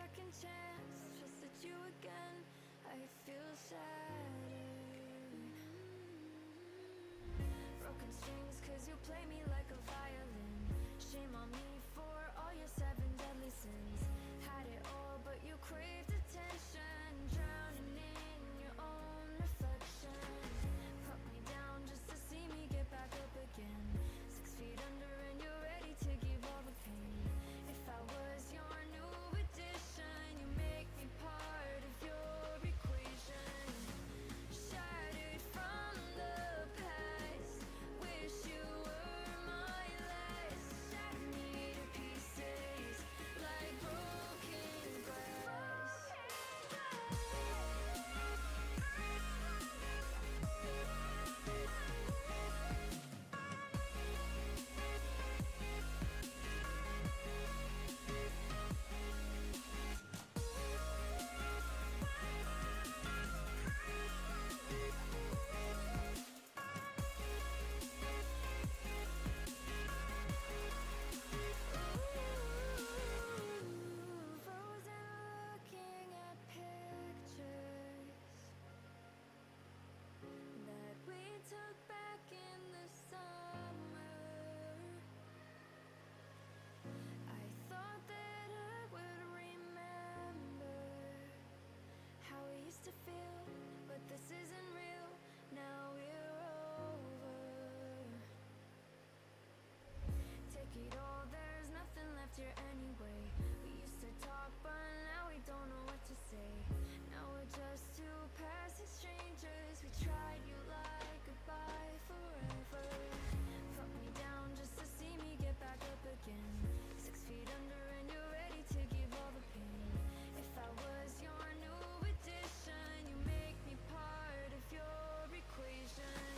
second chance, trusted you again, I feel shattered. Broken strings cause you play me like a violin. Shame on me for all your 7 deadly sins. Had it all but you craved attention, drowning in your own reflection. Put me down just to see me get back up again. 6 feet under and you're ready to give all the pain. If I was your new addition, you make me part of your equation. Shattered from the past, wish you were my last. Shatter me to pieces like broken glass. Frozen looking at pictures that we took back in the summer. I thought that I would remember how it used to feel, but this isn't real. Now we're over. Take it all, there's nothing left here anyway. We used to talk, but now we don't know what to say. Now we're just two passing strangers. We tried, you lied, goodbye forever. Put me down just to see me get back up again. 6 feet under and you're ready to give all the pain. If I was your new addition, you make me part of your equation.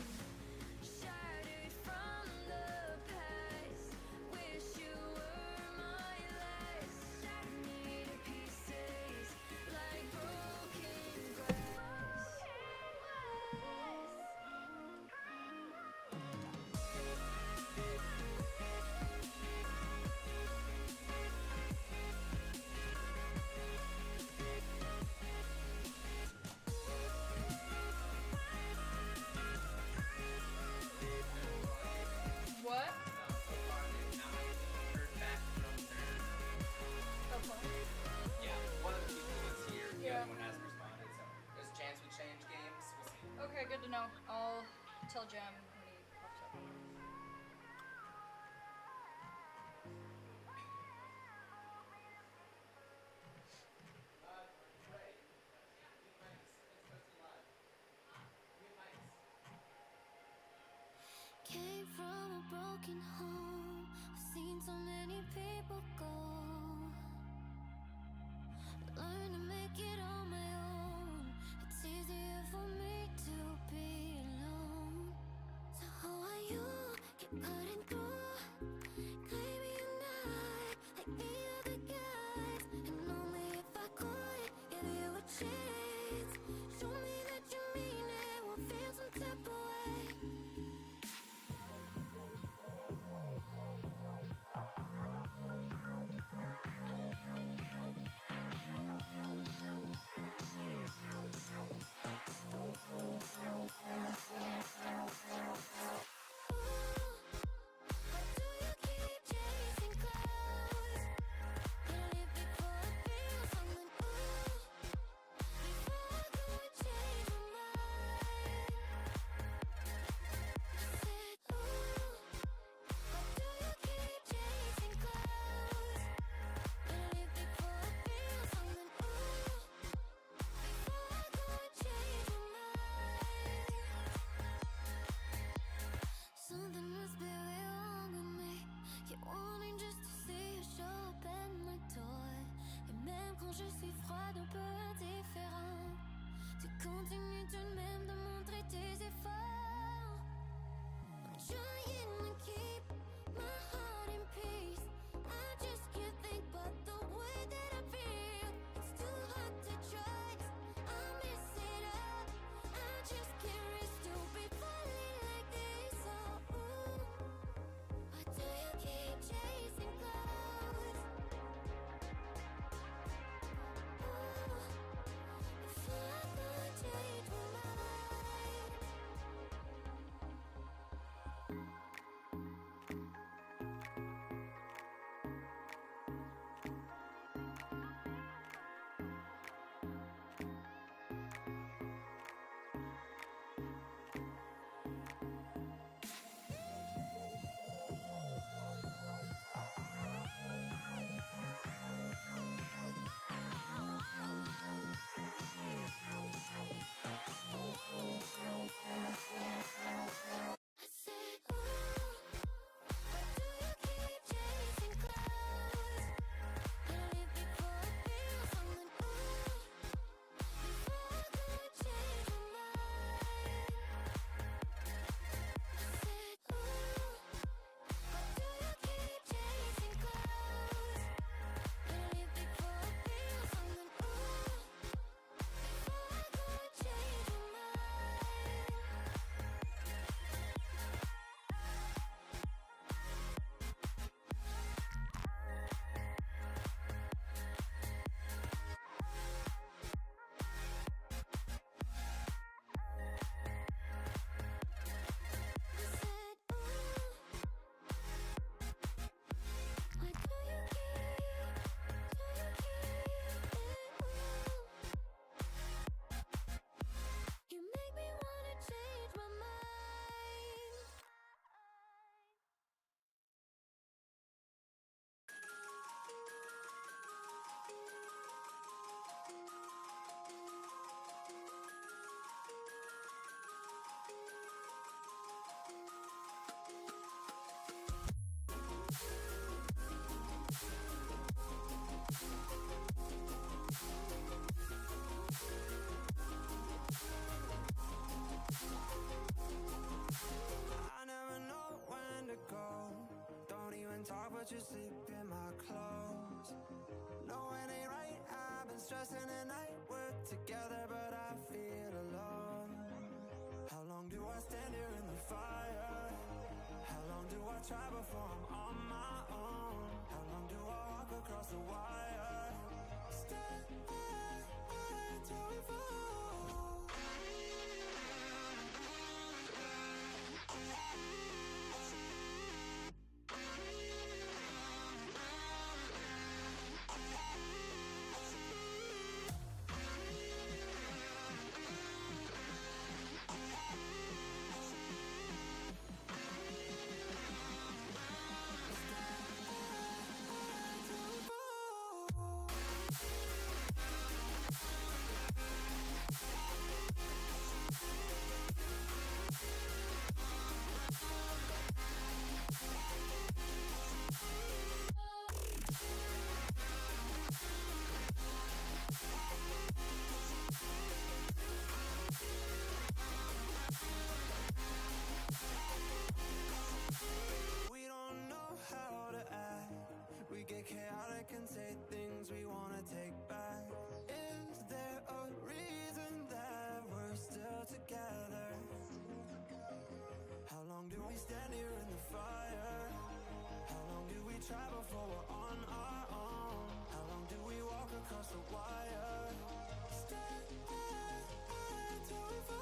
Shattered from the past, wish you were my last. Shatter me to pieces like broken glass. What? So far, they've not heard back from their. Okay. Yeah, one of the people is here. The Yeah. other one hasn't responded, so there's a chance we change games. We'll see. Okay, good to know. I'll tell Jem when he pops up. Came from a broken home. I've seen so many people go. Learn to make it on my own. It's easier for me to be alone. So how are you? Keep cutting through. Claiming you're not like the other guys. And only if I could give you a chance. Show me that you mean it. Won't feel some type of way. watch you sleep in my clothes. No, it ain't right, I've been stressing at night. We're together, but I feel alone. How long do I stand here in the fire? How long do I try before I'm on my own? How long do I walk across the wire? Stay till we fall. We don't know how to act. We get chaotic and say things we wanna take back. Is there a reason that we're still together? How long do we stand here in the fire? How long do we try before we're on our own? How long do we walk across the wire? Stay till we fall.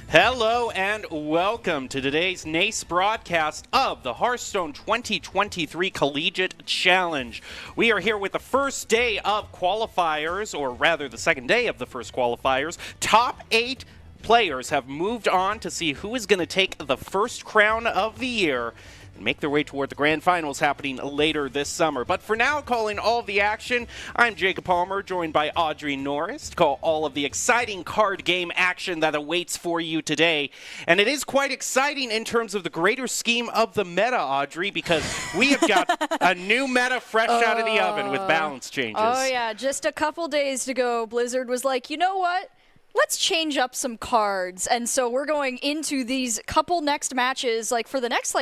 Hello and welcome to today's NACE broadcast of the Hearthstone 2023 Collegiate Challenge. We are here with the first day of qualifiers, or rather the second day of the first qualifiers. Top 8 players have moved on to see who is going to take the first crown of the year and make their way toward the grand finals happening later this summer. But for now, calling all of the action, I'm Jacob Palmer, joined by Audrey Norris to call all of the exciting card game action that awaits for you today. And it is quite exciting in terms of the greater scheme of the meta, Audrey, because we have got a new meta fresh out of the oven with balance changes. Oh, yeah. Just a couple days to go, Blizzard was like, you know what? Let's change up some cards. And so we're going into these couple next matches, like for the next,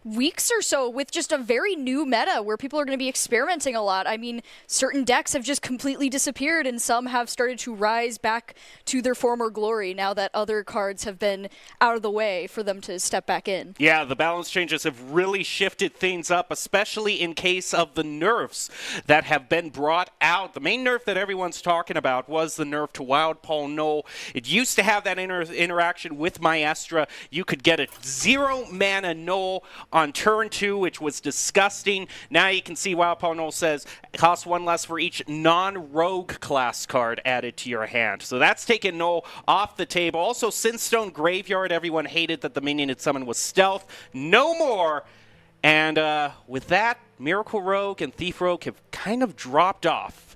weeks or so with just a very new meta where people are going to be experimenting a lot. I mean, certain decks have just completely disappeared and some have started to rise back to their former glory now that other cards have been out of the way for them to step back in. Yeah, the balance changes have really shifted things up, especially in case of the nerfs that have been brought out. The main nerf that everyone's talking about was the nerf to Wild Paul Null. It used to have that interaction with Maestra. You could get a 0-mana Null on turn 2, which was disgusting. Now you can see Wild Paul Null says it costs 1 less for each non-rogue class card added to your hand. So that's taken Null off the table. Also, Sinstone Graveyard, everyone hated that the minion it summoned was stealth. No more. And with that, Miracle Rogue and Thief Rogue have kind of dropped off.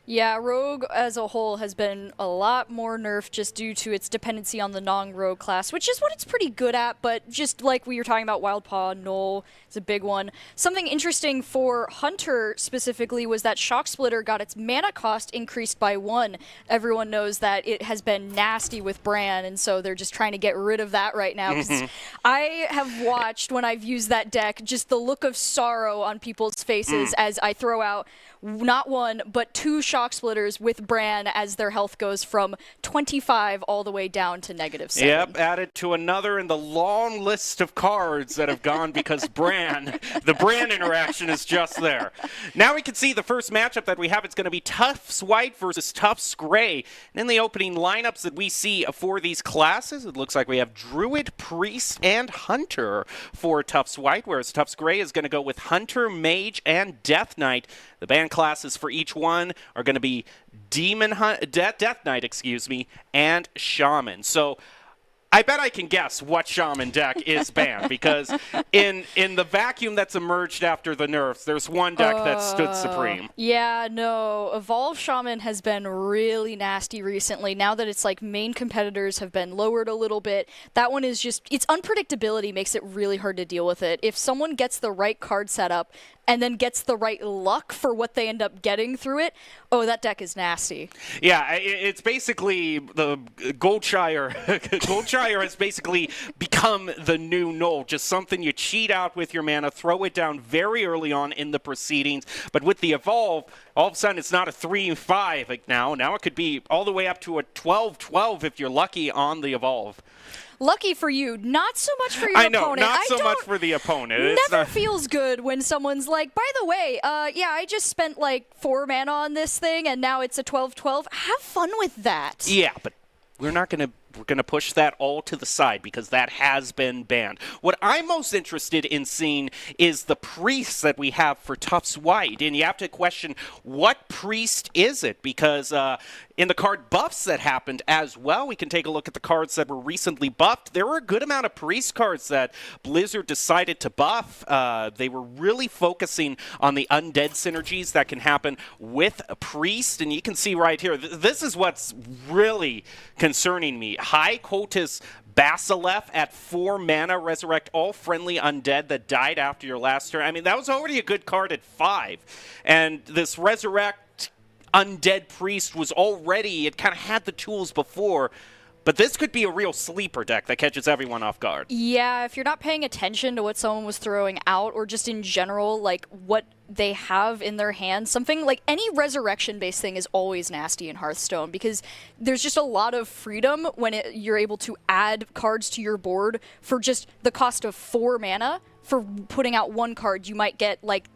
Yeah, Rogue as a whole has been a lot more nerfed just due to its dependency on the non-rogue class, which is what it's pretty good at, but just like we were talking about, Wild Paw, Null is a big one. Something interesting for Hunter specifically was that Shock Splitter got its mana cost increased by 1. Everyone knows that it has been nasty with Bran, and so they're just trying to get rid of that right now. 'Cause I have watched, when I've used that deck, just the look of sorrow on people's faces as I throw out not one, but 2 shock splitters with Bran as their health goes from 25 all the way down to -7. Yep, added to another in the long list of cards that have gone because the Bran interaction is just there. Now we can see the first matchup that we have. It's going to be Tufts White versus Tufts Gray. And in the opening lineups that we see for these classes, it looks like we have Druid, Priest, and Hunter for Tufts White, whereas Tufts Gray is going to go with Hunter, Mage, and Death Knight. The band classes for each one are going to be Death Knight, and Shaman. So I bet I can guess what Shaman deck is banned because in the vacuum that's emerged after the nerfs, there's one deck that stood supreme. Yeah, no. Evolve Shaman has been really nasty recently. Now that it's like main competitors have been lowered a little bit, that one is just, its unpredictability makes it really hard to deal with it. If someone gets the right card setup and then gets the right luck for what they end up getting through it, oh, that deck is nasty. Yeah, it's basically the Goldshire. Goldshire has basically become the new Null, just something you cheat out with your mana, throw it down very early on in the proceedings. But with the Evolve, all of a sudden it's not a 3-5 like now. Now it could be all the way up to a 12-12 if you're lucky on the Evolve. Lucky for you, not so much for your opponent. opponent. Not so much for the opponent. Never feels good when someone's like, by the way, yeah, I just spent like 4 mana on this thing and now it's a 12-12. Have fun with that. Yeah, but we're going to push that all to the side because that has been banned. What I'm most interested in seeing is the priests that we have for Tufts White. And you have to question, what priest is it? Because in the card buffs that happened as well, we can take a look at the cards that were recently buffed. There were a good amount of priest cards that Blizzard decided to buff. They were really focusing on the undead synergies that can happen with a priest. And you can see right here, this is what's really concerning me. High Cultist Basilisk at 4 mana, resurrect all friendly undead that died after your last turn. I mean, that was already a good card at 5. And this resurrect undead priest was already, it kind of had the tools before. But this could be a real sleeper deck that catches everyone off guard. Yeah, if you're not paying attention to what someone was throwing out or just in general, like what they have in their hands, something like any resurrection-based thing is always nasty in Hearthstone because there's just a lot of freedom when you're able to add cards to your board for just the cost of 4 mana. For putting out 1 card, you might get like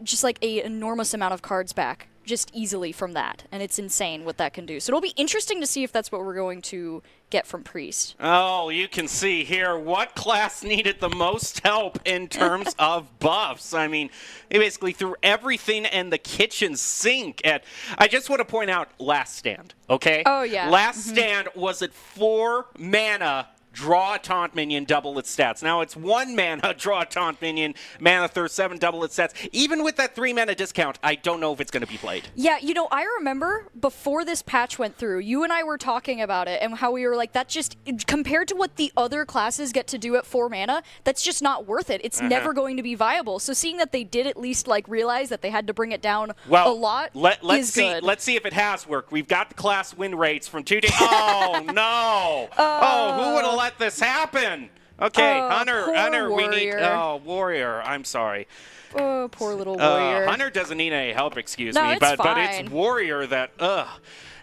just like an enormous amount of cards back just easily from that, and it's insane what that can do. So it'll be interesting to see if that's what we're going to get from Priest. Oh, you can see here what class needed the most help in terms of buffs. I mean, they basically threw everything in the kitchen sink at, I just want to point out Last Stand, okay? Oh, yeah. Last Stand was at 4 mana, draw a taunt minion, double its stats. Now it's 1 mana, draw a taunt minion, mana thirst 7, double its stats. Even with that 3 mana discount, I don't know if it's going to be played. Yeah, you know, I remember before this patch went through, you and I were talking about it and how we were like, that just, compared to what the other classes get to do at 4 mana, that's just not worth it. It's never going to be viable. So seeing that they did at least like realize that they had to bring it down a lot let's is see, good. Let's see if it has worked. We've got the class win rates from 2 days. Oh, no. Who would have let this happen? Okay, Hunter, we need... Oh, Warrior, I'm sorry. Oh, poor little Warrior. Hunter doesn't need any help, excuse No, me, it's but fine. it's Warrior that,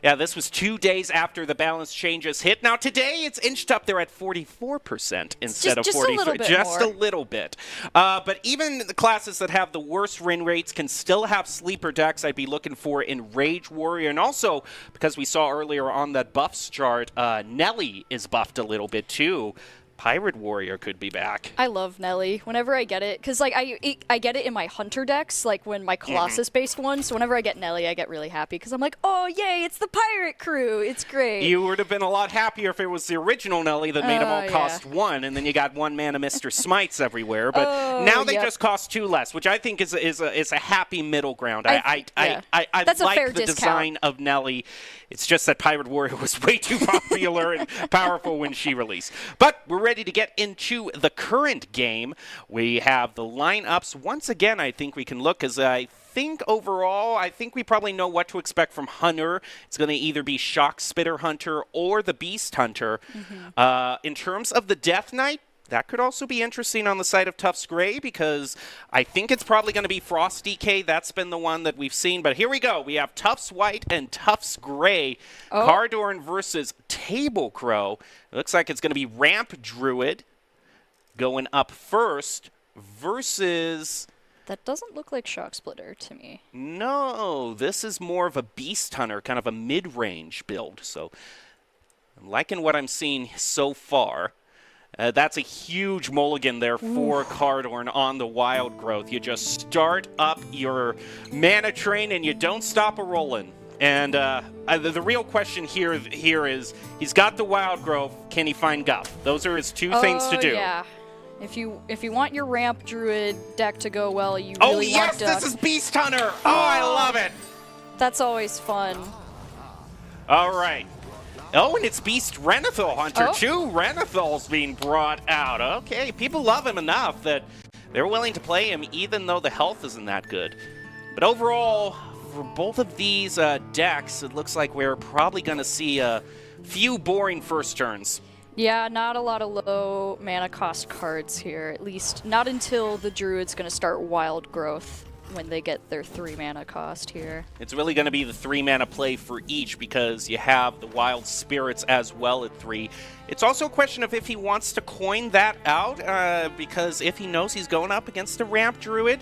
Yeah, this was 2 days after the balance changes hit. Now, today, it's inched up there at 44% instead of 43%. A little bit just more. a little bit. But even the classes that have the worst win rates can still have sleeper decks I'd be looking for in Rage Warrior. And also, because we saw earlier on that buffs chart, Nelly is buffed a little bit, too. Pirate Warrior could be back. I love Nelly whenever I get it, because like I get it in my Hunter decks, like when my Colossus-based one. So whenever I get Nelly, I get really happy because I'm like, oh yay, it's the pirate crew. It's great. You would have been a lot happier if it was the original Nelly that made them all cost 1, and then you got 1 mana Mr. Smites everywhere. But now they just cost 2 less, which I think is a happy middle ground. I That's like a fair the discount. design of Nelly. It's just that Pirate Warrior was way too popular and powerful when she released. But we're ready to get into the current game. We have the lineups. Once again, I think we can look, as I think overall, I think we probably know what to expect from Hunter. It's going to either be Shock Spitter Hunter or the Beast Hunter. In terms of the Death Knight, That could also be interesting on the side of Tufts Gray because I think it's probably going to be Frost DK. That's been the one that we've seen. But here we go. We have Tufts White and Tufts Gray. Oh. Cardorn versus Table Crow. It looks like it's going to be Ramp Druid going up first versus... That doesn't look like Shock Splitter to me. No, this is more of a Beast Hunter, kind of a mid-range build. So I'm liking what I'm seeing so far. That's a huge mulligan there for Cardorn on the Wild Growth. You just start up your mana train and you don't stop a-rolling. And the real question here is, he's got the Wild Growth, can he find Guff? Those are his two things to do. Yeah. If you want your Ramp Druid deck to go well, you Oh really yes, want to... this is Beast Hunter! Oh, I love it! That's always fun. All right. Oh, and it's Beast Renathal Hunter, too. Renathal's being brought out. Okay, people love him enough that they're willing to play him even though the health isn't that good. But overall, for both of these decks, it looks like we're probably going to see a few boring first turns. Yeah, not a lot of low mana cost cards here, at least not until the Druid's going to start Wild Growth when they get their 3 mana cost here. It's really going to be the 3 mana play for each because you have the Wild Spirits as well at 3. It's also a question of if he wants to coin that out because if he knows he's going up against a Ramp Druid,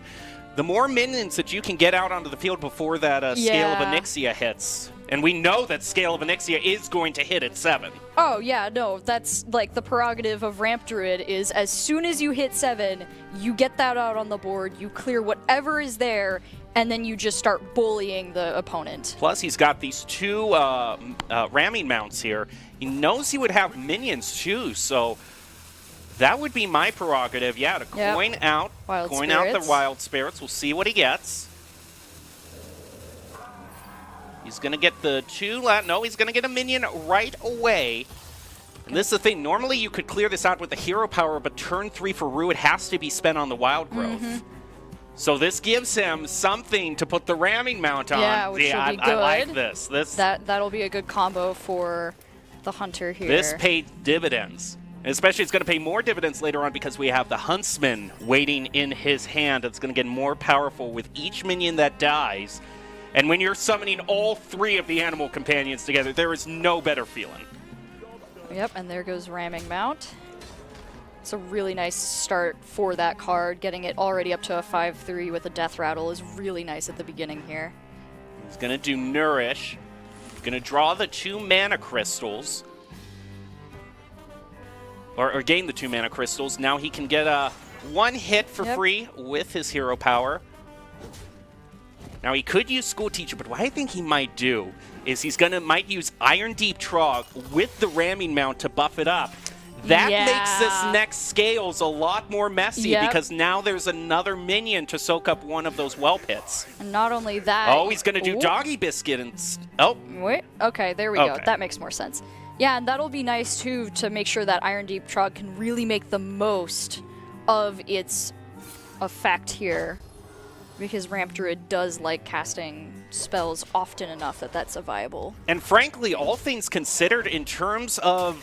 the more minions that you can get out onto the field before that Scale of Onyxia hits. And we know that Scale of Onyxia is going to hit at 7. Oh, yeah, no, that's like the prerogative of Ramp Druid is as soon as you hit 7, you get that out on the board, you clear whatever is there, and then you just start bullying the opponent. Plus, he's got these 2 ramming mounts here. He knows he would have minions, too, so that would be my prerogative, yeah, to coin out the Wild Spirits. We'll see what he gets. He's going to get the 2... No, he's going to get a minion right away. And this is the thing. Normally, you could clear this out with the hero power, but turn 3 for Rue, it has to be spent on the Wild Growth. So this gives him something to put the ramming mount on. Yeah, which will be good. I like this. That'll be a good combo for the Hunter here. This paid dividends. And especially, it's going to pay more dividends later on because we have the Huntsman waiting in his hand. It's going to get more powerful with each minion that dies. And when you're summoning all 3 of the animal companions together, there is no better feeling. Yep, and there goes Ramming Mount. It's a really nice start for that card. Getting it already up to a 5/3 with a Death Rattle is really nice at the beginning here. He's going to do Nourish. Going to draw the 2 mana crystals. Or gain the 2 mana crystals. Now he can get a 1 hit for free with his hero power. Now, he could use School Teacher, but what I think he might do is might use Iron Deep Trog with the ramming mount to buff it up. That makes this next Scales a lot more messy because now there's another minion to soak up one of well pits. And not only that... Oh, he's going to do Doggy Biscuit and... Oh. Wait, okay, there we go. That makes more sense. Yeah, and that'll be nice, too, to make sure that Iron Deep Trog can really make the most of its effect here. Because Ramp Druid does like casting spells often enough that that's a viable. And frankly, all things considered, in terms of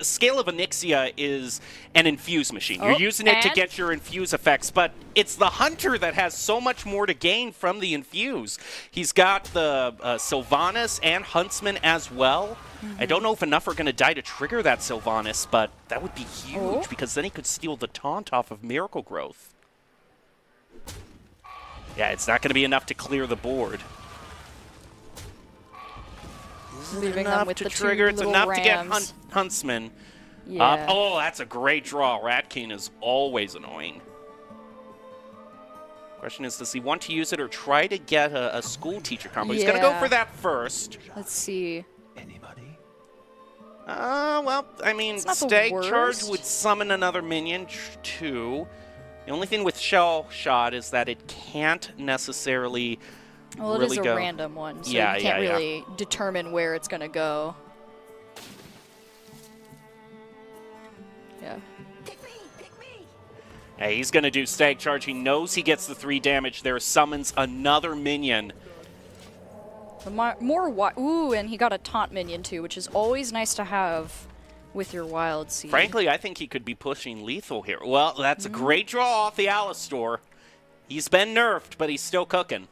Scale of Onyxia is an infuse machine. You're using it to get your infuse effects, but it's the Hunter that has so much more to gain from the infuse. He's got the Sylvanas and Huntsman as well. I don't know if enough are going to die to trigger that Sylvanas, but that would be huge because then he could steal the taunt off of Miracle Growth. Yeah, it's not going to be enough to clear the board. Leaving them with the trigger. It's enough rams. to get Huntsman up. Oh, that's a great draw. Rat King is always annoying. Question is, does he want to use it or try to get a School Teacher combo? He's going to go for that first. Let's see. Anybody? Well, I mean, Stag Charge would summon another minion, too. The only thing with Shell Shot is that it can't necessarily it is a random one, so you can't really determine where it's going to go. Yeah. Pick me! Yeah, he's going to do Stag Charge. He knows he gets the 3 damage there, summons another minion. Ooh, and he got a Taunt minion, too, which is always nice to have with your Wild Seed. Frankly, I think he could be pushing lethal here. Well, that's a great draw off the Alistor. He's been nerfed, but he's still cooking.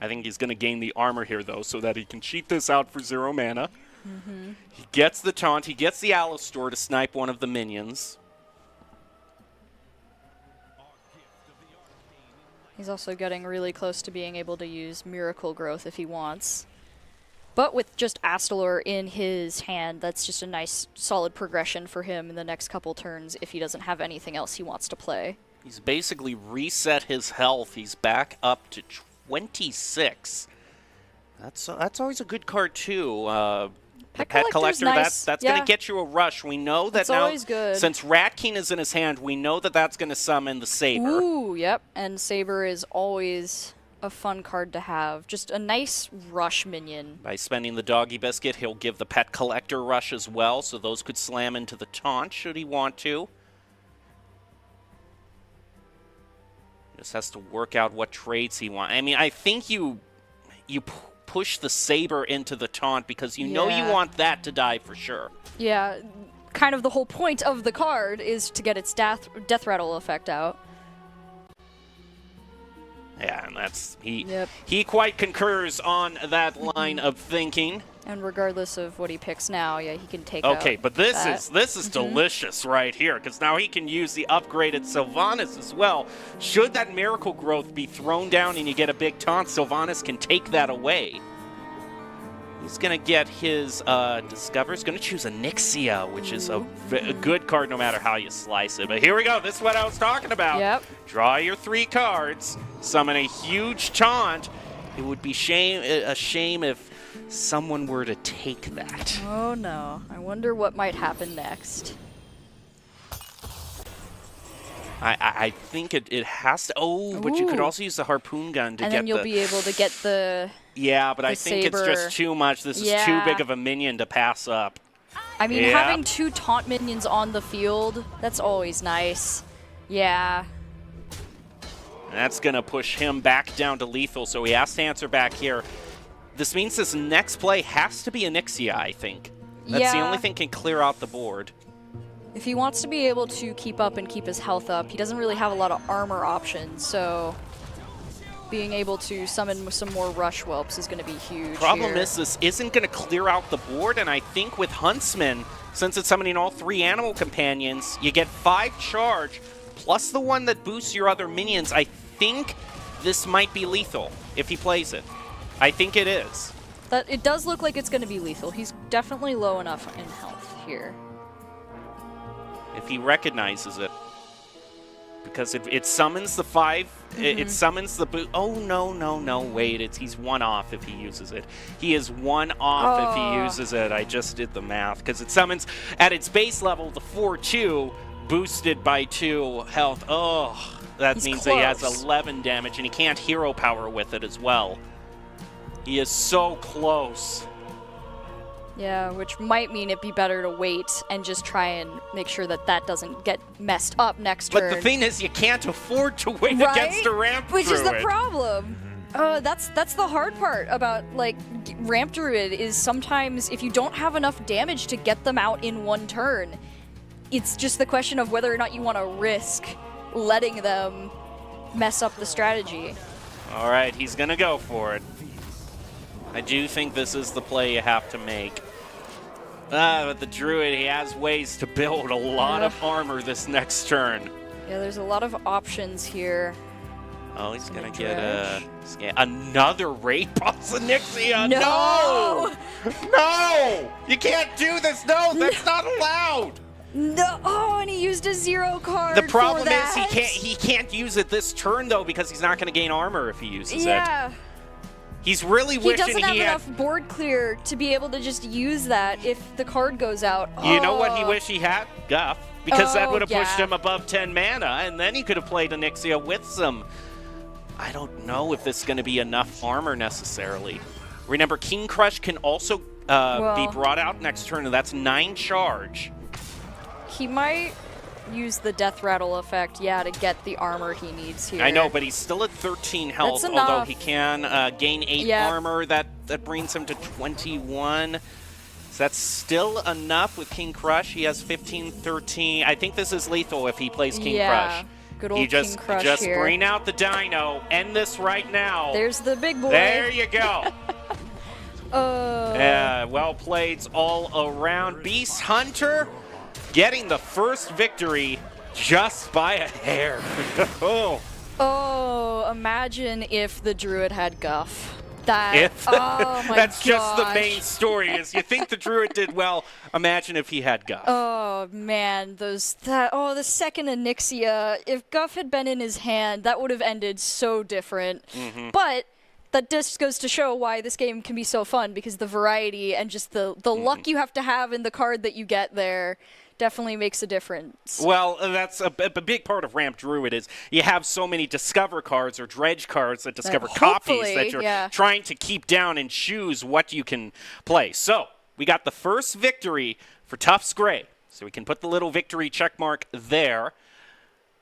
I think he's going to gain the armor here, though, so that he can cheat this out for 0 mana. He gets the taunt. He gets the Alistor to snipe one of the minions. He's also getting really close to being able to use Miracle Growth if he wants. But with just Astalor in his hand, that's just a nice, solid progression for him in the next couple turns if he doesn't have anything else he wants to play. He's basically reset his health. He's back up to 26. That's always a good card, too. The Pet Collector, nice. that's Yeah. going to get you a rush. We know that That's now, always good. since Rat King is in his hand, we know that that's going to summon the Saber. Ooh, yep. And Saber is always a fun card to have. Just a nice rush minion. By spending the Doggy Biscuit, he'll give the Pet Collector rush as well, so those could slam into the taunt should he want to. Just has to work out what trades he wants. I mean, I think you push the Saber into the taunt because you know you want that to die for sure. Yeah, kind of the whole point of the card is to get its death rattle effect out. Yeah, and that's Yep. he quite concurs on that line of thinking. And regardless of what he picks now, yeah, he can take out Okay, but this that. is delicious right here because now he can use the upgraded Sylvanas as well. Should that Miracle Growth be thrown down and you get a big taunt, Sylvanas can take that away. He's going to get his Discover. He's going to choose a Nixia, which is a good card no matter how you slice it. But here we go. This is what I was talking about. Yep. Draw your 3 cards, summon a huge taunt. It would be a shame if someone were to take that. Oh no, I wonder what might happen next. I think it has to. Oh, but you could Ooh. also use the harpoon gun to And get then you'll be able to get the... Yeah, but I the think it's Saber. just too much. This is too Yeah. big of a minion to pass up. I mean, Yeah. having 2 taunt minions on the field, that's always nice. Yeah. That's going to push him back down to lethal, so he has to answer back here. This means this next play has to be a Nixia, I think. That's the Yeah. only thing can clear out the board. If he wants to be able to keep up and keep his health up, he doesn't really have a lot of armor options, so being able to summon some more Rush Whelps is going to be huge. Problem here. is this isn't going to clear out the board, and I think with Huntsman, since it's summoning all 3 animal companions, you get 5 charge, plus the one that boosts your other minions. I think this might be lethal if he plays it. I think it is. It does look like it's going to be lethal. He's definitely low enough in health here. If he recognizes it. Because it summons the 5, it summons the boot. Oh, no, wait, he's 1 off if he uses it. He is 1 off if he uses it. I just did the math. Because it summons, at its base level, the 4/2, boosted by 2 health. Oh, that He's means that he has close. 11 damage, and he can't hero power with it as well. He is so close. Yeah, which might mean it'd be better to wait and just try and make sure that that doesn't get messed up next But turn. the thing is, you can't afford to wait Right? against a ramp Which is the druid. problem. That's the hard part about like Ramp Druid is sometimes if you don't have enough damage to get them out in 1 turn, it's just the question of whether or not you want to risk letting them mess up the strategy. All right, he's going to go for it. I do think this is the play you have to make. But the Druid, he has ways to build a lot of armor this next turn. Yeah, there's a lot of options here. Oh, he's going to Dredge. get another Raid Boss Nixia. No! No! You can't do this. No, that's not allowed. No! Oh, and he used a 0 card. The problem for is that. he can't use it this turn, though, because he's not going to gain armor if he uses it. Yeah. He's really He wishing doesn't have he had... enough board clear to be able to just use that if the card goes out. You know what he Oh. wished he had? Guff. Because that Oh, would have pushed yeah. him above 10 mana, and then he could have played Onyxia with some... I don't know if this is going to be enough armor necessarily. Remember, King Crush can also be Well- brought out next turn, and that's 9 charge. He might use the Death Rattle effect, yeah, to get the armor he needs here. I know, but he's still at 13 health, That's although enough. he can gain 8 Yeah. armor. That brings him to 21. that still enough with King Crush? He has 15, 13. I think this is lethal if he plays King Crush. Good old He just King Crush here. bring out the dino. End this right now. There's the big boy. There you go. Oh. Well played all around. Beast Hunter getting the first victory just by a hair. Oh. Oh, imagine if the Druid had Guff. Oh my That's just the gosh. main story. Is you think the Druid did well? Imagine if he had Guff. Oh man, the second Onyxia. If Guff had been in his hand, that would have ended so different. But that just goes to show why this game can be so fun, because the variety and just the luck you have to have in the card that you get there definitely makes a difference. Well, that's a big part of Ramp Druid is you have so many Discover cards or Dredge cards that discover copies that you're trying to keep down and choose what you can play. So we got the first victory for Tufts Gray. So we can put the little victory check mark there.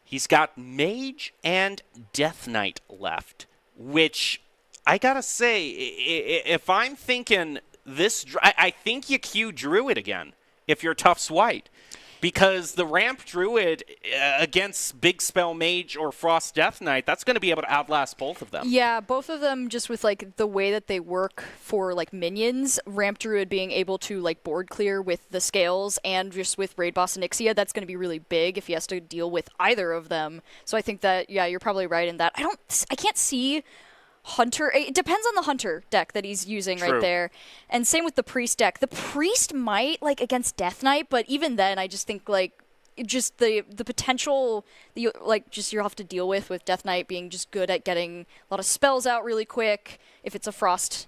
He's got Mage and Death Knight left, which I gotta say, if I'm thinking this, I think you queue Druid again if you're Tufts White. Because the Ramp Druid against Big Spell Mage or Frost Death Knight, that's going to be able to outlast both of them. Yeah, both of them just with like the way that they work for like minions. Ramp Druid being able to like board clear with the scales and just with Raid Boss Onyxia, that's going to be really big if he has to deal with either of them. So I think that, yeah, you're probably right in that. I can't see Hunter. It depends on the Hunter deck that he's using right there. And same with the Priest deck. The Priest might, like, against Death Knight, but even then, I just think, like, just the potential, you'll have to deal with Death Knight being just good at getting a lot of spells out really quick, if it's a Frost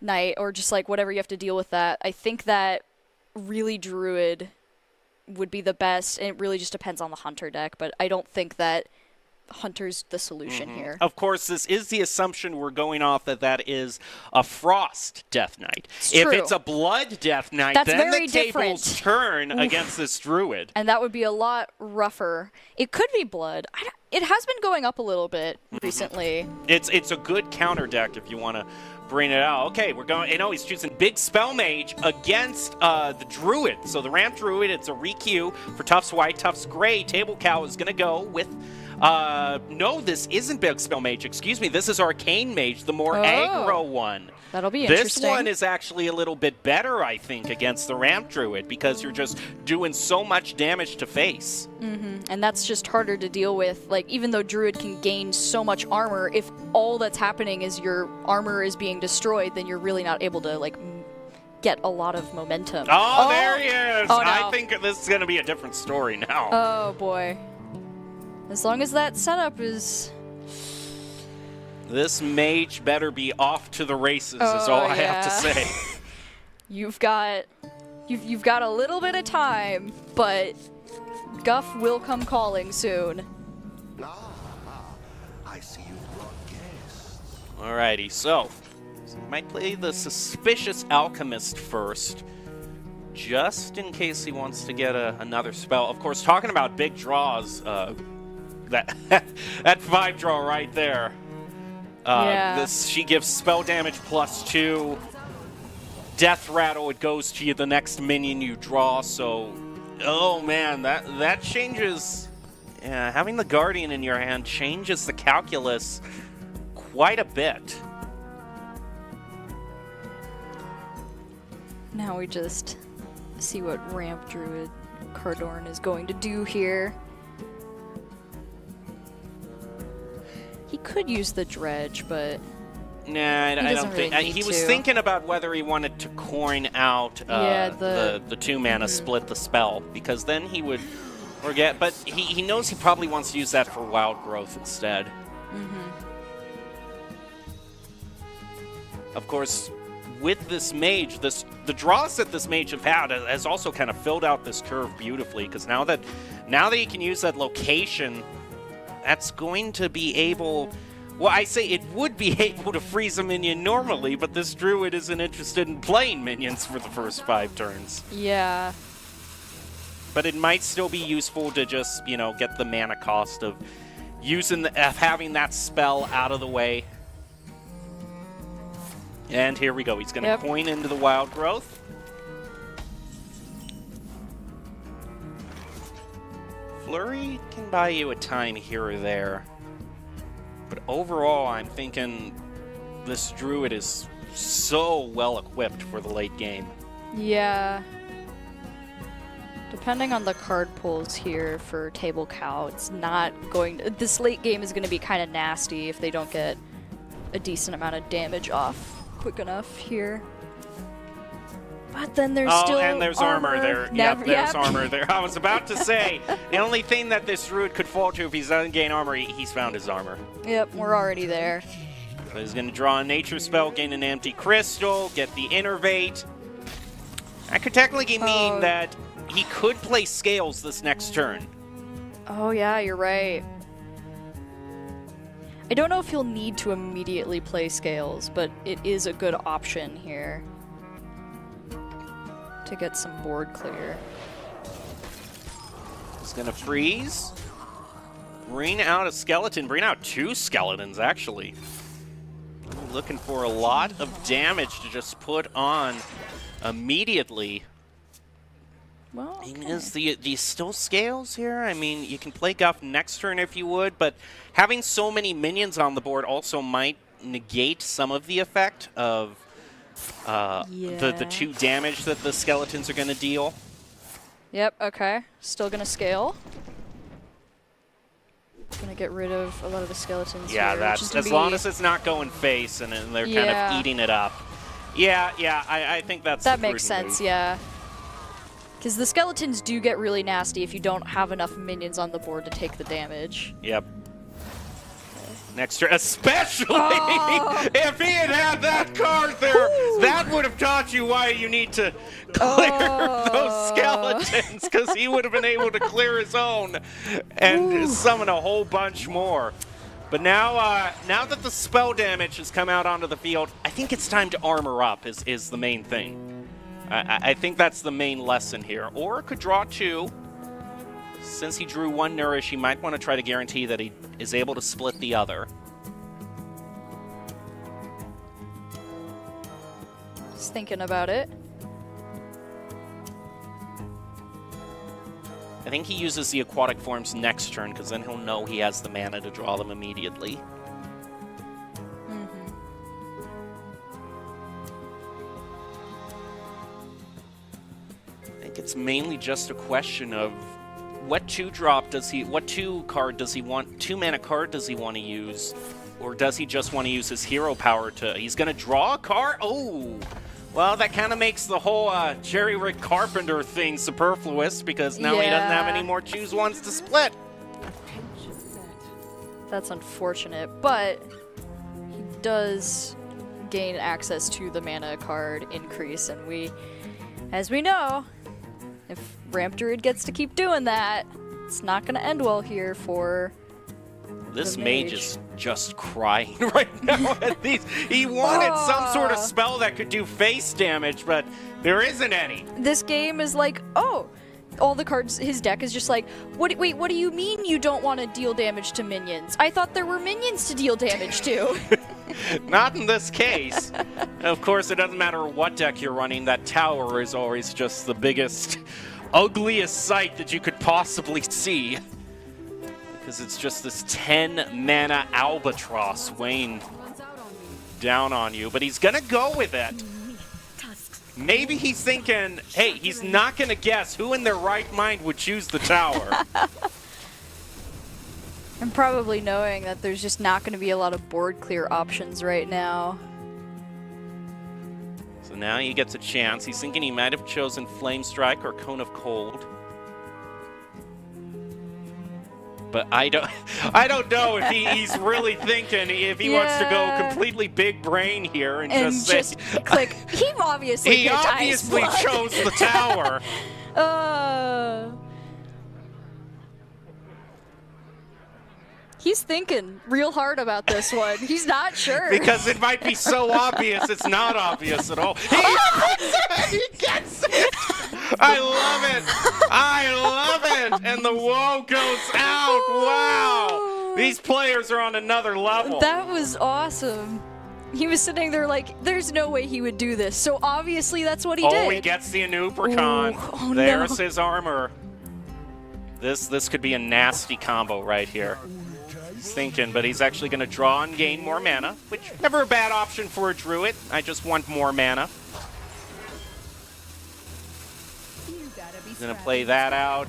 Knight, or just, like, whatever you have to deal with that. I think that really Druid would be the best, and it really just depends on the Hunter deck, but I don't think that Hunter's the solution here. Of course, this is the assumption we're going off that is a Frost Death Knight. If it's a Blood Death Knight, that's then very the different. tables turn against this Druid. And that would be a lot rougher. It could be Blood. It has been going up a little bit recently. It's a good counter deck if you want to bring it out. Okay, we're going. He's choosing Big Spell Mage against the Druid. So the Ramp Druid, it's a re-queue for Tufts White. Tufts Gray. Table Cow is going to go with. No, this isn't Big Spell Mage. Excuse me. This is Arcane Mage, the more aggro one. That'll be this interesting. one is actually a little bit better, I think, against the Ramp Druid because you're just doing so much damage to face. And that's just harder to deal with. Like, even though Druid can gain so much armor, if all that's happening is your armor is being destroyed, then you're really not able to, like, get a lot of momentum. Oh, there he is! Oh, no. I think this is going to be a different story now. Oh, boy. As long as that setup is... This mage better be off to the races, is all I have to say. You've got a little bit of time, but Guff will come calling soon. I see you brought guests. Alrighty, so might play the Suspicious Alchemist first, just in case he wants to get another spell. Of course, talking about big draws, that 5 draw right there. She gives spell damage +2. Death Rattle, it goes to the next minion you draw. So, oh man, that changes. Yeah, having the Guardian in your hand changes the calculus quite a bit. Now we just see what Ramp Druid Cardorn is going to do here. He could use the Dredge, but nah, I don't think. Really he was thinking about whether he wanted to coin out the 2-mana split the spell, because then he would forget. But he knows he probably wants to use that for Wild Growth instead. Of course, with this mage, the draws that this mage have had has also kind of filled out this curve beautifully, because now that he can use that location, that's going to be able... Well, I say it would be able to freeze a minion normally, but this Druid isn't interested in playing minions for the first 5 turns. Yeah. But it might still be useful to just, get the mana cost of having that spell out of the way. And here we go. He's going to coin into the Wild Growth. Flurry can buy you a time here or there. But overall, I'm thinking this Druid is so well equipped for the late game. Yeah. Depending on the card pulls here for Table Cow, it's not going to... This late game is going to be kind of nasty if they don't get a decent amount of damage off quick enough here. But then there's still and there's armor there. Never, There's armor there. I was about to say, the only thing that this Druid could fall to if he doesn't gain armor, he's found his armor. Yep, we're already there. So he's going to draw a nature spell, gain an empty crystal, get the innervate. That could technically mean that he could play Scales this next turn. Oh yeah, you're right. I don't know if he'll need to immediately play Scales, but it is a good option here to get some board clear. He's going to freeze. Bring out a skeleton. Bring out 2 skeletons, actually. Looking for a lot of damage to just put on immediately. Well, I mean, is the still Scales here? I mean, you can play Guff next turn if you would, but having so many minions on the board also might negate some of the effect of the 2 damage that the skeletons are going to deal. Yep, okay. Still gonna scale. Gonna get rid of a lot of the skeletons Yeah, here, that's which is as long as it's not going face and they're kind of eating it up. Yeah, I think that's that the makes prudent sense, move. yeah. Because the skeletons do get really nasty if you don't have enough minions on the board to take the damage. Yep. Next turn, especially if he had that card there, that would have taught you why you need to clear those skeletons, because he would have been able to clear his own and summon a whole bunch more. But now, now that the spell damage has come out onto the field, I think it's time to armor up is the main thing. I think that's the main lesson here. Or could draw 2. Since he drew 1 Nourish, he might want to try to guarantee that he is able to split the other. Just thinking about it. I think he uses the aquatic forms next turn, because then he'll know he has the mana to draw them immediately. I think it's mainly just a question of what 2-drop does he, what 2 card does he want, 2 mana card does he want to use, or does he just want to use his hero power to, he's going to draw a card? Oh, well, that kind of makes the whole Jerry Rick Carpenter thing superfluous, because now he doesn't have any more choose ones to split. That's unfortunate, but he does gain access to the mana card increase, and we, as we know, if Ramp Druid gets to keep doing that, it's not going to end well here for this the mage is just crying right now at these. He wanted some sort of spell that could do face damage, but there isn't any. This game is like, oh, all the cards, his deck is just like, wait, what do you mean you don't want to deal damage to minions? I thought there were minions to deal damage to. Not in this case. Of course, it doesn't matter what deck you're running, that tower is always just the biggest, ugliest sight that you could possibly see. Because it's just this 10 mana albatross weighing down on you. But he's going to go with it. Maybe he's thinking, hey, he's not going to guess who in their right mind would choose the tower. And probably knowing that there's just not going to be a lot of board clear options right now. So now he gets a chance. He's thinking he might have chosen Flame Strike or Cone of Cold. But I don't know if he's really thinking if he wants to go completely big brain here and just say, click. He obviously chose the tower. He's thinking real hard about this one. He's not sure. Because it might be so obvious, it's not obvious at all. He gets it! I love it! I love it! And the woe goes out! Wow! These players are on another level. That was awesome. He was sitting there like, there's no way he would do this. So obviously that's what he did. Oh, he gets the Anupricon. There's his armor. This could be a nasty combo right here. He's thinking, but he's actually going to draw and gain more mana, which never a bad option for a druid. I just want more mana. He's going to play that out.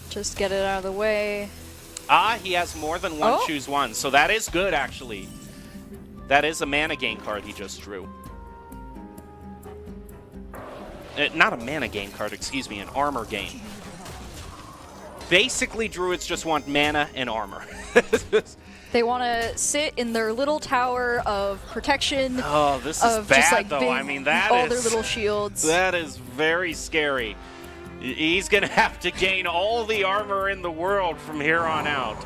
Just get it out of the way. Ah, he has more than one Oh. choose one, so that is good, actually. That is a mana gain card he just drew. Not a mana gain card, excuse me, an armor gain. Basically, druids just want mana and armor. They want to sit in their little tower of protection. Oh, this is of bad, just, like, though. big- I mean, that all is... their little shields. That is very scary. He's going to have to gain all the armor in the world from here on out.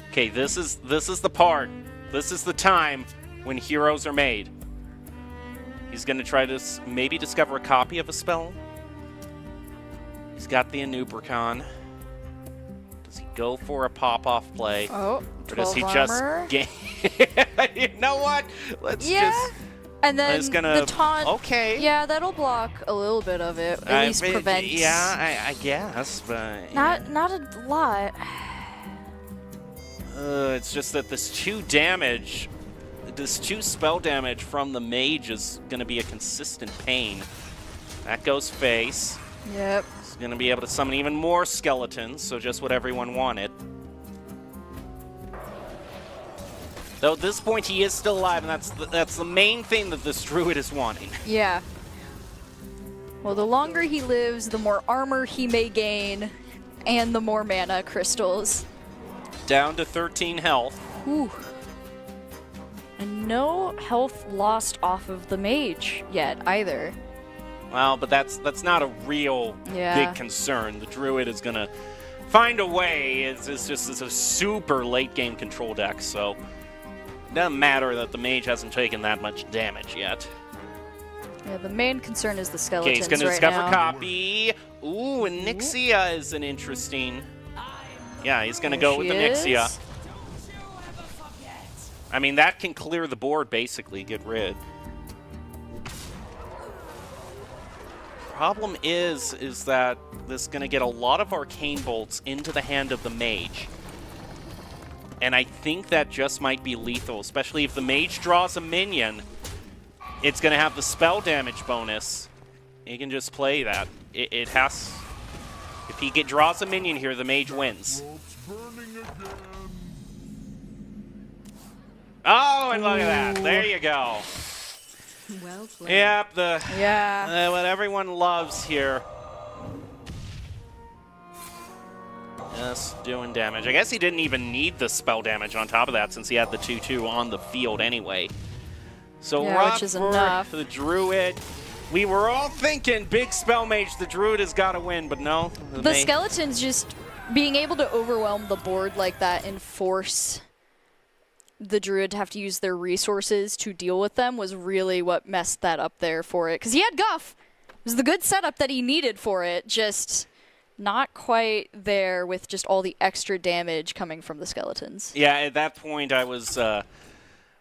Okay, this is the part. This is the time when heroes are made. He's going to try to maybe discover a copy of a spell. He's got the Anubricon. Does he go for a pop-off play? Oh, Or does 12 he armor. just gain? You know what? Let's Yeah. just... And then He's gonna... the taunt. Okay. Yeah, that'll block a little bit of it. At least mean, prevents. Yeah, I guess, but... Not a lot. It's just that this 2 damage, this 2 spell damage from the mage is going to be a consistent pain. That goes face. Yep. He's going to be able to summon even more skeletons, so just what everyone wanted. Though at this point he is still alive, and that's the main thing that this druid is wanting. Yeah. Well, the longer he lives, the more armor he may gain, and the more mana crystals. Down to 13 health. Ooh. And no health lost off of the mage yet either. Well, but that's not a real Yeah. big concern. The druid is going to find a way. It's a super late game control deck, so it doesn't matter that the mage hasn't taken that much damage yet. Yeah, the main concern is the Okay, skeletons he's going to right discover now. copy. Ooh, and Nixia is an interesting... Yeah, he's going to There go with she the Nixia. is. I mean, that can clear the board, basically, get rid. Problem is that this is going to get a lot of arcane bolts into the hand of the mage. And I think that just might be lethal, especially if the mage draws a minion. It's going to have the spell damage bonus. He can just play that. It has... If he draws a minion here, the mage wins. Oh, and look at that. There you go. Well played. Yep, Yeah. what everyone loves here. Just doing damage. I guess he didn't even need the spell damage on top of that since he had the 2/2 on the field anyway. So Yeah, rough which is for enough. the druid. We were all thinking big spell mage, the druid has got to win, but no. The skeletons just being able to overwhelm the board like that and force the druid to have to use their resources to deal with them was really what messed that up there for it. Because he had Guff. It was the good setup that he needed for it, just not quite there with just all the extra damage coming from the skeletons. Yeah, at that point I was...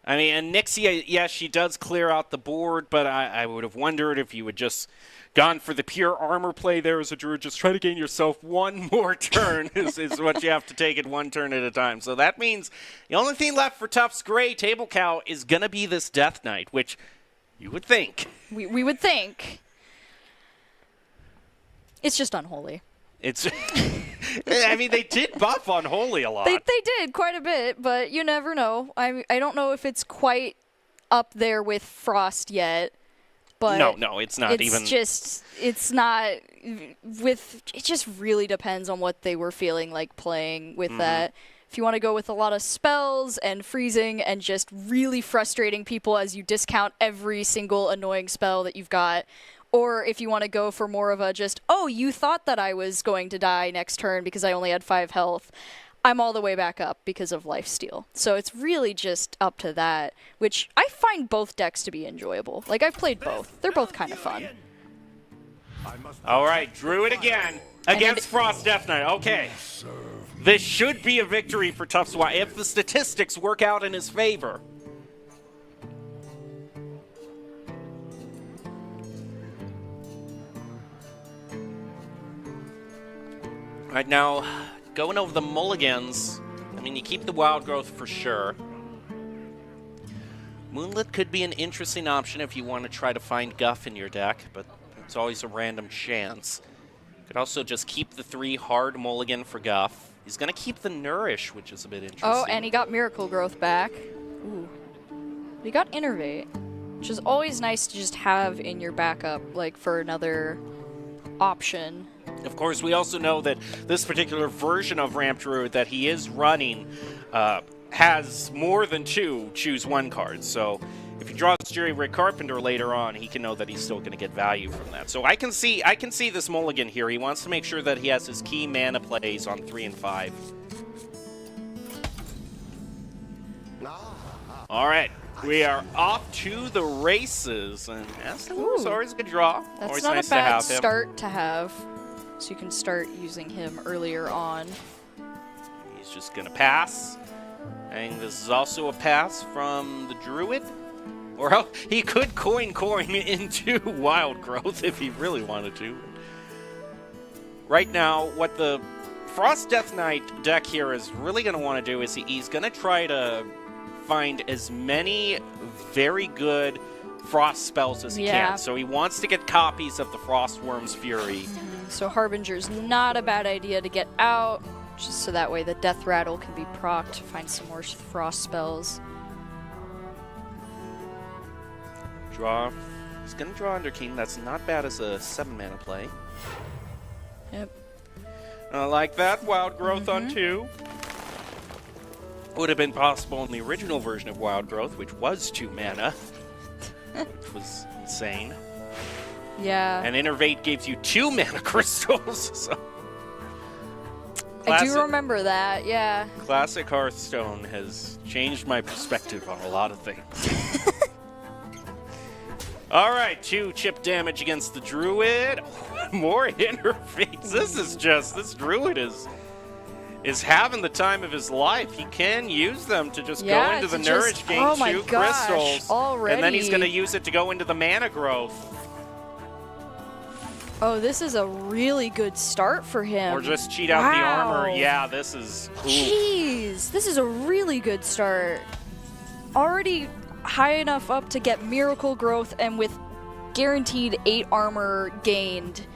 I mean, and Nixia, yes, she does clear out the board, but I would have wondered if you had just gone for the pure armor play there as a druid. Just try to gain yourself one more turn is what you have to take it one turn at a time. So that means the only thing left for Tufts Gray table cow is going to be this Death Knight, which you would think. We would think. It's just unholy. It's... I mean, they did buff Unholy a lot. They did quite a bit, but you never know. I don't know if it's quite up there with Frost yet. But No, it's not even... It's not with... It just really depends on what they were feeling like playing with that. If you want to go with a lot of spells and freezing and just really frustrating people as you discount every single annoying spell that you've got, or if you want to go for more of a just, oh, you thought that I was going to die next turn because I only had 5 health, I'm all the way back up because of lifesteal. So it's really just up to that, which I find both decks to be enjoyable. Like, I've played both. They're both kind of fun. All right, Druid again against Frost Death Knight. Okay. This should be a victory for Tufts Y if the statistics work out in his favor. Right now, going over the mulligans, I mean, you keep the wild growth for sure. Moonlit could be an interesting option if you want to try to find Guff in your deck, but it's always a random chance. You could also just keep the 3 hard mulligan for Guff. He's going to keep the Nourish, which is a bit interesting. Oh, and he got Miracle Growth back. Ooh. He got Innervate, which is always nice to just have in your backup, like for another option. Of course, we also know that this particular version of Ramp Druid that he is running has more than 2 choose 1 cards. So if he draws Jerry Rick Carpenter later on, he can know that he's still going to get value from that. So I can see this mulligan here. He wants to make sure that he has his key mana plays on 3 and 5. All right. We are off to the races, and Aston is always a good draw. That's always not nice a bad to have him. start to have, so you can start using him earlier on. He's just going to pass. And this is also a pass from the Druid. Or he could coin into Wild Growth if he really wanted to. Right now, what the Frost Death Knight deck here is really going to want to do is he's going to try to find as many very good frost spells as he can. So he wants to get copies of the Frostworm's Fury. So Harbinger's not a bad idea to get out, just so that way the Death Rattle can be procced to find some more frost spells. Draw. He's going to draw Underking. That's not bad as a 7-mana play. Yep. I like that. Wild Growth on 2. Would have been possible in the original version of Wild Growth, which was 2 mana, which was insane. Yeah. And Innervate gives you 2 mana crystals. So. I do remember that, yeah. Classic Hearthstone has changed my perspective on a lot of things. All right, 2 chip damage against the Druid. More Interface. This Druid is having the time of his life. He can use them to just go into the Nourish, gain 2 crystals. Already. And then he's going to use it to go into the mana growth. Oh, this is a really good start for him. Or just cheat out the armor. Yeah, this is... Ooh. Jeez, this is a really good start. Already high enough up to get Miracle Growth and with guaranteed 8 armor gained.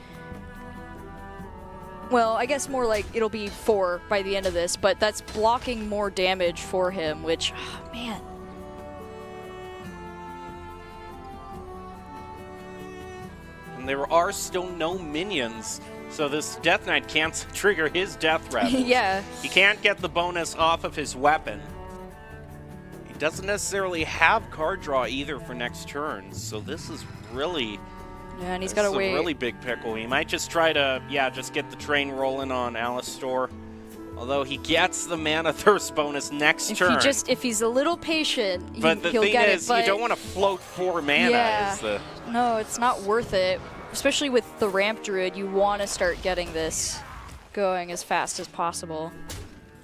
Well, I guess more like it'll be 4 by the end of this, but that's blocking more damage for him, which, oh, man. And there are still no minions, so this Death Knight can't trigger his Death Rattle. Yeah. He can't get the bonus off of his weapon. He doesn't necessarily have card draw either for next turn, so this is really... Yeah, and he's got to wait. a really big pickle. He might just try to, just get the train rolling on Alistor. Although he gets the Mana Thirst bonus next turn. If he's a little patient, he'll get it. But the thing is, you don't want to float 4 mana. Yeah. No, it's not worth it. Especially with the Ramp Druid, you want to start getting this going as fast as possible.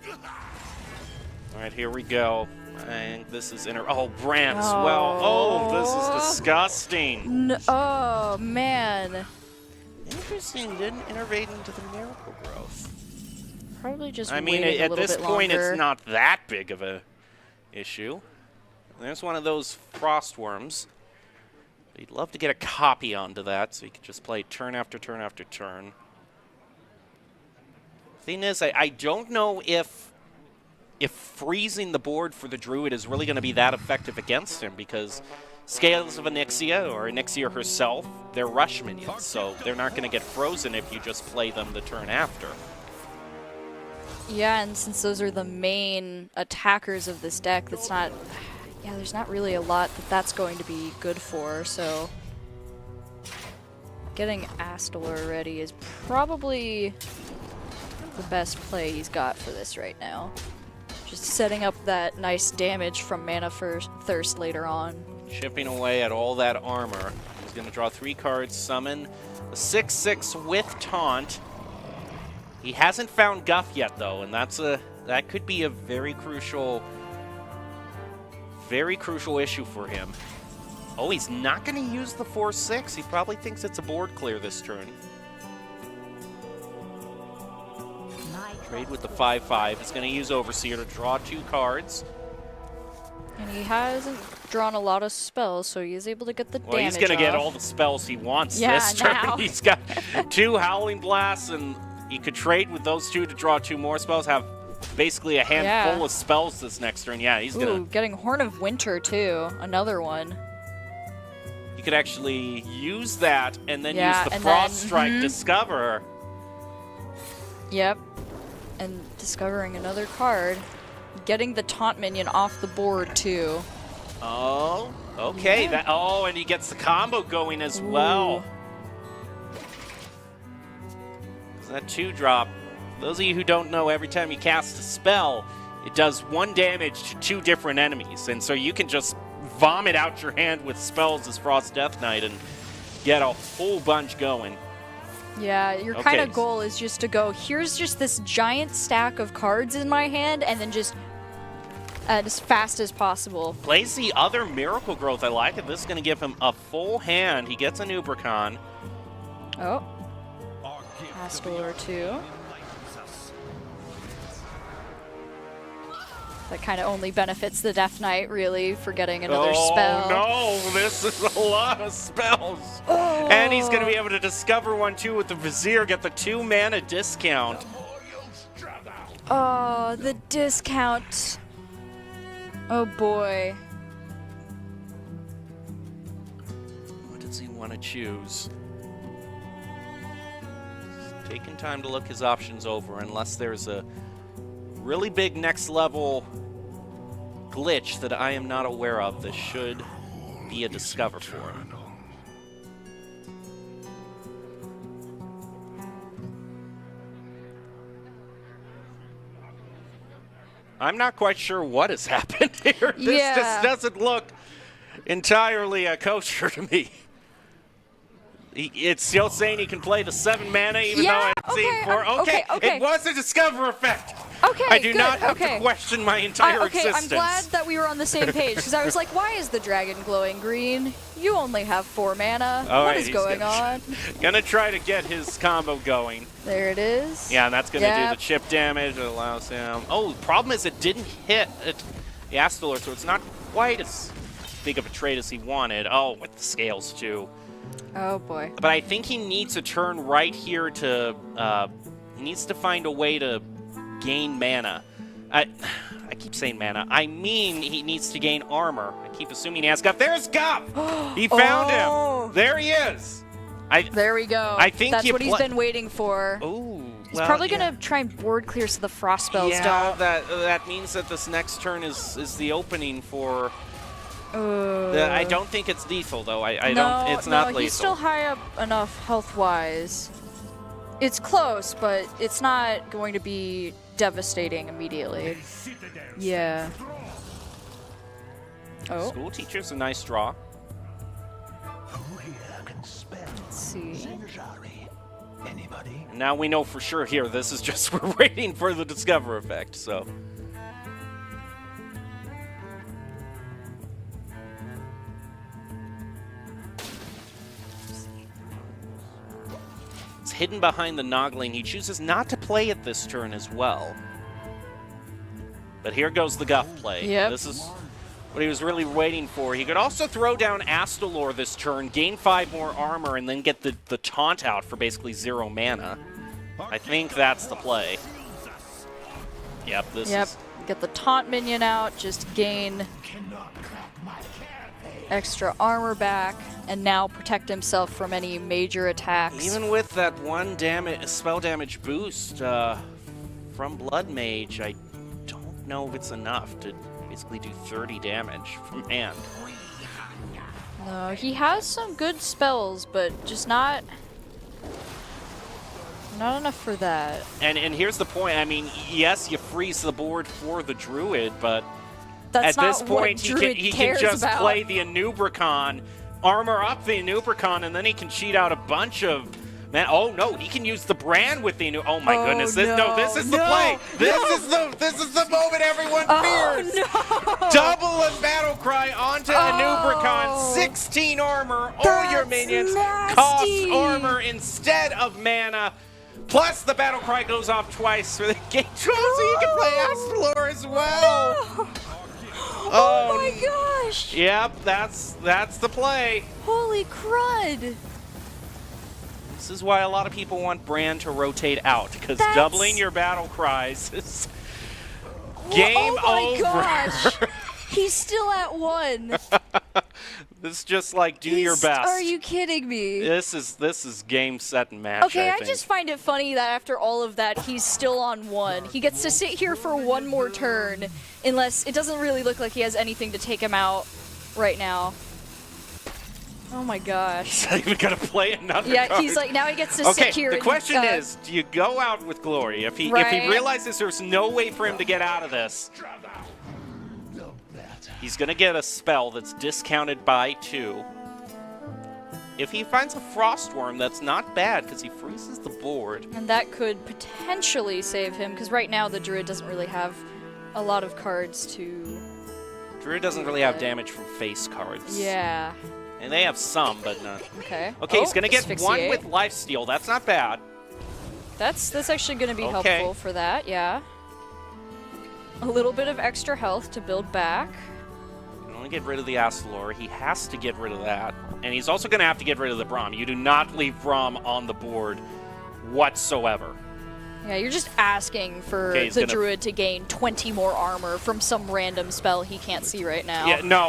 All right, here we go. And this is Brant's. Oh. Well, this is disgusting. Oh, man. Interesting. Didn't innervate into the Miracle Growth. Probably just at this point, it's not that big of a issue. There's one of those Frostworms. He'd love to get a copy onto that, so he could just play turn after turn after turn. Thing is, I don't know if freezing the board for the Druid is really going to be that effective against him, because Scales of Onyxia, or Onyxia herself, they're rush minions, so they're not going to get frozen if you just play them the turn after. Yeah, and since those are the main attackers of this deck, that's not... Yeah, there's not really a lot that's going to be good for, so... Getting Astalor ready is probably the best play he's got for this right now. Just setting up that nice damage from Mana Thirst later on. Chipping away at all that armor. He's going to draw 3 cards, summon a 6/6 with Taunt. He hasn't found Guff yet, though, and that could be a very crucial issue for him. Oh, he's not going to use the 4/6. He probably thinks it's a board clear this turn. Trade with the 5/5. He's going to use Overseer to draw 2 cards. And he hasn't drawn a lot of spells, so he is able to get the Well, damage he's going to get off. all the spells he wants Yeah, this turn. now. He's got 2 Howling Blasts, and he could trade with those 2 to draw 2 more spells, have basically a handful Yeah. of spells this next turn. Yeah, he's going Ooh, to... getting Horn of Winter, too. Another one. You could actually use that and then Yeah, use the and Frost then- Strike mhm. Discover. Yep. And discovering another card. Getting the taunt minion off the board, too. Oh, okay. Yeah. And he gets the combo going as well. So that 2-drop. Those of you who don't know, every time you cast a spell, it does 1 damage to 2 different enemies. And so you can just vomit out your hand with spells as Frost Death Knight and get a whole bunch going. Yeah, your Okay. kind of goal is just to go, here's just this giant stack of cards in my hand, and then just as fast as possible. Plays the other Miracle Growth. I like it. This is going to give him a full hand. He gets an Ubercon. Oh. Astalor, too. That kind of only benefits the Death Knight, really, for getting another spell. Oh, no. This is a lot of spells. And he's going to be able to discover one, too, with the Vizier. Get the 2 mana discount. Oh, the discount. Oh, boy. What does he want to choose? He's taking time to look his options over, unless there's a really big next level glitch that I am not aware of. This should be a discover for him. I'm not quite sure what has happened here. This Yeah. just doesn't look entirely kosher to me. It's still saying he can play the 7 mana, even though Yeah, I'm seeing 4. okay, okay. It was a discover effect. Okay, I do good, not have okay. to question my entire Okay, I'm existence. glad that we were on the same page, because I was like, why is the dragon glowing green? You only have 4 mana. All What right, is he's going gonna- on? Gonna try to get his combo going. There it is. Yeah, and that's gonna do Yep. the chip damage. It allows him. Oh, the problem is it didn't hit the Astalor, so it's not quite as big of a trade as he wanted. Oh, with the scales too. Oh, boy. But I think he needs a turn right here to. He needs to find a way to gain mana. I keep saying mana. I mean, he needs to gain armor. I keep assuming he has Guff. There's Guff! He found Oh. him! There he is! There we go. I think that's you what he's been waiting for. Oh, He's probably gonna try and board clear so the frost spells Yeah, don't. that means that this next turn is the opening for. Uh, I don't think it's lethal though. I no, don't. It's not no, lethal. he's still high up enough health-wise. It's close, but it's not going to be devastating immediately. Yeah. Oh, School teacher's a nice draw. let's see. And now we know for sure here. This is just we're waiting for the discover effect. So. It's hidden behind the Noggling. He chooses not to play it this turn as well. But here goes the Guff play. Yep. This is what he was really waiting for. He could also throw down Astalor this turn, gain 5 more armor, and then get the taunt out for basically 0 mana. I think that's the play. Yep, this Yep. is... Get the taunt minion out, just gain extra armor back, and now protect himself from any major attacks. Even with that 1 spell damage boost from Blood Mage, I don't know if it's enough to basically do 30 damage from hand. No, he has some good spells, but just not enough for that. And here's the point. I mean, yes, you freeze the board for the Druid, but That's at not this point, what Druid he can cares just about. play the Anubricon, armor up the Anubricon, and then he can cheat out a bunch of... Man, oh no, he can use the brand with the Oh my Oh, goodness! no, This is the no, play. no. This is the moment everyone fears. Oh, no! Double and battle cry onto Anubricon. 16 armor. All your That's minions nasty. cost armor instead of mana. Plus, the battle cry goes off twice for the game control, so you can play Astalor as well. No! Oh my gosh! Yep, that's the play. Holy crud! This is why a lot of people want Bran to rotate out, because That's- doubling your battle cries is game Oh my over. gosh! He's still at 1. This is just like do your best. Are you kidding me? This is game, set, and match. Okay, I think. just find it funny that after all of that, he's still on 1. He gets to sit here for one more turn, unless it doesn't really look like he has anything to take him out right now. Oh my gosh. We gotta play another Yeah, card. he's like, now he gets to sit Okay, here. the and, question is, do you go out with glory? If he Right. realizes there's no way for him to get out of this, he's gonna get a spell that's discounted by 2. If he finds a frost worm, that's not bad because he freezes the board. And that could potentially save him, because right now the druid doesn't really have a lot of cards to... Druid doesn't really have damage from face cards. Yeah. And they have some, but not. Okay. Okay, he's gonna get Asphyxiate. 1 with lifesteal. That's not bad. That's actually going to be Okay. helpful for that, yeah. A little bit of extra health to build back. You can only get rid of the Astalor. He has to get rid of that. And he's also going to have to get rid of the Braum. You do not leave Braum on the board whatsoever. Yeah, you're just asking for Okay, he's the gonna- druid to gain 20 more armor from some random spell he can't see right now.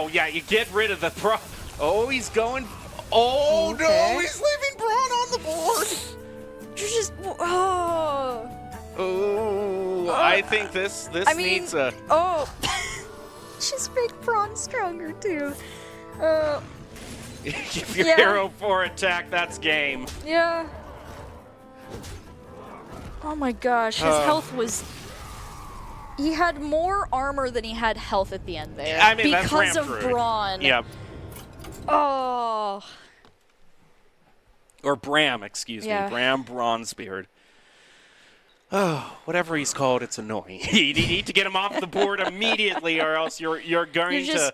Yeah, you get rid of the Braum. Oh, he's going... Oh, Okay. no, he's leaving Braum on the board. You're just... Oh... Oh, I think this I mean, needs a... Oh... just make Braun stronger, too. Give your yeah. hero 4 attack, that's game. Yeah. Oh my gosh, his health was... He had more armor than he had health at the end there. I mean, that's because of Ramfruit. Braun. Yeah. Oh... Or Bram, excuse Yeah. me. Bram Bronzebeard. Oh, whatever he's called, it's annoying. You need to get him off the board immediately, or else you're going to...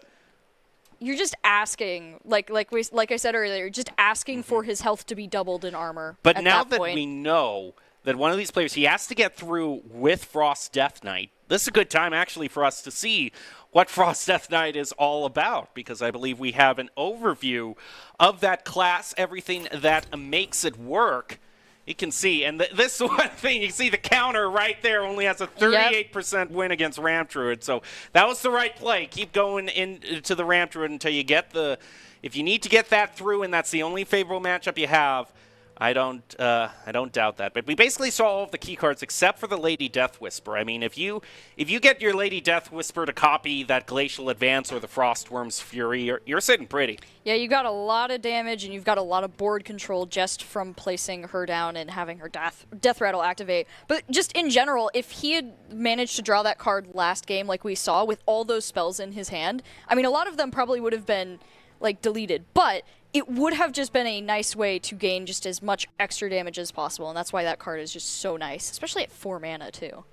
You're just asking, like I said earlier, you're just asking for his health to be doubled in armor. But at now that that point. we know that one of these players, he has to get through with Frost Death Knight, this is a good time actually for us to see what Frost Death Knight is all about, because I believe we have an overview of that class, everything that makes it work. You can see, and this one thing, you see the counter right there only has a 38% win against Ramtruid, so that was the right play. Keep going into the Ramtruid until you get the... If you need to get that through and that's the only favorable matchup you have, I don't doubt that. But we basically saw all of the key cards except for the Lady Death Whisper. I mean, if you get your Lady Death Whisper to copy that Glacial Advance or the Frostworm's Fury, you're sitting pretty. Yeah, you got a lot of damage and you've got a lot of board control just from placing her down and having her death rattle activate. But just in general, if he had managed to draw that card last game like we saw with all those spells in his hand, I mean, a lot of them probably would have been like deleted, but it would have just been a nice way to gain just as much extra damage as possible, and that's why that card is just so nice, especially at 4 mana too.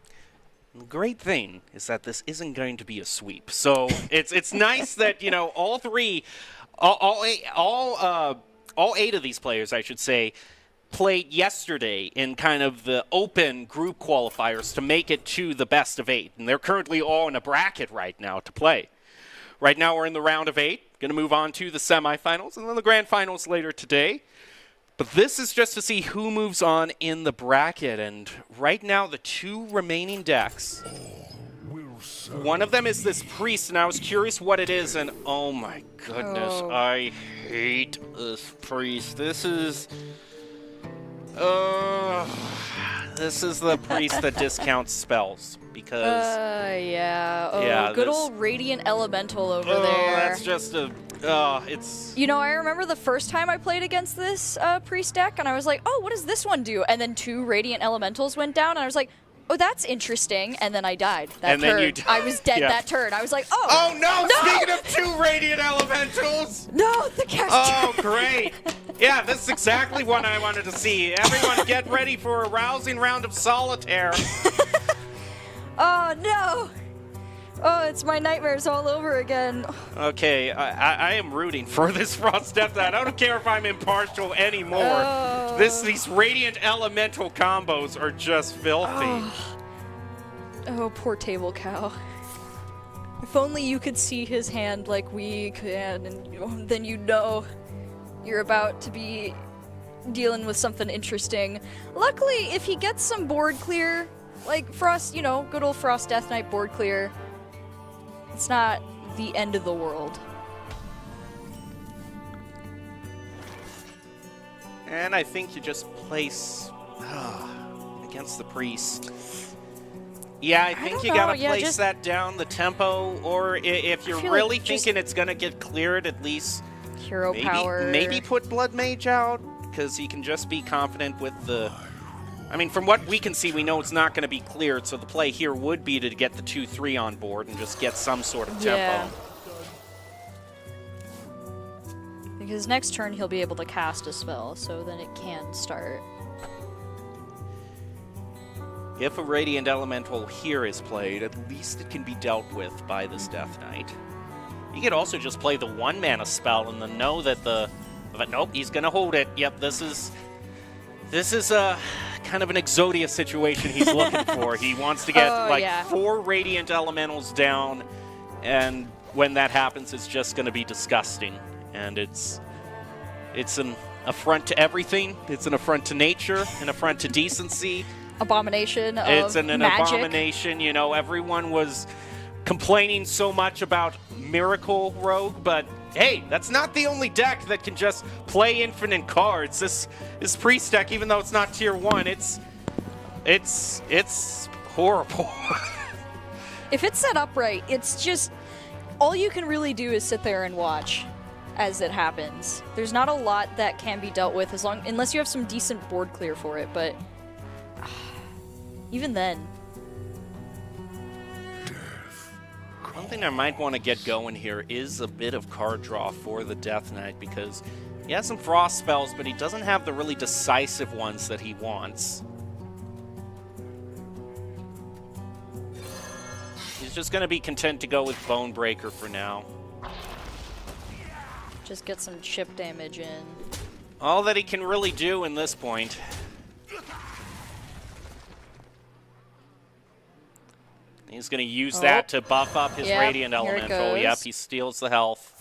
The great thing is that this isn't going to be a sweep, so it's nice that all eight of these players, I should say, played yesterday in kind of the open group qualifiers to make it to the best of 8, and they're currently all in a bracket right now to play. Right now we're in the round of 8. Going to move on to the semifinals and then the grand finals later today. But this is just to see who moves on in the bracket. And right now the 2 remaining decks, one of them is this priest, and I was curious what it is, and oh my goodness, I hate this priest. This is the priest that discounts spells. Because yeah. Oh, yeah, good this- old Radiant Elemental over there. That's just it's... You know, I remember the first time I played against this priest deck, and I was like, oh, what does this one do? And then 2 Radiant Elementals went down, and I was like, oh, that's interesting. And then I died that And then turn. you died. I was dead Yeah. that turn. I was like, oh. Oh no! No! Speaking of 2 Radiant Elementals! No, the caster. Oh, great! Yeah, this is exactly what I wanted to see. Everyone get ready for a rousing round of solitaire. Oh, no. Oh, it's my nightmares all over again. Okay, I am rooting for this Frost Death Knight. I don't care if I'm impartial anymore. Oh. These Radiant Elemental combos are just filthy. Oh, poor Table Cow. If only you could see his hand like we can, and then you know you're about to be dealing with something interesting. Luckily, if he gets some board clear, like Frost, good old Frost Death Knight board clear, it's not the end of the world. And I think you just place against the priest. Yeah, I think you gotta place that down the tempo, or if you're really thinking it's gonna get cleared, at least hero power. Maybe put Blood Mage out, because he can just be confident with the... I mean, from what we can see, we know it's not going to be cleared, so the play here would be to get the 2-3 on board and just get some sort of tempo. Yeah. Because next turn he'll be able to cast a spell, so then it can start. If a Radiant Elemental here is played, at least it can be dealt with by this Death Knight. You could also just play the 1-mana spell and then know that nope, he's going to hold it. Yep, this is a kind of an Exodia situation he's looking for. He wants to get 4 Radiant Elementals down, and when that happens, it's just going to be disgusting. And it's an affront to everything. It's an affront to nature, an affront to decency. Abomination of It's an magic. abomination. Everyone was complaining so much about Miracle Rogue, but hey, that's not the only deck that can just play infinite cards. This Priest deck, even though it's not tier 1, it's horrible. If it's set up right, it's just all you can really do is sit there and watch as it happens. There's not a lot that can be dealt with unless you have some decent board clear for it, but even then. One thing I might want to get going here is a bit of card draw for the Death Knight, because he has some Frost spells, but he doesn't have the really decisive ones that he wants. He's just going to be content to go with Bonebreaker for now. Just get some chip damage in. All that he can really do in this point. He's going to use that to buff up his Radiant Elemental. Yep, he steals the health.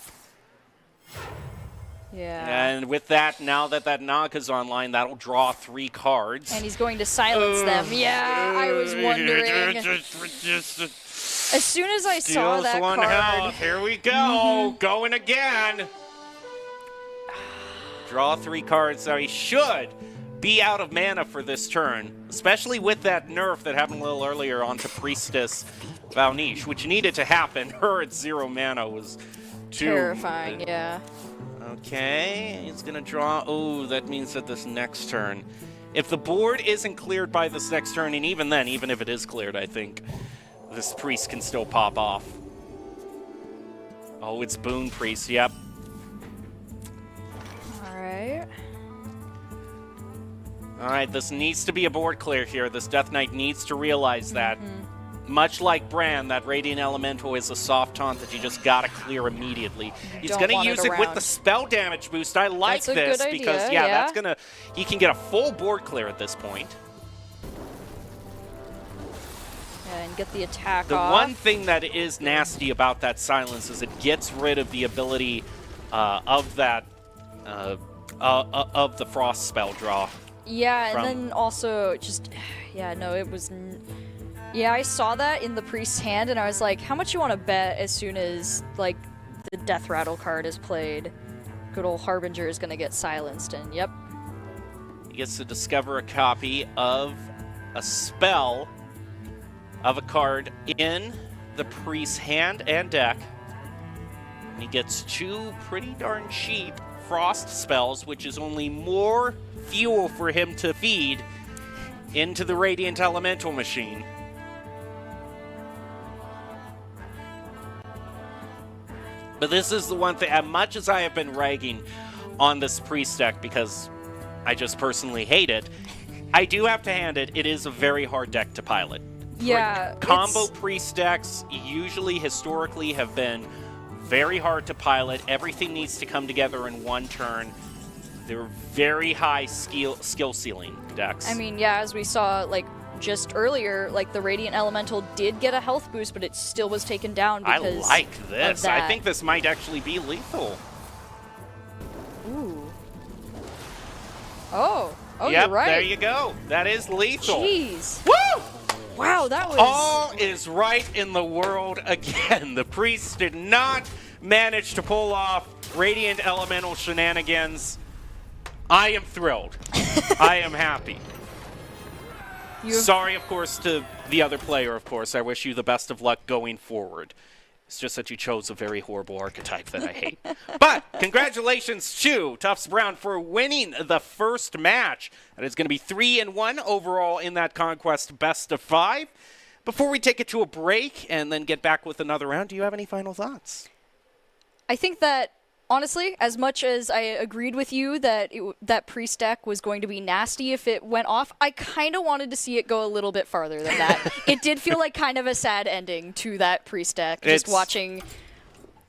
Yeah. And with that, now that Naga's online, that'll draw 3 cards. And he's going to silence them. Yeah, I was wondering. As soon as I saw that one card. Health. Here we go. Going again. Draw 3 cards. So he should be out of mana for this turn, especially with that nerf that happened a little earlier onto Priestess Valniche, which needed to happen. Her at 0 mana was too terrifying, yeah. Okay, he's gonna draw. Oh, that means that this next turn, if the board isn't cleared by this next turn, and even then, even if it is cleared, I think this Priest can still pop off. Oh, it's Boon Priest, yep. Alright. Alright, this needs to be a board clear here. This Death Knight needs to realize that. Much like Bran, that Radiant Elemental is a soft taunt that you just gotta clear immediately. He's gonna use it with the spell damage boost. I like this because, that's gonna... He can get a full board clear at this point. Yeah, and get the attack The off. one thing that is nasty about that silence is it gets rid of the ability of that... of the Frost spell draw. Yeah, and then also just... Yeah, no, it was... Yeah, I saw that in the Priest's hand, and I was like, how much you want to bet as soon as, like, the Death Rattle card is played? Good old Harbinger is going to get silenced, and yep. He gets to discover a copy of a spell of a card in the Priest's hand and deck. And he gets 2 pretty darn cheap Frost spells, which is only more fuel for him to feed into the Radiant Elemental machine. But this is the one thing, as much as I have been ragging on this Priest deck because I just personally hate it, I do have to hand it, it is a very hard deck to pilot. Yeah, Combo it's- pre-stacks usually historically have been very hard to pilot. Everything needs to come together in one turn. They're very high skill ceiling decks. I mean, yeah, as we saw, like, just earlier, like, the Radiant Elemental did get a health boost, but it still was taken down I because like this. of that. I think this might actually be lethal. Ooh. Oh, Yep, you're right. there you go. That is lethal. Jeez. Woo! Wow, that was... All is right in the world again. The Priest did not manage to pull off Radiant Elemental shenanigans. I am thrilled. I am happy. Sorry, of course, to the other player, of course. I wish you the best of luck going forward. It's just that you chose a very horrible archetype that I hate. But congratulations to Tufts Brown for winning the first match. That is going to be 3-1 overall in that Conquest Best of 5. Before we take it to a break and then get back with another round, do you have any final thoughts? I think that, honestly, as much as I agreed with you that that pre-stack was going to be nasty if it went off, I kind of wanted to see it go a little bit farther than that. It did feel like kind of a sad ending to that pre-stack, just watching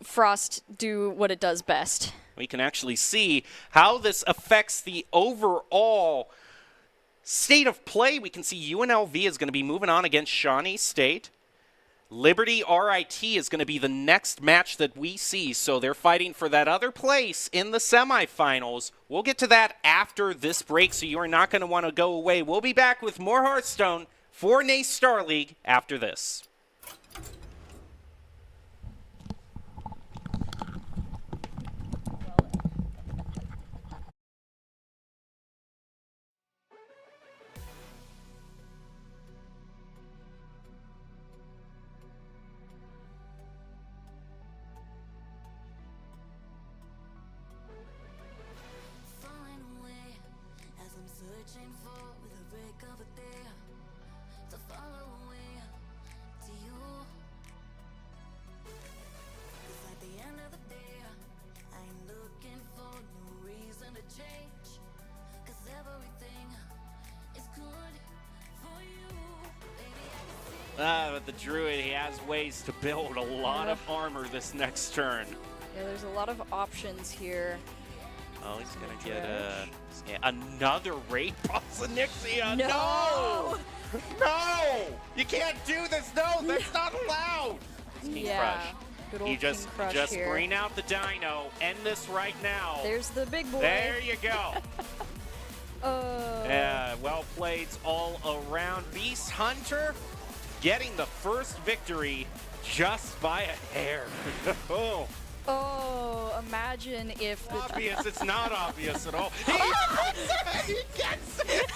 Frost do what it does best. We can actually see how this affects the overall state of play. We can see UNLV is going to be moving on against Shawnee State. Liberty RIT is going to be the next match that we see, so they're fighting for that other place in the semifinals. We'll get to that after this break, so you are not going to want to go away. We'll be back with more Hearthstone for NACE Star League after this. Falling away as I'm searching for with a break of a day to follow away to you. 'Cause at the end of the day, I ain't looking for no reason to change. 'Cause everything is good for you, baby. I can see. But the Druid, he has ways to build a lot of armor this next turn. Yeah, there's a lot of options here. Oh, he's going to get another Raid Bosanixia. No! No! You can't do this. No, that's not allowed. King Yeah, Crush. good old You just King Crush here. bring out the Dino. End this right now. There's the big boy. There you go. Oh. Yeah, well played all around. Beast Hunter getting the first victory just by a hair. Oh. Oh, imagine if the... Obvious. It's not obvious at all. He gets it.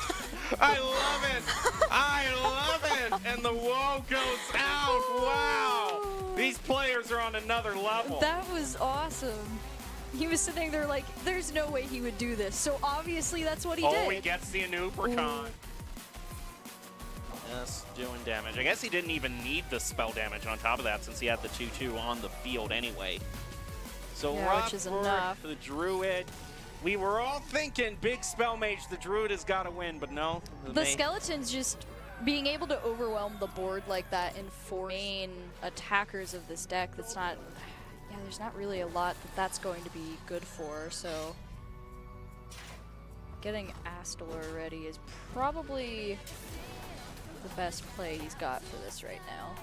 I love it. I love it. And the woe goes out. Wow. These players are on another level. That was awesome. He was sitting there like, there's no way he would do this. So obviously that's what he did. Oh, he gets the Anupricon. Yes, doing damage. I guess he didn't even need the spell damage on top of that since he had the 2-2 on the field anyway. So Yeah, which is enough. the Druid. We were all thinking big spell mage, the Druid has got to win, but no. The Skeletons just being able to overwhelm the board like that and four main attackers of this deck, that's not... Yeah, there's not really a lot that's going to be good for, so... Getting Astalor ready is probably the best play he's got for this right now.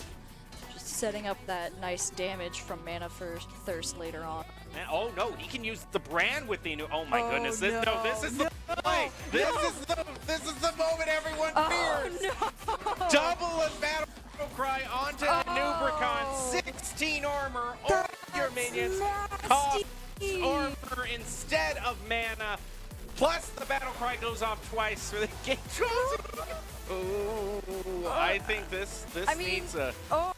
Just setting up that nice damage from Mana Thirst later on. Oh no, he can use the brand with the new. Oh my Oh, goodness! no, This is the play. This is the moment everyone fears. no! Double a battle cry onto the Oh. Nubricon. 16 armor. All your minions cost armor instead of mana. Plus the battle cry goes off twice for the game. Oh, I think this needs a. Oh!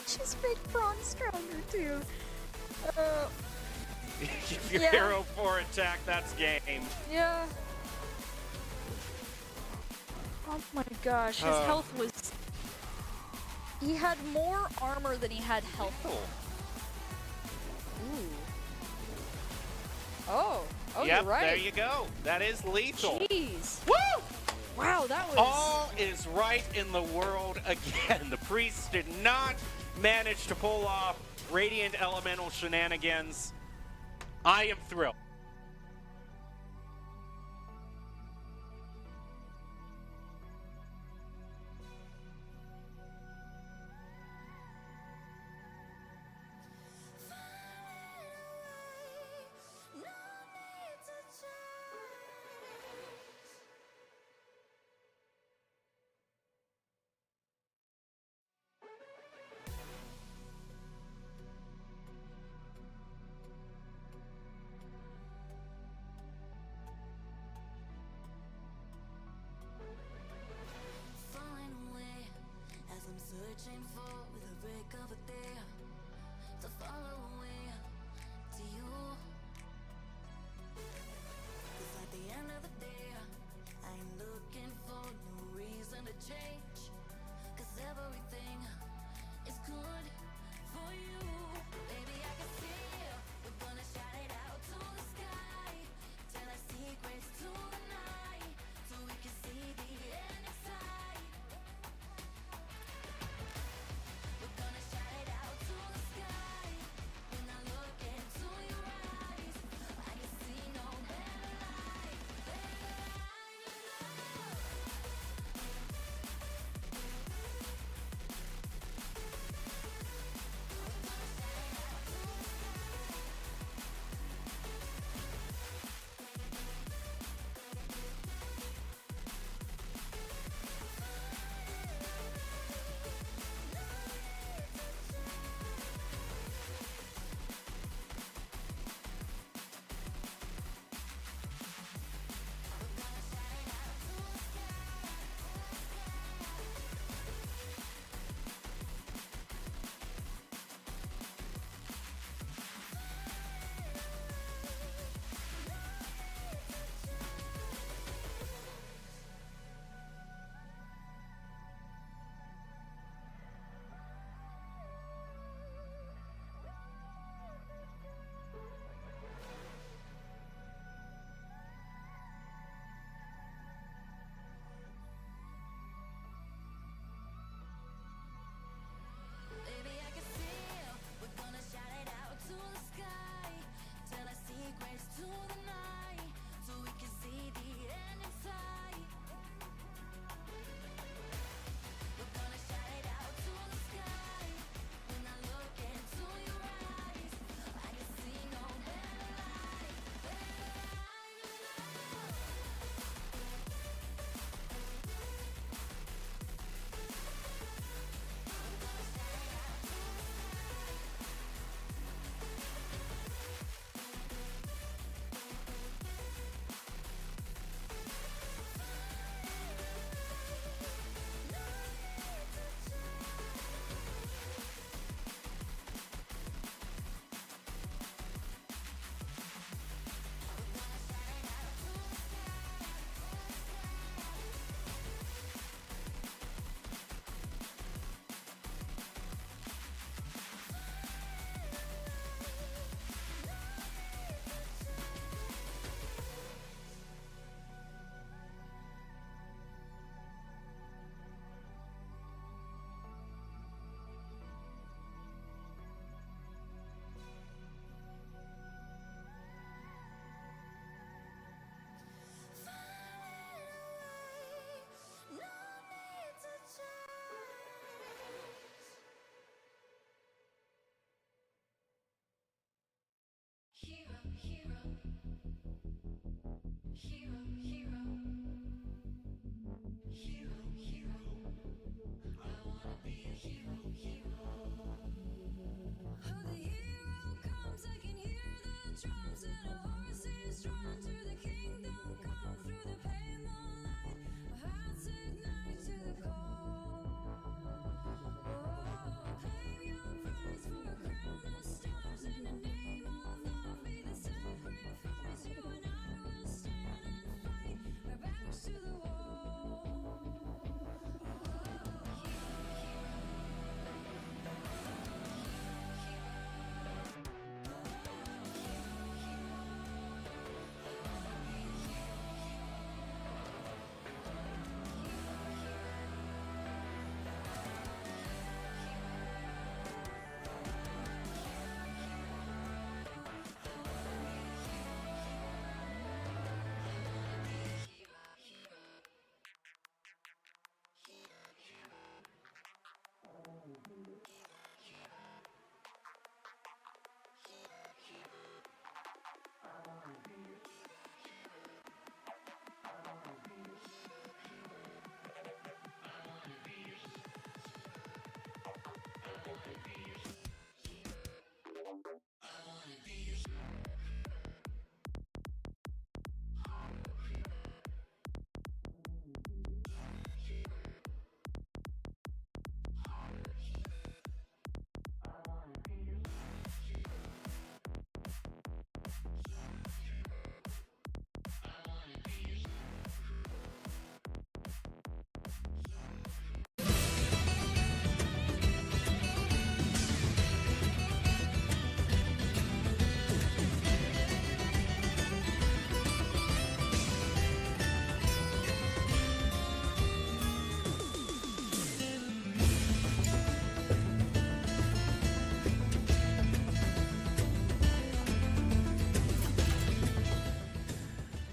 Just make Braun stronger too. If your Yeah. hero 4 attack, that's game. Yeah. Oh my gosh, his health was... He had more armor than he had health. Ooh. Oh. Oh, Yep, you're right. there you go. That is lethal. Jeez. Woo! Wow, that was... All is right in the world again. The priest did not manage to pull off Radiant Elemental shenanigans. I am thrilled. No need to change.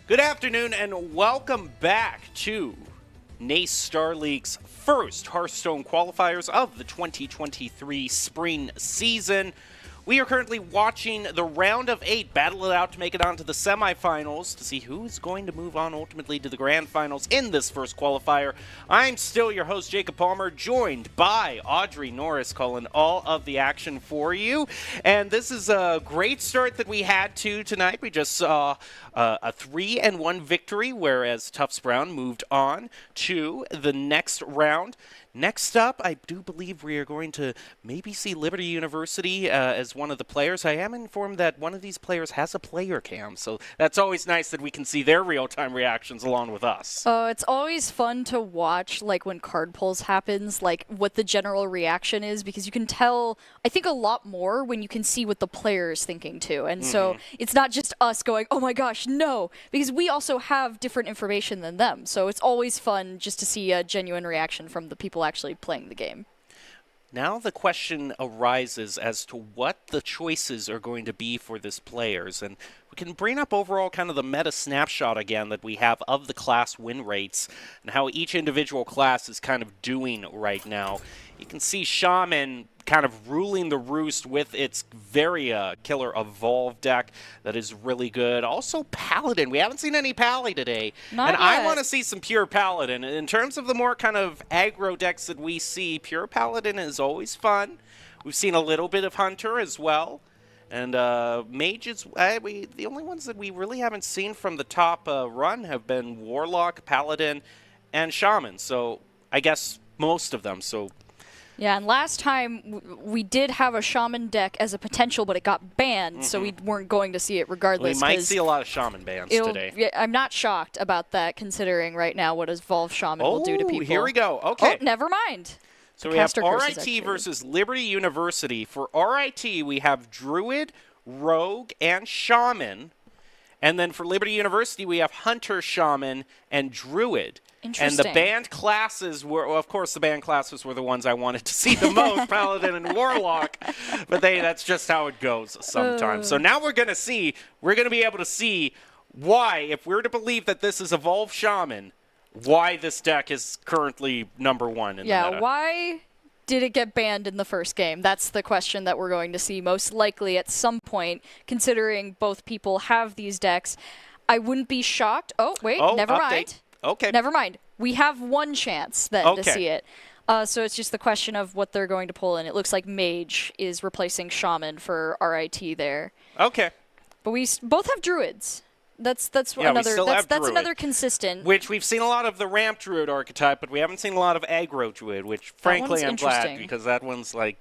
Good afternoon and welcome back to NACE Star League's first Hearthstone qualifiers of the 2023 spring season. We are currently watching the round of 8 battle it out to make it onto the semifinals to see who's going to move on ultimately to the grand finals in this first qualifier. I'm still your host, Jacob Palmer, joined by Audrey Norris calling all of the action for you. And this is a great start that we had to tonight. We just saw a 3-1 victory, whereas Tufts Brown moved on to the next round. Next up, I do believe we are going to maybe see Liberty University as one of the players. I am informed that one of these players has a player cam, so that's always nice that we can see their real-time reactions along with us. It's always fun to watch, like, when card pulls happens, like, what the general reaction is, because you can tell, I think, a lot more when you can see what the player is thinking, too. And so it's not just us going, oh my gosh, no, because we also have different information than them. So it's always fun just to see a genuine reaction from the people actually playing the game. Now the question arises as to what the choices are going to be for this players, and we can bring up overall kind of the meta snapshot again that we have of the class win rates and how each individual class is kind of doing right now. You can see Shaman kind of ruling the roost with its very killer Evolve deck that is really good. Also Paladin. We haven't seen any Pally today. Not and I yet. want to see some pure Paladin. In terms of the more kind of aggro decks that we see, pure Paladin is always fun. We've seen a little bit of Hunter as well. And mages, the only ones that we really haven't seen from the top run have been Warlock, Paladin, and Shaman. So I guess most of them. So Yeah, and last time we did have a Shaman deck as a potential, but it got banned, so we weren't going to see it regardless. we might 'cause see a lot of Shaman bans today. Yeah, I'm not shocked about that, considering right now what Evolve Shaman will do to people. Here we go. Okay. Oh, never mind. So we have Caster curse is RIT activated. versus Liberty University. For RIT, we have Druid, Rogue, and Shaman. And then for Liberty University, we have Hunter, Shaman, and Druid. And the Interesting. banned classes were, well, of course, the banned classes were the ones I wanted to see the most, Paladin and Warlock. But that's just how it goes sometimes. So now we're going to be able to see why, if we're to believe that this is Evolve Shaman, why this deck is currently number one in the meta. Why did it get banned in the first game? That's the question that we're going to see most likely at some point, considering both people have these decks. I wouldn't be shocked. Oh, wait, never update. mind. Okay. Never mind. We have one chance then to Okay. see it. So it's just the question of what they're going to pull in. It looks like Mage is replacing Shaman for RIT there. Okay. But we both have Druids. That's Yeah, we another still that's have that's Druid. another consistent. Which we've seen a lot of the ramp druid archetype, but we haven't seen a lot of aggro druid, which frankly one's I'm glad interesting. because that one's like,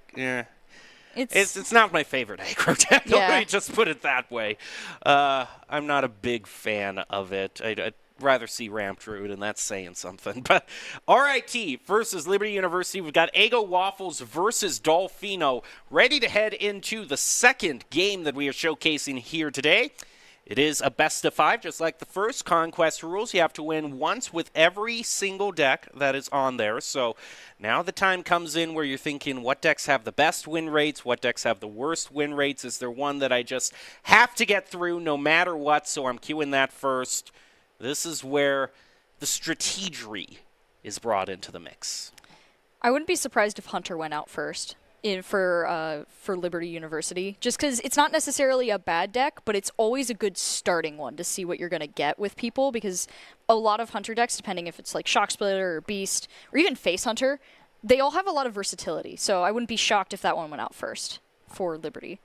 It's it's not my favorite aggro deck. Yeah. Let me just put it that way. I'm not a big fan of it. I'd rather see ramp druid, and that's saying something. But RIT versus Liberty University, we've got Eggo Waffles versus Dolfino, ready to head into the second game that we are showcasing here today. It is a best of 5, just like the first Conquest rules. You have to win once with every single deck that is on there. So now the time comes in where you're thinking, what decks have the best win rates? What decks have the worst win rates? Is there one that I just have to get through no matter what? So I'm queuing that first. This is where the strategery is brought into the mix. I wouldn't be surprised if Hunter went out first for Liberty University, just because it's not necessarily a bad deck, but it's always a good starting one to see what you're going to get with people, because a lot of Hunter decks, depending if it's like Shock Splitter or Beast or even Face Hunter, they all have a lot of versatility, so I wouldn't be shocked if that one went out first for Liberty.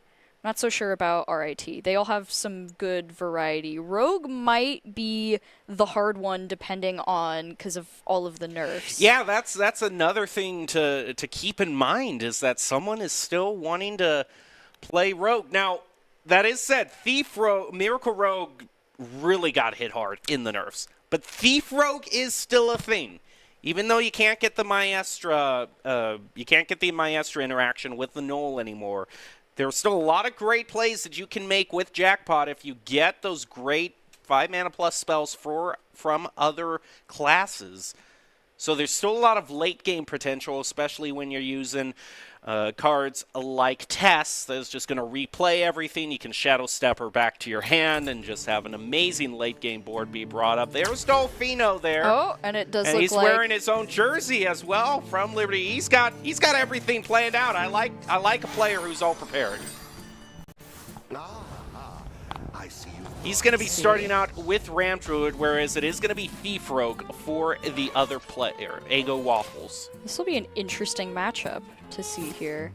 Not so sure about RIT. They all have some good variety. Rogue might be the hard one depending on because of all of the nerfs. Yeah, that's another thing to keep in mind is that someone is still wanting to play Rogue. Now, that is said, Thief Rogue, Miracle Rogue really got hit hard in the nerfs. But Thief Rogue is still a thing. Even though you can't get the Maestra, interaction with the Knoll anymore. There's still a lot of great plays that you can make with Jackpot if you get those great 5 mana plus spells from other classes. So there's still a lot of late game potential, especially when you're using cards like Tess that's just going to replay everything. You can Shadow Step her back to your hand and just have an amazing late game board be brought up. There's Dolfino there. Oh, and it does And look he's like wearing his own jersey as well from Liberty. He's got everything planned out. I like a player who's all prepared. I see you. He's going to be starting out with Ramp Druid, whereas it is going to be Thief Rogue for the other player, Ego Waffles. this will be an interesting matchup to see here.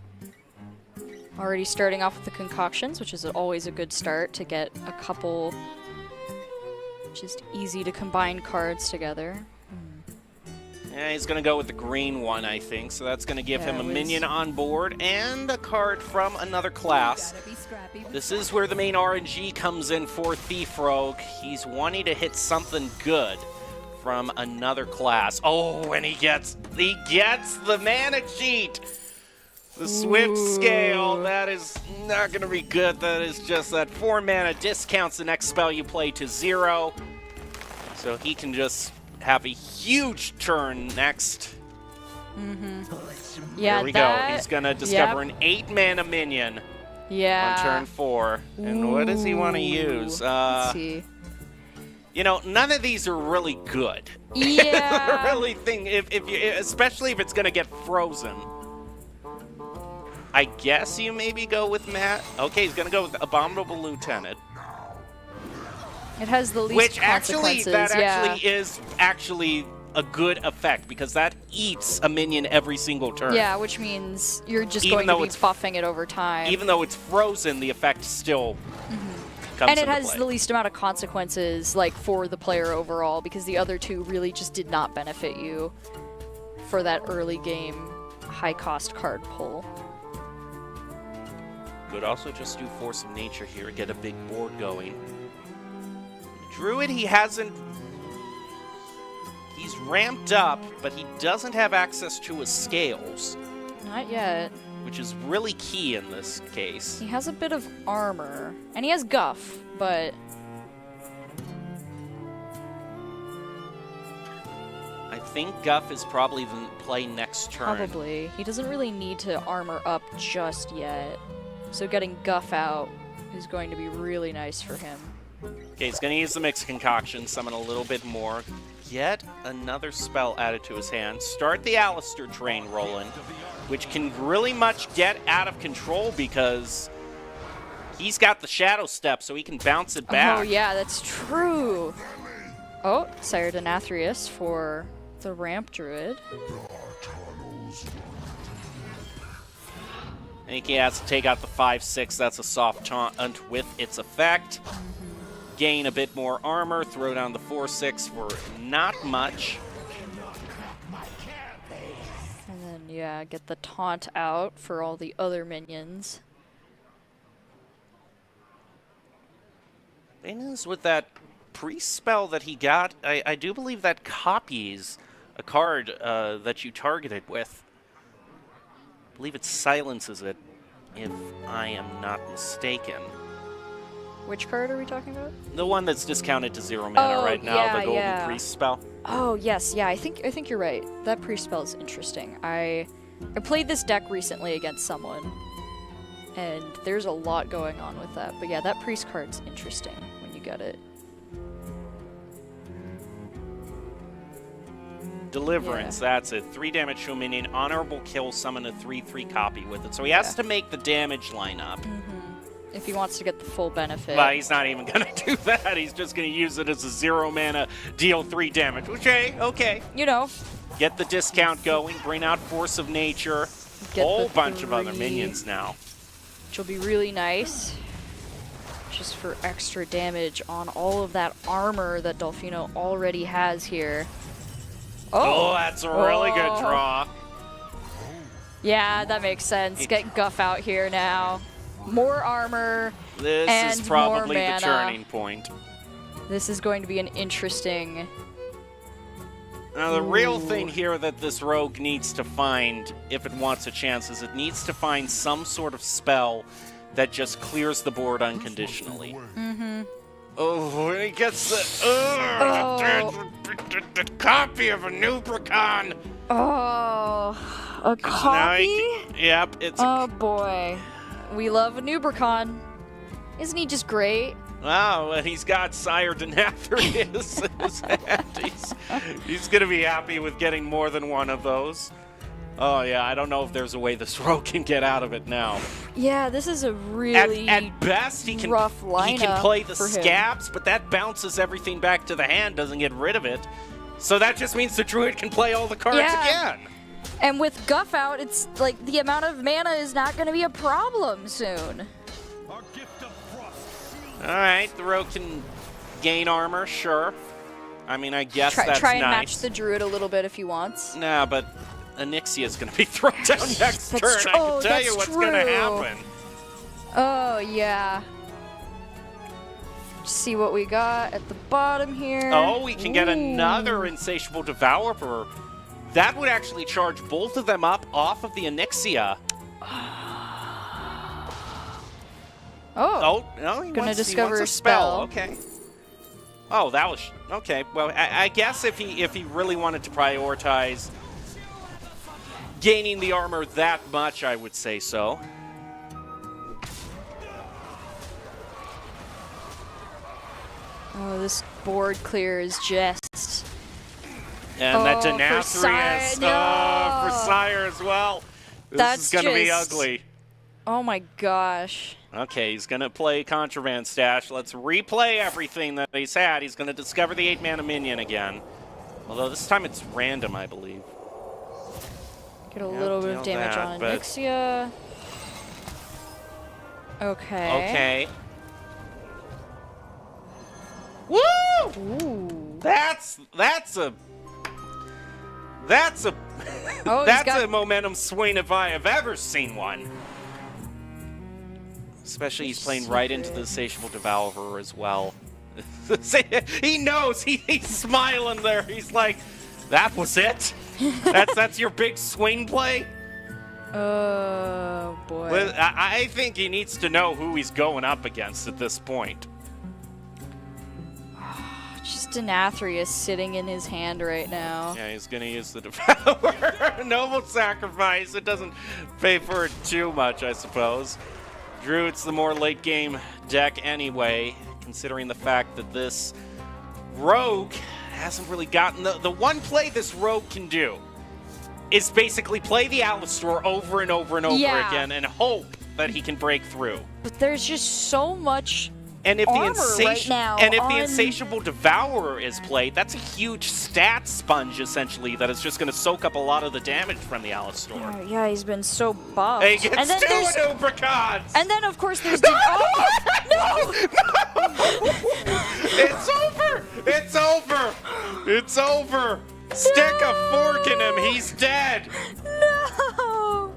Already starting off with the concoctions, which is always a good start to get a couple just easy to combine cards together. Yeah, he's going to go with the green one, I think, so that's going to give Yeah, him a it was- minion on board and a card from another class. Gotta be scrappy. This is where the main RNG comes in for Thief Rogue. He's wanting to hit something good from another class. Oh, and he gets the mana cheat. The Swift Scale, that is not going to be good. That is just that 4 mana discounts the next spell you play to 0. So he can just have a huge turn next. Yeah, There we go. He's going to discover an 8 mana minion yeah. on turn 4. And what does he want to use? Let's see. You know, none of these are really good. Yeah. I really think, especially if it's going to get frozen. I guess you maybe go with Matt. Okay, he's going to go with Abominable Lieutenant. It has the least Which actually, consequences. is actually a good effect because that eats a minion every single turn. Yeah, which means you're just Even going to though be it's- buffing it over time. Even though it's frozen, the effect still comes and it into has play. the least amount of consequences, like, for the player overall, because the other two really just did not benefit you for that early game high-cost card pull. Could also just do Force of Nature here, get a big board going. Druid, he's ramped up, but he doesn't have access to his scales, Not yet. which is really key in this case. He has a bit of armor, and he has Guff, but I think Guff is probably the play next turn. probably. He doesn't really need to armor up just yet. So getting Guff out is going to be really nice for him. Okay, he's going to use the Mixed Concoction, summon a little bit more. Get another spell added to his hand. Start the Alistair train rolling, which can really much get out of control because he's got the Shadow Step, so he can bounce it back. Oh, yeah, that's true. Oh, Sire Denathrius for the Ramp Druid. I think he has to take out the 5/6. That's a soft taunt with its effect. Gain a bit more armor, throw down the 4/6 for not much. And then, yeah, get the taunt out for all the other minions. Thing is, with that priest spell that he got, I do believe that copies a card that you targeted with. I believe it silences it, if I am not mistaken. Which card are we talking about? The one that's discounted to 0 mana Oh, right now, yeah, the Golden yeah. Priest spell. Oh, yes, yeah, I think you're right. That priest spell is interesting. I played this deck recently against someone, and there's a lot going on with that. But yeah, that priest card's interesting when you get it. Deliverance, that's it. 3 damage to a minion, honorable kill, summon a 3/3 copy with it. So he has to make the damage line up. If he wants to get the full benefit. But he's not even going to do that. He's just going to use it as a 0 mana, deal 3 damage. Okay. You know, Get the discount going, bring out Force of Nature. Get Whole the bunch of other 3. minions now. which will be really nice. Just for extra damage on all of that armor that Dolfino already has here. Oh, that's a really good Oh. draw. Yeah, that makes sense. Get Guff out here now. More armor. This And is probably more the mana. turning point. This is going to be an interesting... Now, the real thing here that this rogue needs to find, if it wants a chance, is it needs to find some sort of spell that just clears the board unconditionally. Mm-hmm. Oh, when he gets the... Oh. copy of a Nubricon. Oh, a Now copy? Yep, it's. Oh boy, we love a Nubricon. Isn't he just great? Wow, and he's got Sire Denathrius in his hand. He's going to be happy with getting more than one of those. Oh, yeah, I don't know if there's a way this rogue can get out of it now. Yeah, this is a really At best, he can lineup play the for him. scabs, but that bounces everything back to the hand, doesn't get rid of it. So that just means the druid can play all the cards again. And with Guff out, it's like the amount of mana is not going to be a problem soon. All right, the rogue can gain armor, sure. I mean, I guess that's Try and nice. match the druid a little bit if he wants. Nah, but Onyxia is going to be thrown down next turn. That's I oh, can tell you what's going to happen. Oh, yeah. See what we got at the bottom here. Oh, we can get Ooh. another Insatiable Devourer. That would actually charge both of them up off of the Onyxia. Oh, no, he Gonna wants, discover he wants a a spell. spell. Okay. Oh, that was okay. Well, I guess if he really wanted to prioritize gaining the armor that much, I would say so. Oh, this board clear is just... And that Oh, for Sire, Denathrius. no. Oh, for Sire as well. This That's is going to be just- ugly. Oh my gosh. Okay, he's going to play Contraband Stash. Let's replay everything that he's had. He's going to discover the 8-mana minion again. Although this time it's random, I believe. Get a Yep, little bit deal of damage that, on but- Onyxia. Okay. Okay. Woo! Ooh. That's a Oh, that's he's got... a momentum swing if I have ever seen one. Especially he's playing right into the Insatiable Devourer as well. He knows. He's smiling there. He's like, that was it? That's your big swing play? Oh, boy. Well, I think he needs to know who he's going up against at this point. Just Denathrius sitting in his hand right now. Yeah, he's going to use the Devourer. Noble Sacrifice. It doesn't pay for it too much, I suppose. Druid's the more late game deck anyway, considering the fact that this rogue hasn't really gotten the one play this rogue can do is basically play the Alistor over and over and over Yeah. again and hope that he can break through. But there's just so much And if armor the right now the on- Insatiable Devourer is played, that's a huge stat sponge essentially that is just going to soak up a lot of the damage from the Alistor. Oh, yeah, he's been so buffed. He gets and then two there's Anubricons! and then of course there's oh no! It's over! It's over! It's over! Stick a fork in him. He's dead. No! Oh,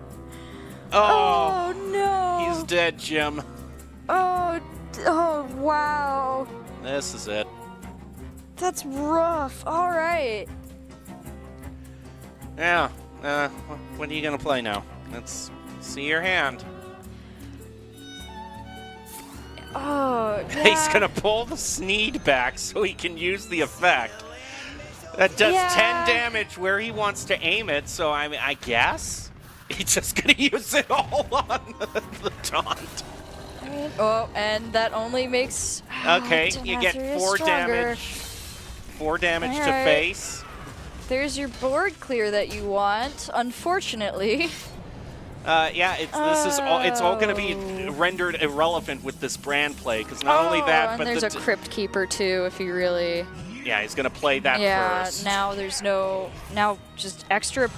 Oh no! he's dead, Jim. Oh wow! This is it. That's rough. All right. Yeah. What are you gonna play now? Let's see your hand. Oh, He's gonna pull the Sneed back so he can use the effect. That does Yeah. 10 damage where he wants to aim it, so I mean, I guess he's just gonna use it all on the taunt. Oh, and that only makes Okay, you get Denathrius 4 stronger. damage. 4 damage to Alright. face. There's your board clear that you want. Unfortunately. Yeah, it's all going to be rendered irrelevant with this brand play because not only that, and but there's a Crypt Keeper too. If you really. yeah, he's going to play that Yeah. first. Now there's no. Now just extra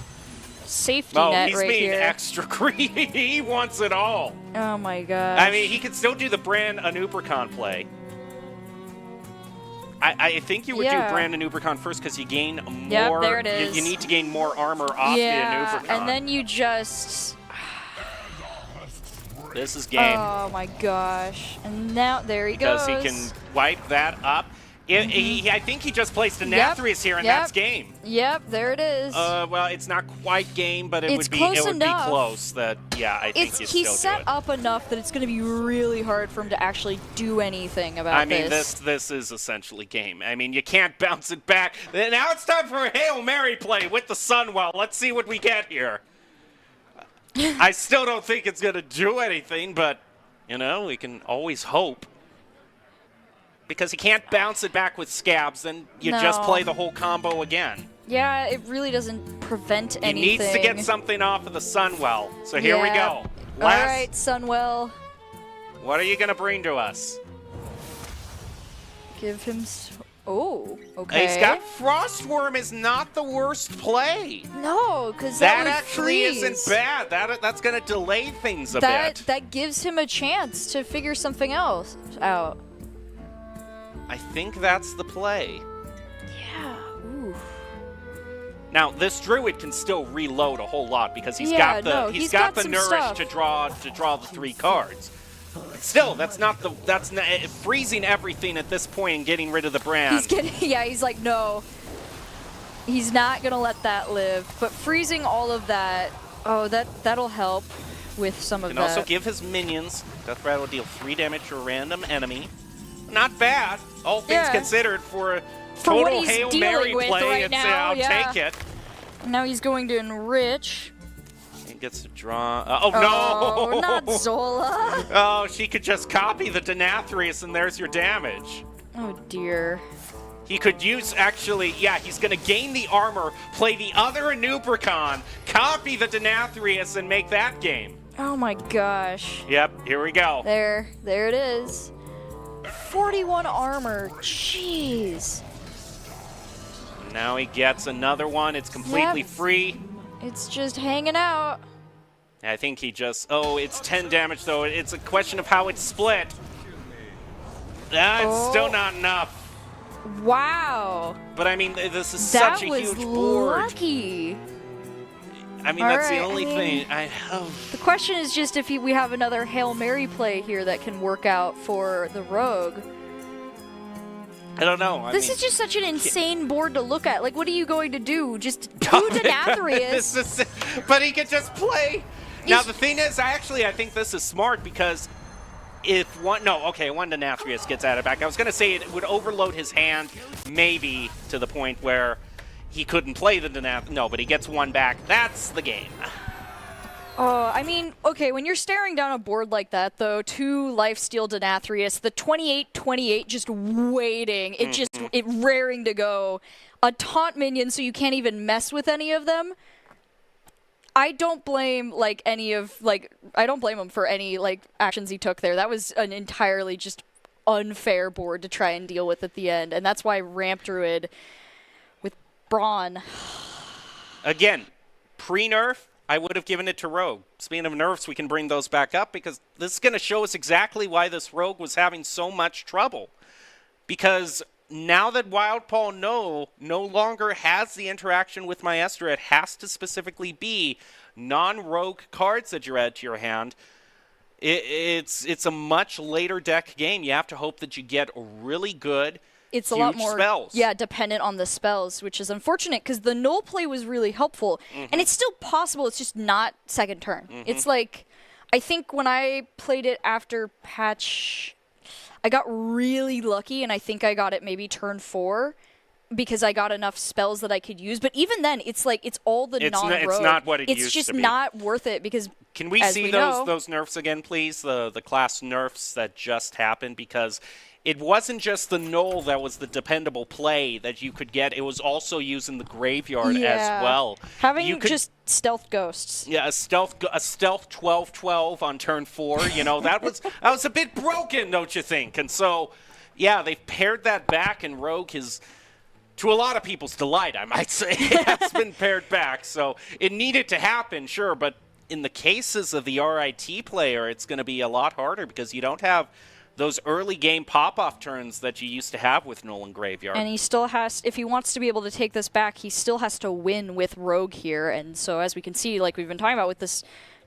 safety Oh, net he's right being here. extra greedy. He wants it all. Oh my god. I mean, he could still do the brand Anubricon play. I think you would Yeah. do brand Anubricon first because you gain more. Yep, there it is. You need to gain more armor off yeah, the Anubricon. and then you just. This is game. Oh my gosh. And now there he Because goes. he can wipe that up. I think he just placed a Yep, Nathrius here, and yep. that's game. Yep, there it is. Well, it's not quite game, but it It's would be close enough. close. That I think He's still set do it. up enough that it's going to be really hard for him to actually do anything about I mean, this is essentially game. I mean, you can't bounce it back. Now it's time for a Hail Mary play with the Sunwell. Let's see what we get here. I still don't think it's going to do anything, but, we can always hope. Because he can't bounce it back with Scabs, then you just No. play the whole combo again. Yeah, it really doesn't prevent He anything. needs to get something off of the Sunwell. So here we Yeah. go. All Last, right, Sunwell. what are you going to bring to us? Give him... Oh, okay. He's got Frostworm is not the worst play. No, because That would actually freeze. isn't bad. That's going to delay things a bit. That gives him a chance to figure something else out. I think that's the play. Yeah. Ooh. Now, this Druid can still reload a whole lot because he's Yeah, got the no, he's he's got got the some nourish stuff. to draw the 3 cards. Still, that's not freezing everything at this point and getting rid of the brand. He's like, no. He's not gonna let that live. But freezing all of that, that'll help with some of Can that. also give his minions. Death Rattle will deal 3 damage to a random enemy. Not bad, all things Yeah. considered for a For what total he's Hail dealing Mary with play. right now, I'll yeah. take it. Now he's going to enrich. He gets to draw. Oh Oh, no! not Zola. Oh, she could just copy the Denathrius, and there's your damage. Oh dear. He could use, he's going to gain the armor, play the other Anubricon, copy the Denathrius, and make that game. Oh my gosh. Yep, here we go. There it is. 41 armor. Jeez. Now he gets another one. It's completely Yep. free. It's just hanging out. I think he just, it's 10 damage, though. It's a question of how it's split. It's still not enough. Wow. But, I mean, this is That such a was huge board. lucky. I mean, that's the Alright, only I mean- thing. The question is just if we have another Hail Mary play here that can work out for the Rogue. I don't know. This is just such an insane board to look at. Like, what are you going to do? Just do This Denathrius? is- but he could just play. Now, the thing is, I think this is smart because if one Denathrius gets added back, I was going to say it would overload his hand maybe to the point where he couldn't play the Denathrius. No, but he gets one back. That's the game. I mean, okay, when you're staring down a board like that, though, 2 lifesteal Denathrius, the 28-28 just waiting, it raring to go, a taunt minion so you can't even mess with any of them. I don't blame I don't blame him for any actions he took there. That was an entirely just unfair board to try and deal with at the end, and that's why Ramp Druid with Brawn. Again, pre-nerf, I would have given it to Rogue. Speaking of nerfs, we can bring those back up because this is going to show us exactly why this Rogue was having so much trouble. Because now that Wild Paul no longer has the interaction with Maestra, it has to specifically be non-rogue cards that you add to your hand. It's a much later deck game. You have to hope that you get really good It's a lot huge more spells. dependent on the spells, which is unfortunate because the null play was really helpful. And it's still possible, it's just not second turn. It's like, I think when I played it after patch, I got really lucky, and I think I got it maybe turn 4 because I got enough spells that I could use. But even then, it's like, it's all the non-rogue. It's not what it It's used just to be. not worth it because, Can we as see we those know- those nerfs again, please? The class nerfs that just happened, because it wasn't just the null that was the dependable play that you could get. It was also using the graveyard as well. Having You could- just stealth ghosts. Yeah, a stealth 12-12 on turn 4. You know, that was a bit broken, don't you think? And so, yeah, they've pared that back, and Rogue is, to a lot of people's delight, I might say, has been pared back. So it needed to happen, sure, but in the cases of the RIT player, it's going to be a lot harder because you don't have those early game pop-off turns that you used to have with Nolan Graveyard. And he still has, if he wants to be able to take this back, he still has to win with Rogue here. And so as we can see, like we've been talking about with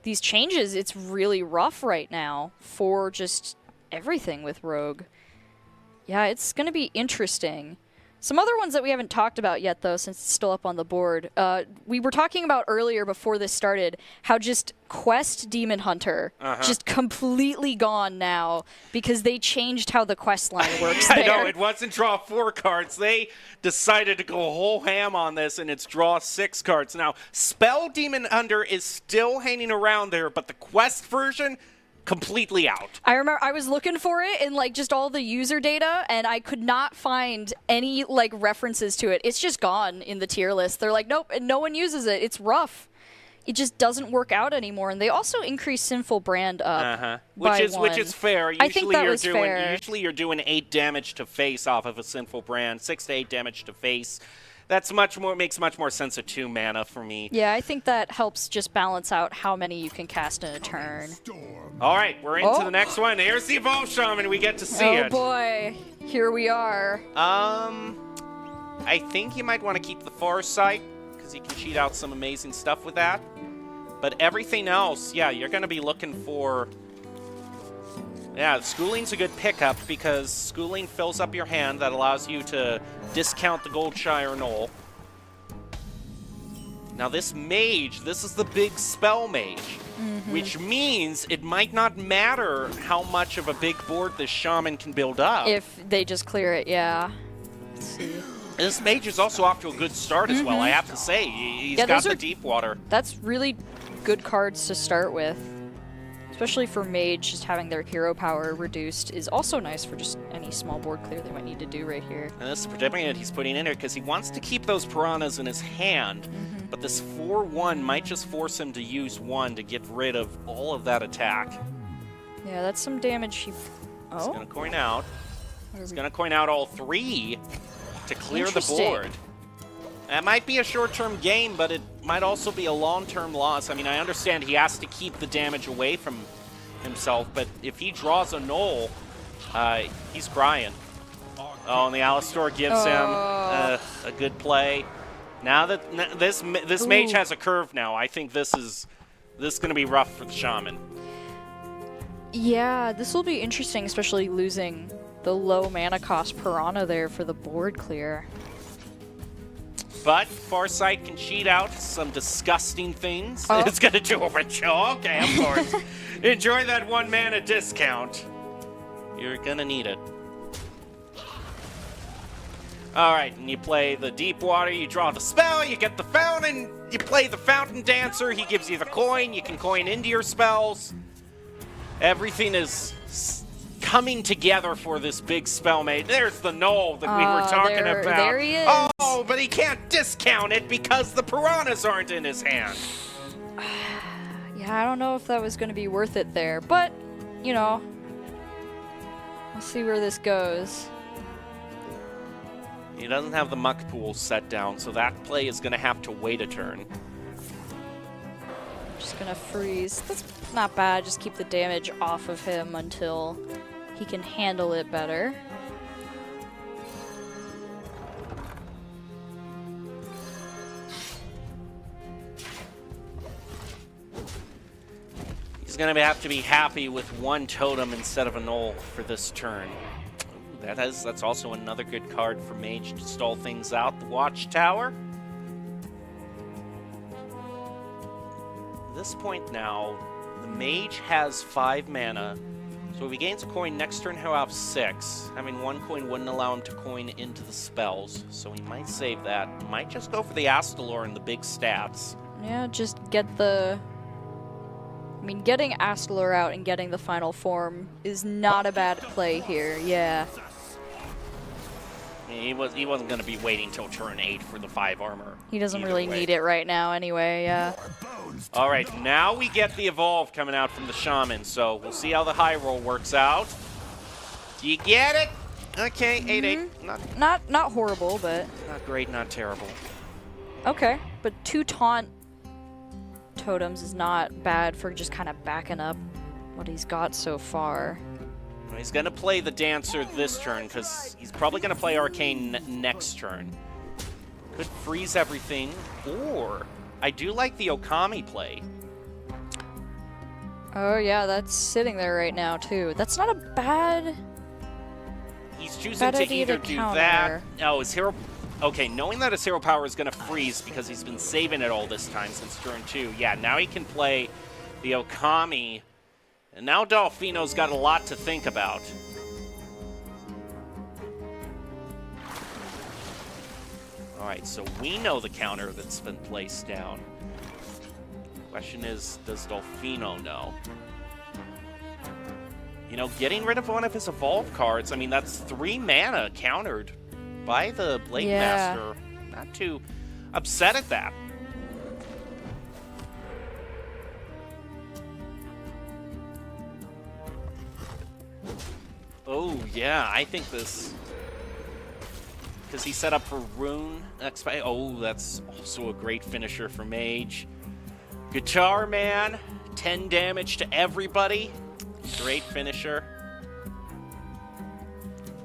these changes, it's really rough right now for just everything with Rogue. Yeah, it's going to be interesting. Some other ones that we haven't talked about yet, though, since it's still up on the board. We were talking about earlier before this started how just Quest Demon Hunter just completely gone now because they changed how the quest line works I there. know, it wasn't draw 4 cards. They decided to go whole ham on this, and it's draw 6 cards. Now, Spell Demon Hunter is still hanging around there, but the quest version, completely out. I remember I was looking for it in like just all the user data and I could not find any like references to it. It's just gone in the tier list. They're like, nope, and no one uses it. It's rough. It just doesn't work out anymore. And they also increased Sinful Brand up by Which is fair. I think that was fair. Usually you're doing 8 damage to face off of a Sinful Brand, 6 to 8 damage to face. That's makes much more sense at 2 mana for me. Yeah, I think that helps just balance out how many you can cast in a turn. All right, we're into the next one. Here's the Evolve Shaman. We get to see it. Oh boy, here we are. I think you might want to keep the Farsight because you can cheat out some amazing stuff with that. But everything else, yeah, you're going to be looking for... Yeah, Schooling's a good pickup because Schooling fills up your hand. That allows you to discount the Goldshire Knoll. Now this Mage, this is the big Spell Mage, which means it might not matter how much of a big board this Shaman can build up. If they just clear it, yeah. Let's see. This Mage is also off to a good start as well, I have to say. He's got the Deep Water. That's really good cards to start with. Especially for Mage, just having their hero power reduced is also nice for just any small board clear they might need to do right here. And this is the predicament he's putting in here because he wants to keep those Piranhas in his hand, but this 4-1 might just force him to use 1 to get rid of all of that attack. Yeah, that's some damage. He's going to coin out. He's going to coin out all 3 to clear the board. That might be a short-term gain, but it might also be a long-term loss. I mean, I understand he has to keep the damage away from himself, but if he draws a Knoll, he's crying. Oh, and the Alistor gives him a good play. Now that this Mage has a curve now, I think this is going to be rough for the Shaman. Yeah, this will be interesting, especially losing the low mana cost Piranha there for the board clear. But Farsight can cheat out some disgusting things. It's going to do a ritual. Okay, of course. Enjoy that 1 mana discount. You're going to need it. All right, and you play the Deep Water, you draw the spell, you get the Fountain, you play the Fountain Dancer, he gives you the coin, you can coin into your spells. Everything is coming together for this big spell mate. There's the Knoll that we were talking about. There he is. Oh, but he can't discount it because the Piranhas aren't in his hand. Yeah, I don't know if that was going to be worth it there, but, you know, we'll see where this goes. He doesn't have the Muck Pool set down, so that play is going to have to wait a turn. Just going to freeze. That's not bad. Just keep the damage off of him until he can handle it better. He's going to have to be happy with 1 totem instead of a Knoll for this turn. Ooh, that's also another good card for Mage to stall things out. The Watchtower. At this point now, the Mage has 5 mana. So if he gains a coin next turn, he'll have 6. Having 1 coin wouldn't allow him to coin into the spells, so he might save that. Might just go for the Astalor and the big stats. Yeah, just get the... I mean, getting Astalor out and getting the final form is not a bad play here, yeah. He wasn't going to be waiting till turn 8 for the 5 armor. He doesn't really need it right now anyway, yeah. All right, now we get the Evolve coming out from the Shaman, so we'll see how the high roll works out. Do you get it? Okay, 8/8. Not horrible, but... Not great, not terrible. Okay, but 2 taunt totems is not bad for just kind of backing up what he's got so far. He's going to play the Dancer this turn because he's probably going to play Arcane next turn. Could freeze everything, or I do like the Okami play. Oh yeah, that's sitting there right now too. That's not a bad he's choosing Bad to idea either to do counter. that. Oh, his hero. Okay, knowing that his hero power is going to freeze because he's been saving it all this time since turn 2. Yeah, now he can play the Okami. And now Dolphino's got a lot to think about. All right, so we know the counter that's been placed down. Question is, does Dolphino know? You know, getting rid of one of his evolve cards, I mean, that's 3 mana countered by the Blade Yeah. Master. Not too upset at that. Oh, yeah, I think this... Because he set up for Rune. Oh, that's also a great finisher for Mage. Guitar Man, 10 damage to everybody. Great finisher.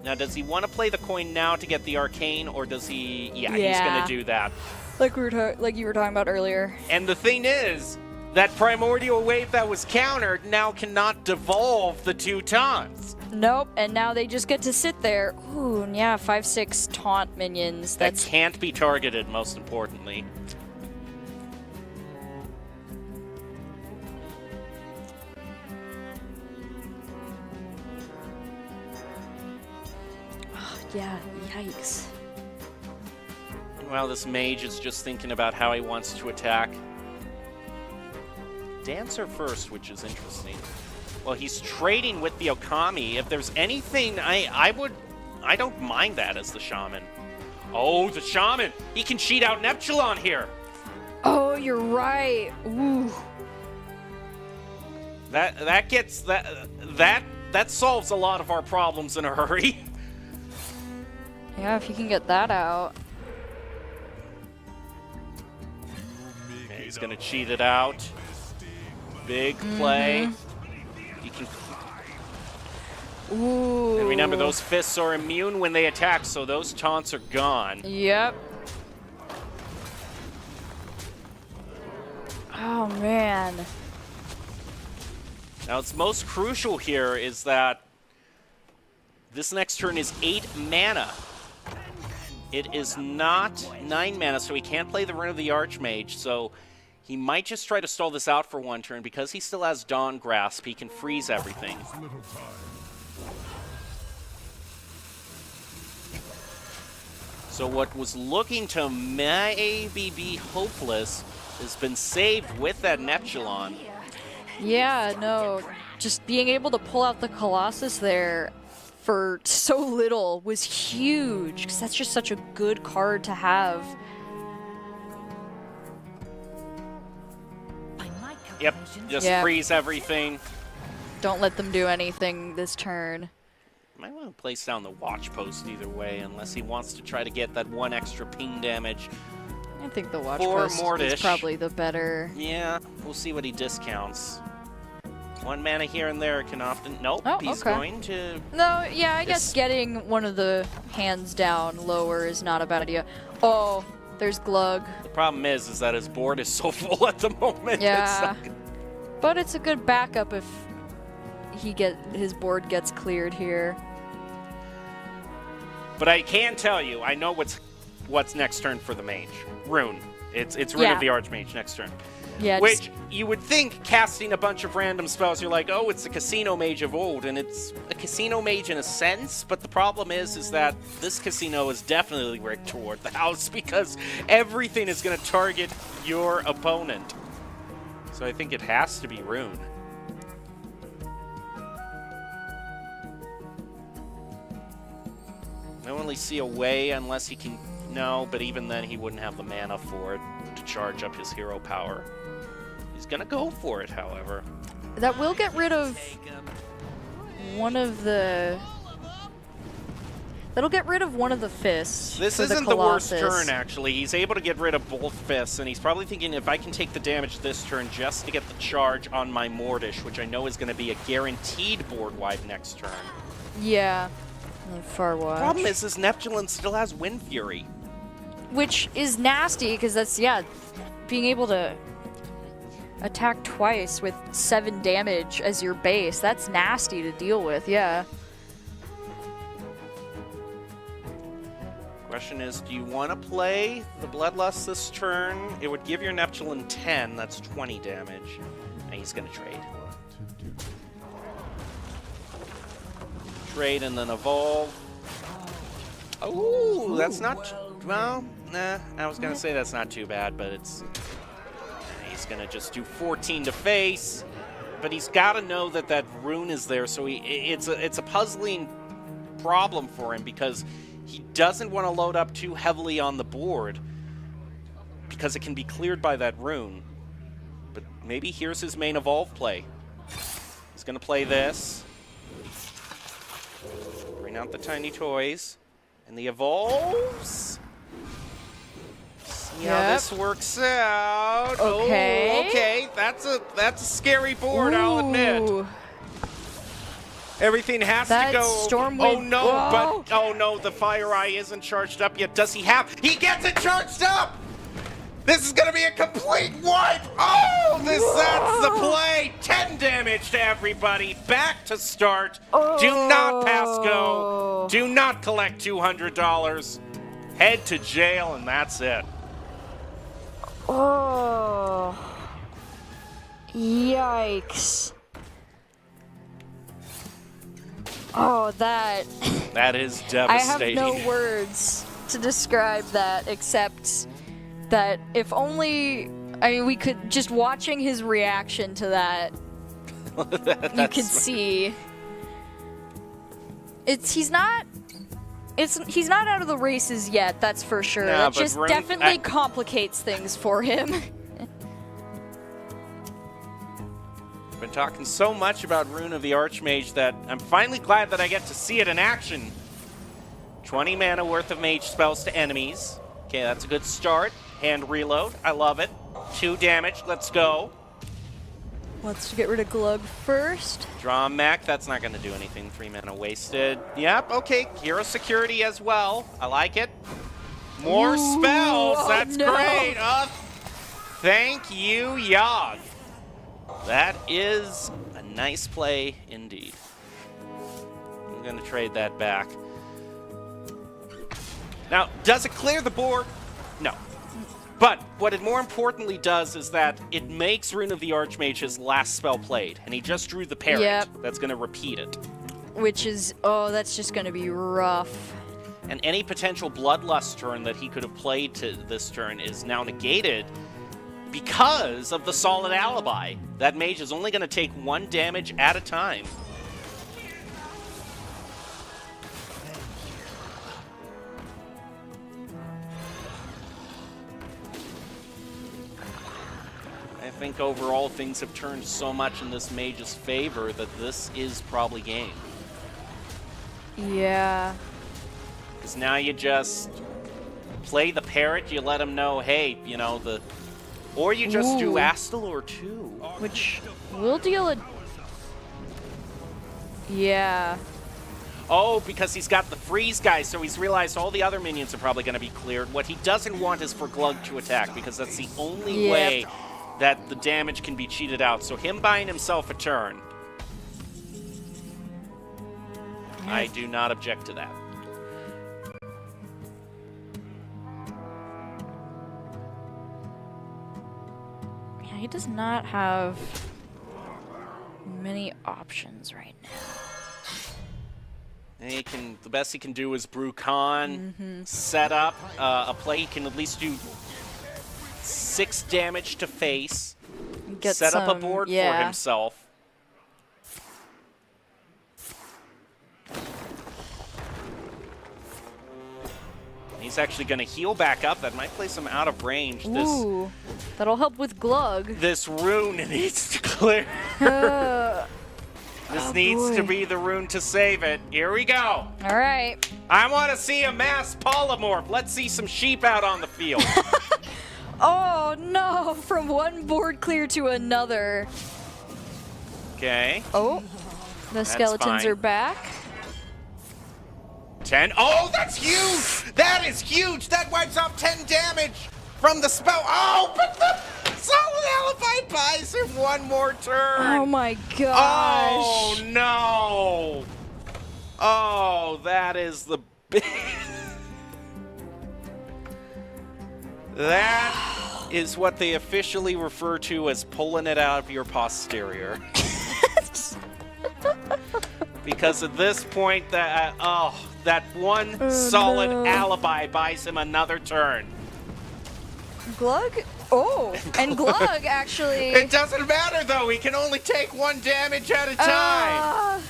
Now, does he want to play the coin now to get the Arcane, or does he... Yeah, he's Yeah. going to do that. Like you were talking about earlier. And the thing is, that Primordial Wave that was countered now cannot devolve the 2 taunts. Nope, and now they just get to sit there. Ooh, yeah, 5/6 taunt minions. That That's can't be targeted, most importantly. yeah, yikes. Well, this mage is just thinking about how he wants to attack. Dancer first, which is interesting. Well, he's trading with the Okami. If there's anything, I don't mind that as the Shaman. Oh, the Shaman! He can cheat out Neptulon here! Oh, you're right. Ooh. That solves a lot of our problems in a hurry. Yeah, if you can get that out. Okay, he's gonna cheat it out. Big play. He can. Ooh. And remember, those fists are immune when they attack, so those taunts are gone. Yep. Oh, man. Now, what's most crucial here is that this next turn is 8 mana. It is not 9 mana, so he can't play the Rune of the Archmage, so he might just try to stall this out for 1 turn. Because he still has Dawn Grasp, he can freeze everything. So what was looking to maybe be hopeless has been saved with that Neptulon. Yeah, no. Just being able to pull out the Colossus there for so little was huge, because that's just such a good card to have. Yep, just Yeah. freeze everything. Don't let them do anything this turn. Might want to place down the watch post either way, unless he wants to try to get that 1 extra ping damage. I think the Watch For Post is Mortish. probably the better. Yeah, we'll see what he discounts. 1 mana here and there can often... Nope, Oh, he's okay. going to... No, yeah, I guess This- getting one of the hands down lower is not a bad idea. Oh, there's Glug. The problem is that his board is so full at the moment. Yeah. It's like- But it's a good backup if his board gets cleared here. But I can tell you, I know what's next turn for the mage. Rune. It's Rune Yeah. of the Archmage next turn. Yeah, Which, you would think, casting a bunch of random spells, you're like, oh, it's the Casino Mage of old, and it's a Casino Mage in a sense, but the problem is that this Casino is definitely rigged toward the house, because everything is going to target your opponent. So I think it has to be Rune. I don't really see a way unless he can... No, but even then he wouldn't have the mana for it to charge up his hero power. He's gonna go for it, however. that will get rid of one of the... That'll get rid of one of the fists. This for isn't the worst Colossus. turn, actually. He's able to get rid of both fists, and he's probably thinking, if I can take the damage this turn just to get the charge on my Mortish, which I know is going to be a guaranteed board wide next turn. Yeah. Far watch. Problem is, Neptulon still has Wind Fury. Which is nasty, because that's, yeah, being able to attack twice with 7 damage as your base, that's nasty to deal with, yeah. Question is, do you want to play the Bloodlust this turn? It would give your Neptulin 10. That's 20 damage. And he's going to trade. Trade and then evolve. Oh, that's not... Well, nah. I was going to say that's not too bad, but it's... He's going to just do 14 to face. But he's got to know that that rune is there, so it's a puzzling problem for him because he doesn't want to load up too heavily on the board because it can be cleared by that rune. But maybe here's his main evolve play. He's going to play this. Bring out the tiny toys. And the evolves. See how this works out. Okay. Oh, okay. That's a scary board, I'll admit. Everything has to go. Stormwind. Oh no, Whoa. but oh no, the Fire Eye isn't charged up yet. Does he have? He gets it charged up! This is gonna be a complete wipe! Oh, that's the play! 10 damage to everybody. Back to start. Do not pass go. Do not collect $200. Head to jail, and that's it. Oh. Yikes. Oh, that... That is I have devastating. no words to describe that except that if only... I mean, we could... Just watching his reaction to that, you could see... He's not out of the races yet, that's for sure. No, that but just definitely complicates things for him. Been talking so much about Rune of the Archmage that I'm finally glad that I get to see it in action. 20 mana worth of mage spells to enemies. Okay, that's a good start. Hand reload, I love it. 2 damage, let's go. Let's get rid of Glug first. Draw a mech, that's not going to do anything. 3 mana wasted. Yep, okay, hero security as well. I like it. More spells, oh that's no. great. Thank you, Yogg. That is a nice play indeed. I'm going to trade that back. Now, does it clear the board? No. But what it more importantly does is that it makes Rune of the Archmage his last spell played, and he just drew the parent. Yep. That's going to repeat it. Which is, oh, that's just going to be rough. And any potential Bloodlust turn that he could have played to this turn is now negated because of the solid alibi. That mage is only going to take 1 damage at a time. I think overall things have turned so much in this mage's favor that this is probably game. Yeah. Because now you just play the parrot, you let him know, hey, you know, or you just do Astalor too. Which will deal a... Yeah. Oh, because he's got the freeze guy, so he's realized all the other minions are probably going to be cleared. What he doesn't want is for Glug to attack, because that's the only way that the damage can be cheated out. So him buying himself a turn, I do not object to that. Yeah, he does not have many options right now. And the best he can do is brew Khan, set up a play. He can at least do 6 damage to face, Get set up a some- board for yeah. himself. He's actually going to heal back up. That might place him out of range. Ooh, that'll help with Glug. This rune needs to clear. This needs to be the rune to save it. Here we go. All right. I want to see a mass polymorph. Let's see some sheep out on the field. Oh no, from one board clear to another. Okay. Oh, the skeletons fine. are back. 10. Oh, that's huge! That is huge! That wipes off 10 damage from the spell. Oh, but the solid alibi buys him 1 more turn. Oh my gosh. Oh, no. Oh, that is the big... That is what they officially refer to as pulling it out of your posterior. Because at this point, that one solid alibi buys him another turn. Glug? Oh, and Glug actually. It doesn't matter though. He can only take 1 damage at a time.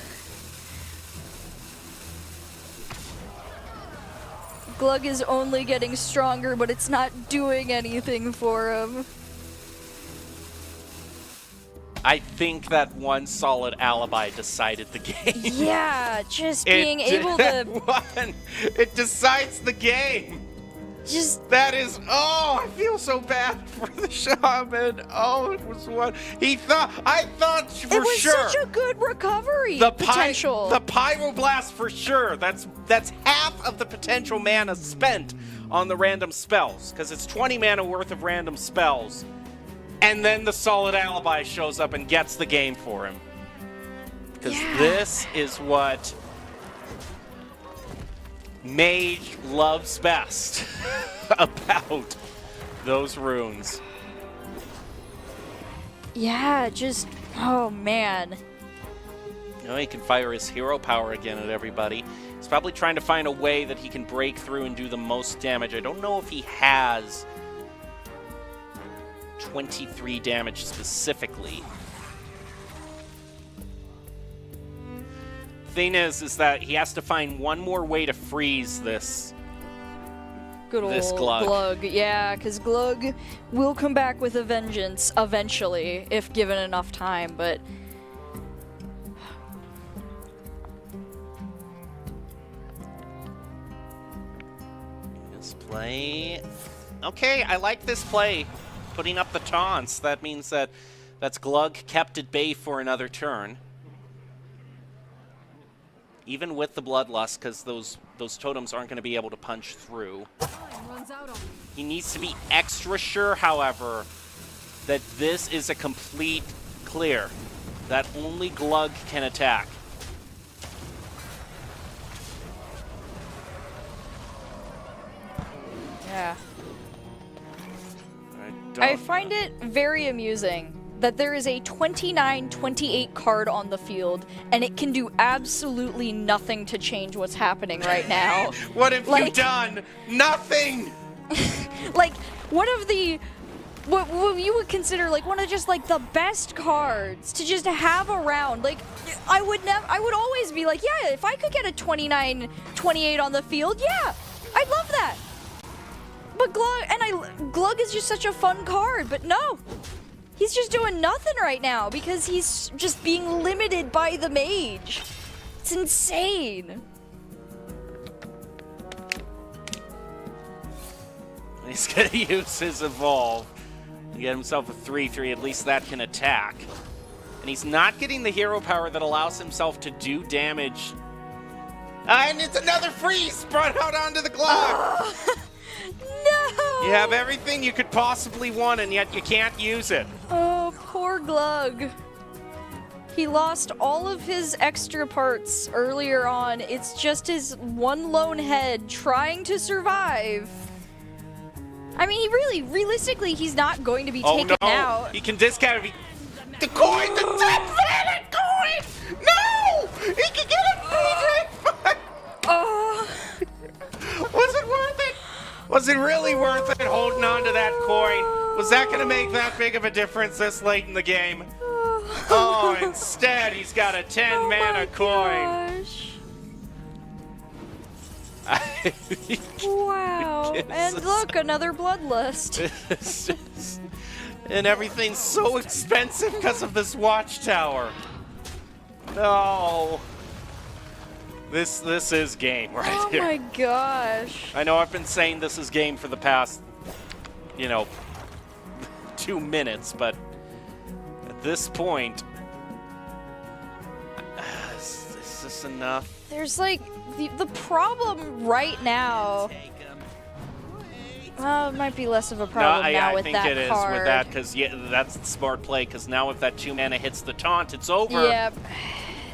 Glug is only getting stronger, but it's not doing anything for him. I think that one solid alibi decided the game. Yeah, just being able to It decides the game. just. That is, I feel so bad for the shaman. Oh, it was one. I thought for It was sure. such a good recovery The potential. the pyroblast for sure. That's half of the potential mana spent on the random spells, because it's 20 mana worth of random spells. And then the solid alibi shows up and gets the game for him. Because this is what Mage loves best about those runes. Yeah, just. Oh, man. Now he can fire his hero power again at everybody. He's probably trying to find a way that he can break through and do the most damage. I don't know if he has 23 damage specifically. Thing is that he has to find one more way to freeze this. Good old This Glug. Yeah, because Glug will come back with a vengeance eventually, if given enough time, but. This play. Okay, I like this play. Putting up the taunts. That means that's Glug kept at bay for another turn. Even with the Bloodlust, because those totems aren't going to be able to punch through. He needs to be extra sure, however, that this is a complete clear. That only Glug can attack. Yeah. I find it very amusing that there is a 29-28 card on the field, and it can do absolutely nothing to change what's happening right now. What have you Like- done? Nothing! Like, one of the... What you would consider, like, one of just, like, the best cards to just have around. Like, I would always be like, yeah, if I could get a 29-28 on the field, yeah, I'd love that. But Glug is just such a fun card, but no. He's just doing nothing right now because he's just being limited by the mage. It's insane. He's going to use his Evolve to get himself a 3/3. At least that can attack. And he's not getting the hero power that allows himself to do damage. And it's another freeze brought out onto the Glug. No! You have everything you could possibly want, and yet you can't use it. Oh, poor Glug. He lost all of his extra parts earlier on. It's just his one lone head trying to survive. I mean, realistically, he's not going to be taken out. He can discount it. The coin, the 10 mana coin! No! He can get it! Oh. Was it worth it? Was it really worth it holding on to that coin? Was that going to make that big of a difference this late in the game? Oh, instead he's got a 10 mana coin. Wow. And look, another Bloodlust. And everything's so expensive because of this watchtower. No. This is game right here. Oh my gosh. I know I've been saying this is game for the past, 2 minutes, but at this point, is this enough? There's like, the problem right now. It might be less of a problem now I with think that it is card. with that, because that's the smart play, because now if that 2 mana hits the taunt, it's over. Yep.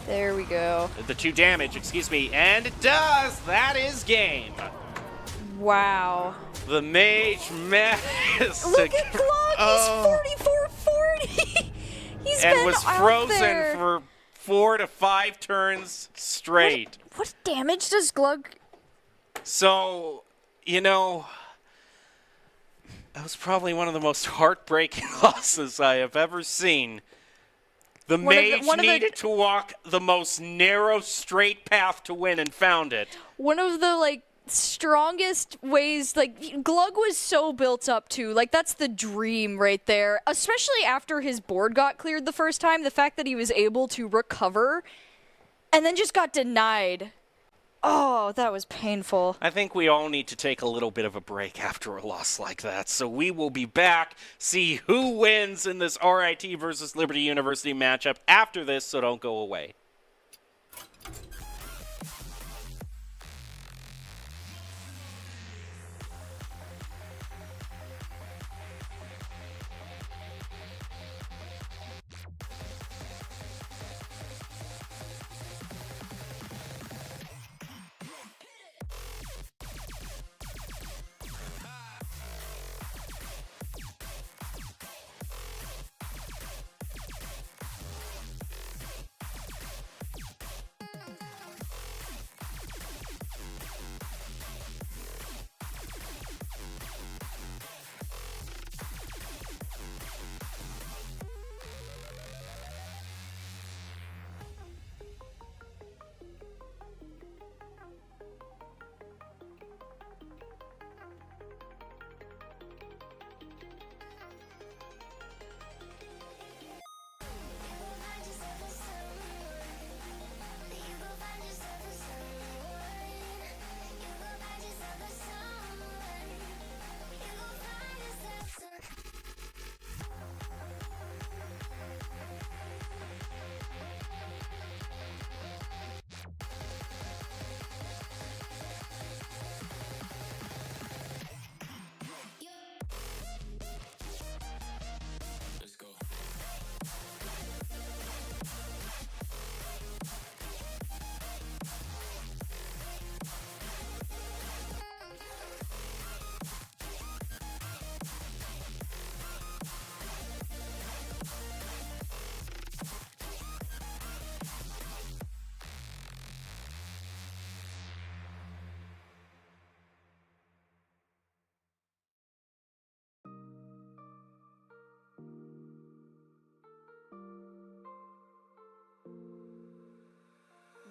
There we go. The 2 damage, excuse me, and it does! That is game! Wow. The Mage Madness. Look at Glug. He's 44-40. He's And been was out frozen there. for 4 to 5 turns straight. What damage does Glug? So, you know, that was probably one of the most heartbreaking losses I have ever seen. The Mage needed to walk the most narrow, straight path to win and found it. One of the strongest ways, Glug was so built up to, that's the dream right there. Especially after his board got cleared the first time, the fact that he was able to recover and then just got denied. Oh, that was painful. I think we all need to take a little bit of a break after a loss like that. So we will be back, see who wins in this RIT versus Liberty University matchup after this, so don't go away.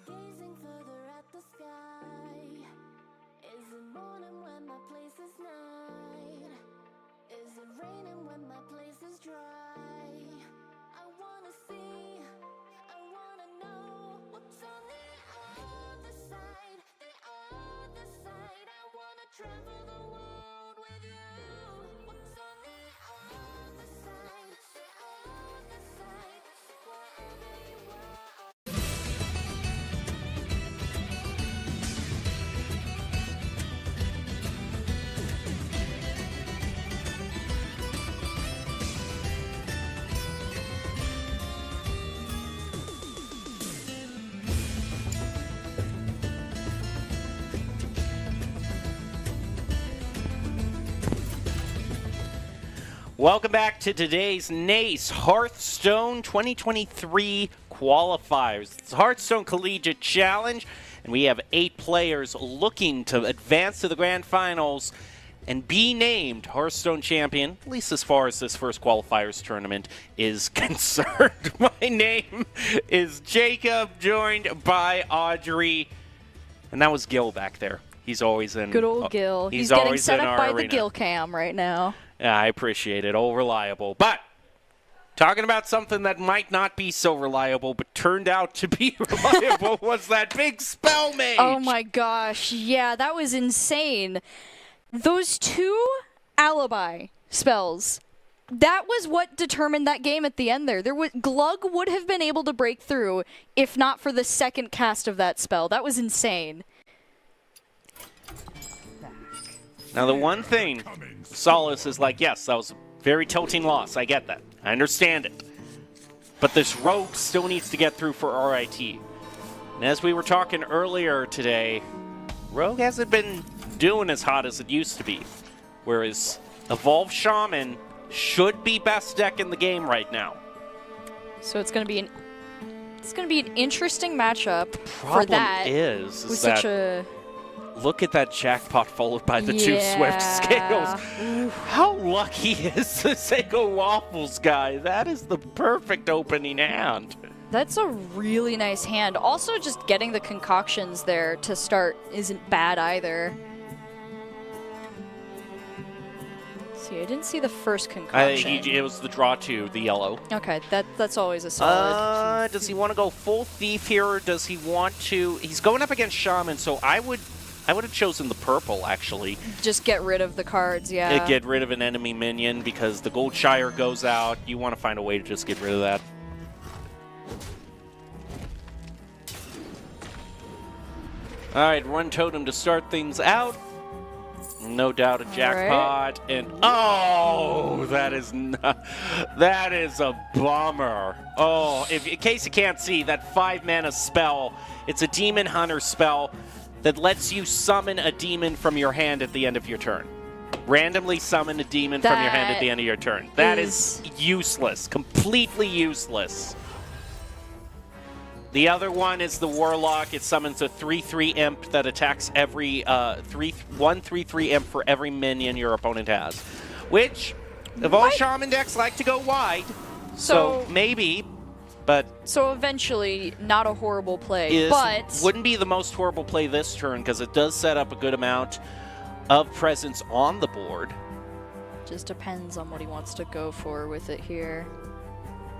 Gazing further at the sky. Is it morning when my place is night? Is it raining when my place is dry? I wanna see, I wanna know what's on the other side, the other side. I wanna travel the world with you. What's on the other side, the other side, wherever you are. Welcome back to today's NACE Hearthstone 2023 qualifiers. It's the Hearthstone Collegiate Challenge, and we have 8 players looking to advance to the grand finals and be named Hearthstone champion, at least as far as this first qualifiers tournament is concerned. My name is Jacob, joined by Audrey, and that was Gil back there. He's always in. Good old Gil. He's getting set up by the Gil cam right now. Yeah, I appreciate it. All reliable. But talking about something that might not be so reliable, but turned out to be reliable, was that big spell mage. Oh my gosh. Yeah, that was insane. Those 2 alibi spells, that was what determined that game at the end there. Glug would have been able to break through if not for the second cast of that spell. That was insane. Now, the one thing, Solace is like, yes, that was a very tilting loss. I get that. I understand it. But this rogue still needs to get through for RIT. And as we were talking earlier today, Rogue hasn't been doing as hot as it used to be. Whereas Evolved Shaman should be best deck in the game right now. So it's going to be an interesting matchup Problem for that. is with that such a look at that jackpot followed by the two Swift Scales. How lucky is the Seiko Waffles guy? That is the perfect opening hand. That's a really nice hand. Also, just getting the concoctions there to start isn't bad either. See, I didn't see the first concoction. It was the draw 2, the yellow. Okay, that's always a solid. Does he want to go full thief here, or does he want to? He's going up against Shaman, so I would have chosen the purple, actually. Just get rid of the cards, yeah. Get rid of an enemy minion, because the Goldshire goes out. You want to find a way to just get rid of that. All right, run totem to start things out. No doubt a jackpot, and oh, that is a bummer. Oh, in case you can't see, that 5-mana spell, it's a Demon Hunter spell that lets you summon a demon from your hand at the end of your turn. Randomly summon a demon from your hand at the end of your turn. That is useless, completely useless. The other one is the Warlock. It summons a 3/3 imp that attacks every 1/3/3 imp for every minion your opponent has, which Evolved Shaman decks like to go wide. So maybe, but so eventually not a horrible play, but wouldn't be the most horrible play this turn because it does set up a good amount of presence on the board. Just depends on what he wants to go for with it here.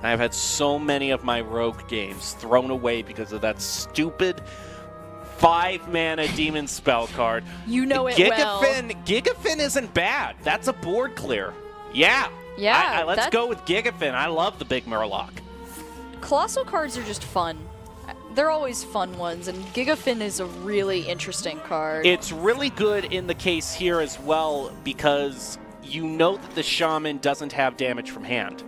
I've had so many of my rogue games thrown away because of that stupid 5-mana demon spell card. You know it well. Gigafin isn't bad. That's a board clear. Yeah. Yeah. Let's go with Gigafin. I love the big Murloc. Colossal cards are just fun. They're always fun ones, and Gigafin is a really interesting card. It's really good in the case here as well because you know that the Shaman doesn't have damage from hand.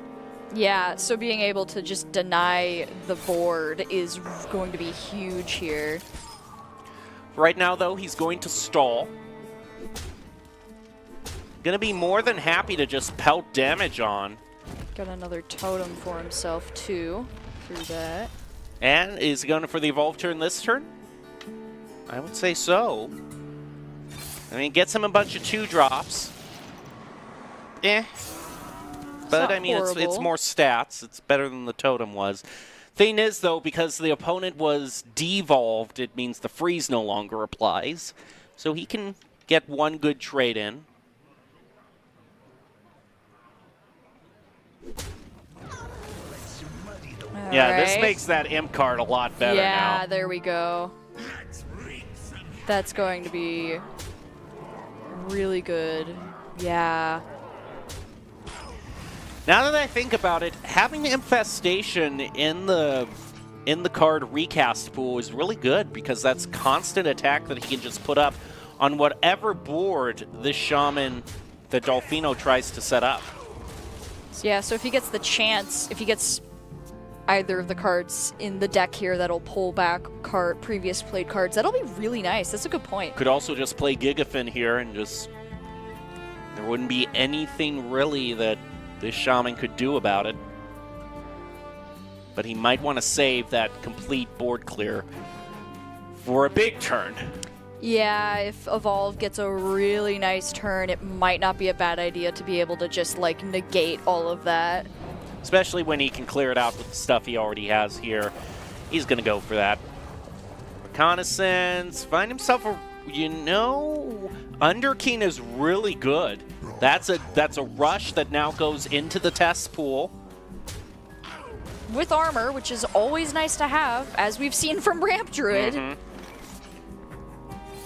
Yeah, so being able to just deny the board is going to be huge here. Right now, though, he's going to stall. Gonna be more than happy to just pelt damage on. Got another totem for himself, too, through that. And is he going for the evolve turn this turn? I would say so. I mean, gets him a bunch of 2-drops. But, I mean, it's more stats. It's better than the totem was. Thing is, though, because the opponent was devolved, it means the freeze no longer applies. So he can get one good trade in. Yeah, this makes that imp card a lot better now. Yeah, there we go. That's going to be really good. Yeah. Now that I think about it, having Infestation in the card recast pool is really good because that's constant attack that he can just put up on whatever board this Shaman, the Dolphino, tries to set up. So yeah, so if he gets the chance, if he gets either of the cards in the deck here that'll pull back previous played cards, that'll be really nice. That's a good point. Could also just play Gigafin here and just... there wouldn't be anything really that this Shaman could do about it. But he might want to save that complete board clear for a big turn. Yeah, if Evolve gets a really nice turn, it might not be a bad idea to be able to just, like, negate all of that. Especially when he can clear it out with the stuff he already has here. He's going to go for that. Reconnaissance. Find himself a... you know, Underking is really good. That's a rush that now goes into the test pool. With armor, which is always nice to have, as we've seen from Ramp Druid.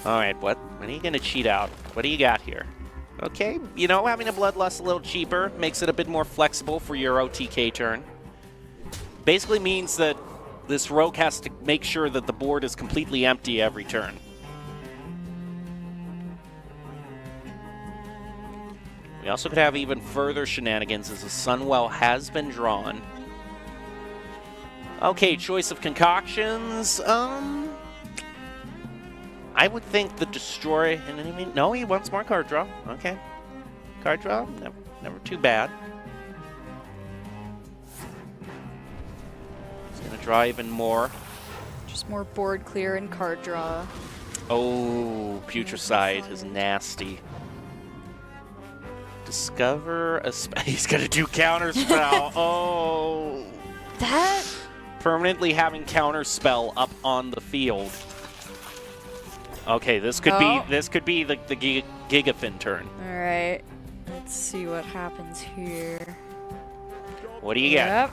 All right, what are you going to cheat out? What do you got here? Okay, you know, having a Bloodlust a little cheaper makes it a bit more flexible for your OTK turn. Basically means that this rogue has to make sure that the board is completely empty every turn. We also could have even further shenanigans as the Sunwell has been drawn. Okay, choice of concoctions. I would think the destroy, and then no, he wants more card draw. Okay. Card draw, never too bad. He's going to draw even more. Just more board clear and card draw. Oh, Putricide is nasty. Discover a he's going to do counter spell. Oh. That... Permanently having counter spell up on the field. Okay, this could be the Gigafin turn. All right. Let's see what happens here. What do you get? Yep.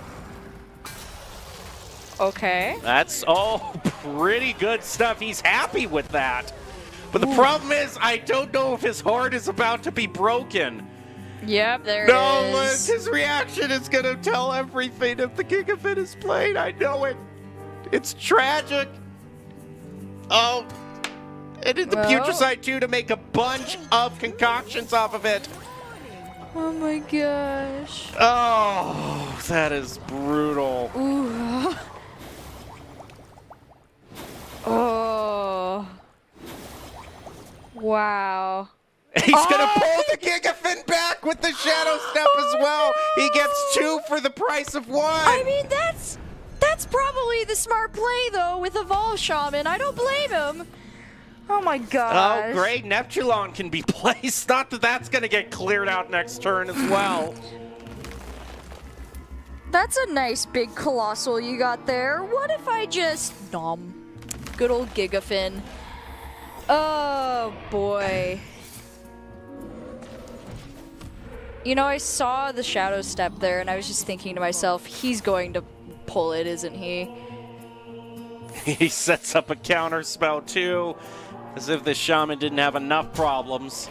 Okay. That's pretty good stuff. He's happy with that. But the problem is, I don't know if his heart is about to be broken. Yep, there No, it Liz, is. his reaction is going to tell everything if the Gigafin is played. I know it. It's tragic. Oh, and in the Putricide too to make a bunch of concoctions off of it. Oh my gosh. Oh, that is brutal. Ooh. Oh. Wow. He's gonna pull the Gigafin back with the Shadow Step as well. He gets 2 for the price of 1. I mean, that's probably the smart play, though, with Evolve Shaman. I don't blame him. Oh, my gosh. Oh, great. Neptulon can be placed. Not that that's going to get cleared out next turn as well. That's a nice big Colossal you got there. What if I just... Nom. Good old Gigafin. Oh, boy. You know, I saw the Shadow Step there, and I was just thinking to myself, he's going to pull it, isn't he? He sets up a counter spell, too, as if the Shaman didn't have enough problems.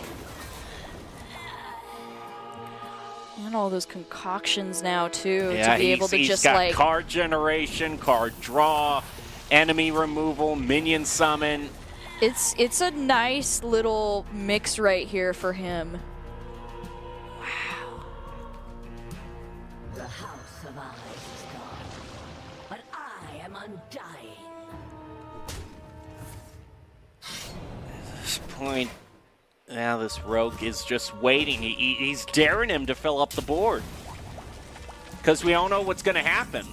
And all those concoctions now, too, Yeah, to be able to he's just, got like... card generation, card draw, enemy removal, minion summon. It's a nice little mix right here for him. The House of Eyes is gone, but I am undying. At this point, now this rogue is just waiting. He's daring him to fill up the board. Because we all know what's going to happen.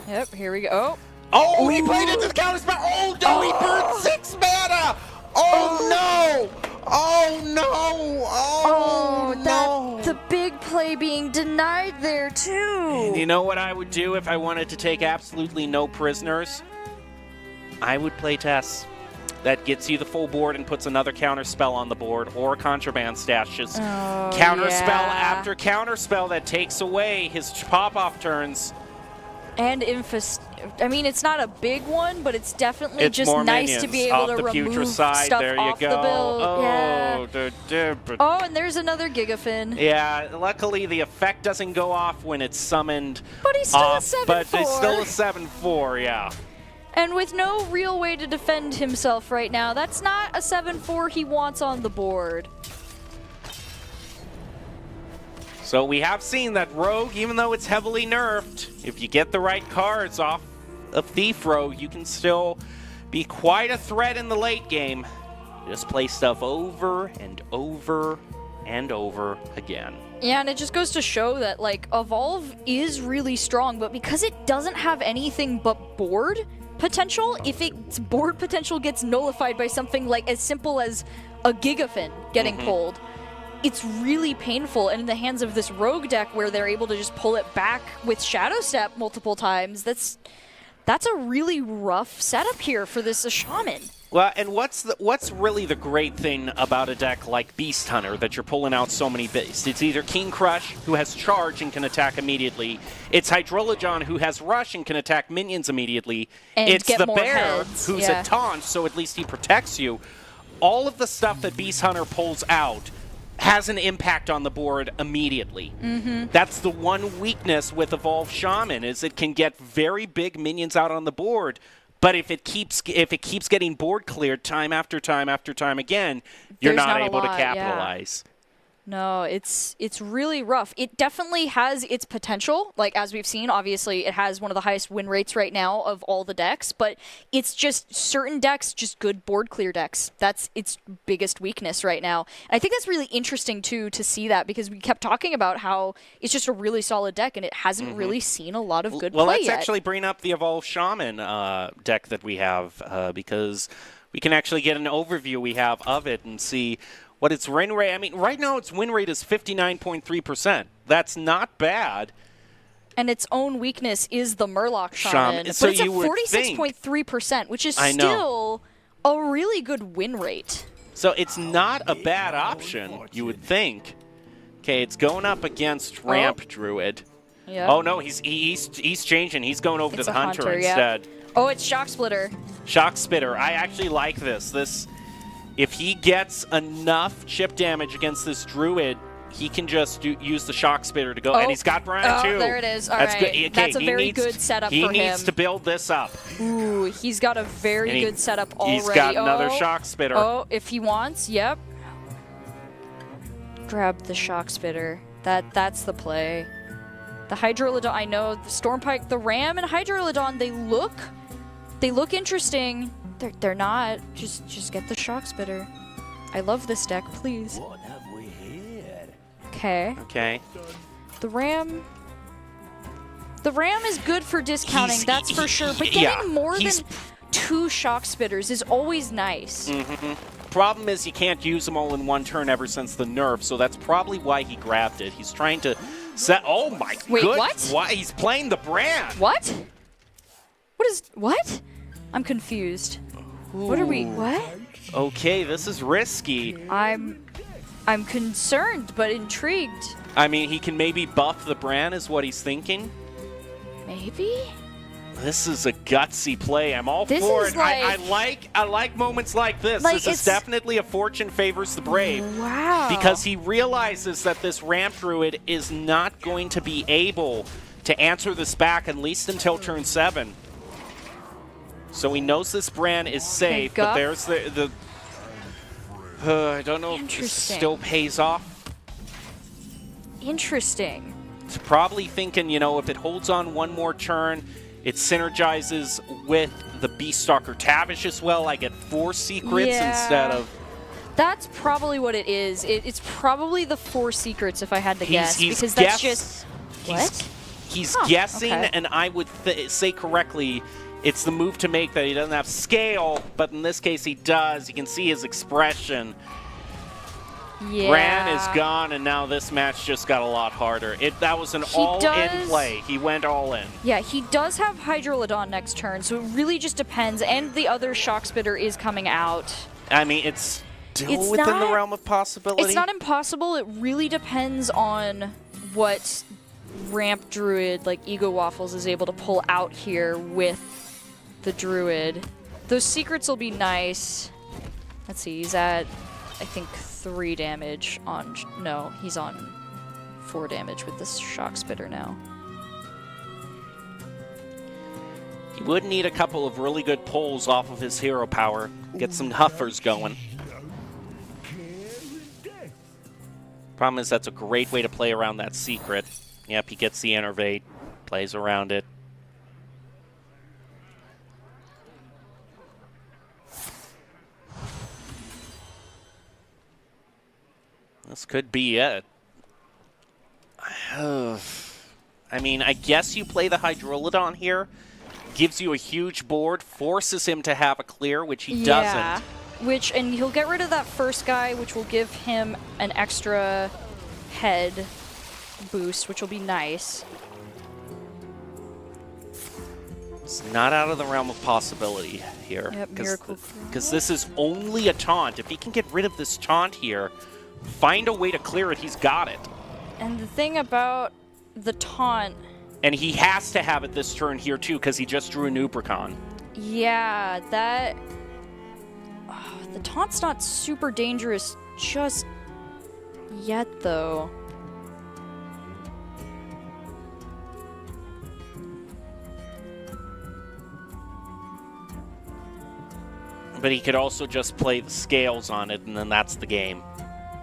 Yep, here we go. Oh, he played into the counter spell. Oh, no, he burned 6 mana. Oh, no. Oh, no. Oh, no. The big play being denied there, too. And you know what I would do if I wanted to take absolutely no prisoners? I would play Tess. That gets you the full board and puts another counter spell on the board, or Contraband stashes. Counter spell after counter spell that takes away his pop-off turns. And I mean, it's not a big one, but it's definitely It's just more nice to be minions able to off the remove Putricide. stuff There you off go. the build. Oh, And there's another Gigafin. Yeah, luckily the effect doesn't go off when it's summoned. But he's still a off, 7/4. But it's still a 7/4, yeah. And with no real way to defend himself right now, that's not a 7/4 he wants on the board. So we have seen that Rogue, even though it's heavily nerfed, if you get the right cards off of Thief Rogue, you can still be quite a threat in the late game. Just play stuff over and over and over again. Yeah, and it just goes to show that, like, Evolve is really strong, but because it doesn't have anything but board potential, if its board potential gets nullified by something like as simple as a Gigafin getting pulled, it's really painful. And in the hands of this Rogue deck where they're able to just pull it back with Shadow Step multiple times, that's a really rough setup here for this Shaman. Well, and what's really the great thing about a deck like Beast Hunter that you're pulling out so many beasts? It's either King Crush, who has charge and can attack immediately. It's Hydrologon, who has rush and can attack minions immediately. And it's get the more Bear, heads, who's yeah. a taunt, so at least he protects you. All of the stuff that Beast Hunter pulls out has an impact on the board immediately. That's the one weakness with Evolve Shaman, is it can get very big minions out on the board. But if it keeps getting board cleared time after time after time again, you're There's not not a able to lot, yeah. capitalize. No, it's really rough. It definitely has its potential. Like, as we've seen, obviously it has one of the highest win rates right now of all the decks, but it's just certain decks, just good board clear decks. That's its biggest weakness right now. And I think that's really interesting too to see that, because we kept talking about how it's just a really solid deck and it hasn't really seen a lot of good Well, play let's yet. actually bring up the Evolved Shaman deck that we have, because we can actually get an overview we have of it and see what its win rate. I mean, right now its win rate is 59.3%. That's not bad. And its own weakness is the Murloc Shaman. Shaman. So But it's at you would 46.3%, which is I know. still a really good win rate. So it's not a bad option, you would think. Okay, it's going up against Ramp Druid. Yeah. Oh no, he's changing. He's going over It's to the a Hunter Hunter, yeah. instead. Oh, it's Shock Splitter. Shock Spitter. I actually like this. If he gets enough chip damage against this Druid, he can just use the Shock Spitter to go. And he's got Brian too. There it is. All That's right. good. Okay, That's a he very needs- good setup He for needs him. to build this up. Ooh, he's got a very And good setup already. He's got another Oh. Shock Spitter. Oh, if he wants, yep. Grab the Shock Spitter. That's the play. The Hydrolodon, I know the Stormpike, the Ram, and Hydrolodon, they look interesting. They're not. Just get the Shock Spitter. I love this deck, please. What have we here? Okay. Okay. The Ram is good for discounting, He's- that's for sure. But yeah, getting more than he's- 2 Shock Spitters is always nice. Problem is you can't use them all in one turn ever since the nerf, so that's probably why he grabbed it. He's trying to set. Oh my Wait, good. what? Why he's playing the brand? What? What? I'm confused. What are we? What? Okay, this is risky. I'm concerned but intrigued. I mean, he can maybe buff the brand, is what he's thinking. Maybe? This is a gutsy play. I'm all This for is it. I like moments like this. Like, This is it's- definitely a fortune favors the brave. Wow. Because he realizes that this Ramp Druid is not going to be able to answer this back at least until turn 7. So he knows this brand is safe, but Guff. there's the I don't know if this Interesting. still pays off. Interesting. It's probably thinking, if it holds on one more turn, it synergizes with the Beastalker Tavish as well. I get 4 secrets Yeah. instead of... That's probably what it is. It's probably the 4 secrets if I had to guess. he's because guess- that's just... What? He's Huh, guessing, okay. and I would say correctly, it's the move to make that he doesn't have scale, but in this case he does. You can see his expression. Yeah. Bran is gone, and now this match just got a lot harder. That was an all-in does- play. He went all in. Yeah, he does have Hydrolodon next turn, so it really just depends. And the other Shock Spitter is coming out. I mean, it's still It's within the not- realm of possibility. It's not impossible. It really depends on what Ramp Druid, like Ego Waffles, is able to pull out here with the Druid. Those secrets will be nice. Let's see, he's at, I think, 3 damage on... No, he's on 4 damage with this Shock Spitter now. He would need a couple of really good pulls off of his hero power. Get some huffers going. Problem is that's a great way to play around that secret. Yep, he gets the Innervate, plays around it. This could be it. I mean, I guess you play the Hydrolodon here. Gives you a huge board, forces him to have a clear, which he doesn't. And he'll get rid of that first guy, which will give him an extra head boost, which will be nice. It's not out of the realm of possibility here. Yep, Miracle Crew. Because this is only a taunt. If he can get rid of this taunt here, find a way to clear it, he's got it. And the thing about the taunt... And he has to have it this turn here, too, because he just drew a Nubricon. Yeah, that... the taunt's not super dangerous just yet, though. But he could also just play the scales on it, and then that's the game.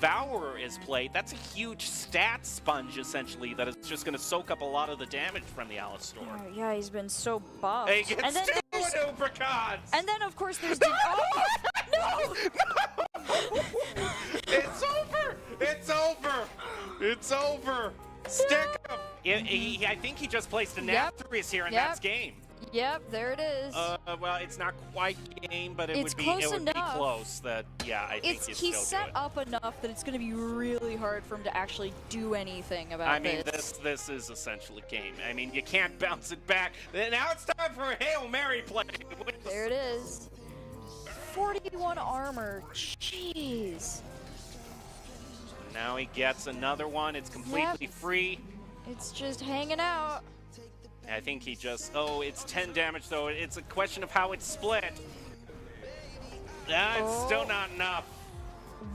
Devourer is played, that's a huge stat sponge, essentially, that is just going to soak up a lot of the damage from the Alistar. Yeah, he's been so buffed. He gets and then two there's- uppercuts! And then, of course, there's... oh, no! It's over! It's over! It's over! Stick him! I think he just placed a Yep. Nathrius here, and Yep. that's game. Yep, there it is. Well, it's not quite game, but it It's would be close it would be enough. close. That I think He's still set do it. up enough that it's going to be really hard for him to actually do anything about I mean, this. this is essentially game. I mean, you can't bounce it back. Now it's time for a Hail Mary play. There it is. 41 armor. Jeez. Now he gets another one. It's completely Yep. free. It's just hanging out. I think he just... Oh, it's 10 damage, though. It's a question of how it's split. It's still not enough.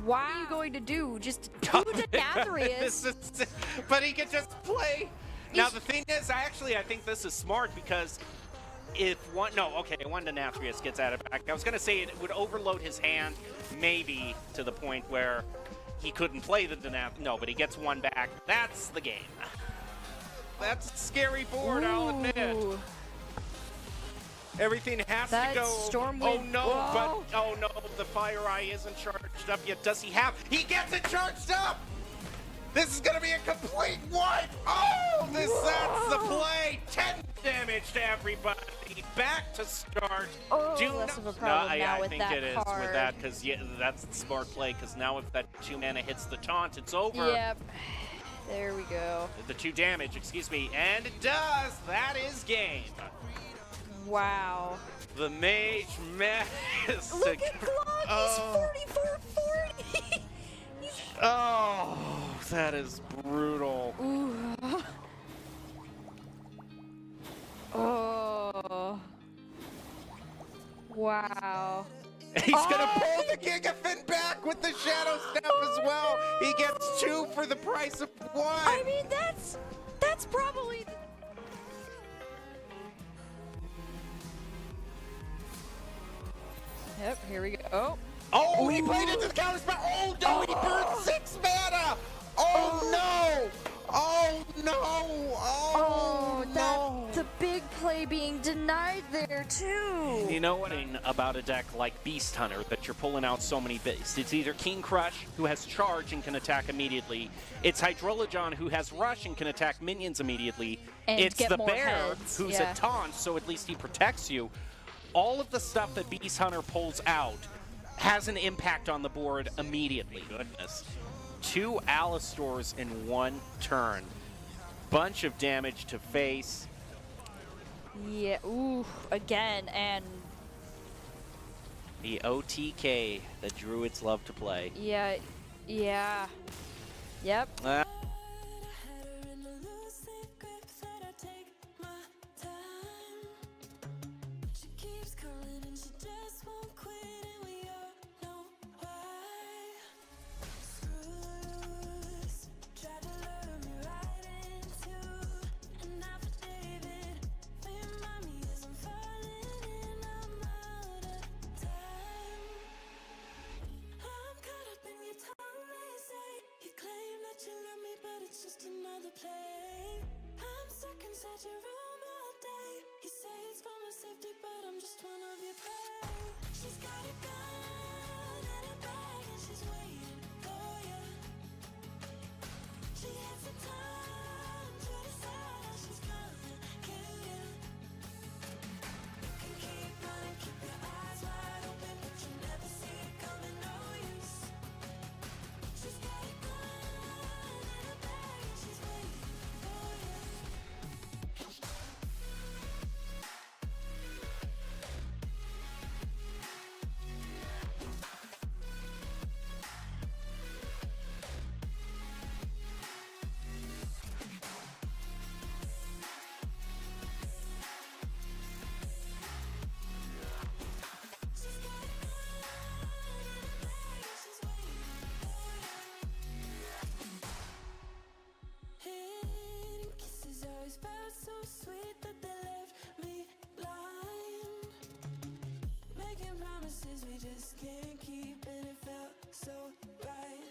What are you going to do? Just do the Nathrius. But he can just play. Now, He's- the thing is, I think this is smart because if one... No, okay, one to Nathrius gets added back. I was going to say it would overload his hand, maybe, to the point where he couldn't play the Denath. No, but he gets one back. That's the game. That's a scary board, I'll admit. Ooh. Everything has That to go. Stormwind- Oh no, Whoa. but oh no, the Fire Eye isn't charged up yet. Does he have? He gets it charged up! This is gonna be a complete wipe! Oh, that's the play! 10 damage to everybody. Back to start. Oh, Do less of a no, problem now I with think that it is with card. that because that's the smart play. Because now if that 2 mana hits the taunt, it's over. Yep. There we go. The 2 damage, excuse me, and it does. That is game. Wow. The Mage Master. Look at Glog. Oh. He's 44-40. Oh, that is brutal. Ooh. Oh. Wow. He's gonna pull the Gigafin back with the Shadow Step as well. He gets 2 for the price of 1. I mean, that's probably. Yep. Here we go. Oh, he played into the counter spell. Oh no, he burned 6 mana. Oh no. Oh no. Oh, no. The big play being denied there too. You know what about a deck like Beast Hunter that you're pulling out so many beasts? It's either King Crush, who has charge and can attack immediately. It's Hydrologon, who has rush and can attack minions immediately. And it's get the more Bear, heads, who's yeah. a taunt, so at least he protects you. All of the stuff that Beast Hunter pulls out has an impact on the board immediately. Goodness. 2 Alistors in 1 turn. Bunch of damage to face. Yeah. Ooh. Again and. The OTK that Druids love to play. Yeah. Yeah. Yep. Uh, Just another play. I'm stuck inside your room all day. You say it's for my safety, but I'm just one of your prey. She's got a gun and a bag, and she's waiting for you. She has the time to decide how she's gonna kill you. Can keep running, keep your eyes wide open, but you never see it coming. No use. She's got a gun. So sweet that they left me blind. Making promises we just can't keep, and it felt so right.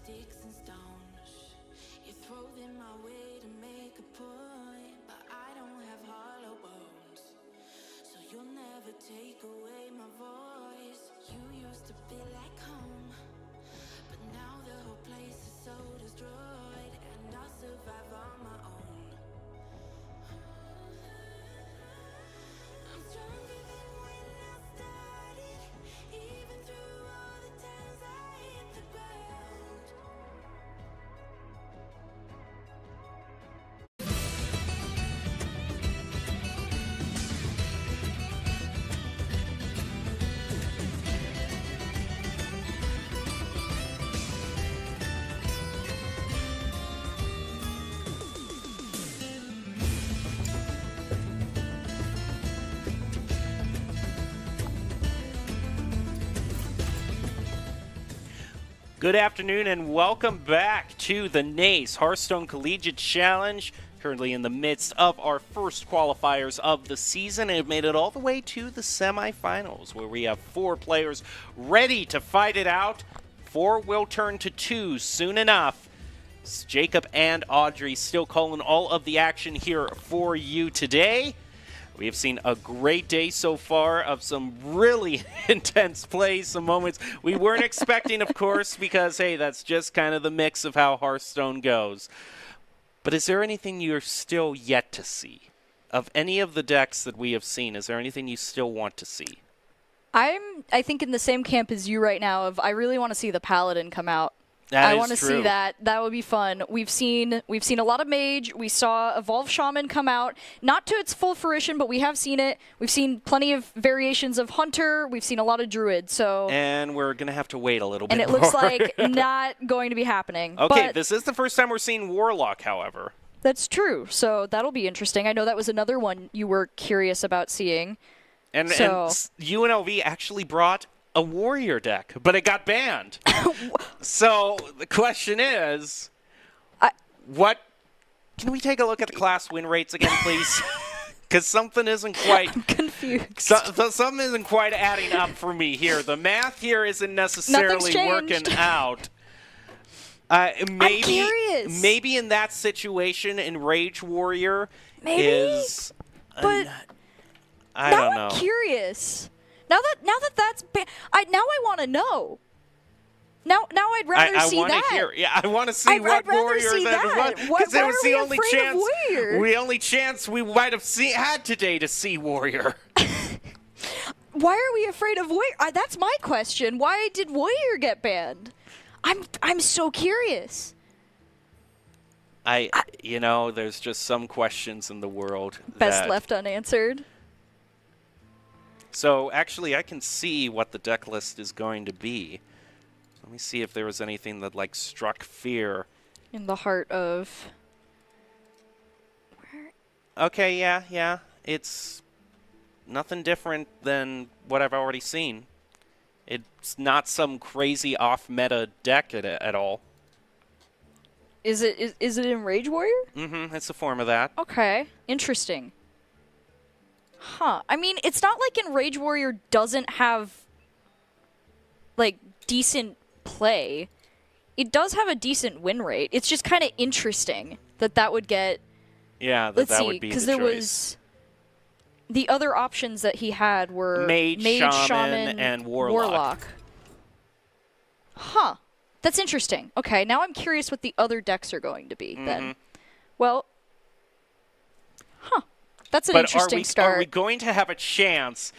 sticks and stones. You throw them my way to make a point, but I don't have hollow bones, so you'll never take away my voice. You used to be like home, but now the whole place is so destroyed, and I'll survive on my own. I'm stronger than when I started, even through all the times I hit the ground. Good afternoon and welcome back to the NACE Hearthstone Collegiate Challenge. Currently in the midst of our first qualifiers of the season and have made it all the way to the semifinals, where we have 4 players ready to fight it out. 4 will turn to 2 soon enough. It's Jacob and Audrey still calling all of the action here for you today. We have seen a great day so far of some really intense plays, some moments we weren't expecting, of course, because, hey, that's just kind of the mix of how Hearthstone goes. But is there anything you're still yet to see? Of any of the decks that we have seen, is there anything you still want to see? I think in the same camp as you right now of I really want to see the Paladin come out. I want to see that. That would be fun. We've seen a lot of Mage. We saw Evolve Shaman come out, not to its full fruition, but we have seen it. We've seen plenty of variations of Hunter. We've seen a lot of Druid. So and we're gonna have to wait a little bit. And it more. looks like not going to be happening. Okay, but this is the first time we're seeing Warlock, however. That's true. So that'll be interesting. I know that was another one you were curious about seeing. And UNLV actually brought a warrior deck, but it got banned. So the question is, what? Can we take a look at the class win rates again, please? Because something isn't quite. I'm confused. Something isn't quite adding up for me here. The math here isn't necessarily working out. Maybe, I'm curious. Maybe in that situation, Enrage Warrior is. But I don't know. I'm curious. Now that that's now I want to know. Now I'd rather see that. I want to see what Warrior that was, because it was the only chance we might have had today to see Warrior. Why are we afraid of Warrior? That's my question. Why did Warrior get banned? I'm so curious. There's just some questions in the world best left unanswered. So actually, I can see what the deck list is going to be. Let me see if there was anything that struck fear in the heart of. Okay, yeah. It's nothing different than what I've already seen. It's not some crazy off-meta deck at all. Is it Enrage Warrior? Mm-hmm. It's a form of that. Okay, interesting. Huh. I mean, it's not like Enrage Warrior doesn't have, decent play. It does have a decent win rate. It's just kind of interesting that would get... Yeah, that would be the choice. Because there was... The other options that he had were Mage, Shaman, and Warlock. Huh. That's interesting. Okay, now I'm curious what the other decks are going to be then. Well... Huh. That's an interesting start. Are we going to have a chance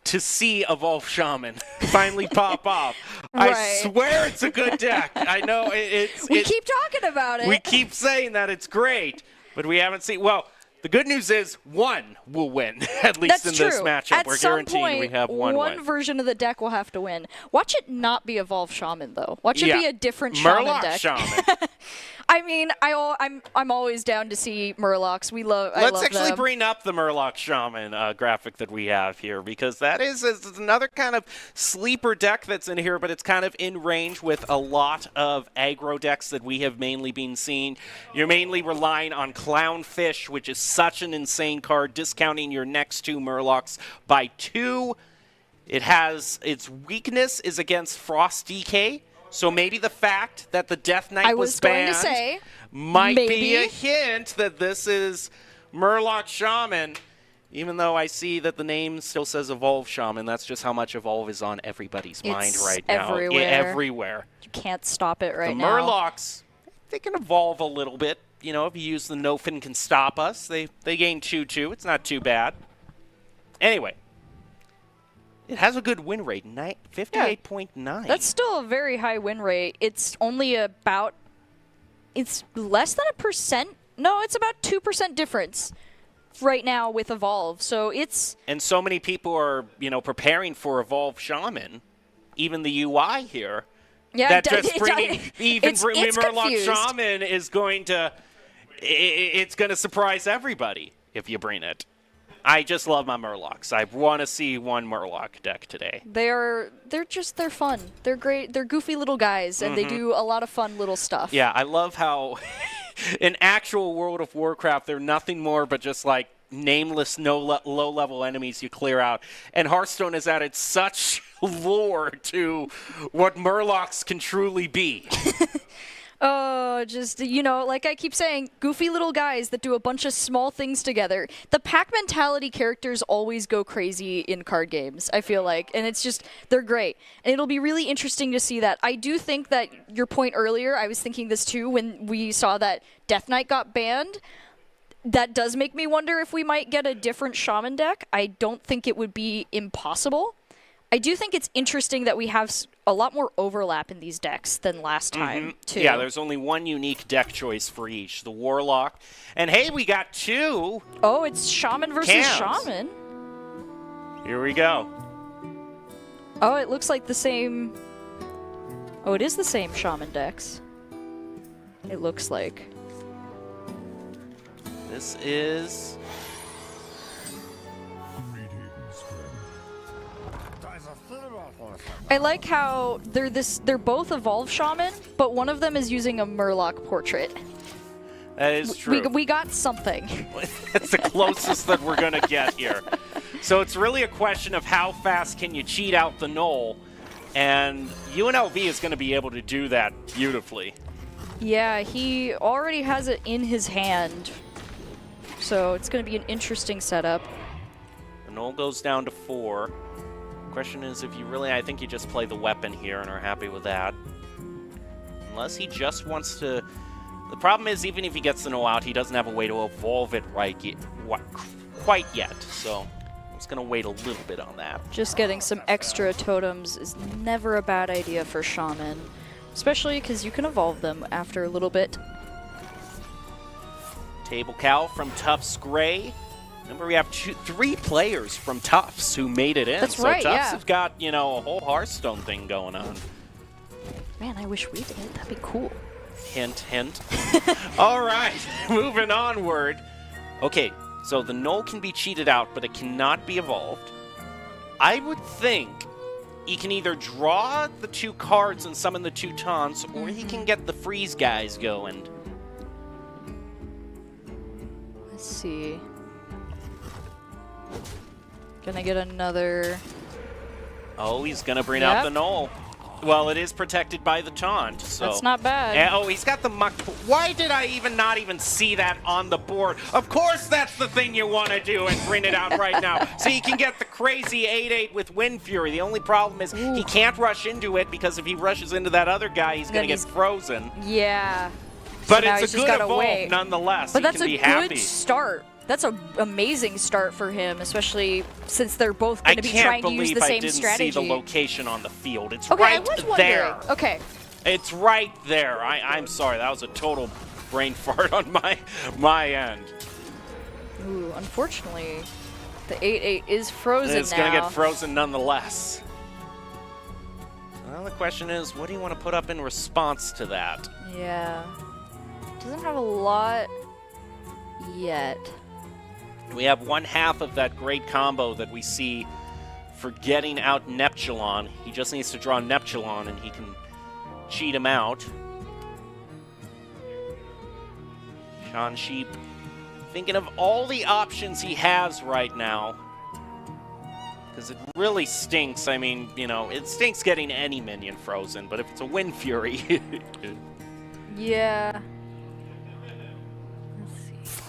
to see Evolve Shaman finally pop off? Right. I swear it's a good deck. I know we keep talking about it. We keep saying that it's great, but we haven't seen. Well, the good news is one will win, at least That's in this true. matchup. We're guaranteeing we have one win. One version of the deck will have to win. Watch it not be Evolve Shaman, though. Watch it be a different Shaman deck. Shaman. I mean, I'm always down to see Murlocs. Let's actually bring up the Murloc Shaman graphic that we have here, because that is another kind of sleeper deck that's in here, but it's kind of in range with a lot of aggro decks that we have mainly been seeing. You're mainly relying on Clownfish, which is such an insane card, discounting your next 2 Murlocs by 2. It has its weakness is against Frost DK. So maybe the fact that the Death Knight I was going to banned say, might be maybe. a hint that this is Murloc Shaman. Even though I see that the name still says Evolve Shaman, that's just how much Evolve is on everybody's mind It's right now. everywhere. Everywhere. You can't stop it right The now. Murlocs, they can evolve a little bit. You know, if you use the Nofin can stop us. They gain 2/2. It's not too bad. Anyway. It has a good win rate, 58.9. That's still a very high win rate. It's only about, it's less than 1%. No, it's about 2% difference right now with Evolve. So it's... And so many people are, you know, preparing for Evolve Shaman. Even the UI here. Yeah, that just bringing even it's Murloc confused. Shaman is going to, it's going to surprise everybody if you bring it. I just love my Murlocs. I want to see one Murloc deck today. They're fun. They're great. They're goofy little guys, and they do a lot of fun little stuff. Yeah, I love how in actual World of Warcraft, they're nothing more but just like nameless, low-level enemies you clear out. And Hearthstone has added such lore to what Murlocs can truly be. Oh, just, you know, like I keep saying, goofy little guys that do a bunch of small things together. The pack mentality characters always go crazy in card games, I feel like. And it's just, they're great. And it'll be really interesting to see that. I do think that your point earlier, I was thinking this too, when we saw that Death Knight got banned. That does make me wonder if we might get a different Shaman deck. I don't think it would be impossible. I do think it's interesting that we have a lot more overlap in these decks than last time, too. Yeah, there's only one unique deck choice for each, the Warlock. And hey, we got two. Oh, it's Shaman versus Cams. Shaman. Here we go. Oh, it looks like the same... Oh, it is the same Shaman decks. It looks like. This is... I like how they're both Evolve Shaman, but one of them is using a Murloc portrait. That is true. We got something. It's the closest that we're going to get here. So it's really a question of how fast can you cheat out the Knoll, and UNLV is going to be able to do that beautifully. Yeah, he already has it in his hand, so it's going to be an interesting setup. The Knoll goes down to 4. Question is if you really, I think you just play the weapon here and are happy with that. Unless he just wants to, the problem is even if he gets the Knoll out, he doesn't have a way to evolve it quite yet. So I'm just going to wait a little bit on that. Just getting some extra totems is never a bad idea for Shaman, especially because you can evolve them after a little bit. Table Cow from Tufts Gray. Remember, we have 3 players from Tufts who made it in. That's so right, Tufts yeah. has got, you know, a whole Hearthstone thing going on. Man, I wish we did. That'd be cool. Hint, hint. All right, moving onward. Okay, so the Knoll can be cheated out, but it cannot be evolved. I would think he can either draw the 2 cards and summon the 2 taunts, or he can get the freeze guys going. Let's see. Gonna get another... Oh, he's going to bring out the Knoll. Well, it is protected by the taunt, so... That's not bad. And, oh, he's got the muck... Why did I not even see that on the board? Of course that's the thing you want to do and bring it out right now. So you can get the crazy 8/8 with Wind Fury. The only problem is he can't rush into it because if he rushes into that other guy, he's going to get frozen. Yeah. But So now it's he's a just good gotta evolve wait. nonetheless. But he that's can a be good happy. start. That's an amazing start for him, especially since they're both I going to be can't trying to use believe the I same didn't strategy. see the location on the field. It's Okay, right I was wondering. there. Okay. It's right there. I'm sorry. That was a total brain fart on my end. Ooh, unfortunately, the 8/8 is frozen It's now. going to get frozen nonetheless. Well, the question is, what do you want to put up in response to that? Yeah. Doesn't have a lot yet. We have 1/2 of that great combo that we see for getting out Neptulon. He just needs to draw Neptulon and he can cheat him out. Sean Sheep thinking of all the options he has right now. Because it really stinks. I mean, you know, it stinks getting any minion frozen, but if it's a Wind Fury... Yeah. Let's see.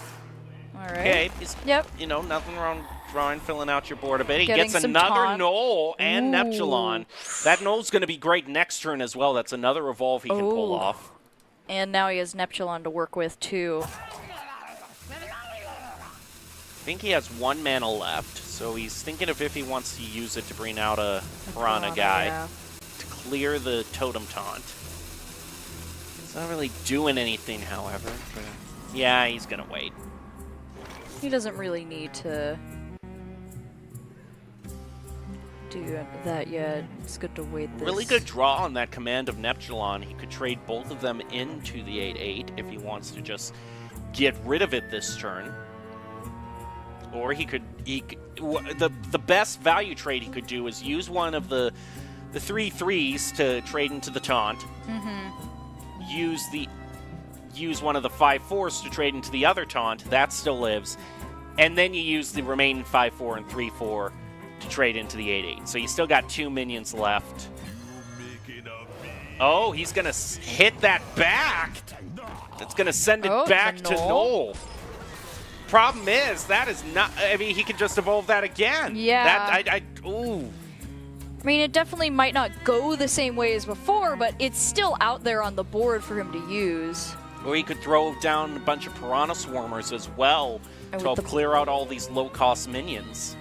All right. Okay, Yep. you know, nothing wrong drawing, filling out your board a bit. He Getting gets some another taunt. Knoll and Ooh. Neptulon. That Knoll's going to be great next turn as well. That's another evolve he can pull Ooh. off. And now he has Neptulon to work with, too. I think he has 1 mana left, so he's thinking of if he wants to use it to bring out a Piranha guy Yeah. to clear the Totem Taunt. He's not really doing anything, however. But yeah, he's going to wait. He doesn't really need to do that yet. It's good to wait this. Really good draw on that command of Neptulon. He could trade both of them into the 8/8 if he wants to just get rid of it this turn. Or he could the best value trade he could do is use one of the 3/3s to trade into the taunt. Use one of the 5/4s to trade into the other taunt. That still lives. And then you use the remaining 5/4 and 3/4 to trade into the 8/8. So you still got 2 minions left. Oh, he's going to hit that back. That's going to send it back to Knoll. Problem is, that is not... I mean, he could just evolve that again. Yeah. Ooh. I mean, it definitely might not go the same way as before, but it's still out there on the board for him to use. Or he could throw down a bunch of Piranha Swarmers as well And to help with the- clear out all these low-cost minions.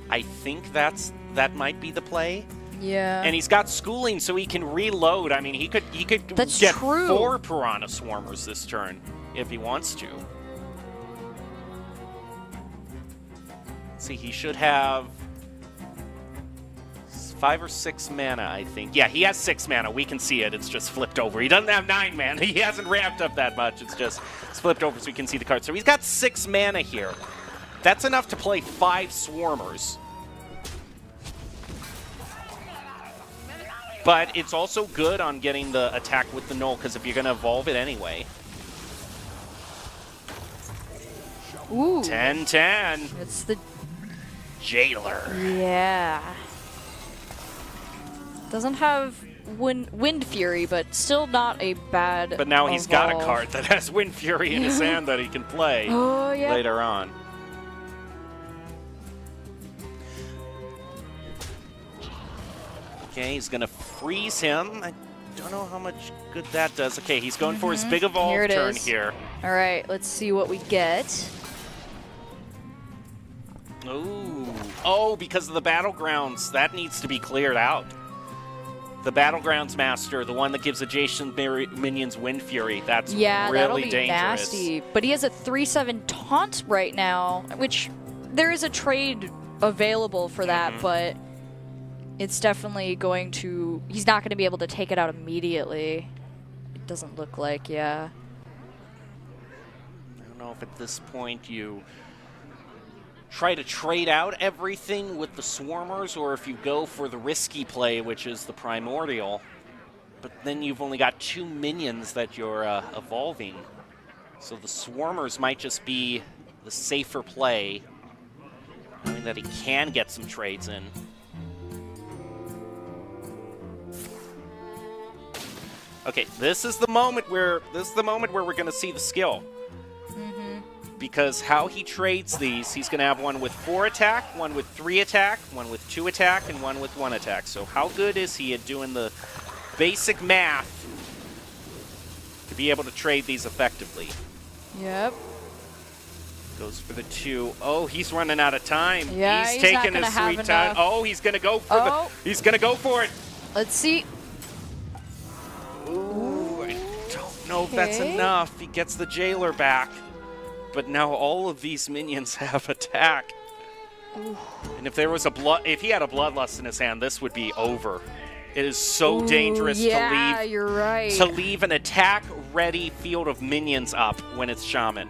I think that might be the play. Yeah. And he's got schooling, so he can reload. I mean, he could That's get true. 4 Piranha Swarmers this turn if he wants to. See, he should have 5 or 6 mana, I think. Yeah, he has 6 mana. We can see it. It's just flipped over. He doesn't have 9 mana. He hasn't ramped up that much. It's flipped over so we can see the card. So he's got 6 mana here. That's enough to play 5 Swarmers. But it's also good on getting the attack with the Knoll, because if you're going to evolve it anyway. Ooh. 10-10. It's the... Jailer. Yeah. Doesn't have Wind Fury, but still not a bad But now he's got a evolve. card that has Wind Fury in his hand that he can play Oh, yeah. later on. Okay, he's going to freeze him. I don't know how much good that does. Okay, he's going for his big evolve Here it turn is. here. All right, let's see what we get. Ooh. Oh, because of the Battlegrounds. That needs to be cleared out. The Battlegrounds Master, the one that gives adjacent minions Wind Fury. That's Yeah, that'll really be dangerous. nasty. But he has a 3/7 taunt right now, which there is a trade available for that, but it's definitely going to... He's not going to be able to take it out immediately. It doesn't look like, yeah. I don't know if at this point you try to trade out everything with the Swarmers, or if you go for the risky play, which is the Primordial. But then you've only got 2 minions that you're evolving. So the Swarmers might just be the safer play, knowing that he can get some trades in. Okay, this is the moment where we're going to see the skill. Because how he trades these, he's going to have one with 4 attack, one with 3 attack, one with 2 attack, and one with 1 attack. So how good is he at doing the basic math to be able to trade these effectively? Yep. Goes for the 2. Oh, he's running out of time. Yeah, he's he's not taking gonna his have sweet time. enough. Oh, he's going to go for he's going to go for it. Let's see. Ooh, I don't know if that's Okay. enough. He gets the Jailer back. But now all of these minions have attack. And if there was if he had a Bloodlust in his hand, this would be over. It is so dangerous Yeah, you're right. to leave an attack-ready field of minions up when it's Shaman.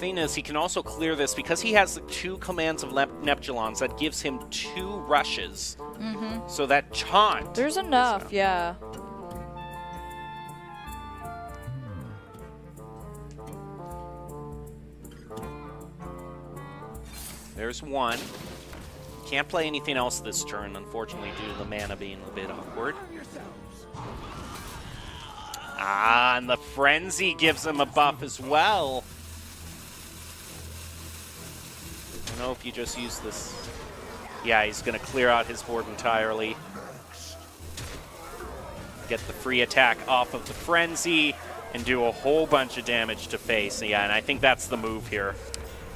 thing is, he can also clear this because he has the 2 commands of Neptulons. That gives him 2 rushes. So that Chaunt. There's enough, yeah. There's 1. Can't play anything else this turn, unfortunately, due to the mana being a bit awkward. Ah, and the Frenzy gives him a buff as well. I don't know if you just use this. Yeah, he's going to clear out his board entirely. Get the free attack off of the Frenzy and do a whole bunch of damage to face. Yeah, and I think that's the move here.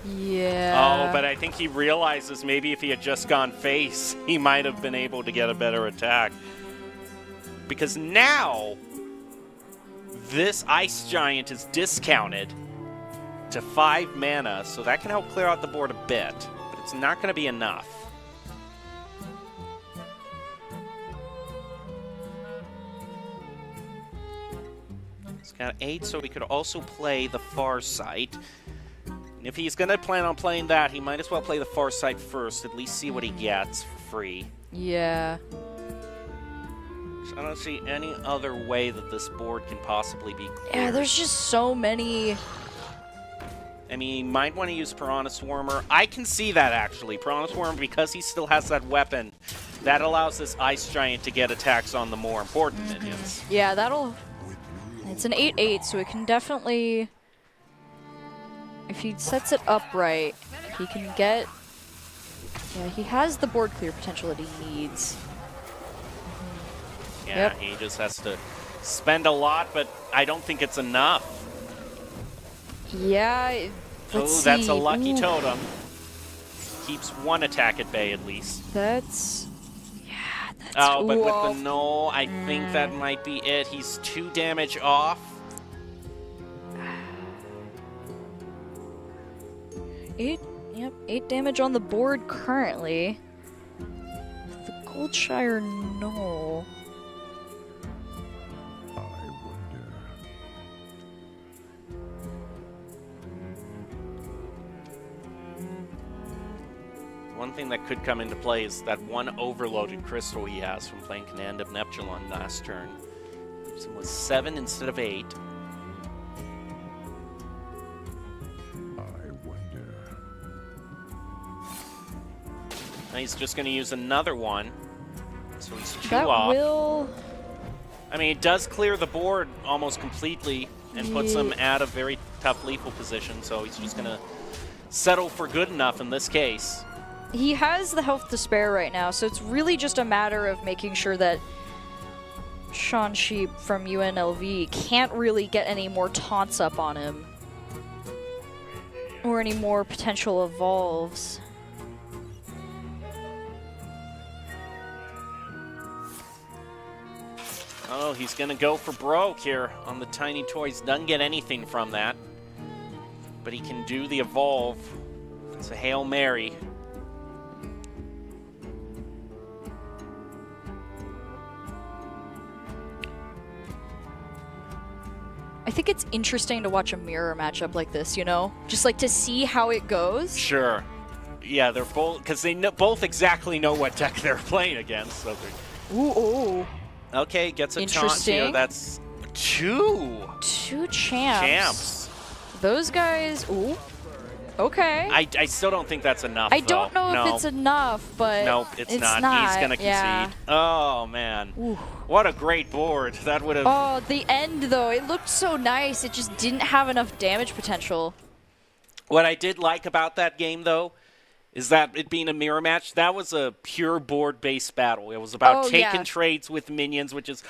Yeah. Oh, but I think he realizes maybe if he had just gone face, he might have been able to get a better attack. Because now, this Ice Giant is discounted to 5 mana, so that can help clear out the board a bit, but it's not going to be enough. He's got 8, so he could also play the Far Sight. If he's going to plan on playing that, he might as well play the Far Sight first, at least see what he gets for free. Yeah. So I don't see any other way that this board can possibly be cleared. Yeah, there's just so many. I mean, you might want to use Piranha Swarmer. I can see that, actually. Piranha Swarmer, because he still has that weapon, that allows this Ice Giant to get attacks on the more important minions. Yeah, that'll... It's an 8/8, so it can definitely... If he sets it up right, he can get... Yeah, he has the board clear potential that he needs. Yeah, Yep. he just has to spend a lot, but I don't think it's enough. Yeah, let's Oh, that's see. a lucky Ooh, totem. Keeps 1 attack at bay, at least. That's... Yeah, that's... Oh, but ooh, with the null, I think that might be it. He's 2 damage off. Yep, 8 damage on the board currently. The Goldshire Null. One thing that could come into play is that 1 overloaded crystal he has from playing Command of Neptulon last turn. So it was 7 instead of 8. Now he's just going to use another one. So he's 2 That off. will... I mean, it does clear the board almost completely and puts him at a very tough lethal position. So he's just going to settle for good enough in this case. He has the health to spare right now, so it's really just a matter of making sure that Sean Sheep from UNLV can't really get any more taunts up on him. Or any more potential evolves. Oh, he's going to go for broke here on the Tiny Toys. Doesn't get anything from that. But he can do the evolve. It's a Hail Mary. I think it's interesting to watch a mirror matchup like this, you know? Just like to see how it goes. Sure. Yeah, they're both, because they both exactly know what deck they're playing against. So Ooh. okay, gets a taunt here. Interesting. That's 2 2 champs. champs. Those guys, ooh. Okay. I still don't think that's enough, I don't know No. if it's enough, but Nope, it's not. He's going to concede. Yeah. Oh, man. Ooh. What a great board. That would have... Oh, the end, though. It looked so nice. It just didn't have enough damage potential. What I did like about that game, though, is that it being a mirror match, that was a pure board-based battle. It was about taking trades with minions, which is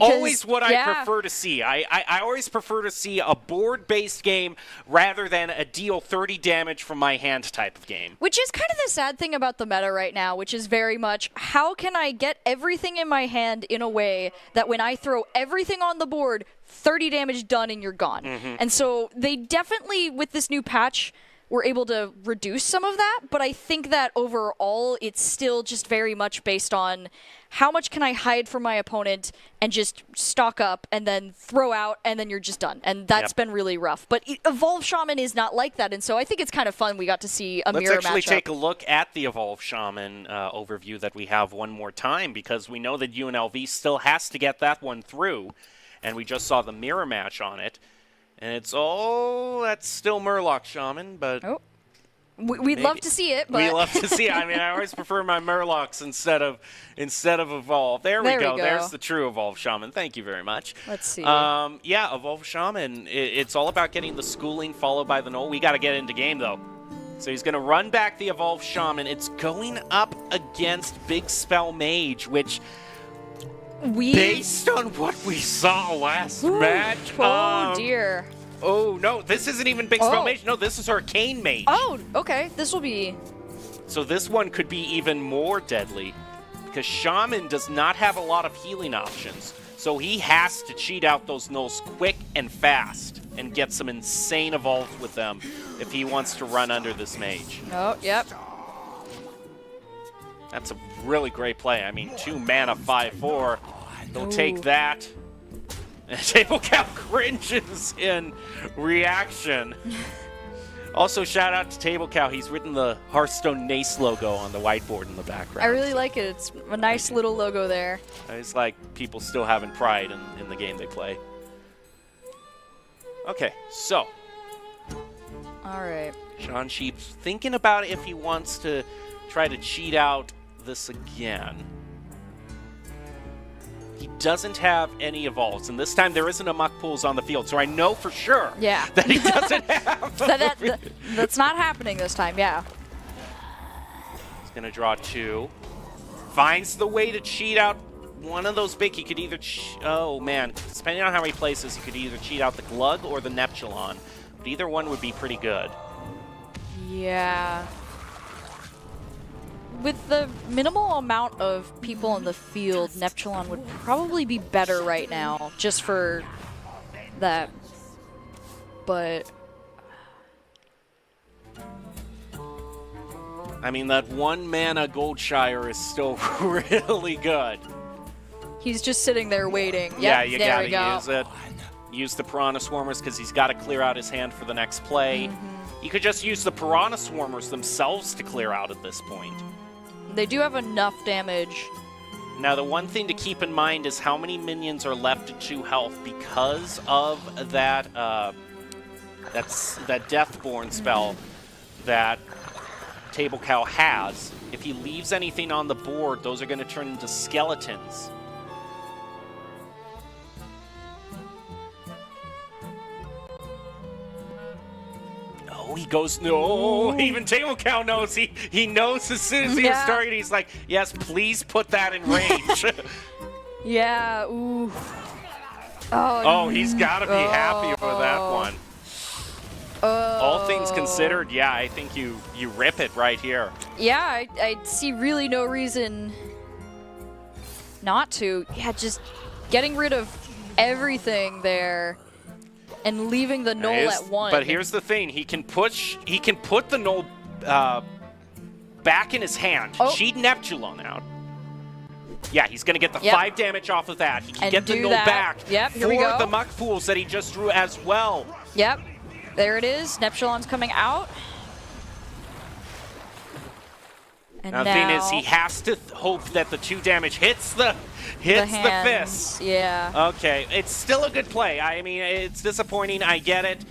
always what I prefer to see. I always prefer to see a board-based game rather than a deal 30 damage from my hand type of game. Which is kind of the sad thing about the meta right now, which is very much, how can I get everything in my hand in a way that when I throw everything on the board, 30 damage done and you're gone. And so they definitely, with this new patch, were able to reduce some of that, but I think that overall it's still just very much based on how much can I hide from my opponent and just stock up and then throw out and then you're just done. And that's been really rough. But Evolve Shaman is not like that, and so I think it's kind of fun we got to see a mirror matchup. Let's actually take a look at the Evolve Shaman overview that we have one more time, because we know that UNLV still has to get that one through, and we just saw the mirror match on it. And it's that's still Murloc Shaman, but we'd love to see it. But we love to see it. I mean, I always prefer my Murlocs instead of Evolve. There we go. There's the true Evolve Shaman. Thank you very much. Let's see. Yeah, Evolve Shaman. It's all about getting the schooling followed by the null. We got to get into game though. So he's going to run back the Evolve Shaman. It's going up against Big Spell Mage, which, based on what we saw last match. Oh, dear. Oh, no, this isn't even Big Spell Mage. No, this is Arcane Mage. Oh, okay. This will be... So this one could be even more deadly, because Shaman does not have a lot of healing options. So he has to cheat out those nulls quick and fast and get some insane evolves with them if he wants to run under this mage. Oh, yep. That's a really great play. I mean, 2 mana, 5/4. They'll take that. And Table Cow cringes in reaction. Also, shout out to Table Cow. He's written the Hearthstone Nace logo on the whiteboard in the background. I really like it. It's a nice little logo there. It's like people still having pride in the game they play. Okay, so. All right. Sean Sheep's thinking about if he wants to try to cheat out this again. He doesn't have any evolves, and this time there isn't a Muck Pools on the field, so I know for sure that he doesn't have that's not happening this time, yeah. He's going to draw 2. Finds the way to cheat out one of those big. He could either, oh man, depending on how he places, he could either cheat out the Glug or the Neptulon, but either one would be pretty good. Yeah. With the minimal amount of people on the field, Neptulon would probably be better right now, just for that. But I mean, that 1 mana Goldshire is still really good. He's just sitting there waiting. Yep, Yeah, you there gotta use it. Use the Piranha Swarmers because he's got to clear out his hand for the next play. You could just use the Piranha Swarmers themselves to clear out at this point. They do have enough damage. Now, the one thing to keep in mind is how many minions are left at 2 health because of that that Deathborn spell that Table Cow has. If he leaves anything on the board, those are going to turn into skeletons. He goes, no, even Table Cow knows. He knows as soon as he was starting, he's like, yes, please put that in range. Yeah, ooh. Oh, he's got to be happy with that one. All things considered, yeah, I think you rip it right here. Yeah, I see really no reason not to. Yeah, just getting rid of everything there. And leaving the null at 1. But here's the thing: he can put the null back in his hand. Cheat Neptulon out. Yeah, he's gonna get the 5 damage off of that. He can get the null back. Yep, here we for go. the Muck Pools that he just drew as well. Yep, there it is. Neptulon's coming out. And now the thing is, he has to hope that the 2 damage hits the fist. Yeah. Okay, it's still a good play. I mean, it's disappointing. I get it,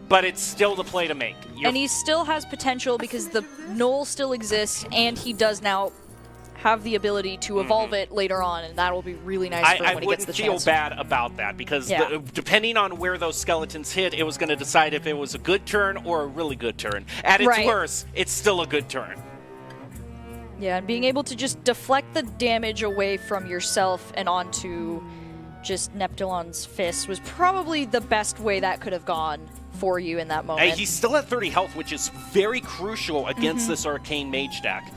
but it's still the play to make. And he still has potential because the null still exists, and he does now have the ability to evolve it later on, and that will be really nice for when he gets the chance. I wouldn't feel bad about that because depending on where those skeletons hit, it was going to decide if it was a good turn or a really good turn. At its worst, it's still a good turn. Yeah, and being able to just deflect the damage away from yourself and onto just Neptulon's fist was probably the best way that could have gone for you in that moment. He's still at 30 health, which is very crucial against this Arcane Mage deck.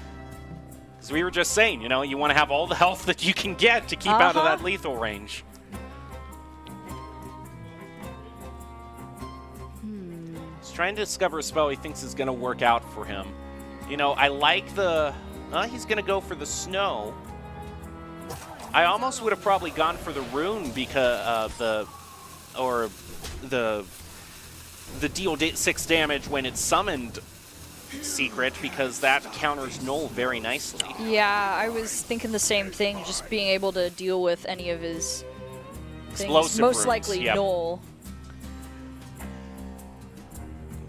As we were just saying, you know, you want to have all the health that you can get to keep out of that lethal range. He's trying to discover a spell he thinks is going to work out for him. You know, I like the... he's going to go for the snow. I almost would have probably gone for the rune because the deal 6 damage when it's summoned secret, because that counters Null very nicely. Yeah, I was thinking the same thing, just being able to deal with any of his things. Explosive Most runes, likely yep. Null.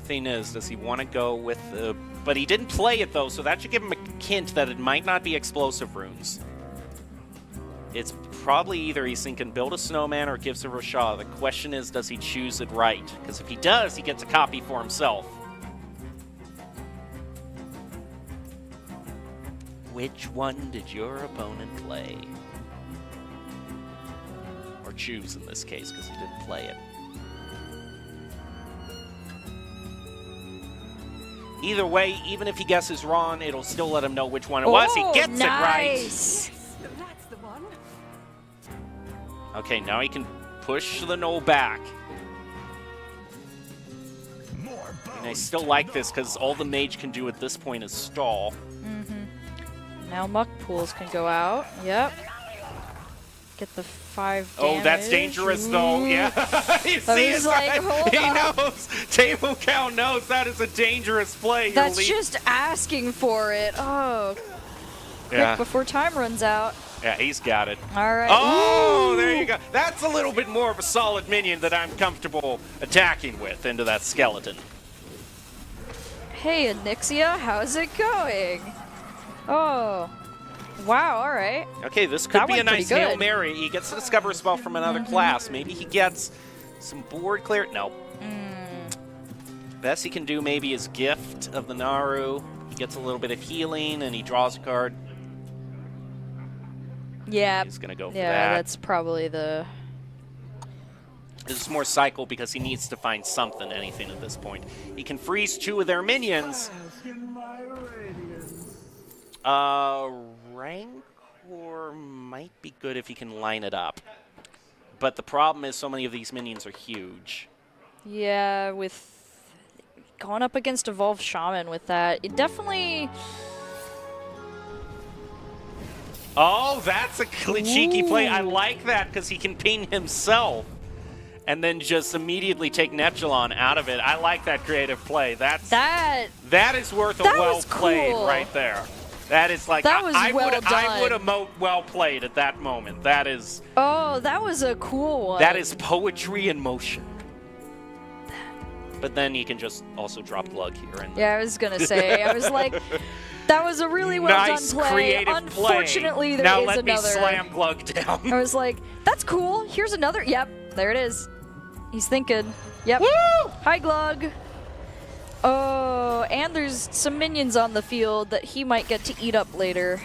Thing is, does he want to go with the... But he didn't play it, though, so that should give him a hint that it might not be explosive runes. It's probably either he's thinking build a snowman or gives a Rashah. The question is, does he choose it right? Because if he does, he gets a copy for himself. Which one did your opponent play? Or choose in this case, because he didn't play it. Either way, even if he guesses wrong, it'll still let him know which one it was. He gets it right. That's the one. Okay, now he can push the Null back. And I still like this because all the mage can do at this point is stall. Now Muck Pools can go out. Yep. Get the 5 damage. Oh, that's dangerous, though. Yeah. You see, was it's like, right. hold He up. knows. Table count knows that is a dangerous play. You're That's lead- just asking for it. Oh, quick Yeah. before time runs out. Yeah, he's got it. All right. Oh, Ooh. there you go. That's a little bit more of a solid minion that I'm comfortable attacking with into that skeleton. Hey, Anixia, how's it going? Oh, wow, all right. Okay, this could That be a went pretty nice Hail good. Mary. He gets to discover a spell from another class. Maybe he gets some board clear. No. Best he can do maybe is Gift of the Naru. He gets a little bit of healing and he draws a card. Yeah. He's going to go for Yeah, that. that's probably the... This is more cycle because he needs to find something, anything at this point. He can freeze 2 of their minions. Rancor might be good if he can line it up. But the problem is so many of these minions are huge. Yeah, with going up against Evolved Shaman with that, it definitely... Oh, that's a cheeky play. I like that because he can ping himself and then just immediately take Neptulon out of it. I like that creative play. That is worth a that well was played cool. right there. That is like That was I well would done. emote well played at that moment. That is Oh, that was a cool one. that is poetry in motion. But then you can just also drop Glug here and Yeah, I was gonna say. I was like, that was a really well nice done play. creative Unfortunately, play. there now is let another. me slam Glug down. I was like, that's cool. Here's another. Yep, there it is. He's thinking. Yep. Woo! Hi, Glug. Oh, and there's some minions on the field that he might get to eat up later.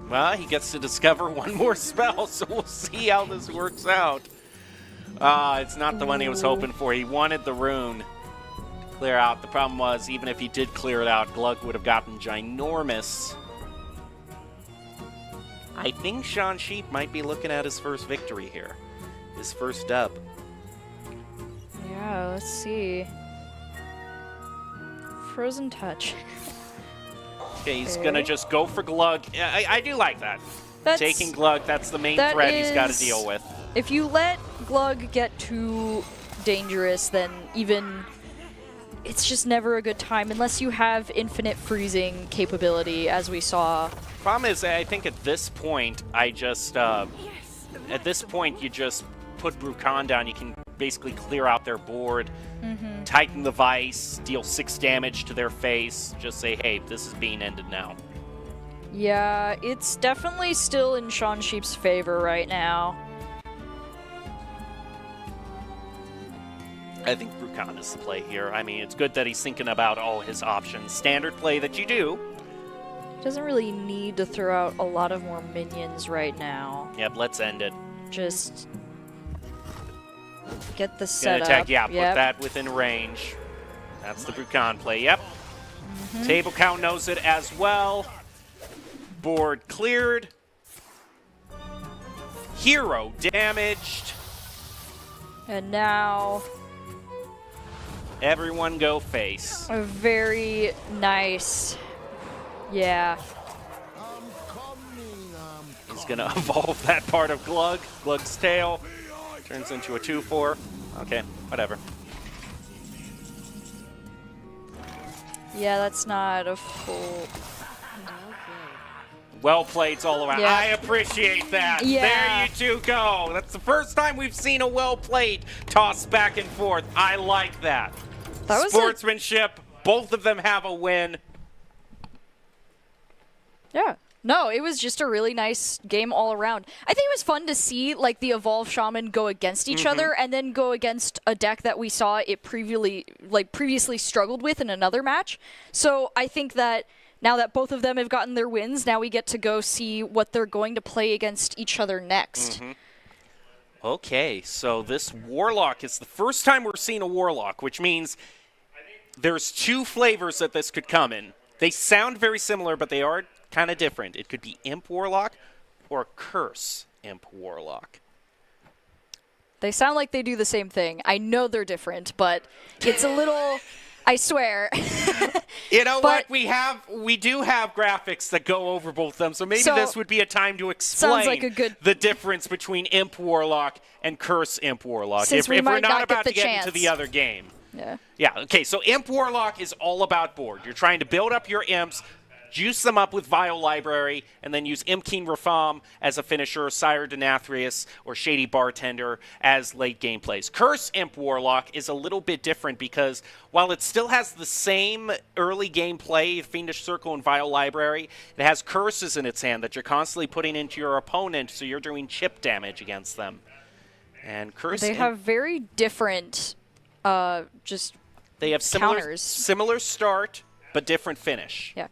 Well, he gets to discover one more spell, so we'll see how this works out. It's not the one he was hoping for. He wanted the rune to clear out. The problem was, even if he did clear it out, Glug would have gotten ginormous. I think Sean Sheep might be looking at his first victory here. His first dub. Yeah, let's see. Frozen Touch. Okay, he's going to just go for Glug. I do like that. That's- Taking Glug, that's the main that threat he's got to is- deal with. If you let Glug get too dangerous, then even it's just never a good time unless you have infinite freezing capability, as we saw. Problem is, I think at this point, I just, at this point, you just put Brukan down. You can basically clear out their board, tighten the vice, deal 6 damage to their face. Just say, hey, this is being ended now. Yeah, it's definitely still in Sean Sheep's favor right now. I think Brukan is the play here. I mean, it's good that he's thinking about all his options. Standard play that you do. He doesn't really need to throw out a lot of more minions right now. Yep, let's end it. Just get the Gonna setup. attack, yeah, put Yep. that within range. That's the Brukan play, yep. Table count knows it as well. Board cleared. Hero damaged. And now... Everyone go face. Very nice. Yeah. He's going to evolve that part of Glug. Glug's tail turns into a 2-4. Okay, whatever. Yeah, that's not a full... Well played all around. Yeah. I appreciate that. Yeah. There you two go. That's the first time we've seen a well played toss back and forth. I like that. That was Sportsmanship. Both of them have a win. Yeah. No, it was just a really nice game all around. I think it was fun to see like the Evolve Shaman go against each other and then go against a deck that we saw it previously struggled with in another match. So I think that now that both of them have gotten their wins, now we get to go see what they're going to play against each other next. Okay, so this Warlock is the first time we're seeing a Warlock, which means there's two flavors that this could come in. They sound very similar, but they are kind of different. It could be Imp Warlock or Curse Imp Warlock. They sound like they do the same thing. I know they're different, but it's a little... I swear. You know But- what? We do have graphics that go over both of them, so maybe So, this would be a time to sounds explain like a good- the difference between Imp Warlock and Curse Imp Warlock. Since if we if might we're not not get about the to get into chance. the other game. Yeah. Yeah, okay, so Imp Warlock is all about board. You're trying to build up your imps, juice them up with Vial Library, and then use Imp King Rafam as a finisher, Sire Denathrius, or Shady Bartender as late game plays. Curse Imp Warlock is a little bit different because while it still has the same early game play, Fiendish Circle and Vial Library, it has curses in its hand that you're constantly putting into your opponent, so you're doing chip damage against them. And Curse They Imp- have very different just they have counters. similar start, but different finish. Yeah.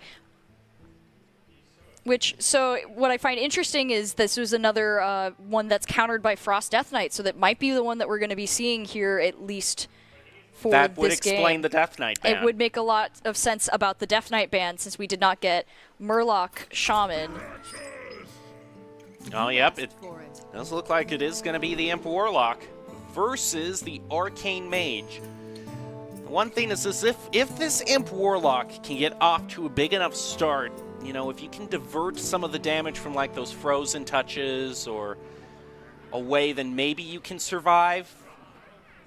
So what I find interesting is this was another one that's countered by Frost Death Knight, so that might be the one that we're going to be seeing here at least for That would this explain game. the Death Knight ban. It would make a lot of sense about the Death Knight ban since we did not get Murloc Shaman. Oh, yep. It does look like it is going to be the Imp Warlock versus the Arcane Mage. One thing is this, if this Imp Warlock can get off to a big enough start, you know, if you can divert some of the damage from like those frozen touches or away, then maybe you can survive.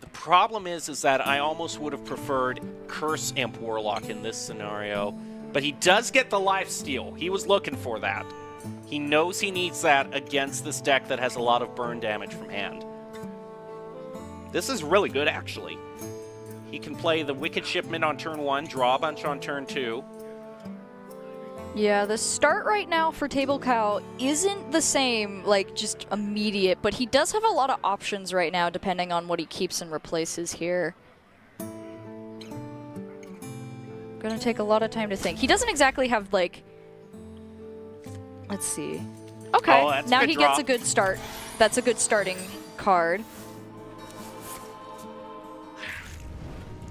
The problem is that I almost would have preferred Curse Imp Warlock in this scenario, but he does get the lifesteal. He was looking for that. He knows he needs that against this deck that has a lot of burn damage from hand. This is really good, actually. He can play the Wicked Shipment on turn 1, draw a bunch on turn 2. Yeah, the start right now for Table Cow isn't the same, like, just immediate, but he does have a lot of options right now depending on what he keeps and replaces here. Gonna take a lot of time to think. He doesn't exactly have, like... Let's see. Okay, Oh, that's a now good he draw. gets a good start. That's a good starting card.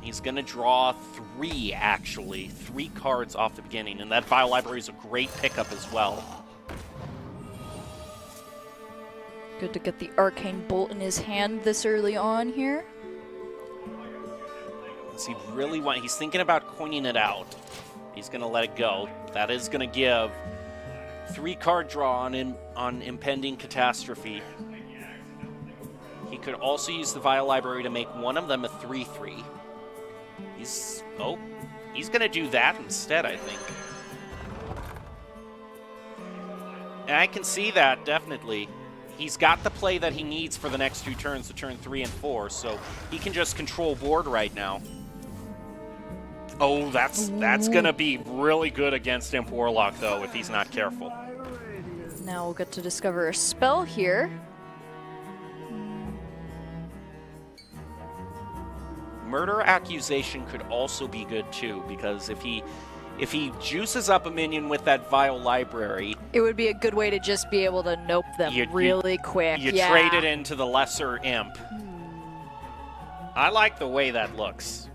He's going to draw 3, actually. 3 cards off the beginning, and that Vial Library is a great pickup as well. Good to get the Arcane Bolt in his hand this early on here. Does he really want... He's thinking about coining it out. He's going to let it go. That is going to give 3-card draw on Impending Catastrophe. He could also use the Vial Library to make one of them a 3/3. He's going to do that instead, I think. And I can see that, definitely. He's got the play that he needs for the next 2 turns, to turn 3 and 4, so he can just control board right now. Oh, that's going to be really good against Imp Warlock, though, if he's not careful. Now we'll get to discover a spell here. Murder Accusation could also be good, too, because if he juices up a minion with that Vial Library... It would be a good way to just be able to nope them really quick. You yeah. trade it into the lesser imp. I like the way that looks.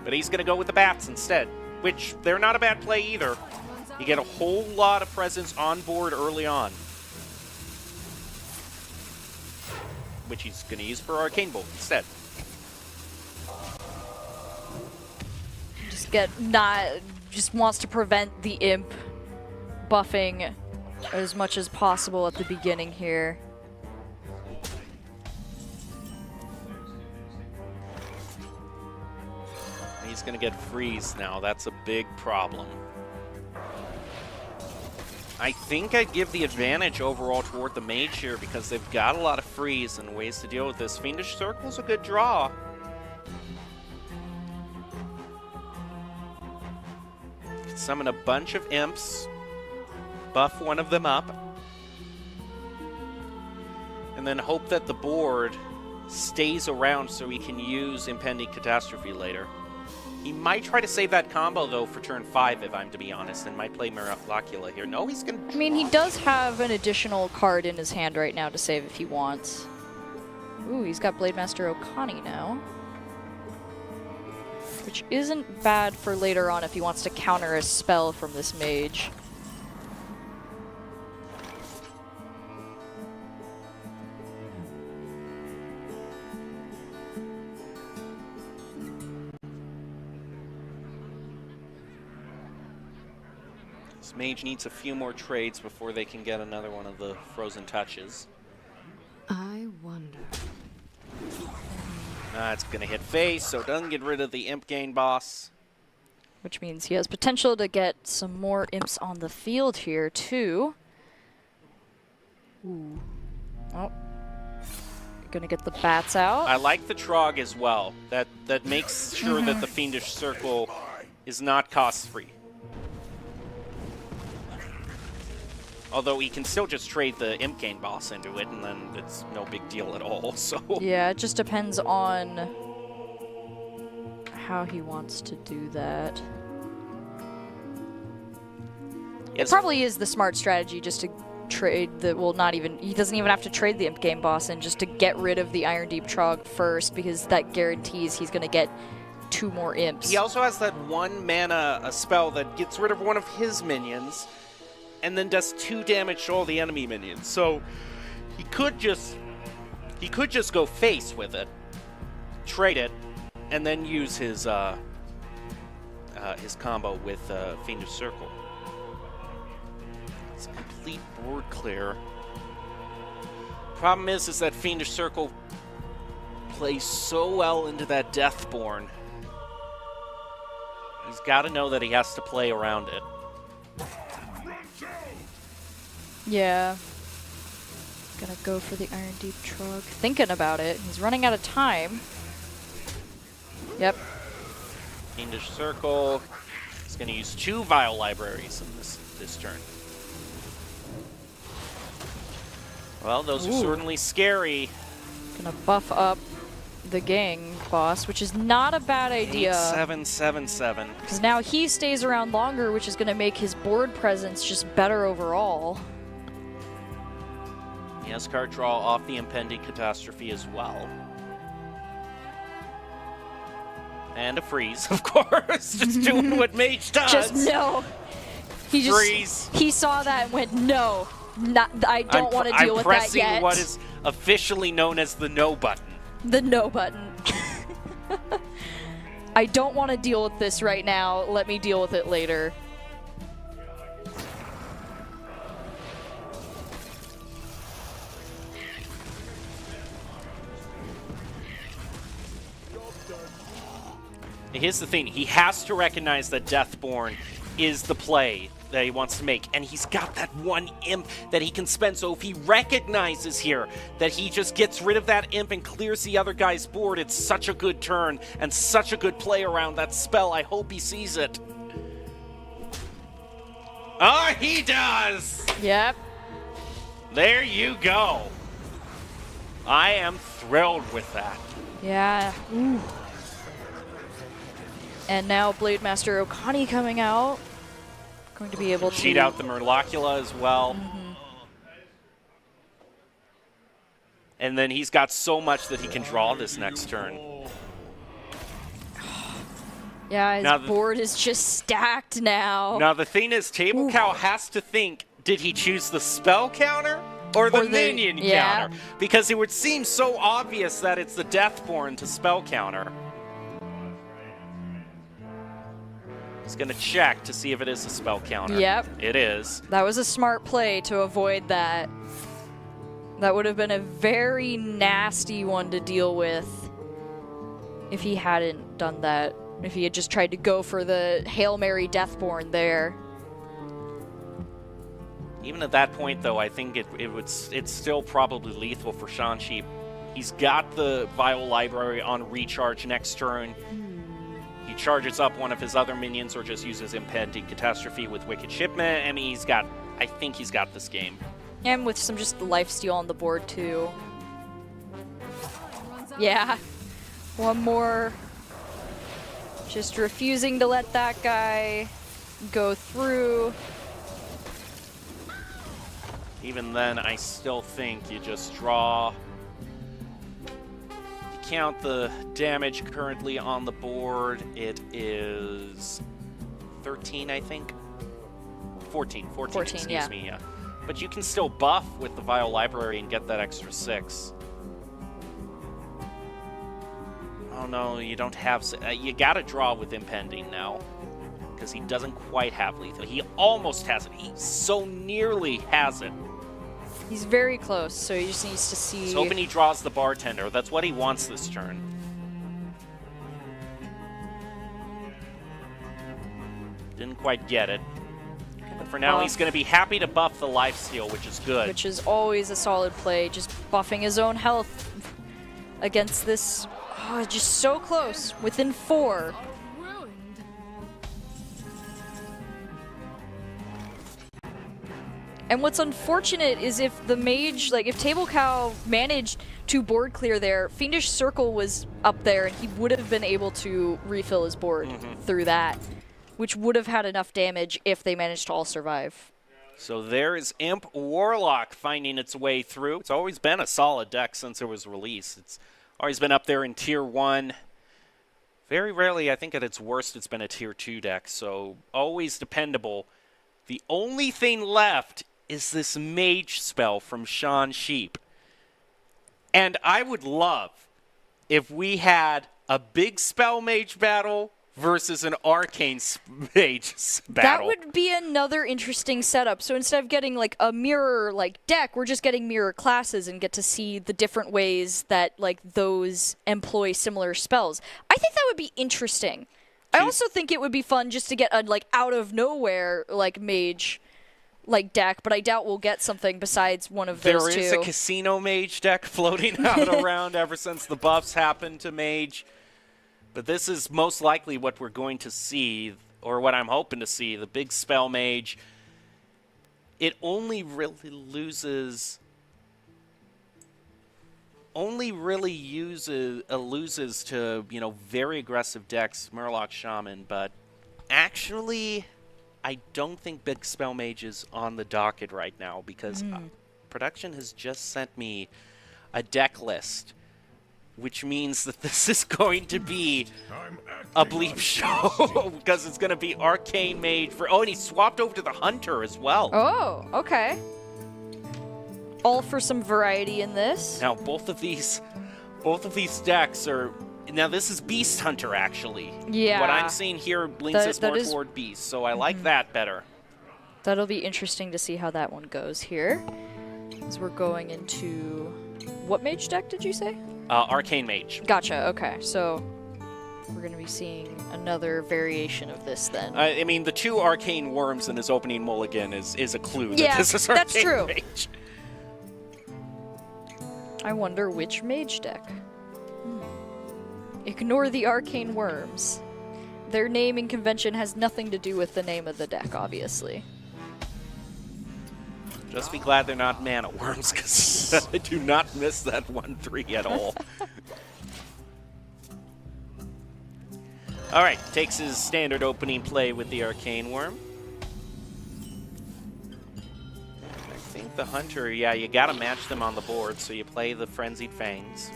But he's going to go with the bats instead, which they're not a bad play either. You get a whole lot of presence on board early on, which he's going to use for Arcane Bolt instead. just wants to prevent the imp buffing as much as possible at the beginning here. He's going to get freeze now. That's a big problem. I think I'd give the advantage overall toward the mage here because they've got a lot of freeze and ways to deal with this. Fiendish Circle's a good draw. Can summon a bunch of imps, buff one of them up, and then hope that the board stays around so he can use Impending Catastrophe later. He might try to save that combo, though, for turn 5, if I'm to be honest, and might play Miracula here. No, he's going to... I mean, he does have an additional card in his hand right now to save if he wants. Ooh, he's got Blade Master Okani now. Which isn't bad for later on if he wants to counter a spell from this mage. This mage needs a few more trades before they can get another one of the frozen touches. I wonder. It's going to hit face, so it doesn't get rid of the imp gain boss. Which means he has potential to get some more imps on the field here, too. Ooh. Oh. Gonna get the bats out. I like the Trog as well. That makes sure that the Fiendish Circle is not cost-free. Although he can still just trade the imp gain boss into it, and then it's no big deal at all, so... Yeah, it just depends on how he wants to do that. Yes. It probably is the smart strategy just to trade the... Well, not even... He doesn't even have to trade the imp gain boss in just to get rid of the Iron Deep Trog first, because that guarantees he's going to get 2 more imps. He also has that 1 mana a spell that gets rid of one of his minions, and then does 2 damage to all the enemy minions. So he could just go face with it, trade it, and then use his combo with Fiendish Circle. It's a complete board clear. Problem is that Fiendish Circle plays so well into that Deathborn. He's got to know that he has to play around it. Yeah. Gonna go for the Iron Deep Trog. Thinking about it. He's running out of time. Yep. Fiendish Circle. He's going to use 2 Vial Libraries in this turn. Well, those are certainly scary. Gonna buff up the gang boss, which is not a bad idea. 777. Because now he stays around longer, which is gonna make his board presence just better overall. He has card draw off the Impending Catastrophe as well. And a freeze, of course. Just doing what Mage does. Just no. He just Freeze. He saw that and went, no. I don't want to deal with that yet. I'm pressing what is officially known as the no button. The no button. I don't want to deal with this right now. Let me deal with it later. Here's the thing. He has to recognize that Deathborn is the play that he wants to make. And he's got that 1 imp that he can spend. So if he recognizes here that he just gets rid of that imp and clears the other guy's board, it's such a good turn and such a good play around that spell. I hope he sees it. Oh, he does! Yep. There you go. I am thrilled with that. Yeah. Ooh. And now Blade Master Okani coming out. Going to be able to cheat out the Miracula as well. And then he's got so much that he can draw this next turn. Yeah, his board is just stacked now. Now the thing is, Table Cow has to think, did he choose the spell counter or the minion counter? Because it would seem so obvious that it's the Deathborn to spell counter. He's going to check to see if it is a spell counter. Yep. It is. That was a smart play to avoid that. That would have been a very nasty one to deal with if he hadn't done that. If he had just tried to go for the Hail Mary Deathborn there. Even at that point, though, I think it's still probably lethal for Sean Sheep. He's got the Vial Library on recharge next turn. He charges up one of his other minions or just uses Impending Catastrophe with Wicked Shipment. I mean, I think he's got this game. And with some just lifesteal on the board, too. Yeah. One more. Just refusing to let that guy go through. Even then, I still think you just draw. You count the damage currently on the board. It is 13, I think. 14, excuse yeah. me, yeah. But you can still buff with the Vial Library and get that extra 6. Oh no, you don't have... you gotta draw with Impending now. Because he doesn't quite have lethal. He almost has it. He so nearly has it. He's very close, so he just needs to see... He's hoping he draws the Bartender. That's what he wants this turn. Didn't quite get it. But for now, he's going to be happy to buff the lifesteal, which is good. Which is always a solid play, just buffing his own health against this. Oh, just so close, within 4. And what's unfortunate is if the mage, like if Table Cow managed to board clear there, Fiendish Circle was up there and he would have been able to refill his board through that, which would have had enough damage if they managed to all survive. So there is Imp Warlock finding its way through. It's always been a solid deck since it was released. It's always been up there in Tier 1. Very rarely, I think at its worst, it's been a Tier 2 deck, so always dependable. The only thing left is this Mage spell from Sean Sheep. And I would love if we had a big spell mage battle versus an arcane mage battle. That would be another interesting setup. So instead of getting like a mirror like deck, we're just getting mirror classes and get to see the different ways that like those employ similar spells. I think that would be interesting. I also think it would be fun just to get a like out of nowhere like mage like deck, but I doubt we'll get something besides one of those two. There is a casino mage deck floating out around ever since the buffs happened to mage. But this is most likely what we're going to see, or what I'm hoping to see, the big spell mage. It only really loses to, you know, very aggressive decks, Murloc Shaman, but actually I don't think big spell mage is on the docket right now because production has just sent me a deck list, which means that this is going to be a bleep show because it's going to be Arcane Mage for... Oh, and he swapped over to the Hunter as well. Oh, okay. All for some variety in this. Now, both of these decks are... Now, this is Beast Hunter, actually. Yeah. What I'm seeing here leans us more is... toward Beast, so I like that better. That'll be interesting to see how that one goes here. As we're going into... What mage deck did you say? Arcane Mage. Gotcha, okay. So we're going to be seeing another variation of this then. I mean, the 2 Arcane Worms in his opening mulligan is a clue that this is Arcane that's true. Mage. I wonder which mage deck. Ignore the Arcane Worms. Their naming convention has nothing to do with the name of the deck, obviously. Just be glad they're not Mana Worms, because I do not miss that 1-3 at all. All right, takes his standard opening play with the Arcane Worm. I think the Hunter, yeah, you got to match them on the board, so you play the Frenzied Fangs.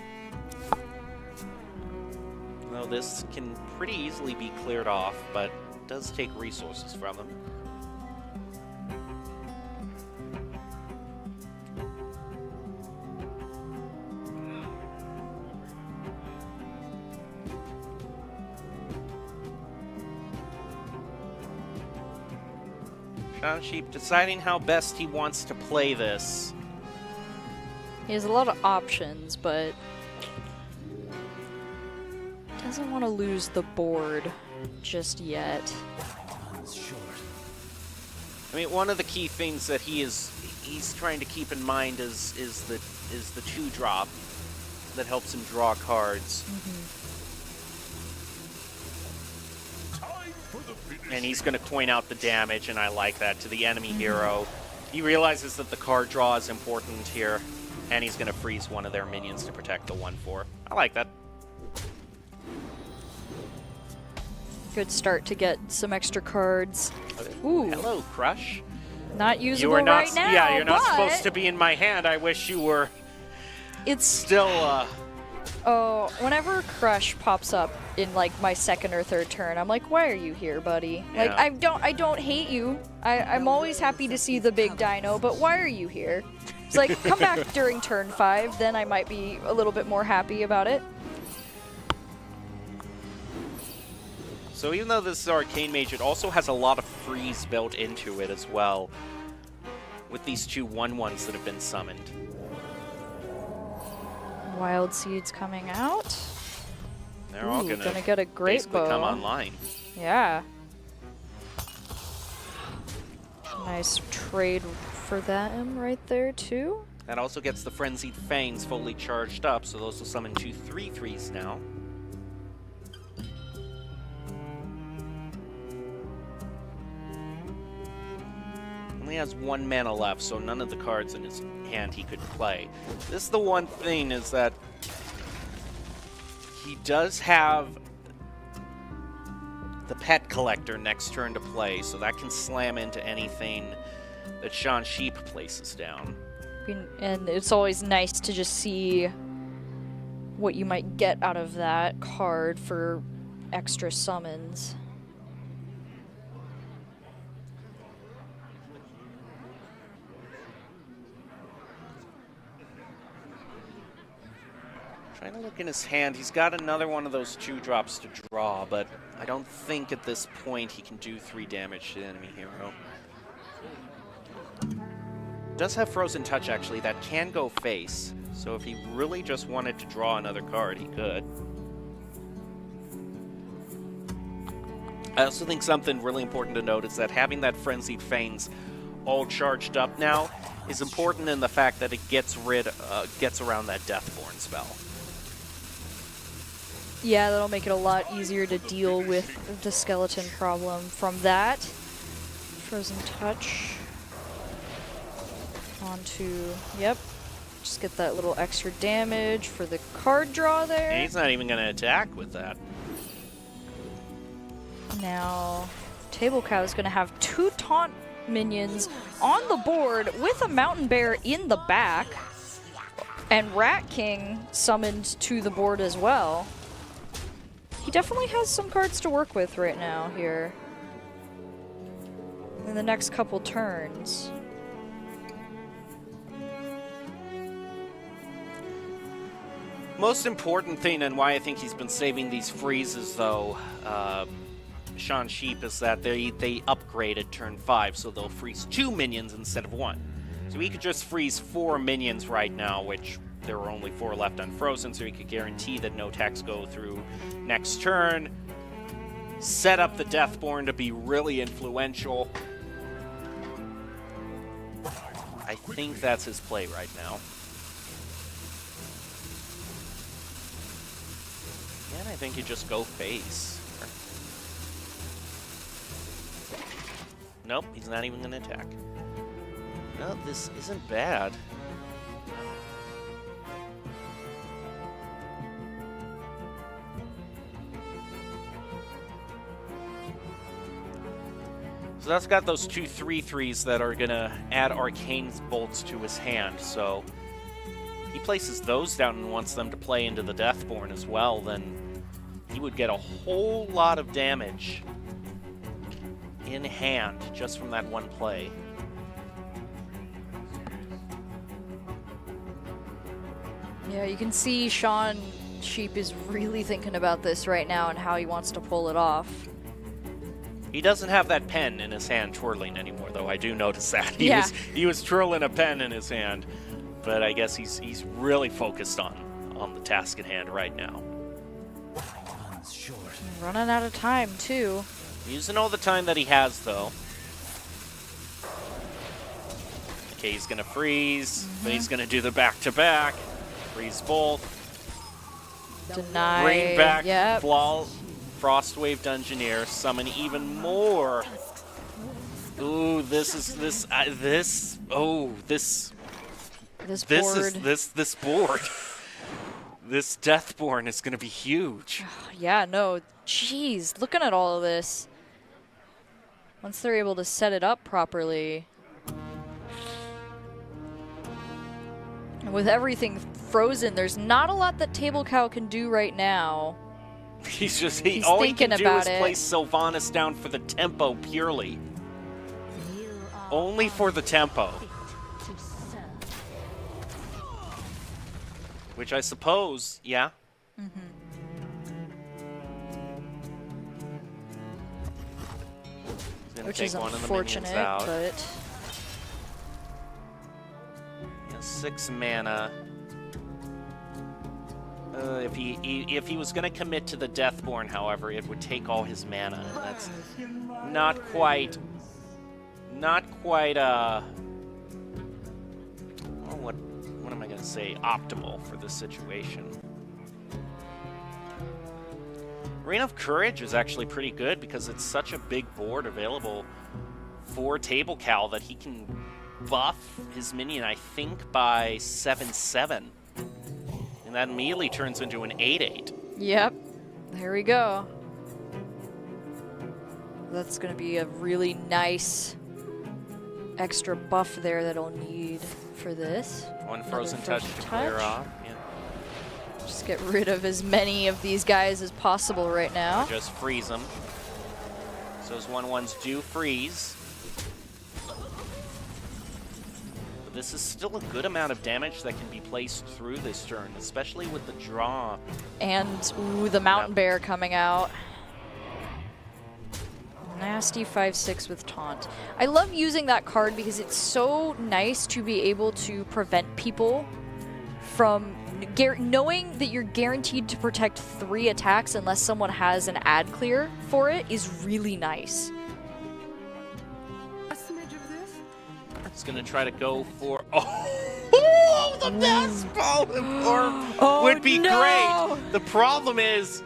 Though this can pretty easily be cleared off, but it does take resources from them. Sean Sheep deciding how best he wants to play this. He has a lot of options, but doesn't want to lose the board just yet. I mean, one of the key things that he's trying to keep in mind is the 2-drop that helps him draw cards. And he's going to point out the damage, and I like that, to the enemy hero. He realizes that the card draw is important here, and he's going to freeze one of their minions to protect the 1/4. I like that. Good start to get some extra cards. Ooh, Hello, Crush. not You usable are not. right now. Yeah, you're not but supposed to be in my hand. I wish you were It's still. oh, whenever Crush pops up in like my second or third turn, I'm like, why are you here, buddy? Like, Yeah. I don't hate you. I'm always happy to see the big dino, but why are you here? It's like, come back during turn 5, then I might be a little bit more happy about it. So even though this is Arcane Mage, it also has a lot of freeze built into it as well, with these 2 1/1s that have been summoned. Wild Seeds coming out. They're all Ooh, gonna get a great basically bow. come online. Yeah. Nice trade for them right there, too. That also gets the Frenzied Fangs fully charged up, so those will summon 2 3/3s now. Only has 1 mana left, so none of the cards in his hand he could play. This is the one thing, is that he does have the Pet Collector next turn to play, so that can slam into anything that Sean Sheep places down. And it's always nice to just see what you might get out of that card for extra summons. Trying to look in his hand, he's got another one of those 2-drops to draw, but I don't think at this point he can do 3 damage to the enemy hero. Does have Frozen Touch, actually, that can go face, so if he really just wanted to draw another card, he could. I also think something really important to note is that having that Frenzied Fangs all charged up now is important in the fact that it gets around that Deathborn spell. Yeah, that'll make it a lot easier to deal with the skeleton problem from that. Frozen Touch. Onto, yep. Just get that little extra damage for the card draw there. And he's not even going to attack with that. Now, Table Cow is going to have 2 taunt minions on the board with a Mountain Bear in the back. And Rat King summoned to the board as well. He definitely has some cards to work with right now here. In the next couple turns. Most important thing, and why I think he's been saving these freezes, though, Sean Sheep, is that they upgraded turn 5, so they'll freeze 2 minions instead of 1. So he could just freeze 4 minions right now, which there were only 4 left unfrozen, so he could guarantee that no attacks go through next turn. Set up the Deathborn to be really influential. I think that's his play right now. And I think you just go face. Nope, he's not even going to attack. No, this isn't bad. So that's got those 2 3/3s that are going to add Arcane Bolts to his hand, so he places those down and wants them to play into the Deathborn as well, then he would get a whole lot of damage in hand just from that one play. Yeah, you can see Sean Sheep is really thinking about this right now and how he wants to pull it off. He doesn't have that pen in his hand twirling anymore, though. I do notice that. Yeah. He was twirling a pen in his hand, but I guess he's really focused on the task at hand right now. Runs short. Running out of time, too. Using all the time that he has, though. Okay, he's going to freeze, but he's going to do the back-to-back. Freeze bolt. Deny. Bring back Yep. Frostwave Dungeoneer. Summon even more. Ooh, this board. This Deathborn is going to be huge. Yeah, no. Jeez, looking at all of this. Once they're able to set it up properly. And with everything frozen, there's not a lot that Table Cow can do right now. He's thinking all he can do about is it. place Sylvanas down for the tempo purely. You are Only for the tempo. to serve. Which I suppose, yeah. He's gonna Which take is one of the unfortunate, minions out. but Yeah, 6 mana. If he was gonna commit to the Deathborn, however, it would take all his mana. And that's not quite. Well, what am I gonna say? Optimal for this situation. Reign of Courage is actually pretty good because it's such a big board available for Table Cow that he can buff his minion, I think, by 7/7. And that immediately turns into an 8/8. yep. There we go. That's going to be a really nice extra buff there that I'll need for this. One Another frozen touch to clear off. Yeah. Just get rid of as many of these guys as possible right now. Just freeze them. So those 1/1s do freeze. But this is still a good amount of damage that can be placed through this turn, especially with the draw. And, ooh, the Mountain Bear coming out. Nasty 5/6 with Taunt. I love using that card because it's so nice to be able to prevent people from knowing that you're guaranteed to protect 3 attacks unless someone has an ad clear for it is really nice. It's going to try to go for... Oh, the best ball would be no! great. The problem is,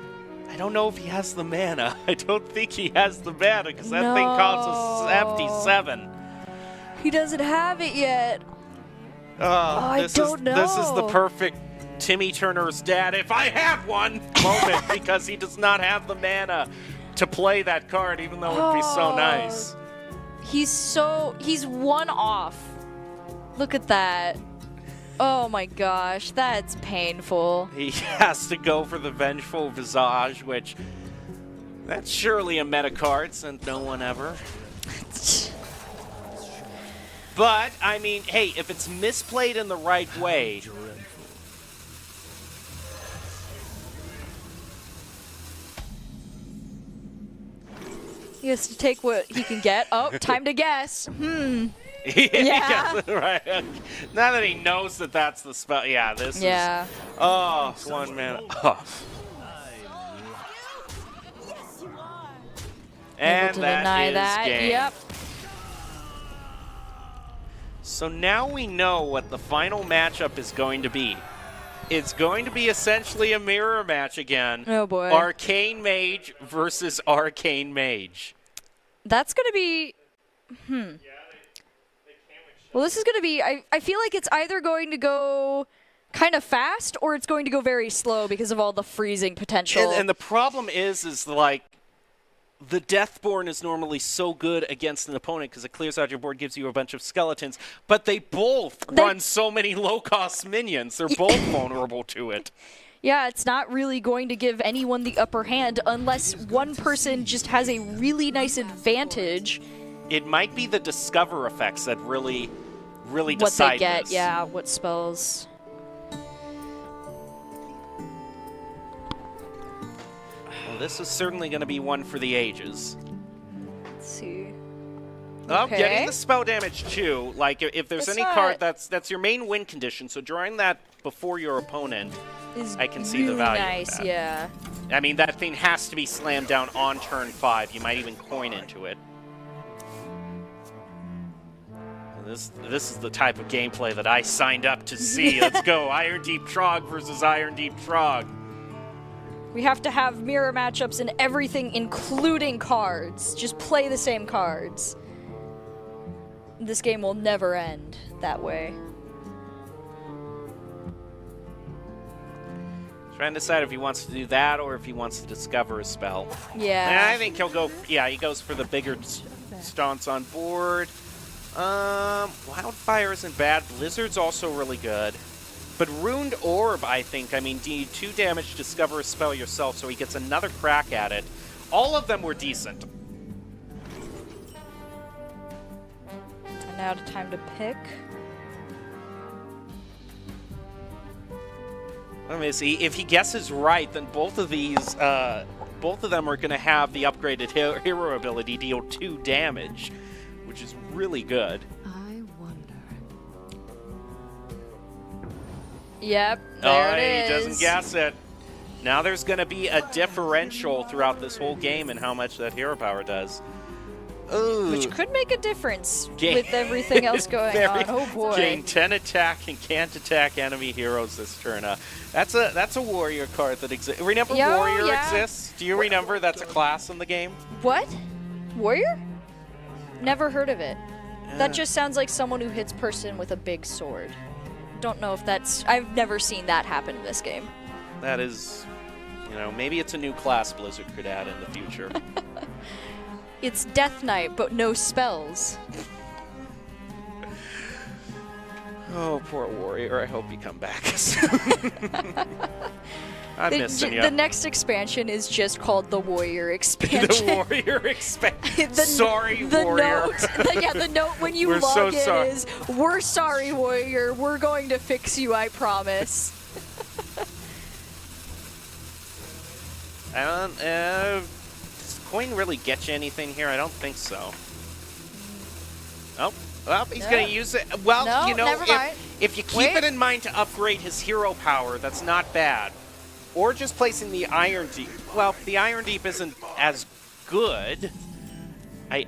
I don't know if he has the mana. I don't think he has the mana because that thing costs a hefty 7. He doesn't have it yet. I don't know. This is the perfect Timmy Turner's dad, if I had one, moment because he does not have the mana to play that card, even though it'd be so nice. He's one off. Look at that. Oh my gosh, that's painful. He has to go for the Vengeful Visage, which that's surely a meta card, since no one ever. But, I mean, hey, if it's misplayed in the right way, He has to take what he can get. Oh, time to guess. Yeah. Yeah, right. Now that he knows that that's the spell, yeah, this is... Oh, 1 mana. Oh. And Able to that deny is that. game. Yep. So now we know what the final matchup is going to be. It's going to be essentially a mirror match again. Oh boy. Arcane Mage versus Arcane Mage. That's going to be... Well, this is going to be... I feel like it's either going to go kind of fast or it's going to go very slow because of all the freezing potential. And the problem is like, the Deathborn is normally so good against an opponent because it clears out your board, gives you a bunch of skeletons, but they both run so many low-cost minions. They're both vulnerable to it. Yeah, it's not really going to give anyone the upper hand unless one person just has a really nice advantage. It might be the Discover effects that really What decide they get, this. yeah, what spells. Well, this is certainly going to be one for the ages. see. Well, Okay. getting the spell damage too. Like if there's It's any not- card that's your main win condition, so drawing that before your opponent, Is I can see the really value of nice, that. yeah. I mean that thing has to be slammed down on turn 5. You might even coin into it. This is the type of gameplay that I signed up to see. Let's go, Iron Deep Trog versus Iron Deep Trog. We have to have mirror matchups and everything, including cards. Just play the same cards. This game will never end that way. Trying to decide if he wants to do that or if he wants to discover a spell. Yeah. And I think he'll go. Yeah, he goes for the bigger stunts on board. Wildfire isn't bad. Blizzard's also really good. But Ruined Orb, I think, I mean, do you 2 damage, discover a spell yourself, so he gets another crack at it. All of them were decent. And now the time to pick. Let me see. If he guesses right, then both of these, both of them are going to have the upgraded hero ability deal 2 damage, which is really good. I wonder. Yep, there it He is. doesn't guess it. Now there's going to be a differential throughout this whole game in how much that hero power does. Ooh. Which could make a difference Gain- with everything else going Very- on. Oh boy. Gain 10 attack and can't attack enemy heroes this turn. That's a warrior card that exists. Remember Yeah, warrior yeah. exists? Do you remember that's a class in the game? What? Warrior? Never heard of it. That just sounds like someone who hits person with a big sword. Don't know if that's... I've never seen that happen in this game. That is, maybe it's a new class Blizzard could add in the future. It's Death Knight, but no spells. Oh, poor warrior. I hope you come back soon. I'm missing you. The next expansion is just called the Warrior expansion. The warrior expansion. The- Sorry, the warrior. Note, the note when you We're log so in sorry. is, "We're sorry, Warrior. We're going to fix you, I promise." Does coin really get you anything here? I don't think so. Oh, well, he's going to use it. Well, No, never mind. if you keep Wait. it in mind to upgrade his hero power, that's not bad. Or just placing the Iron Deep. Well, the Iron Deep isn't as good. I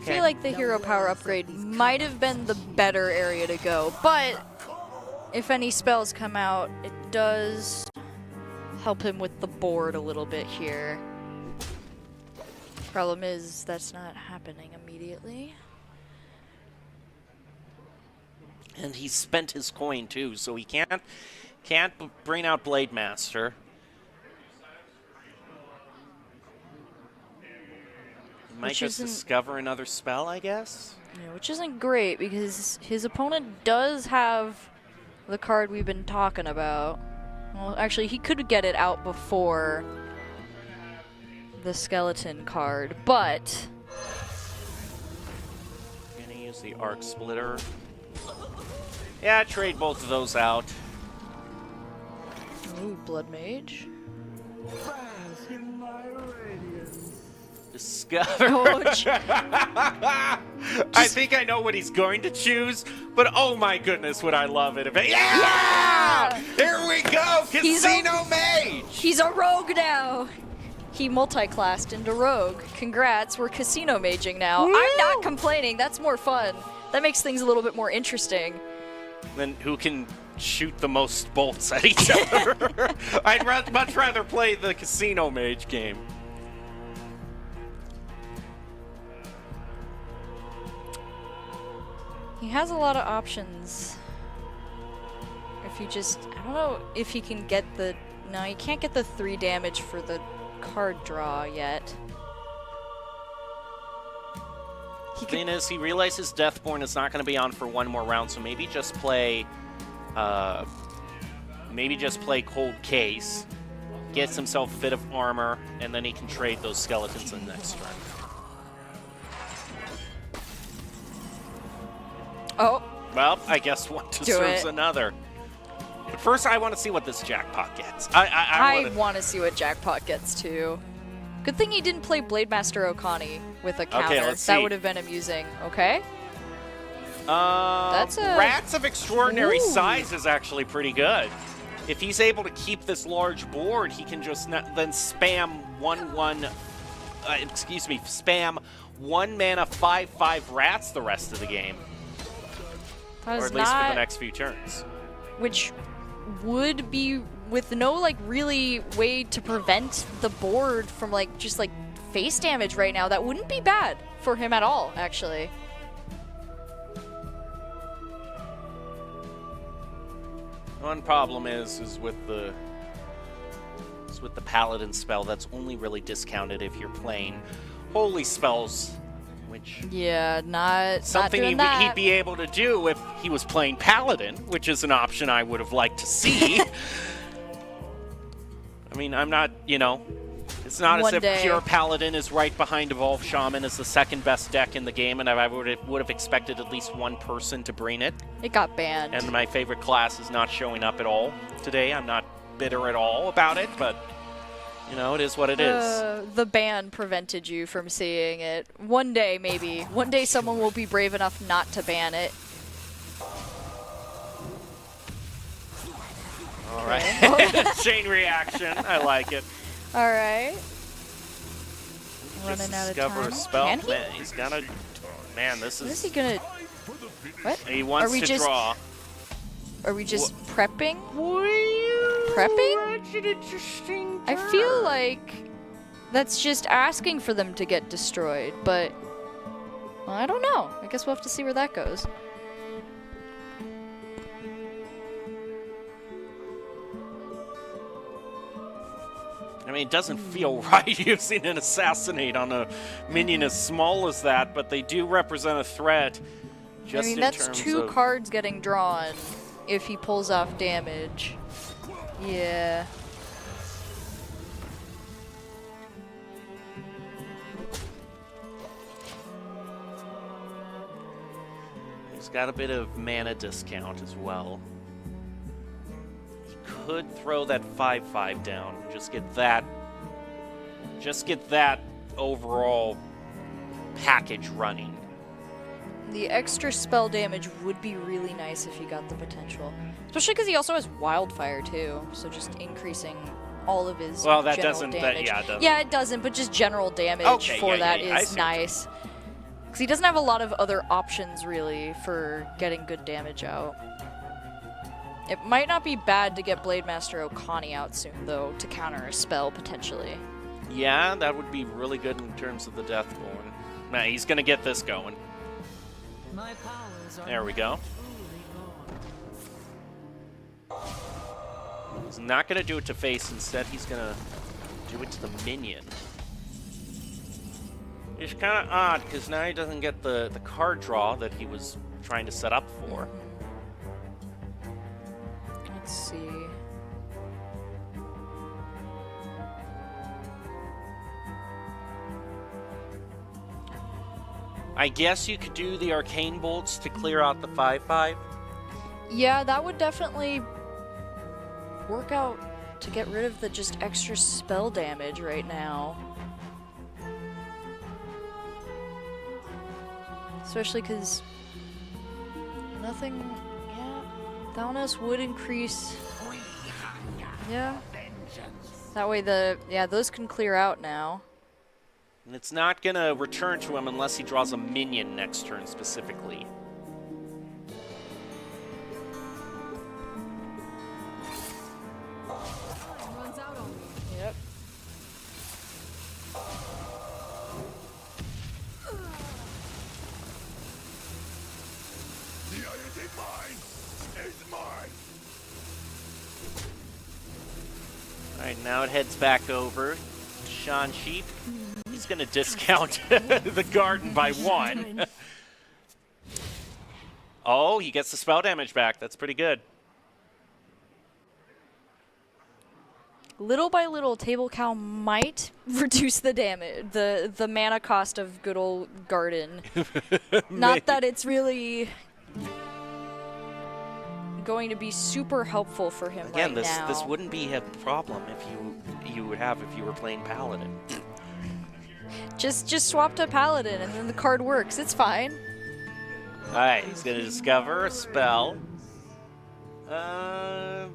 feel like the hero power upgrade might have been the better area to go, but if any spells come out, it does help him with the board a little bit here. Problem is, that's not happening immediately. And he's spent his coin too, so he can't bring out Blade Master. He might Which just isn't- discover another spell, I guess. Yeah, which isn't great because his opponent does have the card we've been talking about. Well, actually, he could get it out before the skeleton card, but Gonna use the Arc Splitter. Yeah, trade both of those out. ooh, Blood Mage. Discover. Ouch. I think I know what he's going to choose, but oh my goodness, would I love it if it. Yeah! Here we go! He's Casino Mage! He's a rogue now. He multi-classed into rogue. Congrats, we're casino maging now. I'm not complaining. That's more fun. That makes things a little bit more interesting. Then who can shoot the most bolts at each other? I'd much rather play the Casino Mage game. He has a lot of options. If you just, I don't know if he can get the, no, he can't get the 3 damage for the card draw yet. Thing is, he realizes Deathborn is not going to be on for one more round, so maybe just play Cold Case, gets himself a bit of armor, and then he can trade those skeletons in the next turn. Oh, Well, I guess one deserves another. But first, I want to see what this jackpot gets. I wanna- want to see what Jackpot gets too. Good thing he didn't play Blademaster Okani with a counter. let's That see. would have been amusing. Okay. That's a... Rats of extraordinary Ooh. size is actually pretty good. If he's able to keep this large board, he can just then spam spam 1 mana 5/5 rats the rest of the game. That Or is at least for the not- next few turns. Which would be with no like really way to prevent the board from like just like face damage right now. That wouldn't be bad for him at all, actually. One problem is with the paladin spell, that's only really discounted if you're playing holy spells, which Yeah, not something not doing that. he'd be able to do if he was playing paladin, which is an option I would have liked to see. I mean, I'm not, it's not One as if day. pure paladin is right behind evolved shaman as the second best deck in the game, and I would have expected at least one person to bring it. It got banned. And my favorite class is not showing up at all today. I'm not bitter at all about it, but it is what it is. The ban prevented you from seeing it. One day, maybe. One day someone will be brave enough not to ban it. All right. Chain reaction. I like it. All right. Just Running out of discover time. a spell. Can he? Man, he's got to... Man, this What is is... he gonna... What? He wants Are we to just- draw. Are we just prepping? Prepping? Such an interesting I feel like that's just asking for them to get destroyed, but well, I don't know. I guess we'll have to see where that goes. I mean, it doesn't feel right using an assassinate on a minion as small as that, but they do represent a threat. Just I mean, in that's terms 2 of... cards getting drawn if he pulls off damage. Yeah. He's got a bit of mana discount as well. He could throw that 5/5 down. Just get that overall package running. The extra spell damage would be really nice if he got the potential. Especially because he also has Wildfire too, so just increasing all of his Well, that general doesn't- that- damage. yeah, it doesn't. Yeah, it doesn't, but just general damage Okay, for yeah, that yeah, I is see what you're nice. Because he doesn't have a lot of other options really for getting good damage out. It might not be bad to get Blademaster Okani out soon though, to counter a spell potentially. Yeah, that would be really good in terms of the Deathborn. Nah, he's gonna get this going. My powers are There we go. truly gone. He's not gonna do it to face. Instead, he's gonna do it to the minion. It's kind of odd because now he doesn't get the card draw that he was trying to set up for. Let's see. I guess you could do the arcane bolts to clear out the 5/5. Yeah, that would definitely work out to get rid of the just extra spell damage right now. Especially because nothing, yeah, Thalnos would increase, yeah. That way those can clear out now. And it's not gonna return to him unless he draws a minion next turn specifically. Runs out on me. Yep. Alright, now it heads back over. Sean Sheep. He's gonna discount the garden by 1. Oh, he gets the spell damage back. That's pretty good. Little by little, Table Cow might reduce the damage, the mana cost of good old Garden. Not that it's really going to be super helpful for him Again, right this now. wouldn't be a problem if you would have if you were playing Paladin. Just swap to Paladin and then the card works. It's fine. Alright, he's gonna discover a spell. I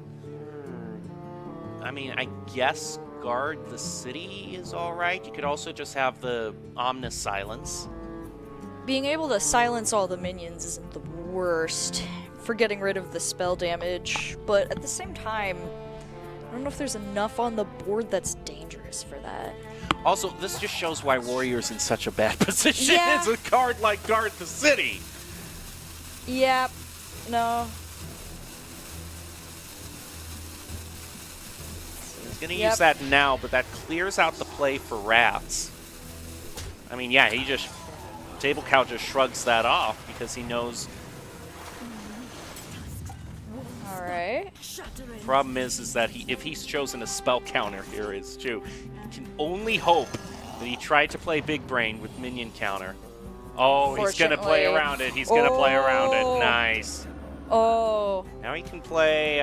mean, I guess guard the city is alright. You could also just have the Omnis Silence. Being able to silence all the minions isn't the worst for getting rid of the spell damage, but at the same time, I don't know if there's enough on the board that's dangerous for that. Also, this just shows why Warrior's in such a bad position. Yeah. It's a card like Guard the City. Yep. No. He's going to use that now, but that clears out the play for Rats. I mean, yeah, he just... Table Cow just shrugs that off because he knows... Alright. Problem is that if he's chosen a spell counter here is too, he can only hope that he tried to play Big Brain with minion counter. Oh, he's gonna play around it. He's gonna play around it. Nice. Oh. Now he can play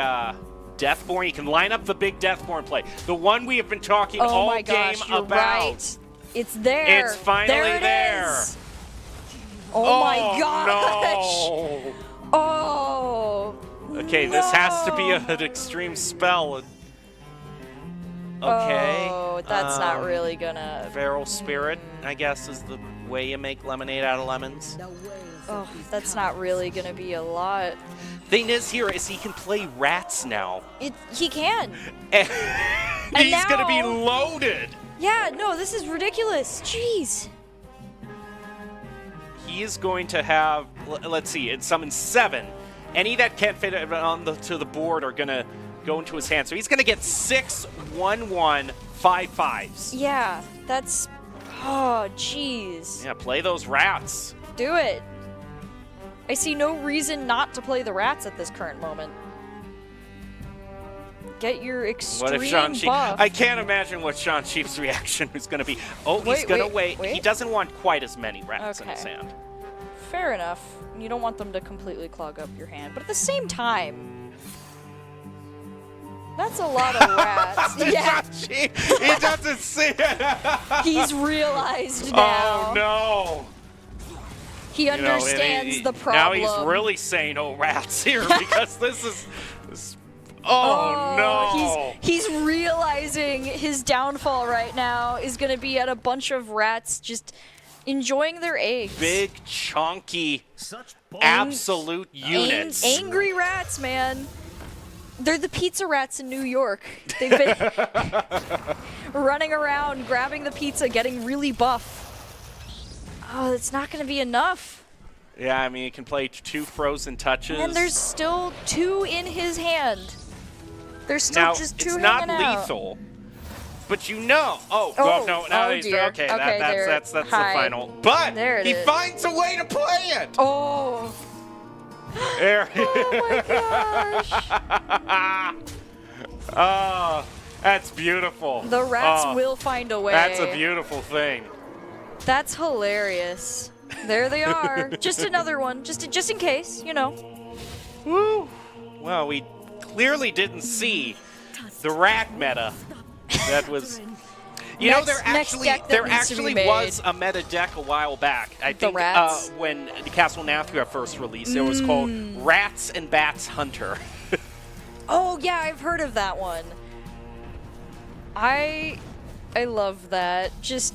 Deathborn. He can line up the big Deathborn play. The one we have been talking all my game gosh, you're about. Right. It's there. It's finally there. Is. Oh my gosh. No. Oh. Okay, no. this has to be an extreme spell. Okay. Oh, that's not really gonna... Feral Spirit, I guess, is the way you make lemonade out of lemons. Oh, that's not really gonna be a lot. Thing is here is he can play Rats now. He can. And he's now, gonna be loaded. Yeah, no, this is ridiculous. Jeez. He is going to have, let's see, it summons 7. Any that can't fit to the board are gonna go into his hand. So he's gonna get 6 1/1 5/5s. Yeah, that's... Oh, jeez. Yeah, play those Rats. Do it. I see no reason not to play the Rats at this current moment. Get your extreme What if Sean Sheep? buff. I can't imagine what Sean Sheep's reaction is going to be. Oh, he's going to wait. He doesn't want quite as many Rats in his hand. Fair enough. You don't want them to completely clog up your hand. But at the same time, that's a lot of Rats. Yeah. He doesn't see it. He's realized now. Oh, no. He understands the problem. Now he's really saying, oh, Rats here, because this is... Oh, no. He's realizing his downfall right now is going to be at a bunch of Rats just enjoying their eggs. Big, chunky, absolute units. Angry Rats, man. They're the pizza rats in New York. They've been running around, grabbing the pizza, getting really buff. Oh, it's not going to be enough. Yeah, I mean, he can play 2 frozen touches. And there's still 2 in his hand. There's still now, just 2 it's not hanging out. lethal, but you know. Oh no, oh dear. Okay, Okay, that's the Hi. final. But There it he is. finds a way to play it. Oh. There. Oh my gosh. Oh, that's beautiful. The Rats will find a way. That's a beautiful thing. That's hilarious. There they are. Just another one, just in case, you know. Woo. Well, we clearly didn't see the rat meta. That was. You know, there actually was a meta deck a while back. I think Rats? When the Castle Nathria first released, it was called Rats and Bats Hunter. Oh yeah, I've heard of that one. I love that. Just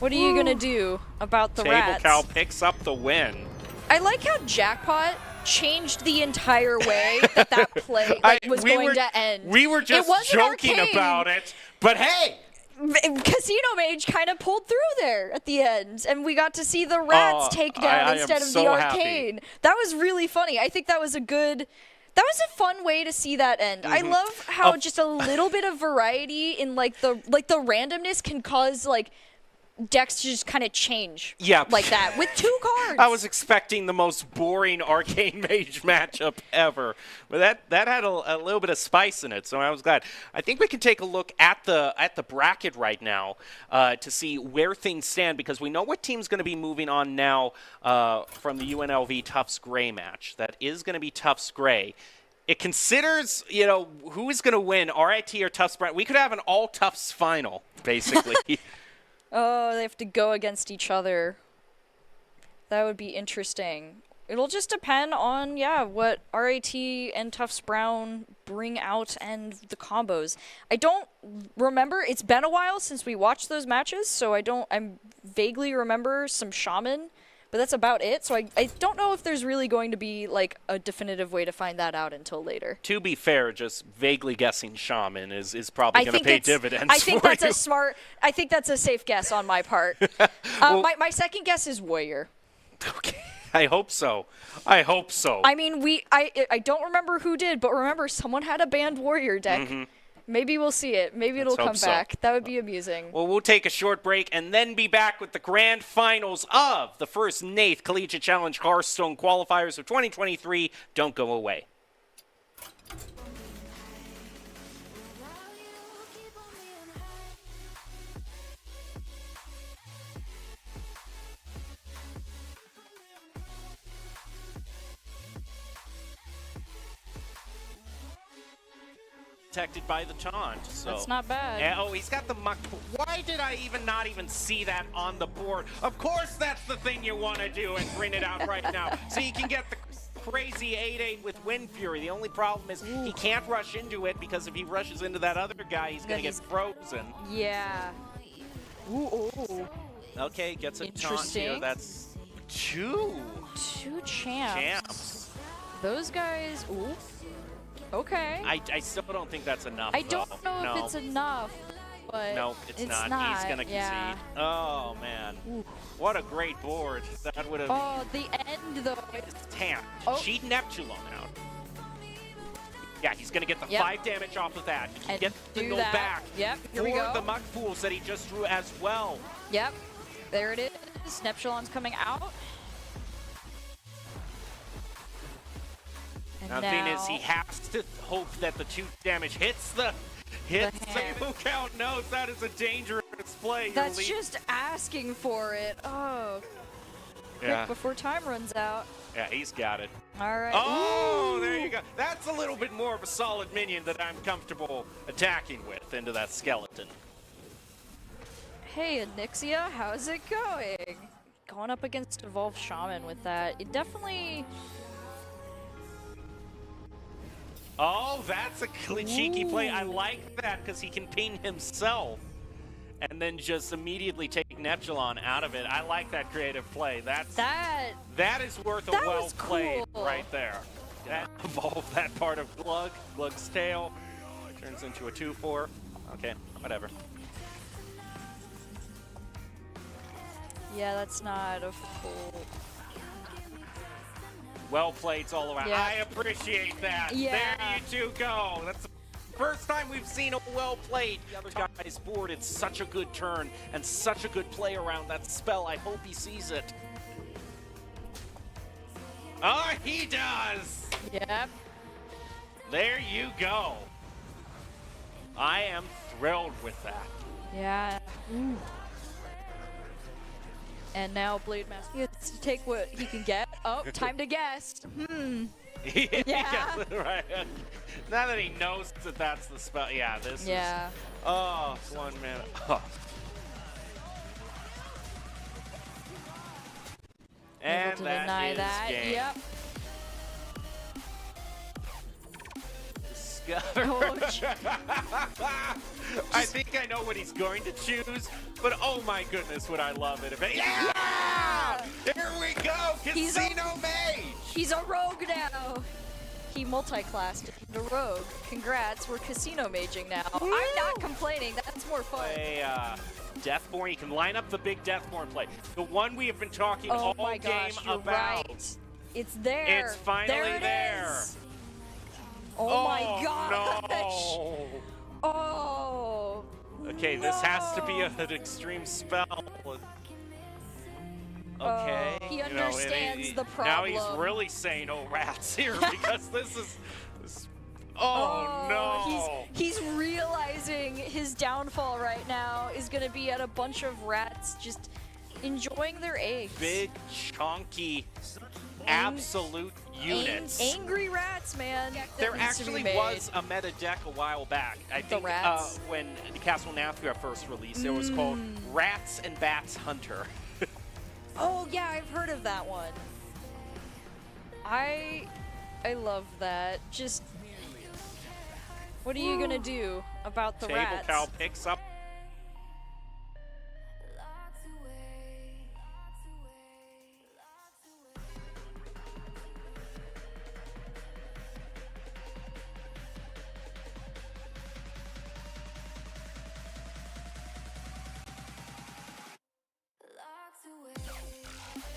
what are you gonna do about the Table Rats? Cow picks up the win. I like how Jackpot changed the entire way that play was going to end. We were just joking about it, but hey! Casino Mage kind of pulled through there at the end, and we got to see the Rats take down instead of the Arcane. That was really funny. I think that was a fun way to see that end. I love how just a little bit of variety in the randomness can cause decks to just kind of change like that with 2 cards. I was expecting the most boring Arcane Mage matchup ever, but that had a little bit of spice in it, so I was glad. I think we can take a look at the bracket right now to see where things stand, because we know what team's going to be moving on now from the UNLV Tufts Gray match. That is going to be Tufts Gray. It considers, who is going to win, RIT or Tufts Brown. We could have an all Tufts final, basically. Oh, they have to go against each other. That would be interesting. It'll just depend on, yeah, what RAT and Tufts Brown bring out and the combos. I don't remember. It's been a while since we watched those matches, so I vaguely remember some Shaman, but that's about it. So I don't know if there's really going to be, like, a definitive way to find that out until later. To be fair, just vaguely guessing Shaman is probably going to pay dividends I think for that's you. I think that's a safe guess on my part. Well- my second guess is Warrior. Okay. I hope so. I hope so. I mean, I don't remember who did, but remember someone had a banned Warrior deck. Maybe we'll see it. Maybe it'll come hope so. back. That would be amusing. Well, we'll take a short break and then be back with the grand finals of the first Nath Collegiate Challenge Hearthstone qualifiers of 2023. Don't go away. Protected by the taunt. So. That's not bad. And, oh, he's got the muck. Why did I not even see that on the board? Of course that's the thing you want to do and print it out right now. So you can get the crazy 8/8 with Wind Fury. The only problem is he can't rush into it because if he rushes into that other guy, he's going to get frozen. Yeah. Ooh. Okay, gets a taunt here. Interesting. That's two champs. Those guys. Ooh. Okay. I still don't think that's enough. I don't though. know No. if it's enough, but No, it's not. He's going to concede. Yeah. Oh, man. What a great board. That would have... Oh, the end, though. Tamped. Oh. Cheat Neptulon out. Yeah, he's going to get the 5 damage off of that. He can And get the do null that. back. Yep, here for we go. the Muck Pools that he just drew as well. Yep. There it is. Neptulon's coming out. And Now, the thing is, he has to hope that the 2 damage hits the hand. Who count knows that is a dangerous play. You're That's just asking for it. Oh. Quick before time runs out. Yeah, he's got it. All right. Oh, Ooh. there you go. That's a little bit more of a solid minion that I'm comfortable attacking with into that skeleton. Hey, Anixia, how's it going? Going up against Evolved Shaman with that. It definitely... Oh, that's a cheeky play. I like that because he can ping himself and then just immediately take Neptulon out of it. I like that creative play. That is worth a that well was played cool. right there. That evolved that part of Glug. Glug's tail turns into a 2/4. Okay, whatever. Yeah, that's not a full... Well played all around. Yeah. I appreciate that. Yeah. There you two go. That's the first time we've seen a well played. The other guy's board. It's such a good turn and such a good play around that spell. I hope he sees it. Oh, he does. Yep. There you go. I am thrilled with that. Yeah. Ooh. And now Blade Master gets to take what he can get. Oh, time to guess. Yeah. Right. Now that he knows that that's the spell. Yeah, this is... Oh, 1 minute. Oh. And Able to that deny is that. game. Yep. Discover. Oh, I think I know what he's going to choose, but oh my goodness, would I love it if it... Yeah! Here we go! Casino Mage! He's a rogue now. He multi-classed into rogue. Congrats, we're casino maging now. I'm not complaining. That's more fun. Play Deathborn. You can line up the big Deathborn play. The one we have been talking all my gosh, game you're about. right. It's there. It's finally there. Is. Oh my gosh. No. Oh. Okay, this has to be an extreme spell. Okay. He You know, and understands the Now he's problem. really saying, "Oh rats," here because this is. Oh no. He's realizing his downfall right now is going to be at a bunch of rats just enjoying their eggs. Big, chunky, absolute units. Angry rats, man. There That needs to be actually made. was a meta deck a while back. I think rats? when Castle Nathria first released, it was called Rats and Bats Hunter. Oh yeah, I've heard of that one. I love that. Just what are you gonna do about the Table rats? Cow picks up. Locked away, locked away, locked away. Locked away.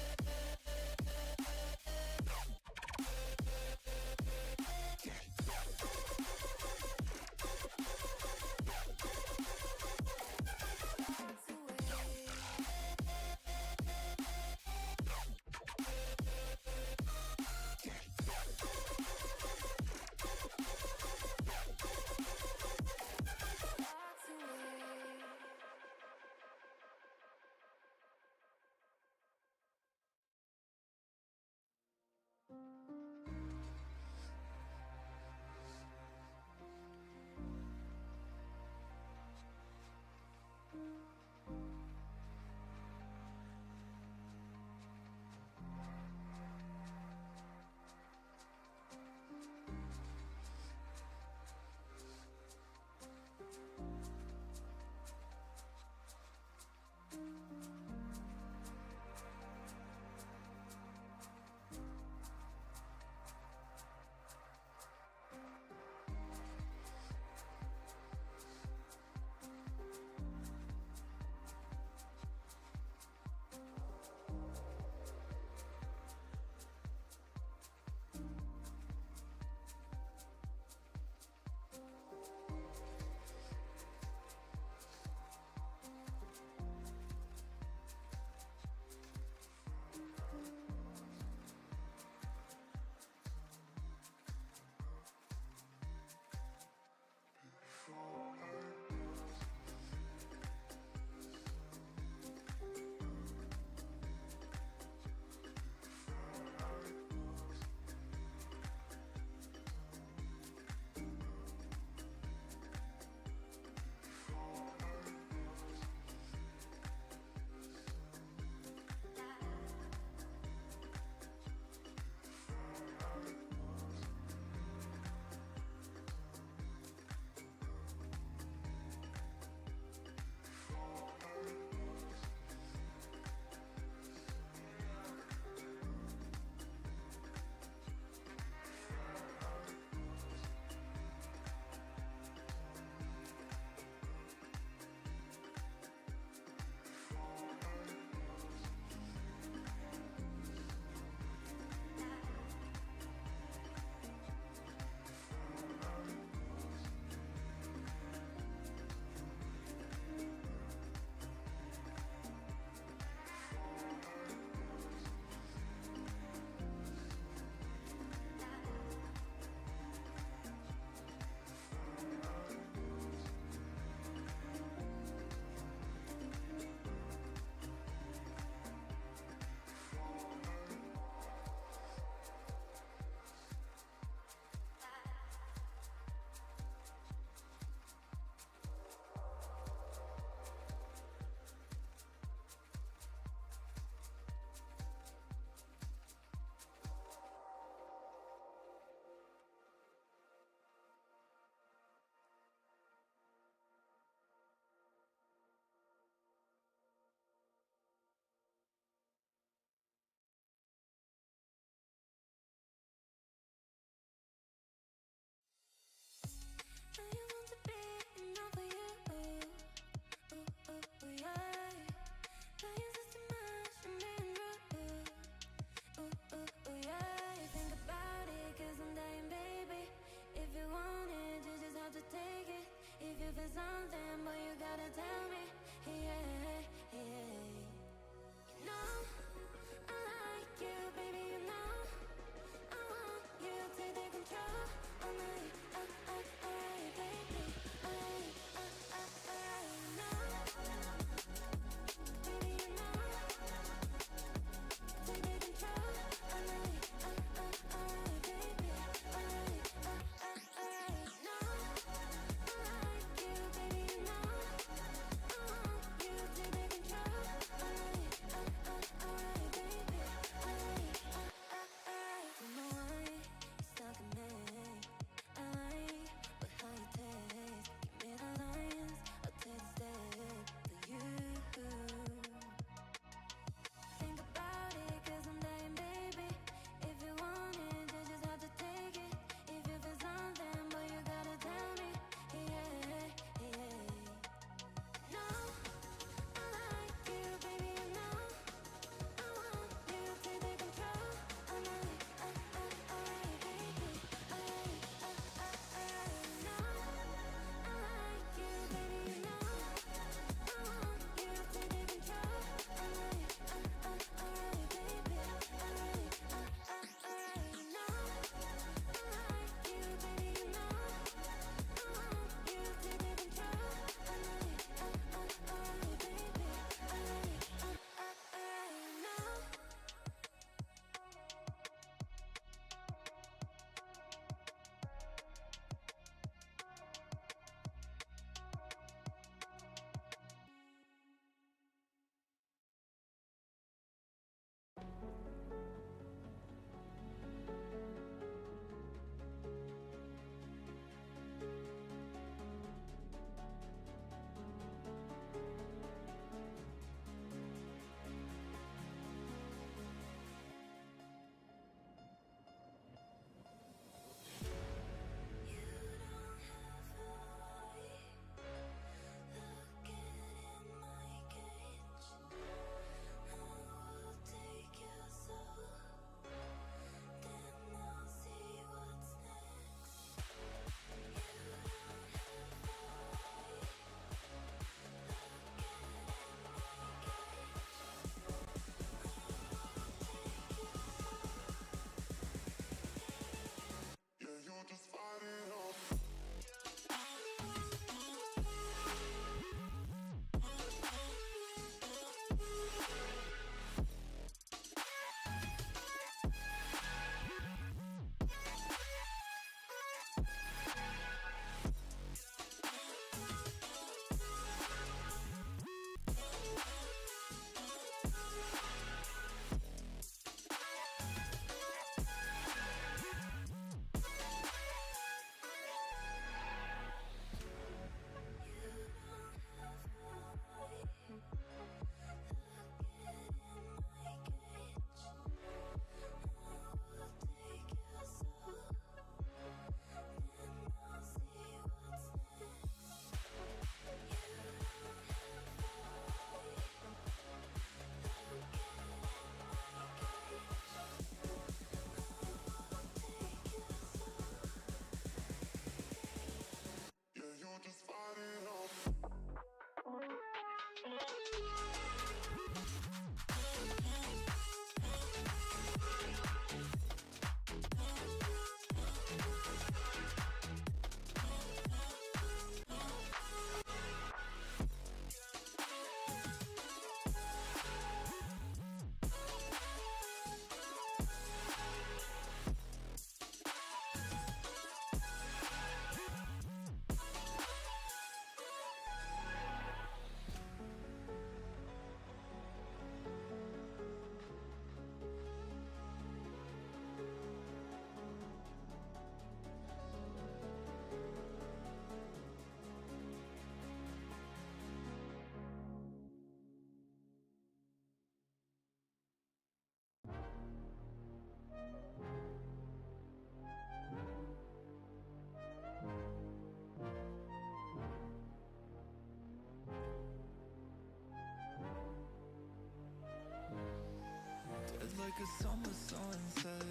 like a summer sunset.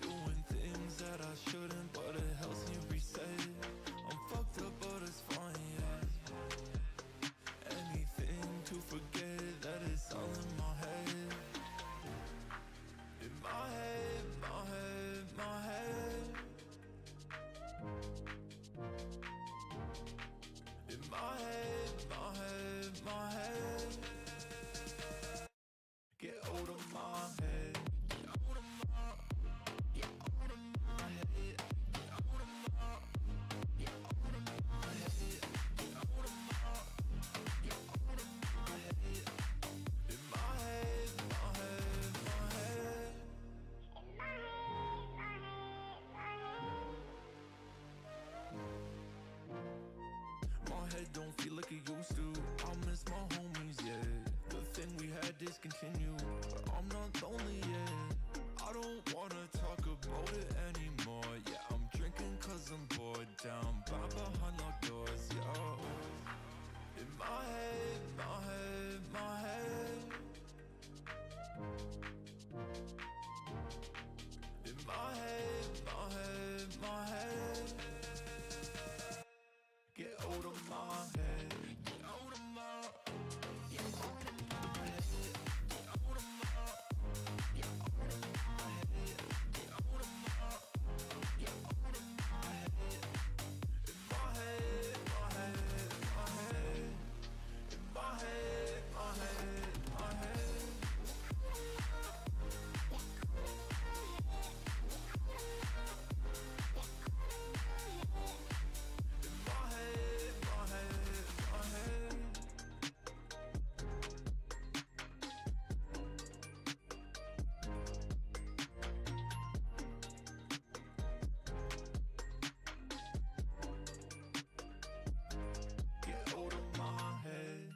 Doing things that I shouldn't, but it helps me reset. I'm fucked up, but it's fine, yeah. Anything to forget that it's all in my head. In my head, my head, my head. In my head, my head, my head. Get out of my head. Get out of my, get out of my head. Get out of my, get out of my head. Get out of my, get out of my head. In my head, my head, my head. My head don't feel like it used to. I miss my homies, yeah. The thing we had discontinued, but I'm not lonely yet. I don't wanna talk about it anymore. Yeah, I'm drinking cause I'm bored. Down by behind locked doors, yeah. In my head, my head, my head. In my head, my head, my head. Get out of my head. Get out of my, get out of my head. Get out of my, get out of my head. Get out of my, get out of my head. In my head, my head, my head. In my head, my head, my head. In my head, my head, my head. Get out of my head.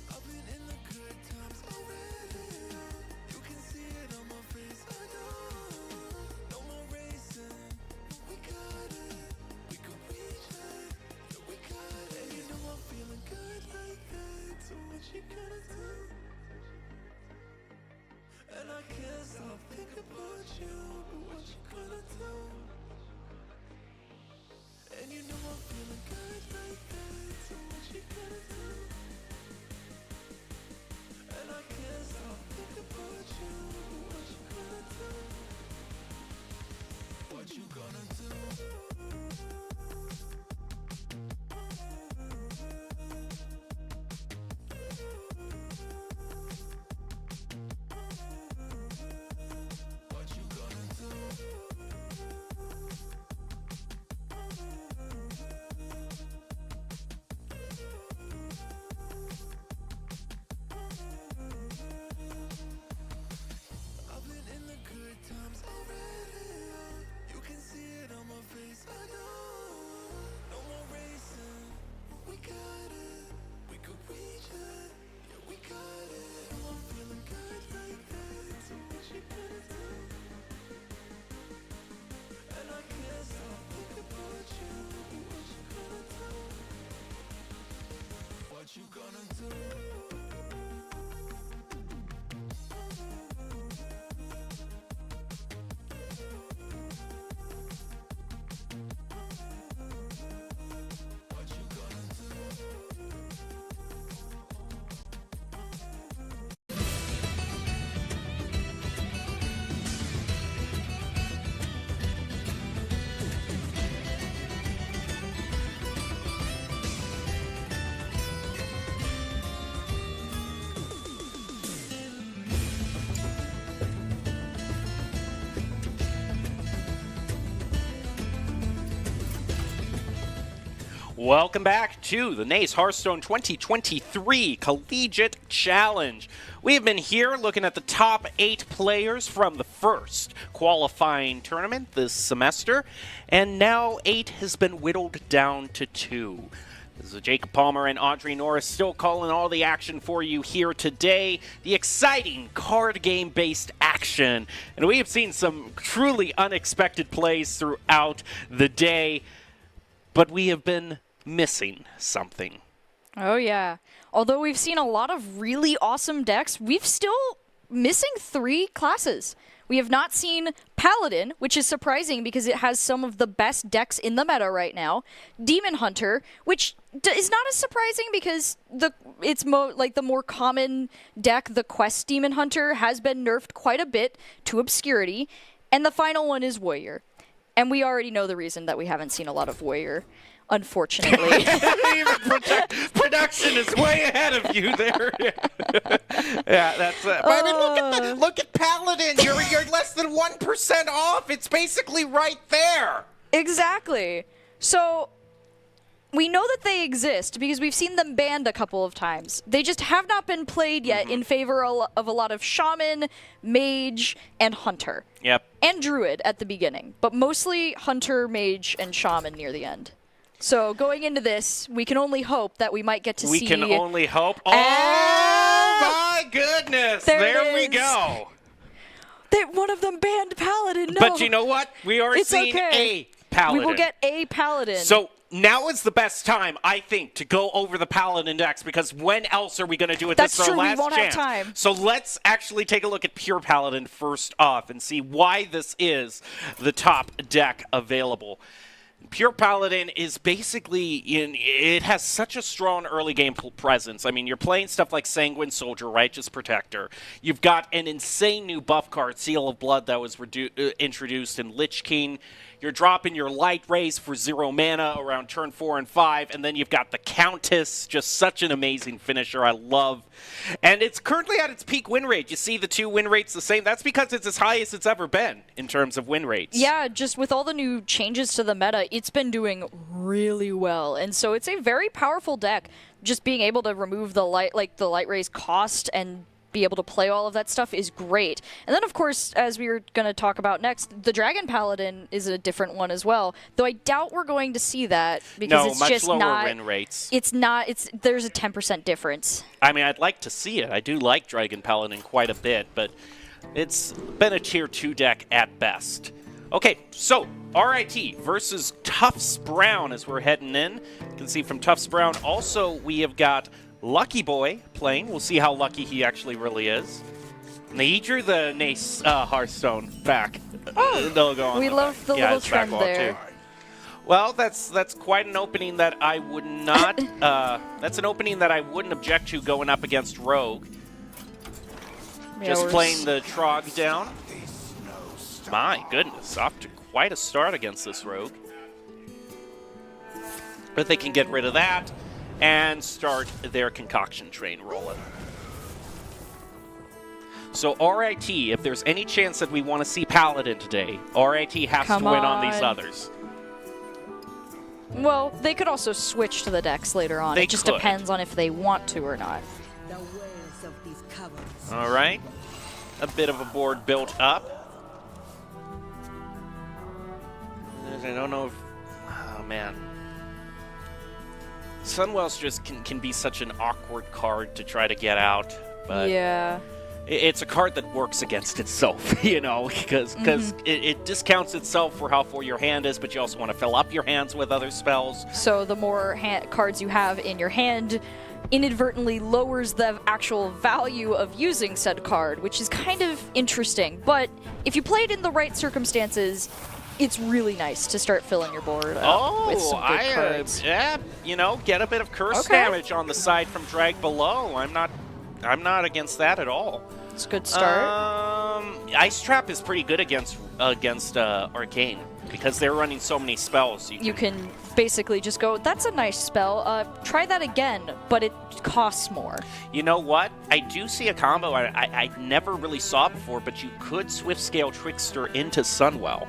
I've been in the good times already. You can see it on my face. I know. No more racing. We got it. We can reach it. Yeah, we got it. And you know I'm feeling good like that. So what you gonna do? And I can't stop thinking about you. But what you gonna do? And you know I'm feeling good like that. So what you gonna do? And I can't stop thinking about you. What you gonna do? What you gonna do? What you gonna do? I've been in the good times already. You can see it on my face. I know. No more racing. We got it. We could reach it. Yeah, we got it. I'm feeling good like that. So what you gonna do? And I can't stop thinking about you. What you gonna do? What you gonna do? What you gonna do? Welcome back to the NACE Hearthstone 2023 Collegiate Challenge. We have been here looking at the top 8 players from the first qualifying tournament this semester, and now 8 has been whittled down to 2. This is Jacob Palmer and Audrey Norris still calling all the action for you here today. The exciting card game-based action. And we have seen some truly unexpected plays throughout the day, but we have been missing something. Oh, yeah. Although we've seen a lot of really awesome decks, we've still missing 3 classes. We have not seen Paladin, which is surprising because it has some of the best decks in the meta right now. Demon Hunter, which is not as surprising because it's the more common deck, the Quest Demon Hunter, has been nerfed quite a bit to obscurity. And the final one is Warrior. And we already know the reason that we haven't seen a lot of Warrior, unfortunately. Even production is way ahead of you there. Yeah, that's it. But I mean, look at Paladin. You're less than 1% off. It's basically right there. Exactly. So we know that they exist because we've seen them banned a couple of times. They just have not been played yet in favor of a lot of Shaman, Mage, and Hunter. Yep. And Druid at the beginning, but mostly Hunter, Mage, and Shaman near the end. So going into this, we can only hope that we might get to see... We can only hope. Oh, my goodness. There we go. That one of them banned Paladin. No. But you know what? We are seeing a Paladin. We will get a Paladin. So now is the best time, I think, to go over the Paladin decks, because when else are we going to do it? That's this is our true. last We won't chance. have time. So let's actually take a look at Pure Paladin first off and see why this is the top deck available. Pure Paladin is basically it has such a strong early game presence. I mean, you're playing stuff like Sanguine Soldier, Righteous Protector. You've got an insane new buff card, Seal of Blood, that was introduced in Lich King. You're dropping your Light Rays for 0 mana around turn 4 and 5, and then you've got the Countess, just such an amazing finisher I love. And it's currently at its peak win rate. You see the 2 win rates the same? That's because it's as high as it's ever been in terms of win rates. Yeah, just with all the new changes to the meta, it's been doing really well. And so it's a very powerful deck. Just being able to remove the light rays cost and be able to play all of that stuff is great. And then, of course, as we were going to talk about next, the Dragon Paladin is a different one as well. Though I doubt we're going to see that because it's much just lower not win rates. It's not. There's a 10% difference. I mean, I'd like to see it. I do like Dragon Paladin quite a bit, but it's been a tier 2 deck at best. Okay, so RIT versus Tufts Brown as we're heading in. You can see from Tufts Brown also we have got Lucky Boy playing. We'll see how lucky he actually really is. And he drew the Nace Hearthstone back. Logo on We the love back. the Yeah, little it's back trend wall, there. too. Well, that's quite an opening that I would not. That's an opening that I wouldn't object to going up against Rogue. Yeah, Just we're playing the Trog down. My goodness, off to quite a start against this Rogue. But they can get rid of that and start their concoction train rolling. So RIT, if there's any chance that we want to see Paladin today, RIT has to win on these others. Well, they could also switch to the decks later on. They It just could. depends on if they want to or not. All right. A bit of a board built up. I don't know if... Oh, man. Sunwell's just can be such an awkward card to try to get out. But Yeah. it's a card that works against itself, you know, because it discounts itself for how full your hand is, but you also want to fill up your hands with other spells. So the more cards you have in your hand inadvertently lowers the actual value of using said card, which is kind of interesting. But if you play it in the right circumstances, it's really nice to start filling your board up with some good cards. Yeah, you know, get a bit of curse damage on the side from Drag Below. I'm not against that at all. It's a good start. Ice Trap is pretty good against Arcane because they're running so many spells. You can basically just go, that's a nice spell, try that again, but it costs more. You know what? I do see a combo I never really saw before, but you could Swift Scale Trickster into Sunwell.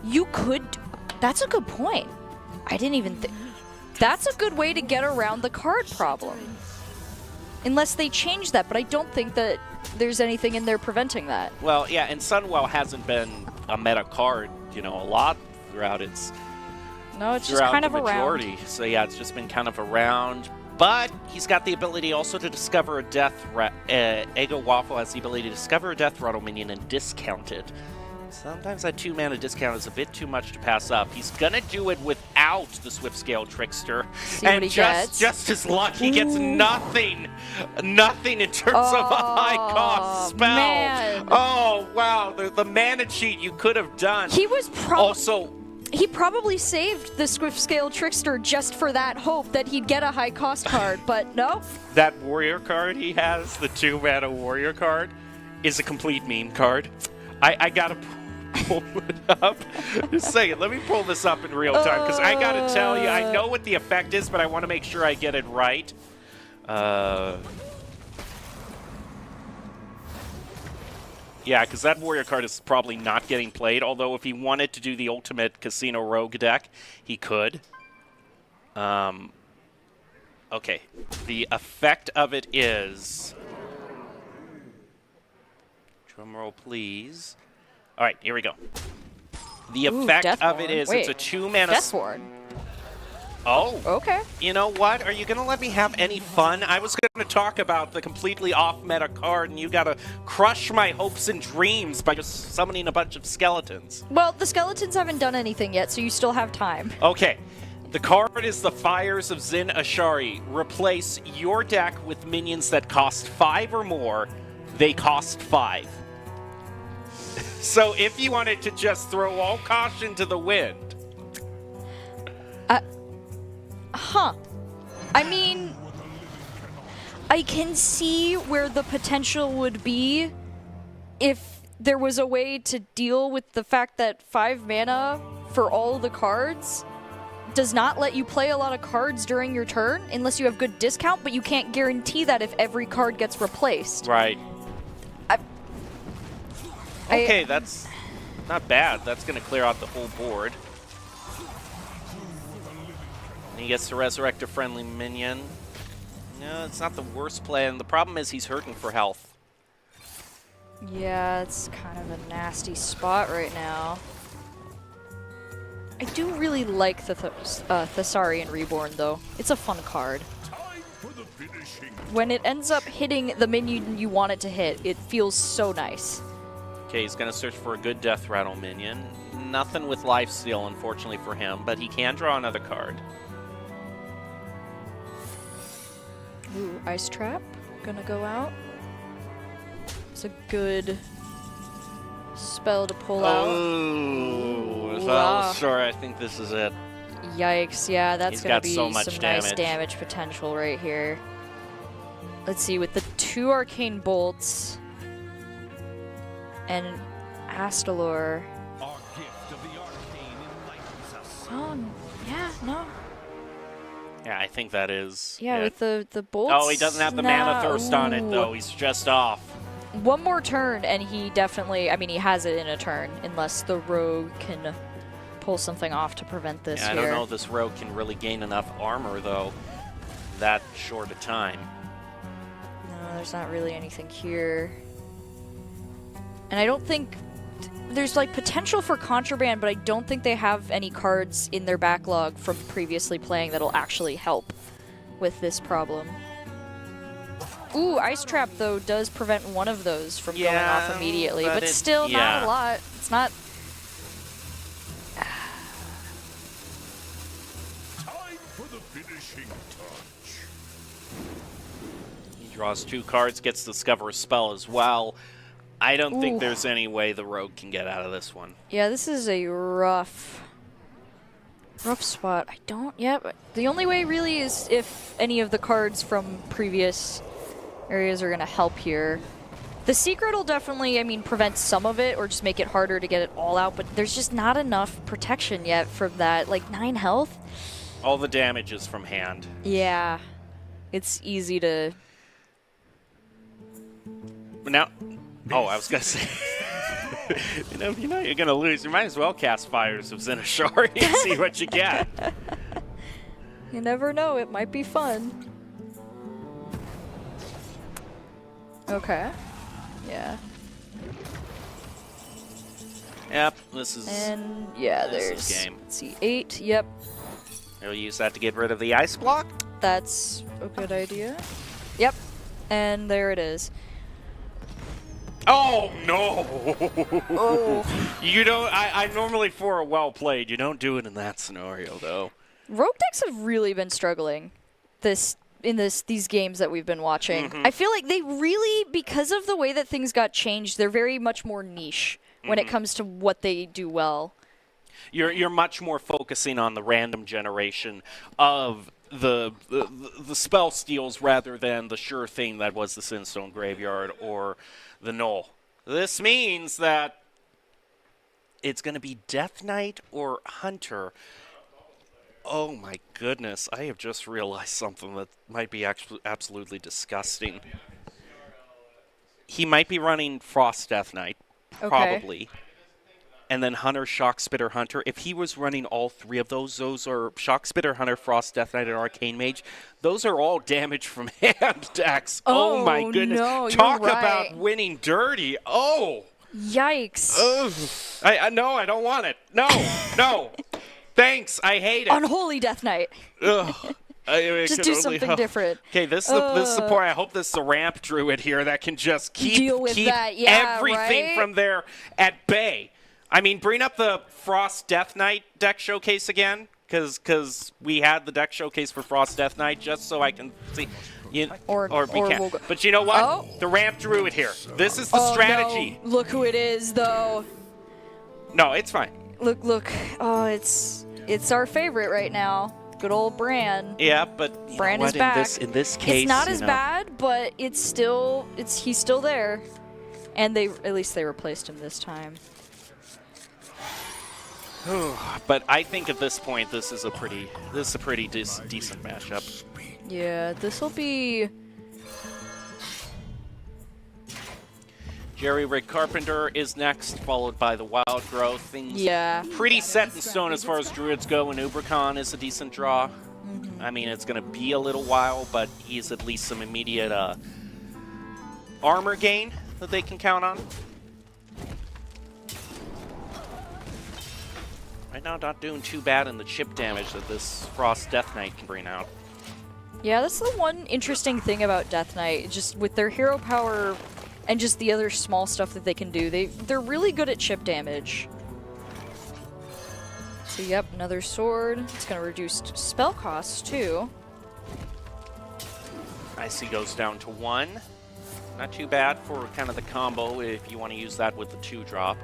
You could. That's a good point. I didn't even think. That's a good way to get around the card problem. Unless they change that, but I don't think that there's anything in there preventing that. Well, yeah, and Sunwell hasn't been a meta card, you know, a lot throughout its No, it's just throughout kind the of around. majority. So yeah, it's just been kind of around. But he's got the ability also to discover a death. Ego Waffle has the ability to discover a death rattle minion and discount it. Sometimes that 2-mana discount is a bit too much to pass up. He's gonna do it without the Swift Scale Trickster, See and what he just his luck, he gets nothing in terms of a high cost spell. Man. Oh wow, the mana cheat you could have done. He was also. He probably saved the Swift Scale Trickster just for that hope that he'd get a high cost card, but no. That warrior card he has, the 2-mana warrior card, is a complete meme card. I gotta pull it up. Just a second, let me pull this up in real time, because I gotta tell you, I know what the effect is, but I want to make sure I get it right. Yeah, because that warrior card is probably not getting played, although if he wanted to do the ultimate Casino Rogue deck, he could. Okay, the effect of it is... Drumroll, please. All right, here we go. The effect of it is it's a 2-mana... Deathborn. Oh. Okay. You know what? Are you going to let me have any fun? I was going to talk about the completely off-meta card, and you got to crush my hopes and dreams by just summoning a bunch of skeletons. Well, the skeletons haven't done anything yet, so you still have time. Okay. The card is the Fires of Zin Ashari. Replace your deck with minions that cost 5 or more. They cost 5. So if you wanted to just throw all caution to the wind... I mean, I can see where the potential would be if there was a way to deal with the fact that 5 mana for all the cards does not let you play a lot of cards during your turn unless you have good discount, but you can't guarantee that if every card gets replaced. Right. Okay, that's not bad. That's going to clear out the whole board. And he gets to resurrect a friendly minion. No, it's not the worst play, and the problem is he's hurting for health. Yeah, it's kind of a nasty spot right now. I do really like the Thessarian Reborn, though. It's a fun card. When it ends up hitting the minion you want it to hit, it feels so nice. Okay, he's going to search for a good Death Rattle minion. Nothing with Lifesteal, unfortunately for him, but he can draw another card. Ooh, Ice Trap. Gonna go out. It's a good spell to pull out. Oh, well, sure, I think this is it. Yikes, yeah, that's gonna be so much some nice damage potential right here. Let's see, with the 2 Arcane Bolts and Astalor. Oh, yeah, no. Yeah, I think that is. Yeah, with the bolts. Oh, he doesn't have the mana thirst on it, though. He's just off. One more turn, and he definitely, I mean, he has it in a turn, unless the rogue can pull something off to prevent this yeah, here. I don't know if this rogue can really gain enough armor, though, that short a time. No, there's not really anything here. And I don't think... There's, like, potential for Contraband, but I don't think they have any cards in their backlog from previously playing that'll actually help with this problem. Ooh, Ice Trap, though, does prevent one of those from going off immediately, but still not a lot. It's not... Time for the finishing touch. He draws 2 cards, gets to discover a spell as well. I don't think there's any way the rogue can get out of this one. Yeah, this is a rough spot. I don't, yeah, but the only way really is if any of the cards from previous areas are going to help here. The secret will definitely, I mean, prevent some of it or just make it harder to get it all out, but there's just not enough protection yet from that. Like, 9 health? All the damage is from hand. Yeah. It's easy to... Now... Oh, I was going to say... you know you're going to lose. You might as well cast Fires of Zin Ashari and see what you get. You never know. It might be fun. Okay. Yeah. Yep, this is. And yeah, This is there's game. let's see, 8. Yep, He'll use that to get rid of the ice block. that's a good idea. Yep, and there it is. Oh no! Oh, You don't. I normally for a well played. You don't do it in that scenario though. rogue decks have really been struggling these games that we've been watching. Mm-hmm. I feel like they really, because of the way that things got changed, they're very much more niche when Mm-hmm. it comes to what they do well. You're much more focusing on the random generation of the spell steals rather than the sure thing that was the Sinstone Graveyard or the Knoll. This means that it's going to be Death Knight or Hunter. Oh my goodness, I have just realized something that might be absolutely disgusting. He might be running Frost Death Knight, Okay. probably. And then Hunter, Shock Spitter, Hunter. If he was running all three of those are Shock Spitter, Hunter, Frost, Death Knight, and Arcane Mage. Those are all damage from hand decks. Oh my Oh, goodness. no, you're Talk right. about winning dirty. Oh. Yikes. Ugh. No, I don't want it. No, no. Thanks. I hate it. Unholy Death Knight. Ugh. Just do something different. Okay, this is the point. I hope this is a ramp druid here that can just Deal with keep that, yeah, everything right? from there at bay. I mean, bring up the Frost Death Knight deck showcase again, because we had the deck showcase for Frost Death Knight just so I can see. Or we can't. we'll go- But you know what? Oh. The ramp druid here. This is the Oh, strategy. no. Look who it is, though. No, it's fine. Look. Oh, it's our favorite right now. Good old Bran. Yeah, but you Bran know is what? back. In this case, It's not you as know, bad, but he's still there. And at least they replaced him this time. But I think at this point, this is a pretty decent matchup. Yeah, this will be. Jerry Rig Carpenter is next, followed by the Wild Growth. Things Yeah. pretty set in stone as far as Druids go, and Ubercon is a decent draw. I mean, it's going to be a little while, but he's at least some immediate armor gain that they can count on. Right now, not doing too bad in the chip damage that this Frost Death Knight can bring out. Yeah, that's the one interesting thing about Death Knight. Just with their hero power and just the other small stuff that they can do, they're really good at chip damage. So yep, another sword. It's going to reduce spell costs too. Icy goes down to 1. Not too bad for kind of the combo if you want to use that with the 2-drop.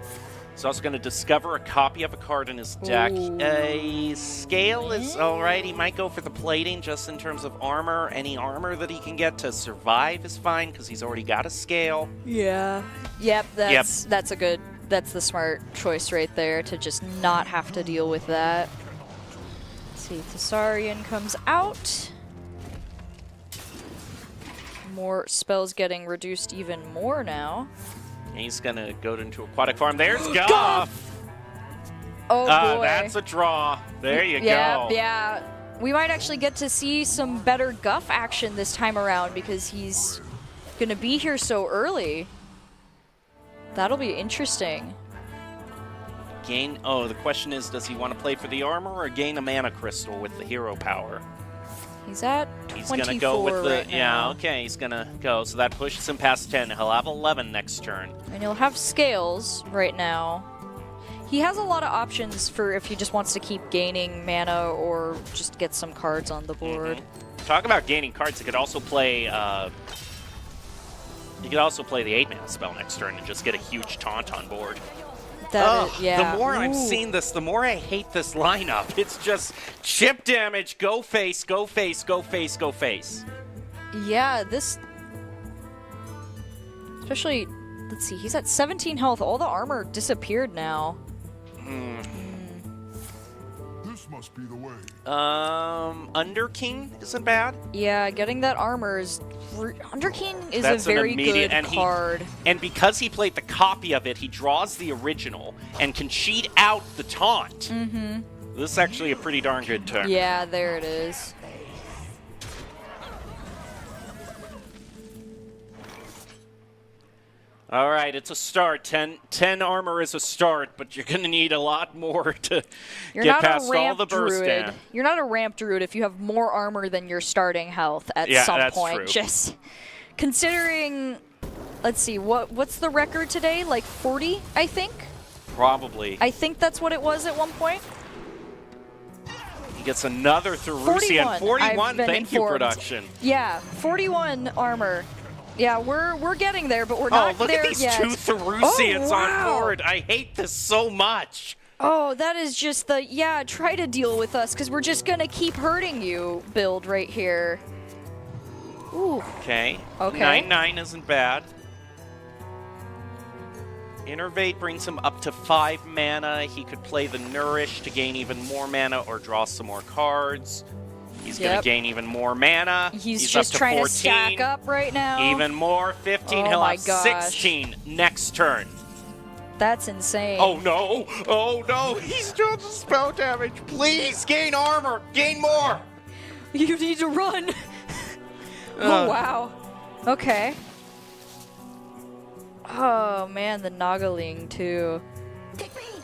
He's also going to discover a copy of a card in his deck. Ooh. A scale is alright. He might go for the plating just in terms of armor. Any armor that he can get to survive is fine because he's already got a scale. Yeah. Yep, that's the smart choice right there to just not have to deal with that. Let's see, Thessarian comes out. More spells getting reduced even more now. He's going to go into Aquatic Farm. There's Goff! Oh boy. That's a draw. There you Yeah, go. yeah. We might actually get to see some better Guff action this time around because he's going to be here so early. That'll be interesting. Gain. Oh, the question is, does he want to play for the armor or gain a mana crystal with the hero power? He's at He's 24 gonna go with the right now. okay. He's gonna go, so that pushes him past 10. He'll have 11 next turn. And he'll have scales right now. He has a lot of options for if he just wants to keep gaining mana or just get some cards on the board. Talk about gaining cards. He could also play. He could also play the 8-mana spell next turn and just get a huge taunt on board. Yeah. The more I'm Ooh. seeing this, the more I hate this lineup. It's just chip damage, go face, go face, go face, go face. Yeah, this... Especially, let's see, he's at 17 health. All the armor disappeared now. This must be the way. Underking isn't bad. Yeah, getting that armor is... Underking is That's a an very immediate- good and card. And because he played the copy of it, he draws the original and can cheat out the taunt. This is actually a pretty darn good turn. Yeah, there it is. All right, it's a start. 10 armor is a start, but you're going to need a lot more to You're get not past a ramp all the burst druid. down. You're not a ramp druid if you have more armor than your starting health at Yeah, some that's point. true. Just considering, let's see, what's the record today? Like 40, I think? Probably. I think that's what it was at one point. He gets another Therusian. 41, I've been thank you, informed. production. Yeah, 41 armor. Yeah, we're getting there, but we're Oh, not look there at these yet. 2 Therusians Oh, wow. on board. I hate this so much. Oh, that is just the, yeah, try to deal with us, because we're just going to keep hurting you build right here. Ooh. Okay. Okay. 9/9 isn't bad. Innervate brings him up to 5 mana. He could play the Nourish to gain even more mana or draw some more cards. He's going Yep. to gain even more mana. He's up just to trying 14. to stack up right now. Even more. 15. Oh He'll my have gosh. 16 next turn. That's insane. Oh no! Oh no! He's doing the spell damage. Please gain armor. Gain more. You need to run. Oh, wow. Okay. Oh, man, the Nagaling, too.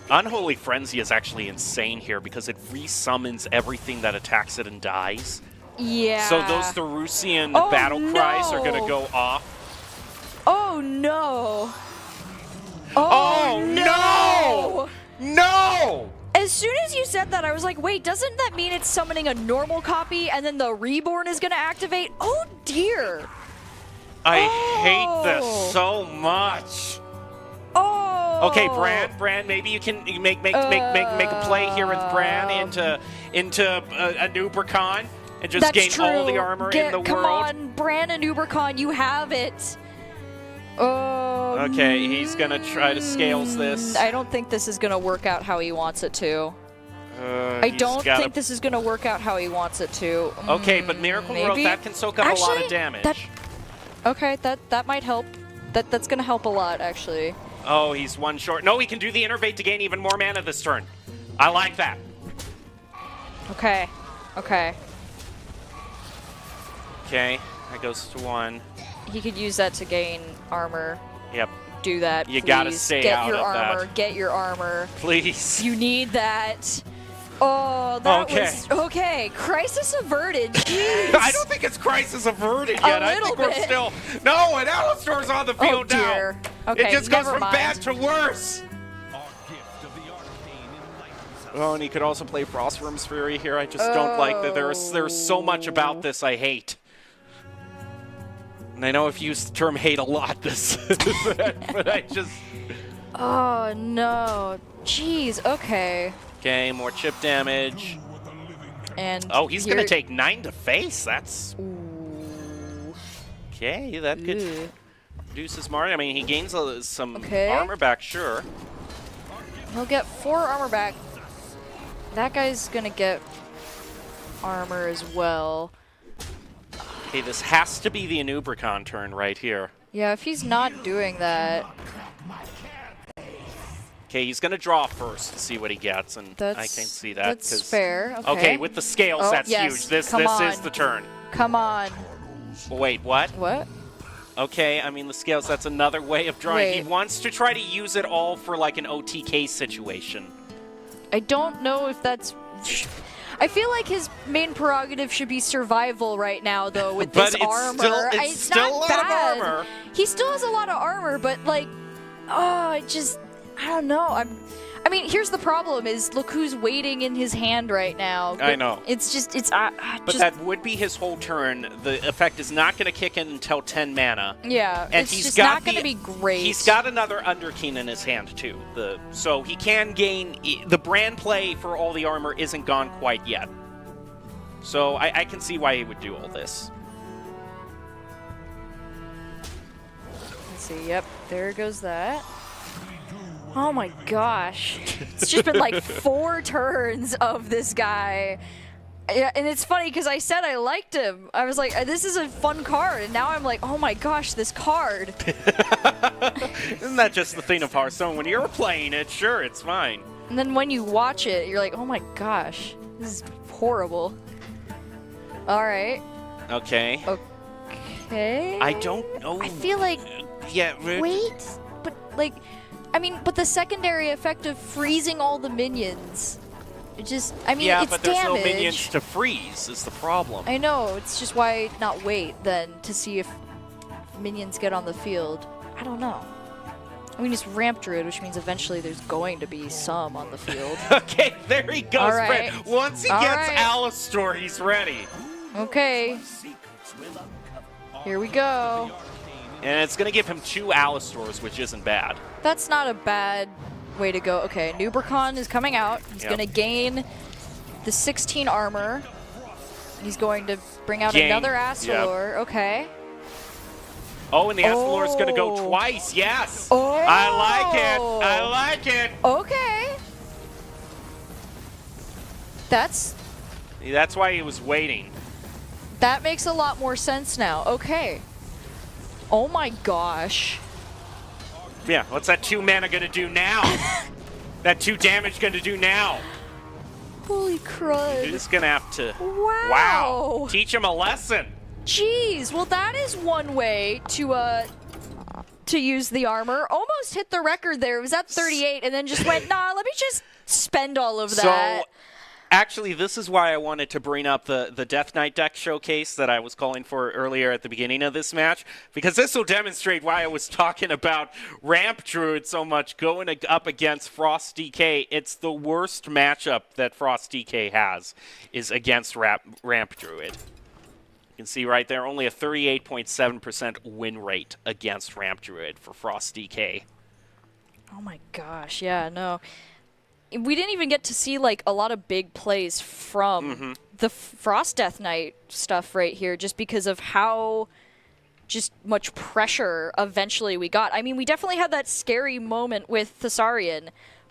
Unholy Frenzy is actually insane here because it resummons everything that attacks it and dies. Yeah. So those Therusian Oh, battle cries are going no. to go off. Oh, no. Oh, no! No! As soon as you said that, I was like, wait, doesn't that mean it's summoning a normal copy and then the Reborn is going to activate? Oh, dear. I hate this so much. Oh. Okay, Bran, maybe you can make a play here with Bran into a Nubricon and just That's gain true. all the armor in the Come world. on, Bran and Ubercon, you have it. Oh. Okay, he's gonna try to scales this. I don't think this is gonna work out how he wants it to. I He's don't gotta- think this is gonna work out how he wants it to. Okay, but Miracle Growth, maybe? that can soak up a lot Actually, of damage. Okay, that might help. That's gonna help a lot, actually. Oh, he's 1 short. No, he can do the Innervate to gain even more mana this turn. I like that. Okay. Okay. Okay, that goes to 1. He could use that to gain armor. Yep, Do that. You please. gotta stay Get out your of armor. that. Get your armor. please. You need that. Oh, that Okay. was okay. Crisis averted. Jeez. I don't think it's crisis averted yet. I little think we're bit. still. No, and Alistar's on the field now. dear. Okay, it just goes never from mind. bad to worse. Our gift of the arcane enlightens us. Oh, and he could also play Frostworm's Fury here. I just don't like that. There's so much about this I hate. And I know I've used the term hate a lot this, but I just. Oh no. Jeez. Okay. Okay, more chip damage. And Oh, he's here- gonna take 9 to face. That's okay. That could Ooh. reduce his margin. I mean, he gains some Okay. armor back, sure. He'll get 4 armor back. That guy's gonna get armor as well. Okay, this has to be the Anubricon turn right here. Yeah, if he's not doing that, Okay, he's gonna draw first to see what he gets, and that's I can see that. That's 'cause- fair. Okay. Okay, with the scales, Oh, that's yes. huge. This Come is on. the turn. Come on. Wait, what? What? Okay, I mean the scales. That's another way of drawing. He Wait. wants to try to use it all for like an OTK situation. I don't know if that's. I feel like his main prerogative should be survival right now, though, with But this it's armor. it's still not a lot of bad. armor. He still has a lot of armor, but like, oh, I don't know. I mean, here's the problem: is look who's waiting in his hand right now. I know. It's just But that would be his whole turn. The effect is not going to kick in until 10 mana. yeah. And it's he's just got not going to be great. He's got another Underkeen in his hand too. So he can gain the brand play for all the armor isn't gone quite yet. So I can see why he would do all this. Let's see. Yep, there goes that. Oh my gosh. It's just been like 4 turns of this guy. Yeah, and it's funny because I said I liked him. I was like, this is a fun card. And now I'm like, oh my gosh, this card. Isn't that just the thing of Hearthstone? When you're playing it, sure, it's fine. And then when you watch it, you're like, oh my gosh, this is horrible. All right. Okay. Okay. I don't know. I feel like Yeah. Wait, but like, I mean, but the secondary effect of freezing all the minions, it just, I mean, Yeah, it's but there's damage. no minions to freeze is the problem. I know, it's just why not wait then to see if minions get on the field. I don't know. I mean, it's Ramp Druid, which means eventually there's going to be some on the field. Okay, there he goes, All right. Brent. Once he All gets right. Alistor, he's ready. Okay, here we go. And it's going to give him 2 Alistors, which isn't bad. That's not a bad way to go. Okay, Nubricon is coming out. He's Yep. going to gain the 16 armor. He's going to bring out Gain. another Yep. Astalor. Okay. Oh, and the Astalor is going to go Oh. twice. Yes. Oh. I like it. I like it. Okay. That's That's why he was waiting. that makes a lot more sense now. Okay. Oh my gosh. Yeah, what's that 2 mana going to do now? That 2 damage going to do now? Holy You're crud. just going to have to... Wow. Wow. Teach him a lesson. Jeez. Well, that is one way to use the armor. Almost hit the record there. It was at 38 and then just went, nah, let me just spend all of that. So, actually, this is why I wanted to bring up the Death Knight deck showcase that I was calling for earlier at the beginning of this match, because this will demonstrate why I was talking about Ramp Druid so much going up against Frost DK. It's the worst matchup that Frost DK has is against Ramp Druid. You can see right there, only a 38.7% win rate against Ramp Druid for Frost DK. Oh my gosh. Yeah, no. We didn't even get to see like a lot of big plays from the Frost Death Knight stuff right here, just because of how just much pressure eventually we got. I mean, we definitely had that scary moment with Thessarian,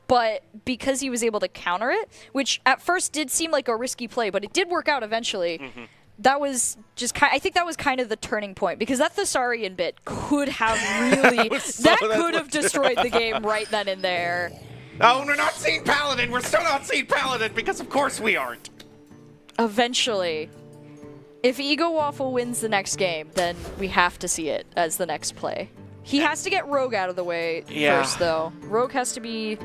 but because he was able to counter it, which at first did seem like a risky play, but it did work out eventually. That was just I think that was kind of the turning point, because that Thessarian bit could have really that could have destroyed the game right then and there. Oh, we're not seeing Paladin. We're still not seeing Paladin because, of course, we aren't. Eventually. If Ego Waffle wins the next game, then we have to see it as the next play. He has to get Rogue out of the way first, though. Rogue has to be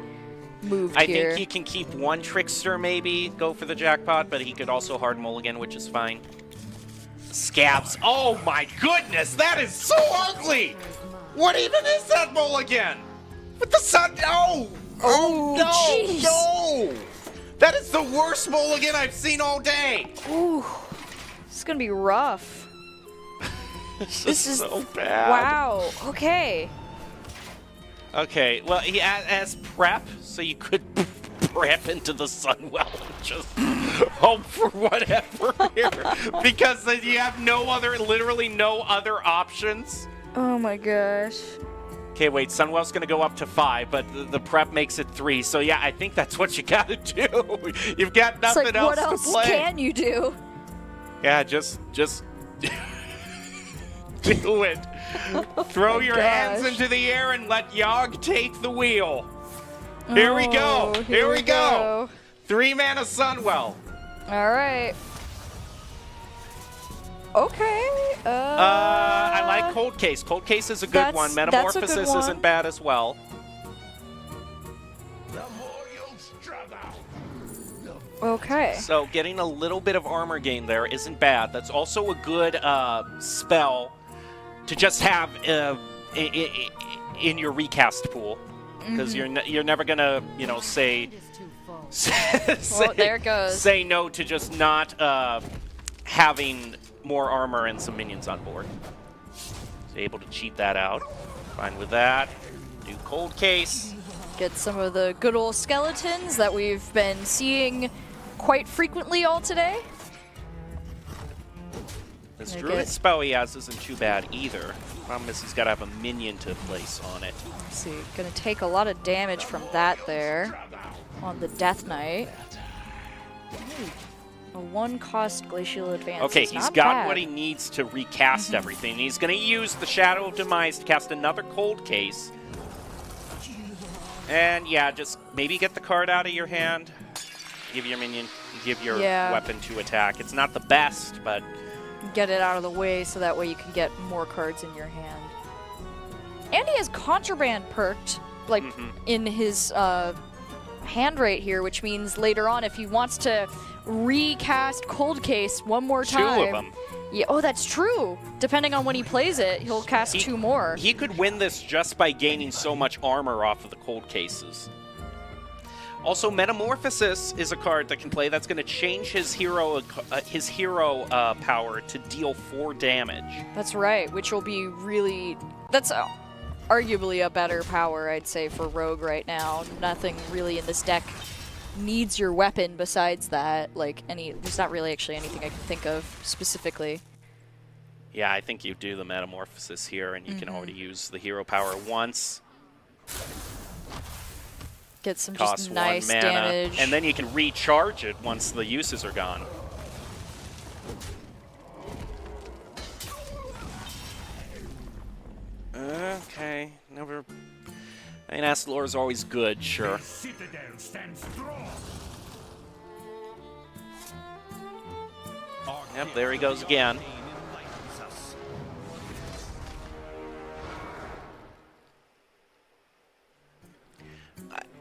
moved I here. think he can keep one Trickster, maybe, go for the jackpot, but he could also hard mulligan, which is fine. Scabs. Oh, my goodness. That is so ugly. What even is that mulligan? With the sun. Oh. Oh, no, jeez. no! That is the worst mulligan I've seen all day! Ooh. This is going to be rough. This is so bad. Wow. Okay. Okay, well, he as prep, so you could prep into the Sunwell and just hope for whatever here. Because then you have literally no other options. Oh my gosh. Okay, wait, Sunwell's going to go up to 5, but the prep makes it 3. So, yeah, I think that's what you got to do. You've got It's nothing like, else what else to play. can you do? Yeah, just do it. Throw your hands gosh. into the air and let Yogg take the wheel. Here we go. Oh, Here we go. 3 mana Sunwell. All right. Okay. I like Cold Case. Cold Case is a good one. that's a good Metamorphosis one. isn't bad as well. The more you'll struggle, Okay. So getting a little bit of armor gain there isn't bad. That's also a good spell to just have in your recast pool, because you're never gonna say Well, there it goes. say no to just not having more armor and some minions on board. So able to cheat that out. Fine with that. Do Cold Case. Get some of the good old skeletons that we've been seeing quite frequently all today. This Okay. Druid spell he has isn't too bad either. Problem is he's got to have a minion to place on it. Let's see, gonna take a lot of damage from that there on the Death Knight. Ooh, a 1-cost glacial advance. Okay, is he's not got bad. what he needs to recast everything. He's going to use the Shadow of Demise to cast another Cold Case. And yeah, just maybe get the card out of your hand. Give your minion, give your weapon to attack. It's not the best, but Get it out of the way so that way you can get more cards in your hand. And he has Contraband perked, like, in his hand right here, which means later on, if he wants to recast Cold Case one more time. 2 of them. Yeah, oh, that's true. Depending on when he plays it, he'll cast 2 more. He could win this just by gaining so much armor off of the Cold Cases. Also, Metamorphosis is a card that can play that's going to change his hero power to deal 4 damage. That's right, which will be really... That's arguably a better power, I'd say, for Rogue right now. Nothing really in this deck needs your weapon besides that. Like, there's not really actually anything I can think of specifically. Yeah, I think you do the Metamorphosis here, and you can already use the hero power once. Get some Cost just nice 1 mana, damage. and then you can recharge it once the uses are gone. Okay, never... I mean, Astalor is always good, sure. Citadel stands strong. Yep, there he goes again.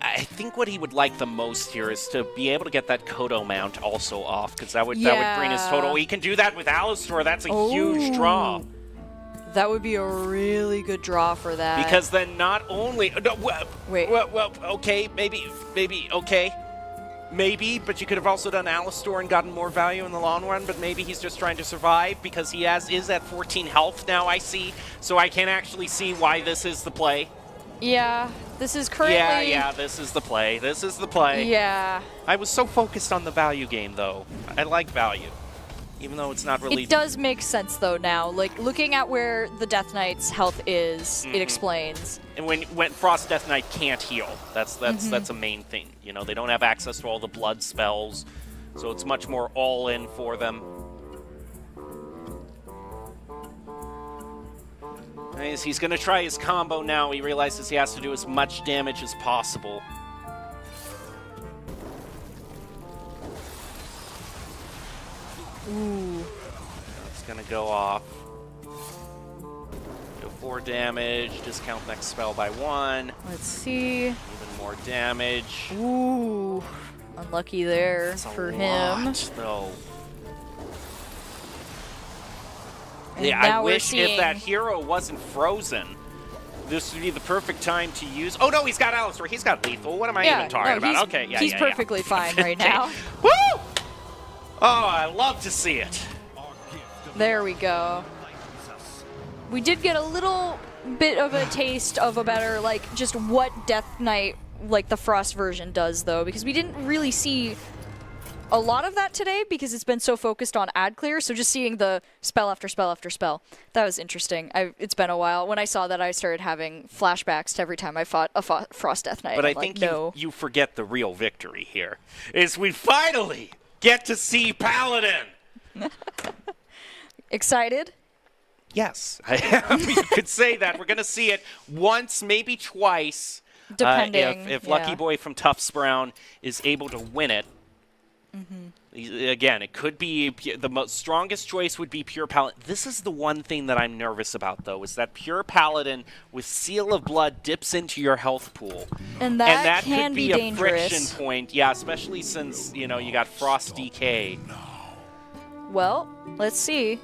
I think what he would like the most here is to be able to get that Kodo mount also off, because that would bring his total. He can do that with Alistar. That's a huge draw. That would be a really good draw for that. Because then not only... No, Wait. Well, okay, maybe, okay. Maybe, but you could have also done Alistar and gotten more value in the long run, but maybe he's just trying to survive because he is at 14 health now, I see. So I can actually see why this is the play. Yeah, this is currently... Yeah, this is the play. This is the play. Yeah. I was so focused on the value game, though. I like value, even though it's not really... It does make sense, though, now. Like, looking at where the Death Knight's health is, it explains. And when Frost Death Knight can't heal, that's a main thing. You know, they don't have access to all the blood spells, so it's much more all-in for them. He's going to try his combo now. He realizes he has to do as much damage as possible. Ooh. It's going to go off. Do 4 damage. Discount next spell by 1. Let's see. Even more damage. Ooh. Unlucky there That's for a him. lot, though. And Yeah, now I we're wish seeing... if that hero wasn't frozen, this would be the perfect time to use... Oh, no, he's got Alistar. He's got lethal. What am I even talking about? Okay, yeah, he's yeah, perfectly fine right now. Woo! Oh, I love to see it. There we go. We did get a little bit of a taste of a better, like, just what Death Knight, like, the Frost version does, though, because we didn't really see a lot of that today because it's been so focused on ad clear, so just seeing the spell after spell after spell, that was interesting. It's been a while. When I saw that, I started having flashbacks to every time I fought a Frost Death Knight. But I'm I think no. you forget the real victory here, is we finally get to see Paladin. Excited? Yes, I am. You could say that. We're going to see it once, maybe twice, Depending. if Lucky Boy from Tufts Brown is able to win it. Again, it could be the strongest choice would be Pure Paladin. This is the one thing that I'm nervous about, though, is that Pure Paladin with Seal of Blood dips into your health pool. And that can could be a dangerous. friction point. Yeah, especially since, you know, you got Frost DK. Well, let's see.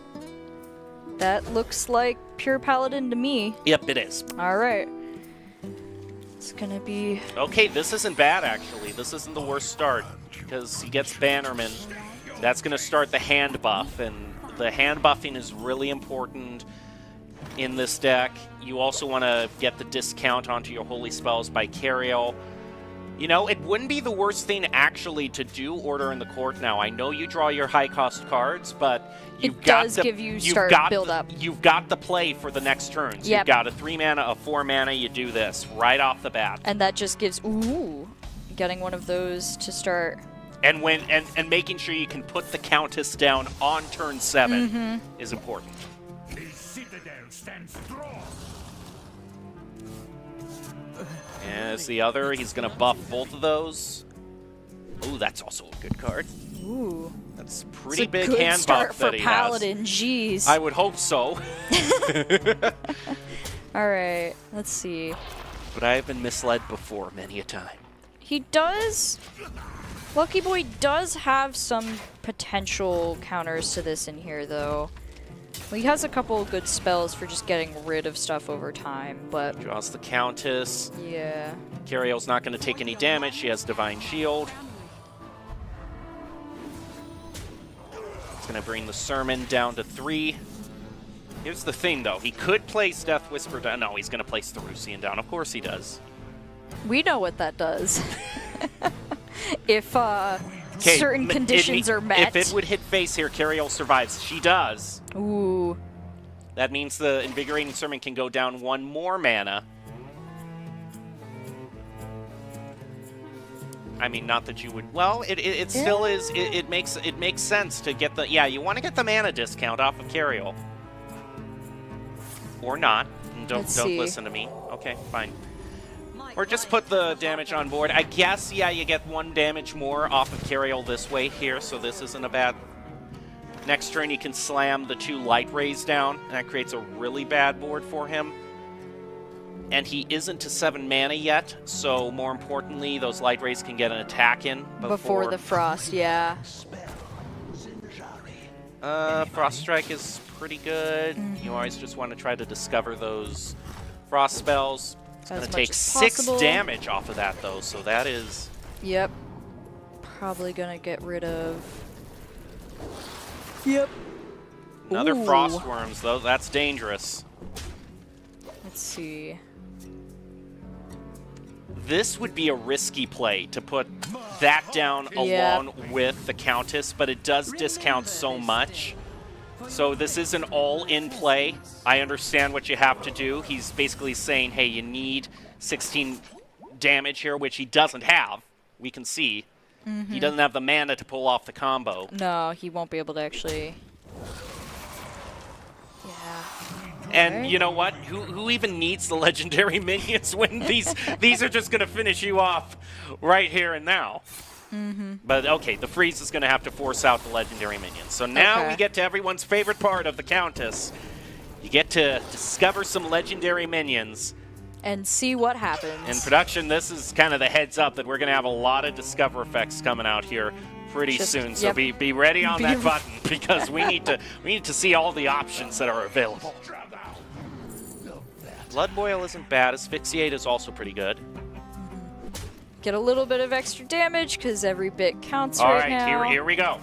That looks like Pure Paladin to me. Yep, it is. All right. It's gonna be... Okay, this isn't bad, actually. This isn't the worst start, because he gets Bannerman. That's going to start the hand buff, and the hand buffing is really important in this deck. You also want to get the discount onto your holy spells by Cariel. You know, it wouldn't be the worst thing, actually, to do Order in the Court now. I know you draw your high-cost cards, but you've got you've got the play for the next turns. Yep. You've got a 3 mana, a 4 mana, you do this right off the bat. And that just gives... Ooh. Getting one of those to start. And and making sure you can put the Countess down on turn 7 is important. The citadel stands strong. As the other, he's going to buff both of those. Ooh, that's also a good card. Ooh. That's a It's pretty a big good hand start buff for that he Paladin. has. Jeez. I would hope so. All right, let's see. But I have been misled before many a time. He does... Lucky Boy does have some potential counters to this in here, though. Well, he has a couple of good spells for just getting rid of stuff over time, but... Draws the Countess. Yeah. Cariel's not going to take any damage. She has Divine Shield. It's going to bring the Sermon down to 3. Here's the thing, though. He could place Death Whisper down. No, he's going to place the Therusian down. Of course he does. We know what that does. If certain conditions are met. If it would hit face here, Cariel survives. She does. Ooh. That means the Invigorating Sermon can go down 1 more mana. I mean, not that you would... Well, it still is... It makes sense to get the... Yeah, you want to get the mana discount off of Cariel. Or not. Don't listen to me. Okay, fine. Or just put the damage on board. I guess, yeah, you get 1 damage more off of Cariel this way here, so this isn't a bad... Next turn, you can slam the 2 Light Rays down, and that creates a really bad board for him. And he isn't to 7 mana yet, so more importantly, those Light Rays can get an attack in before the Frost, yeah. Frost Strike is pretty good. You always just want to try to discover those Frost spells. It's going to take 6 damage off of that, though, so that is... Yep. Probably going to get rid of... Yep. Another Ooh. Frost Worms, though. That's dangerous. Let's see. This would be a risky play to put that down along with the Countess, but it does discount so much. So this is an all-in play. I understand what you have to do. He's basically saying, hey, you need 16 damage here, which he doesn't have. We can see. He doesn't have the mana to pull off the combo. No, he won't be able to actually... Yeah. And you know what? Who even needs the legendary minions when these are just going to finish you off right here and now? But okay, the freeze is going to have to force out the legendary minions. So now we get to everyone's favorite part of the Countess. You get to discover some legendary minions. And see what happens. In production, this is kind of the heads up that we're going to have a lot of Discover effects coming out here pretty soon. So be ready on that button because we need to see all the options that are available. Blood Boil isn't bad. Asphyxiate is also pretty good. Get a little bit of extra damage because every bit counts all right now. All right, here we go.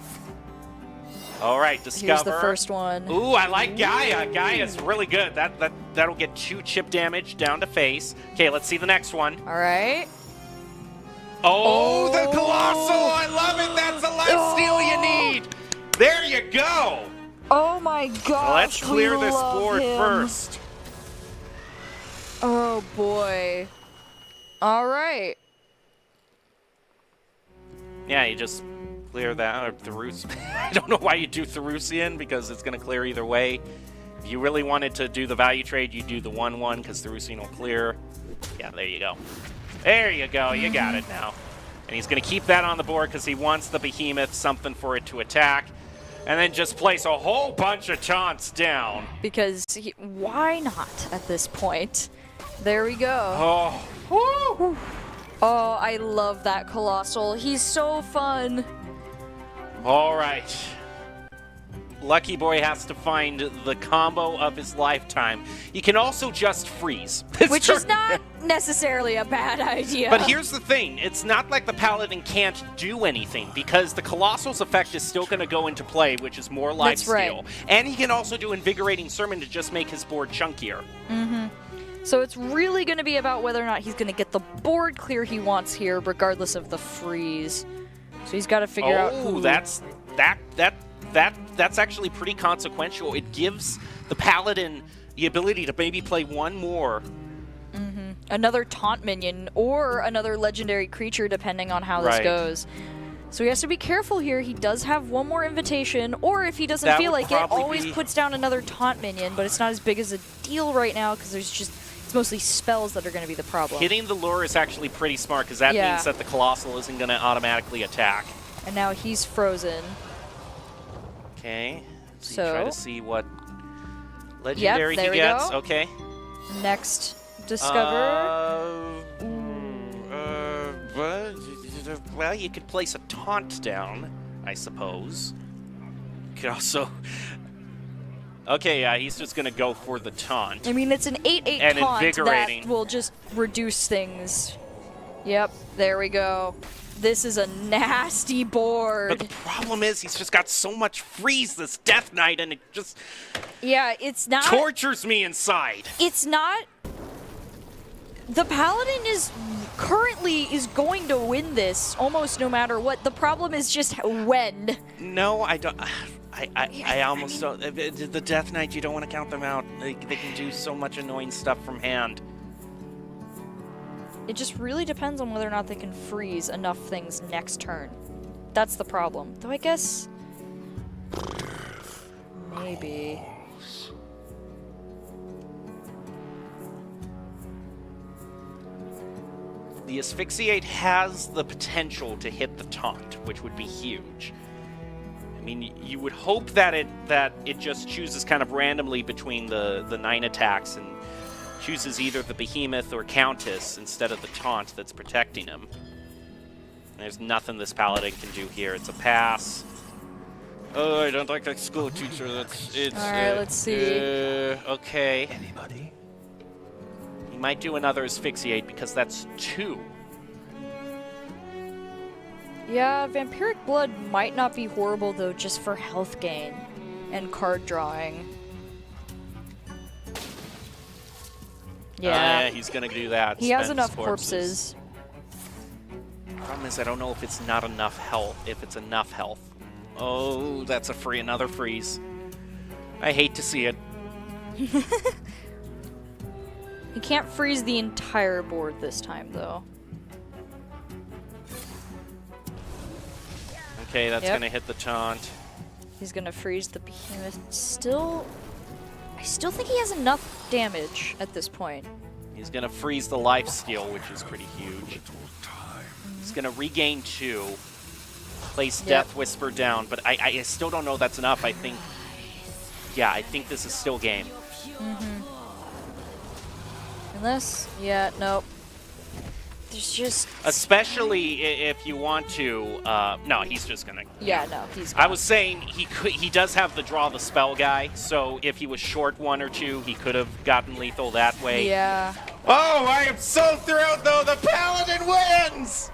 All right, Discover. Here's the first one. Ooh, I like Gaia. Gaia's really good. That'll get 2 chip damage down to face. Okay, let's see the next one. All right. Oh, the Colossal! I love it. That's the lifesteal you need. There you go. Oh my gosh. Well, let's clear this board first. Oh boy. All right. Yeah, you just clear that, or Therusian. I don't know why you do Therusian, because it's going to clear either way. If you really wanted to do the value trade, you do the 1/1, because Therusian will clear. Yeah, there you go. There you go, you got it now. And he's going to keep that on the board, because he wants the Behemoth, something for it to attack. And then just place a whole bunch of taunts down. Because why not at this point? There we go. Oh, woo! Oh, I love that Colossal. He's so fun. All right. Lucky Boy has to find the combo of his lifetime. You can also just freeze. Which is not necessarily a bad idea. But here's the thing. It's not like the Paladin can't do anything, because the Colossal's effect is still going to go into play, which is more lifesteal. Right. And he can also do Invigorating Sermon to just make his board chunkier. So it's really going to be about whether or not he's going to get the board clear he wants here, regardless of the freeze. So he's got to figure out who... that's actually pretty consequential. It gives the Paladin the ability to maybe play 1 more. Another taunt minion or another legendary creature, depending on how this goes. So he has to be careful here. He does have 1 more invitation, or if he doesn't feel like it, always puts down another taunt minion, but it's not as big as a deal right now because there's just... It's mostly spells that are going to be the problem. Hitting the lure is actually pretty smart, because that means that the Colossal isn't going to automatically attack. And now he's frozen. Okay. So try to see what legendary he gets. Okay. next discover? Well, you could place a taunt down, I suppose. You could also... Okay, yeah, he's just gonna go for the taunt. I mean, it's an 8/8 And taunt invigorating. that will just reduce things. Yep, there we go. This is a nasty board. But the problem is, he's just got so much freeze this Death Knight, and it just Yeah, it's not... tortures me inside. It's not... The Paladin is going to win this almost no matter what. The problem is just when. No, I don't. I almost don't. The Death Knight, you don't want to count them out. They can do so much annoying stuff from hand. It just really depends on whether or not they can freeze enough things next turn. That's the problem. Though I guess... maybe... The Asphyxiate has the potential to hit the taunt, which would be huge. I mean, you would hope that it just chooses kind of randomly between the 9 attacks and chooses either the Behemoth or Countess instead of the taunt that's protecting him. There's nothing this Paladin can do here. It's a pass. Oh, I don't like that school teacher. It's. All right, let's see. Okay. Anybody? He might do another Asphyxiate because that's 2. Yeah, Vampiric Blood might not be horrible, though, just for health gain and card drawing. Yeah. Yeah, he's gonna do that. He has spend enough his corpses. Problem is, I don't know if it's not enough health. If it's enough health. Oh, that's another freeze. I hate to see it. He can't freeze the entire board this time, though. Okay, that's Yep. gonna hit the taunt. He's gonna freeze the Behemoth. I still think he has enough damage at this point. He's gonna freeze the lifesteal, which is pretty huge. He's gonna regain 2. Place Yep. Death Whisper down, but I still don't know that's enough. I think this is still game. Unless, yeah, nope. There's just... Especially if you want to. No, he's just gonna. Yeah, no, he's I gone. was saying he does have the draw the spell guy, so if he was short 1 or 2, he could have gotten lethal that way. Yeah. Oh, I am so thrilled though, the Paladin wins!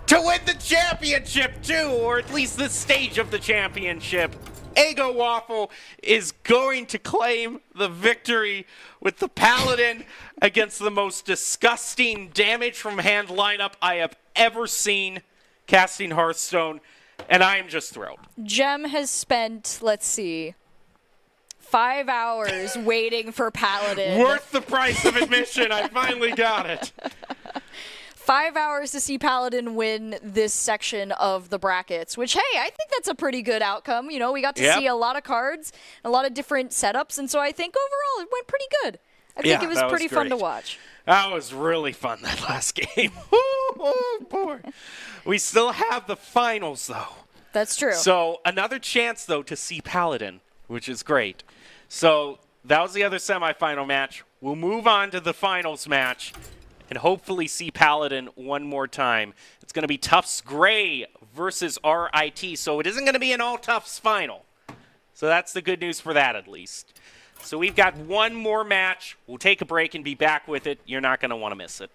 To win the championship too, or at least this stage of the championship. Ego Waffle is going to claim the victory with the Paladin against the most disgusting damage from hand lineup I have ever seen casting Hearthstone, and I am just thrilled. Jem has spent, let's see, 5 hours waiting for Paladin. Worth the price of admission, I finally got it. 5 hours to see Paladin win this section of the brackets, which, hey, I think that's a pretty good outcome. You know, we got to Yep. see a lot of cards, a lot of different setups, and so I think overall it went pretty good. I think Yeah, it was that was pretty fun to great. watch. That was really fun, that last game. Oh, boy. We still have the finals, though. That's true. So, another chance, though, to see Paladin, which is great. So, that was the other semifinal match. We'll move on to the finals match and hopefully see Paladin one more time. It's going to be Tufts Gray versus RIT, so it isn't going to be an all-Tufts final. So that's the good news for that, at least. So we've got one more match. We'll take a break and be back with it. You're not going to want to miss it.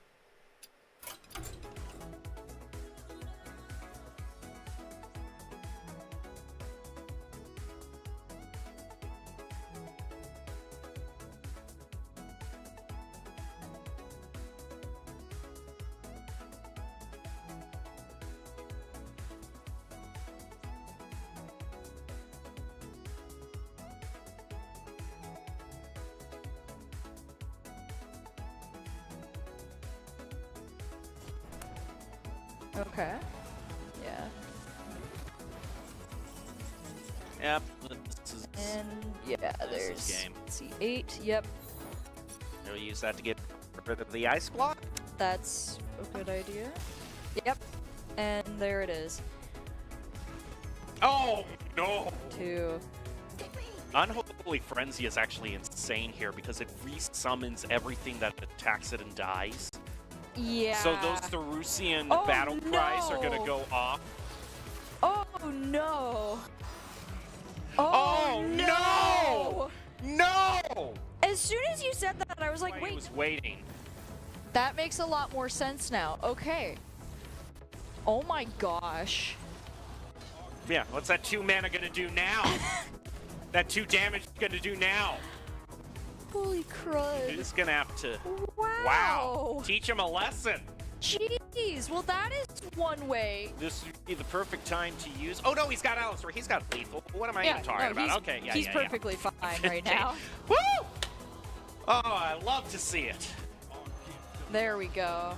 Okay. Yeah. Yep. This is, And yeah, This is there's game. let's see, 8. Yep, we'll use that to get rid of the ice block. that's a good idea. Yep, and there it is. Oh, no. 2. Unholy. Holy Frenzy is actually insane here because it resummons everything that attacks it and dies. Yeah. So those Therusian Oh, battle cries are going to no. go off. Oh no! Oh, no! No! As soon as you said that, I was like, He wait, was waiting. that makes a lot more sense now. Okay. Oh my gosh. Yeah, what's that 2 mana going to do now? That 2 damage going to do now? Holy crud. You're just going to have to... Wow. Wow. Teach him a lesson. Jeez. Well, that is one way. This would be the perfect time to use... Oh, no, he's got Alistair. He's got lethal. What am I even talking about? He's, Okay, yeah, he's yeah, perfectly fine right now. Woo! Oh, I love to see it. There we go.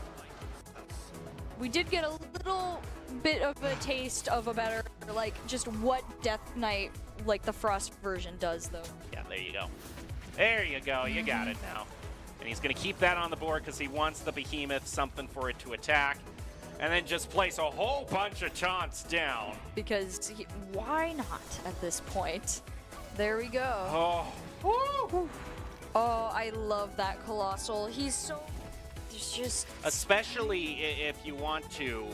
We did get a little bit of a taste of a better, like, just what Death Knight, like, the Frost version does, though. Yeah, there you go. There you go. You got it now. And he's going to keep that on the board because he wants the Behemoth, something for it to attack. And then just place a whole bunch of taunts down. Because why not at this point? There we go. Oh. Woo! Oh, I love that Colossal. He's so... There's just... Especially if you want to...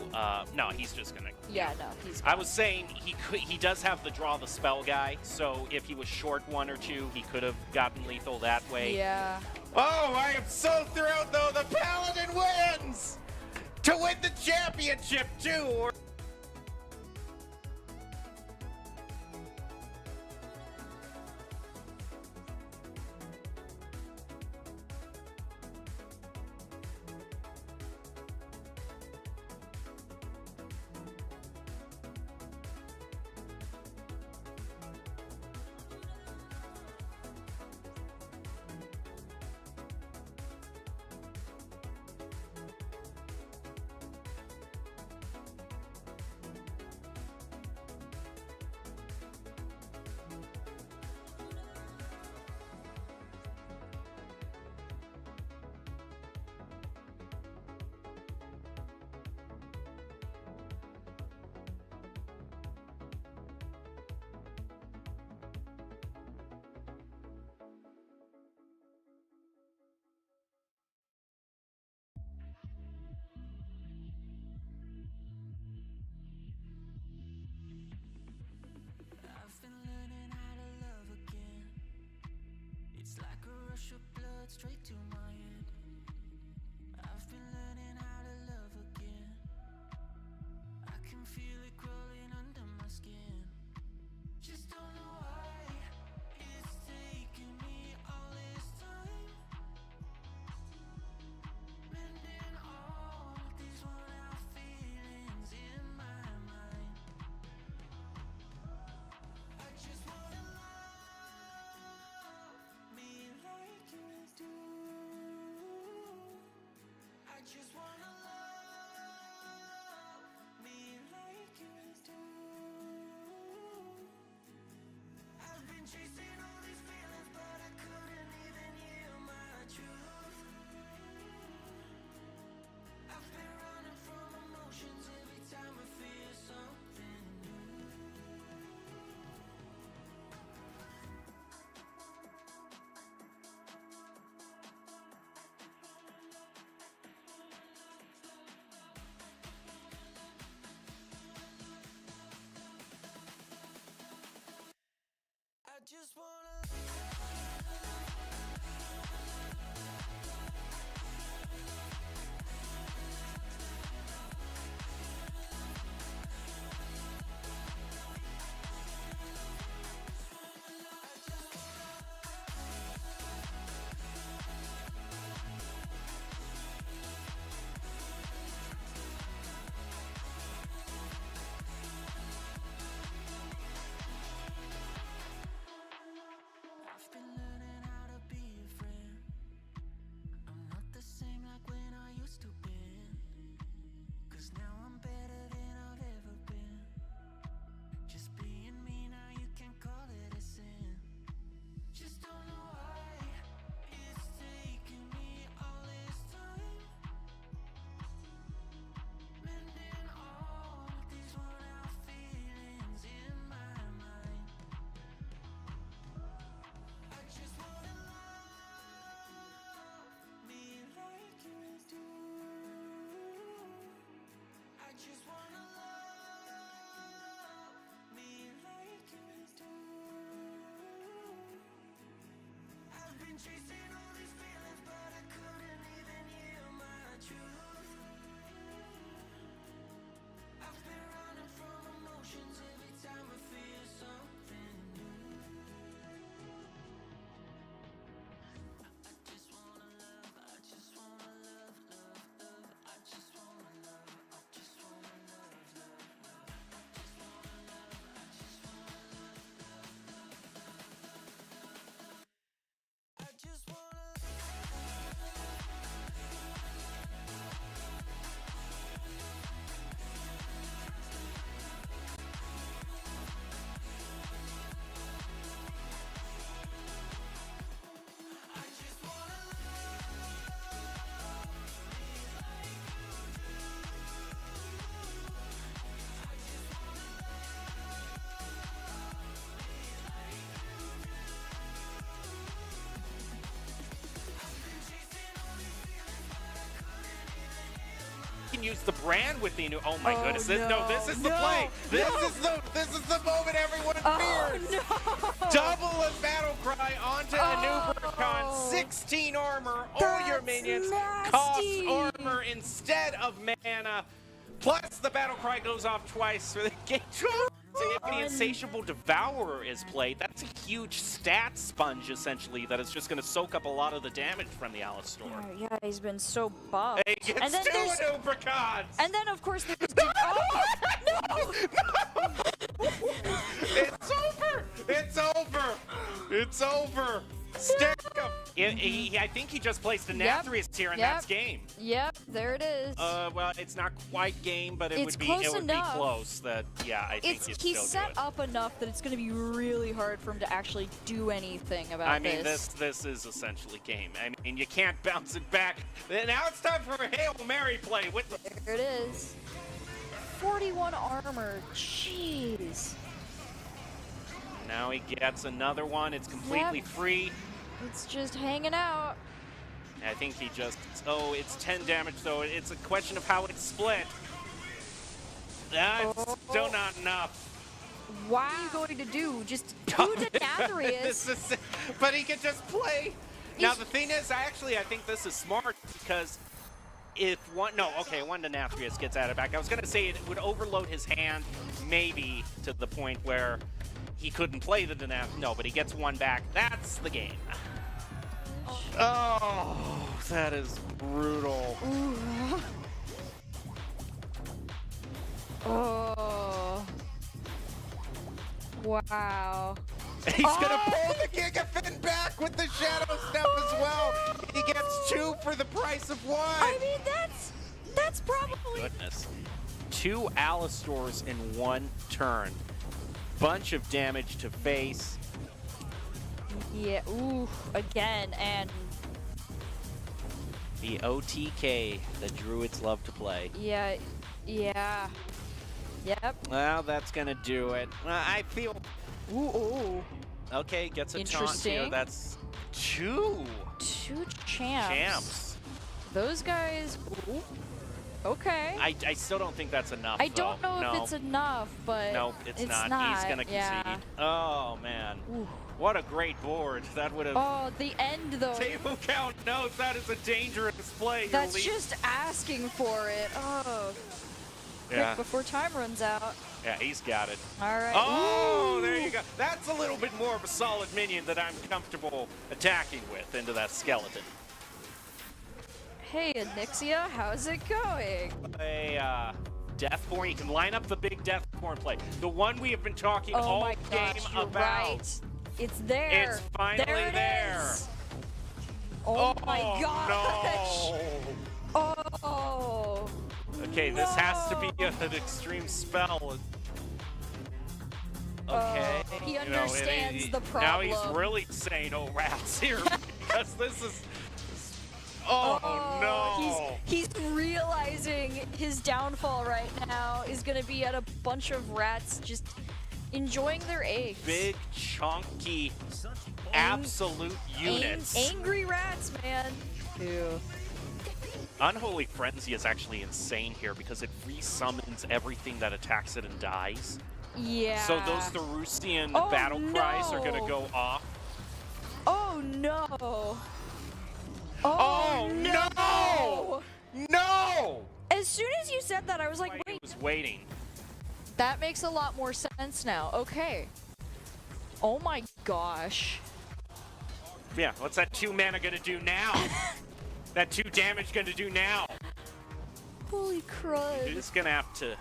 no, he's just going to... Yeah, no, he's... I was saying he does have the draw the spell guy, so if he was short 1 or 2, he could have gotten lethal that way. Yeah. Oh, I am so thrilled, though. The Paladin wins! To win the championship, too! I've been learning how to love again. It's like a rush of blood straight to my head. I've been learning how to love again. I can feel it crawling under my skin. Just don't know why it's taking me all this time. Mending all these worn out feelings in my mind. I just wanna love me like you do. I just wanna love me like you do. I've been chasing all these feelings, but I couldn't even hear my truth. I've been running from emotions every time I feel something new. I just wanna can use the brand with the new. Oh my goodness! This is the no, play. This is the moment everyone fears. No. Double a battle cry onto Anubercon. 16 armor. All your That's minions nasty. cost armor instead of mana. Plus the battle cry goes off twice for the game. If the Insatiable Devourer is played, that's a huge stat sponge, essentially, that is just going to soak up a lot of the damage from the Alistar. Yeah, he's been so buffed. He gets and then two there's- Anubercons! And then, of course, there's oh, no! It's over! It's over! It's over! Stick him! I think he just placed a Yep. Nathrius here, and Yep. that's game. Yep, there it is. Well, it's not quite game, but it It's would be close it would enough. be close. That I think He's still set do it. up enough that it's going to be really hard for him to actually do anything about I mean, this is essentially game. I mean, you can't bounce it back. Now it's time for a Hail Mary play with the. There it is. 41 armor. Jeez. Now he gets another one. It's completely Yep. free. It's just hanging out. I think he just. Oh, it's 10 damage, though. It's a question of how it's split. It's still not enough. What are you going to do? Just do the Nathrius. But he can just play. Now, He's- the thing is, I think this is smart because if one. No, okay, one to Nathrius gets added back. I was going to say it would overload his hand, maybe to the point where he couldn't play the Denath. No, but he gets one back. That's the game. Oh, that is brutal. Oh. Wow. He's gonna pull the Gigafin back with the Shadow Step as well. He gets 2 for the price of 1. I mean, that's probably... Goodness. 2 Alistors in 1 turn. Bunch of damage to face. Yeah, ooh, again, and The OTK that Druids love to play. yeah. Yep. Well, that's gonna do it. I feel. Ooh. Okay, gets a taunt Interesting. here. That's 2 2 champs. champs. Those guys, ooh. Okay. I still don't think that's enough. I don't though. know if it's enough, but Nope, it's not. He's gonna concede. Yeah. Oh man, Ooh. what a great board. That would have. Oh, the end though. Table count knows that is a dangerous play. That's Your lead- just asking for it. Oh. Yeah. Quick before time runs out. Yeah, he's got it. All right. Oh, Ooh. there you go. That's a little bit more of a solid minion that I'm comfortable attacking with into that skeleton. Hey, Anixia, how's it going? A Deathborn. You can line up the big Deathborn play. The one we have been talking Oh all my game gosh, you're about. right. It's there. It's finally there. It there. is. Oh my gosh. No. Oh. Okay, this has to be an extreme spell. Okay. He You know, understands the Now he's problem. really saying, "Oh rats," here because this is. Oh, no! He's realizing his downfall right now is gonna be at a bunch of rats just enjoying their eggs. Big, chunky, absolute units. Angry rats, man. Ew. Unholy Frenzy is actually insane here because it resummons everything that attacks it and dies. Yeah. So those Therusian Oh, battle cries are no. gonna go off. Oh no. Oh, no! No! As soon as you said that, I was like, He wait, was waiting. that makes a lot more sense now. Okay. Oh my gosh. Yeah, what's that 2 mana gonna do now? That 2 damage gonna do now? Holy You're crud. just gonna have to.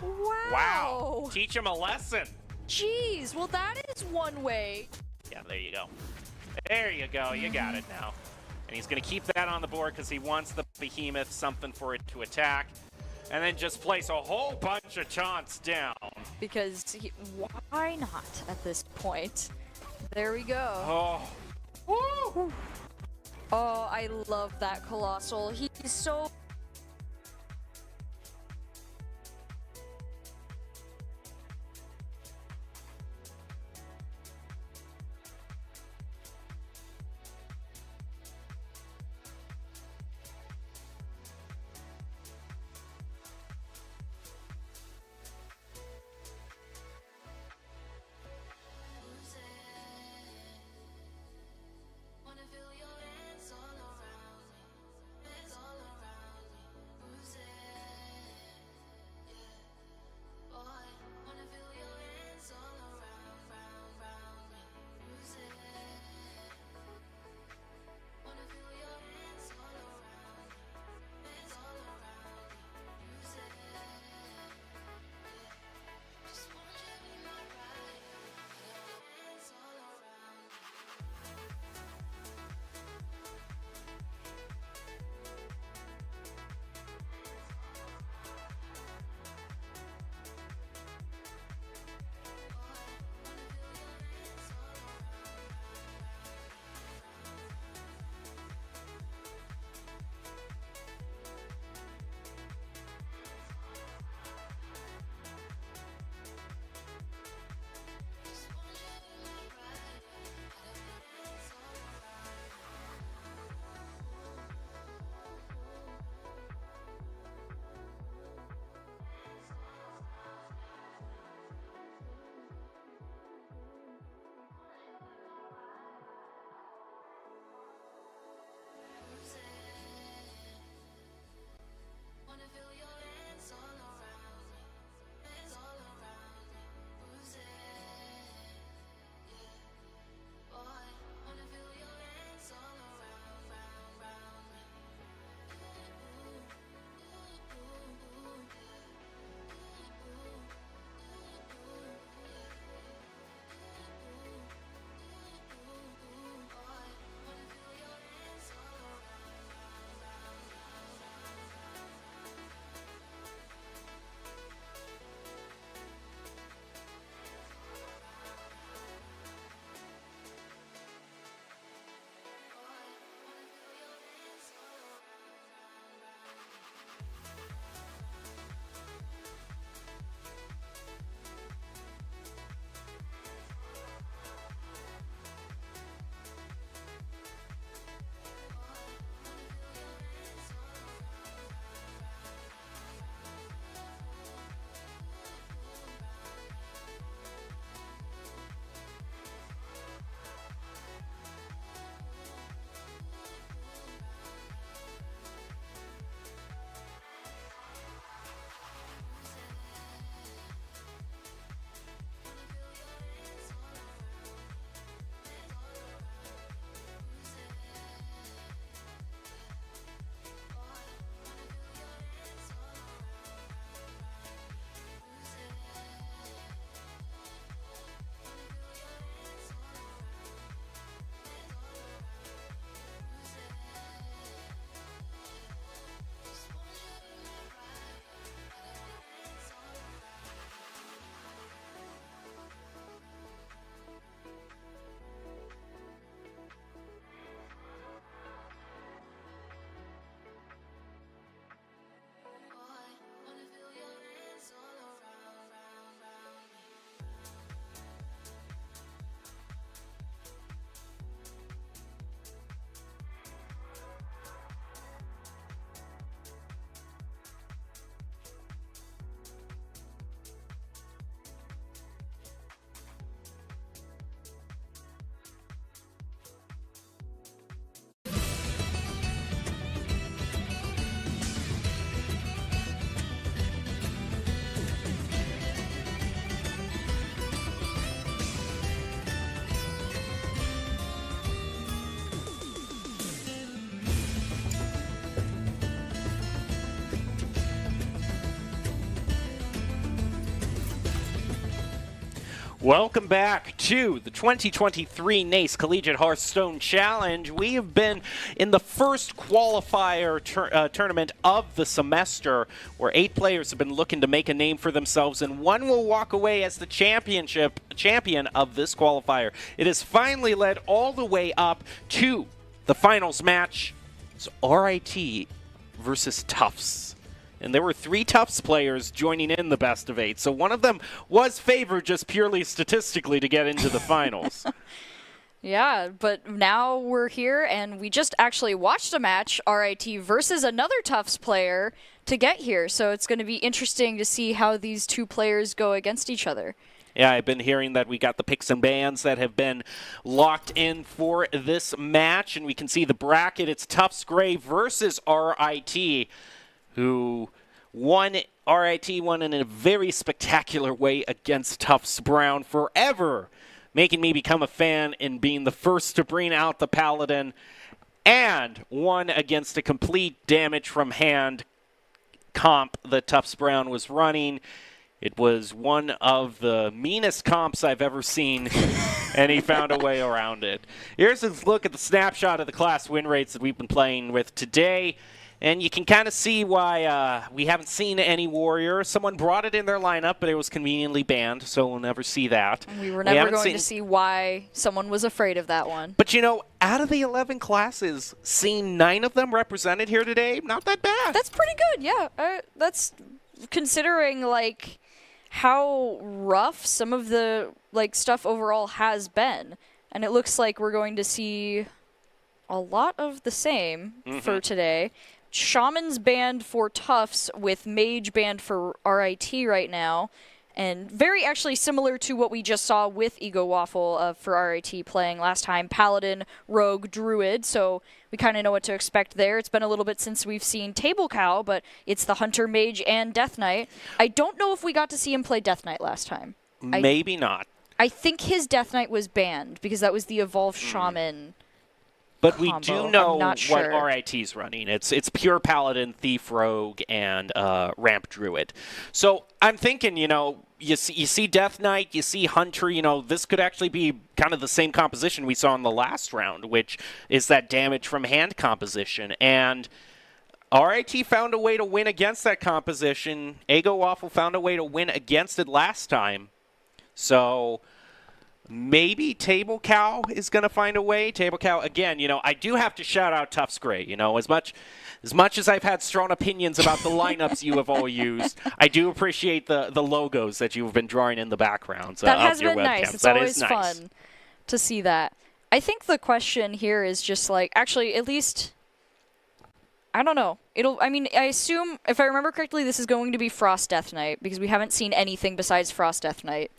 Wow. Teach him a lesson. Jeez, well that is one way. Yeah, there you go. There you go. You got it now. And he's going to keep that on the board because he wants the behemoth, something for it to attack. And then just place a whole bunch of taunts down. Because why not at this point? There we go. Oh. Woo! Oh, I love that Colossal. He's so... Welcome back to the 2023 NACE Collegiate Hearthstone Challenge. We have been in the first qualifier tournament of the semester, where 8 players have been looking to make a name for themselves, and one will walk away as the champion of this qualifier. It has finally led all the way up to the finals match. It's RIT versus Tufts. And there were 3 Tufts players joining in the best of 8. So one of them was favored just purely statistically to get into the finals. Yeah, but now we're here, and we just actually watched a match, RIT versus another Tufts player, to get here. So it's going to be interesting to see how these 2 players go against each other. Yeah, I've been hearing that we got the picks and bans that have been locked in for this match. And we can see the bracket. It's Tufts Gray versus RIT. Who won in a very spectacular way against Tufts Brown, forever making me become a fan and being the first to bring out the Paladin, and won against a complete damage from hand comp that Tufts Brown was running. It was one of the meanest comps I've ever seen, and he found a way around it. Here's a look at the snapshot of the class win rates that we've been playing with today. And you can kind of see why we haven't seen any Warrior. Someone brought it in their lineup, but it was conveniently banned, so we'll never see that. We were never going to see why someone was afraid of that one. But, you know, out of the 11 classes, seeing 9 of them represented here today, not that bad. That's pretty good, yeah. That's considering, like, how rough some of the, like, stuff overall has been. And it looks like we're going to see a lot of the same for today. Shaman's banned for Tufts, with Mage banned for RIT right now. And very actually similar to what we just saw with Ego Waffle for RIT playing last time. Paladin, Rogue, Druid, so we kind of know what to expect there. It's been a little bit since we've seen Table Cow, but it's the Hunter, Mage, and Death Knight. I don't know if we got to see him play Death Knight last time. Maybe not. I think his Death Knight was banned, because that was the Evolved Shaman. But combo. we do know sure. what RIT's running. It's pure Paladin, Thief, Rogue, and Ramp Druid. So I'm thinking, you know, you see Death Knight, you see Hunter, you know, this could actually be kind of the same composition we saw in the last round, which is that damage from hand composition. And RIT found a way to win against that composition. Ego Waffle found a way to win against it last time. So maybe Table Cow is going to find a way. Table Cow, again, you know, I do have to shout out Tufts Gray. You know, as much as I've had strong opinions about the lineups you have all used, I do appreciate the logos that you've been drawing in the backgrounds that of has your been webcams. nice. It's that always is nice. fun to see that. I think the question here is just like, actually, at least, I don't know. I assume, if I remember correctly, this is going to be Frost Death Knight, because we haven't seen anything besides Frost Death Knight.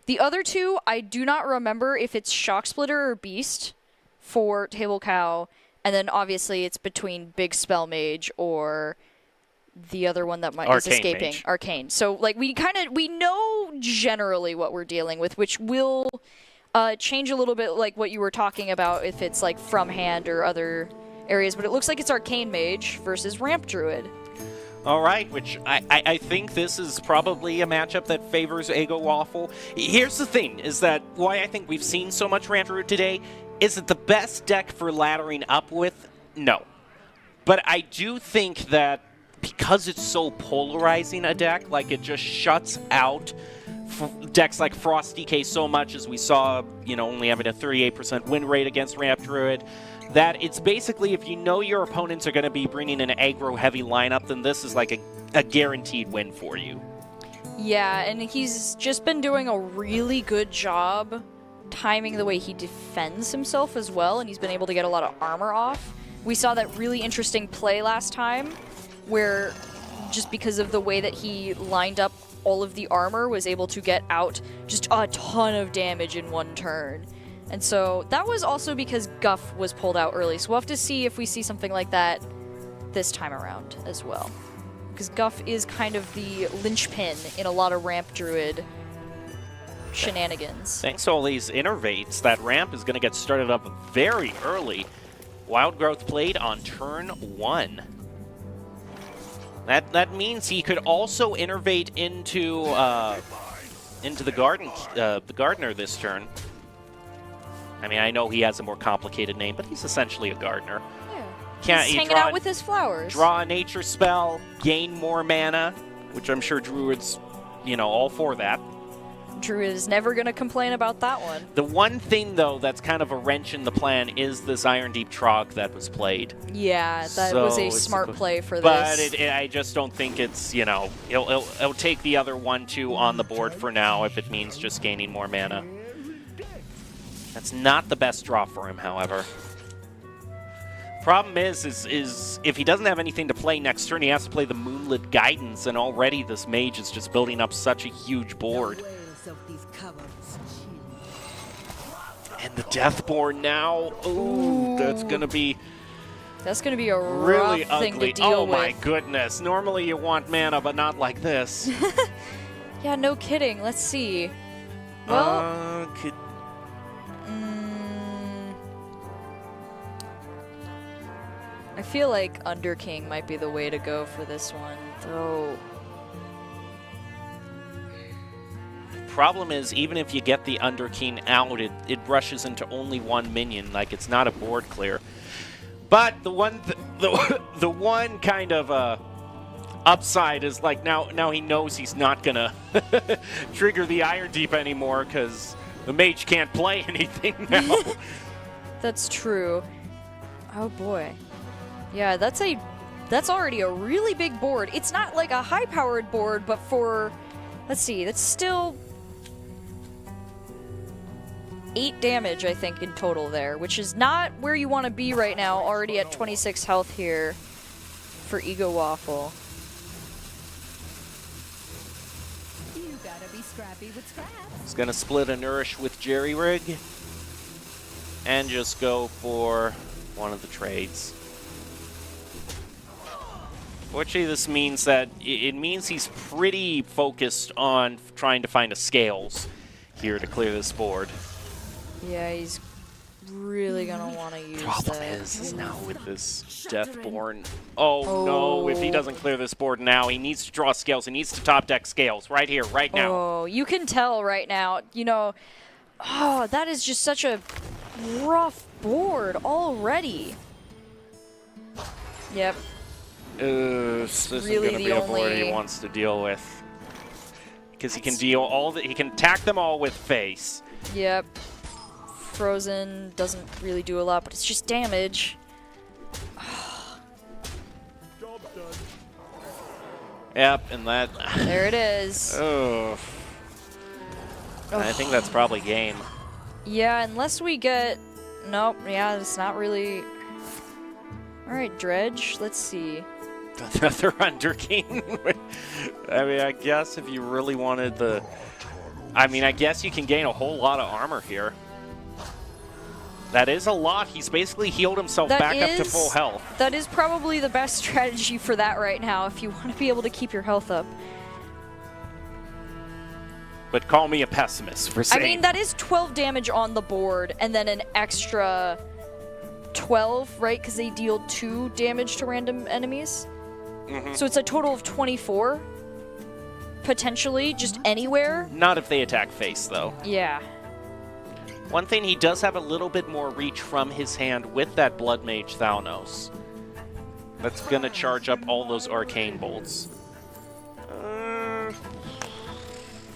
The other 2, I do not remember if it's Shock Splitter or Beast for Table Cow, and then obviously it's between Big Spell Mage or the other one that is escaping, Mage. Arcane. So like we know generally what we're dealing with, which will change a little bit, like what you were talking about, if it's like from hand or other areas. But it looks like it's Arcane Mage versus Ramp Druid. All right, which I think this is probably a matchup that favors Ego Waffle. Here's the thing, is that why I think we've seen so much Ramp Druid today. Is it the best deck for laddering up with? No. But I do think that because it's so polarizing a deck, like it just shuts out decks like Frost DK so much, as we saw, you know, only having a 38% win rate against Ramp Druid, that it's basically, if you know your opponents are going to be bringing an aggro-heavy lineup, then this is like a guaranteed win for you. Yeah, and he's just been doing a really good job timing the way he defends himself as well, and he's been able to get a lot of armor off. We saw that really interesting play last time, where just because of the way that he lined up all of the armor, was able to get out just a ton of damage in one turn. And so that was also because Guff was pulled out early. So we'll have to see if we see something like that this time around as well. Because Guff is kind of the linchpin in a lot of Ramp Druid shenanigans. Thanks to all these innervates, that Ramp is going to get started up very early. Wild Growth played on turn 1. That means he could also innervate into into the gardener this turn. I mean, I know he has a more complicated name, but he's essentially a gardener. Yeah. He's hanging out with his flowers. Draw a nature spell, gain more mana, which I'm sure Druid's, all for that. Druid is never going to complain about that one. The one thing, though, that's kind of a wrench in the plan is this Iron Deep Trog that was played. Yeah, that was a smart play for this. But I just don't think it's, it'll take the other 1/2 on the board for now if it means just gaining more mana. That's not the best draw for him, however. Problem is if he doesn't have anything to play next turn, he has to play the Moonlit Guidance, and already this mage is just building up such a huge board. And the Deathborn now. Ooh, that's gonna be a really rough thing ugly. to deal with. Oh my goodness! Normally you want mana, but not like this. Yeah, no kidding. Let's see. Well, I feel like Underking might be the way to go for this one, though. Problem is, even if you get the Underking out, it rushes into only one minion. Like, it's not a board clear. But the one kind of upside is like now he knows he's not gonna trigger the Iron Deep anymore because the mage can't play anything now. That's true. Oh boy. Yeah, that's already a really big board. It's not like a high-powered board, but for, let's see, that's still 8 damage, I think, in total there, which is not where you want to be right now, already at 26 health here for Ego Waffle. You gotta be scrappy with scraps. He's going to split a Nourish with Jerry Rig and just go for one of the trades. Fortunately, this means that it means he's pretty focused on trying to find a Scales here to clear this board. Yeah, he's really gonna want to use Problem that. is now with this Deathborn. Oh no, if he doesn't clear this board now, he needs to draw Scales. He needs to top deck Scales right here, right now. Oh, you can tell right now, oh, that is just such a rough board already. Yep. This isn't really going to be a board he wants to deal with. Because he can deal he can attack them all with face. Yep. Frozen doesn't really do a lot, but it's just damage. Yep, and that... There it is. Oh. I think that's probably game. Yeah, unless we get... Nope, yeah, it's not really... Alright, Dredge, let's see. Another Underking. I mean, I guess if you really wanted the... I mean, I guess you can gain a whole lot of armor here. That is a lot. He's basically healed himself back up to full health. That is probably the best strategy for that right now, if you want to be able to keep your health up. But call me a pessimist for saying... I mean, that is 12 damage on the board, and then an extra 12, right? Because they deal 2 damage to random enemies. So it's a total of 24, potentially, just anywhere. Not if they attack face, though. Yeah. One thing, he does have a little bit more reach from his hand with that Blood Mage Thalnos. That's going to charge up all those Arcane Bolts.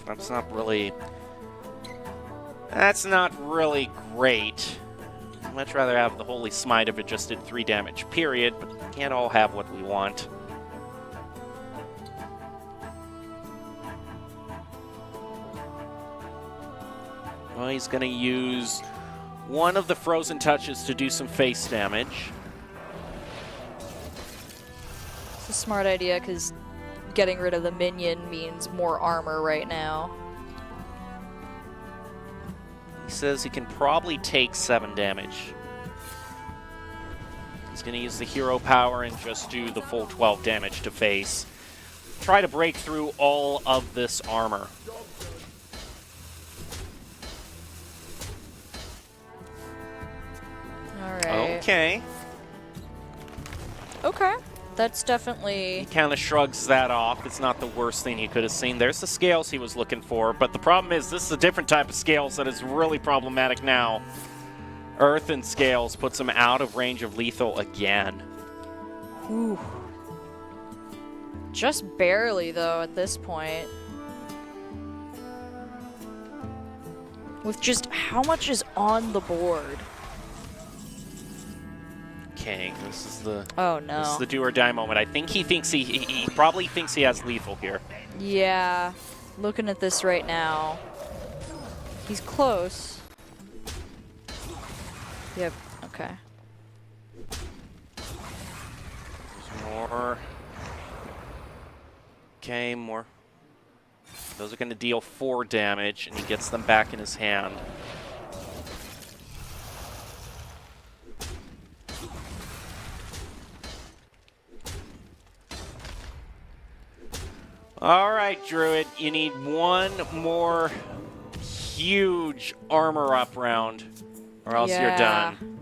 That's not really great. I'd much rather have the Holy Smite if it just did 3 damage, period, but we can't all have what we want. Well, he's going to use one of the Frozen Touches to do some face damage. It's a smart idea, because getting rid of the minion means more armor right now. He says he can probably take 7 damage. He's going to use the hero power and just do the full 12 damage to face. Try to break through all of this armor. Alright. Okay. Okay. that's definitely... He kind of shrugs that off. It's not the worst thing he could have seen. There's the scales he was looking for, but the problem is this is a different type of scales that is really problematic now. Earth and scales puts him out of range of lethal again. Ooh. Just barely, though, at this point. With just how much is on the board. Okay, this is the This is the do or die moment. I think he thinks he probably thinks he has lethal here. Yeah, looking at this right now. He's close. Yep, okay. More. Okay, more. Those are going to deal 4 damage, and he gets them back in his hand. All right, Druid, you need one more huge armor up round, or else you're done.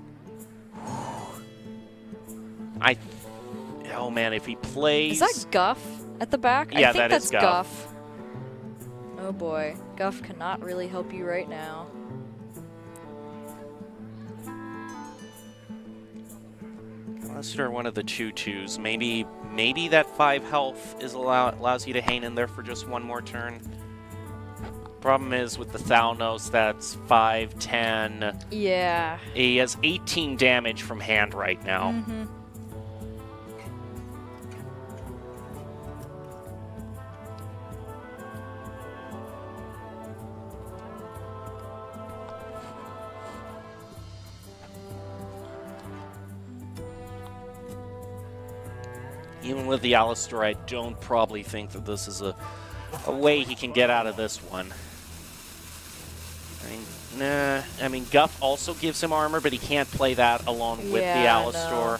Oh man, if he plays... Is that Guff at the back? Yeah, I think that is that's Guff. Oh boy, Guff cannot really help you right now. Unless you're one of the 2/2s, maybe that 5 health is allows you to hang in there for just one more turn. Problem is with the Thalnos, that's 5, 10. Yeah. He has 18 damage from hand right now. Mm-hmm. Even with the Alistair, I don't probably think that this is a way he can get out of this one. I mean, Guff also gives him armor, but he can't play that along with the Alistair. No.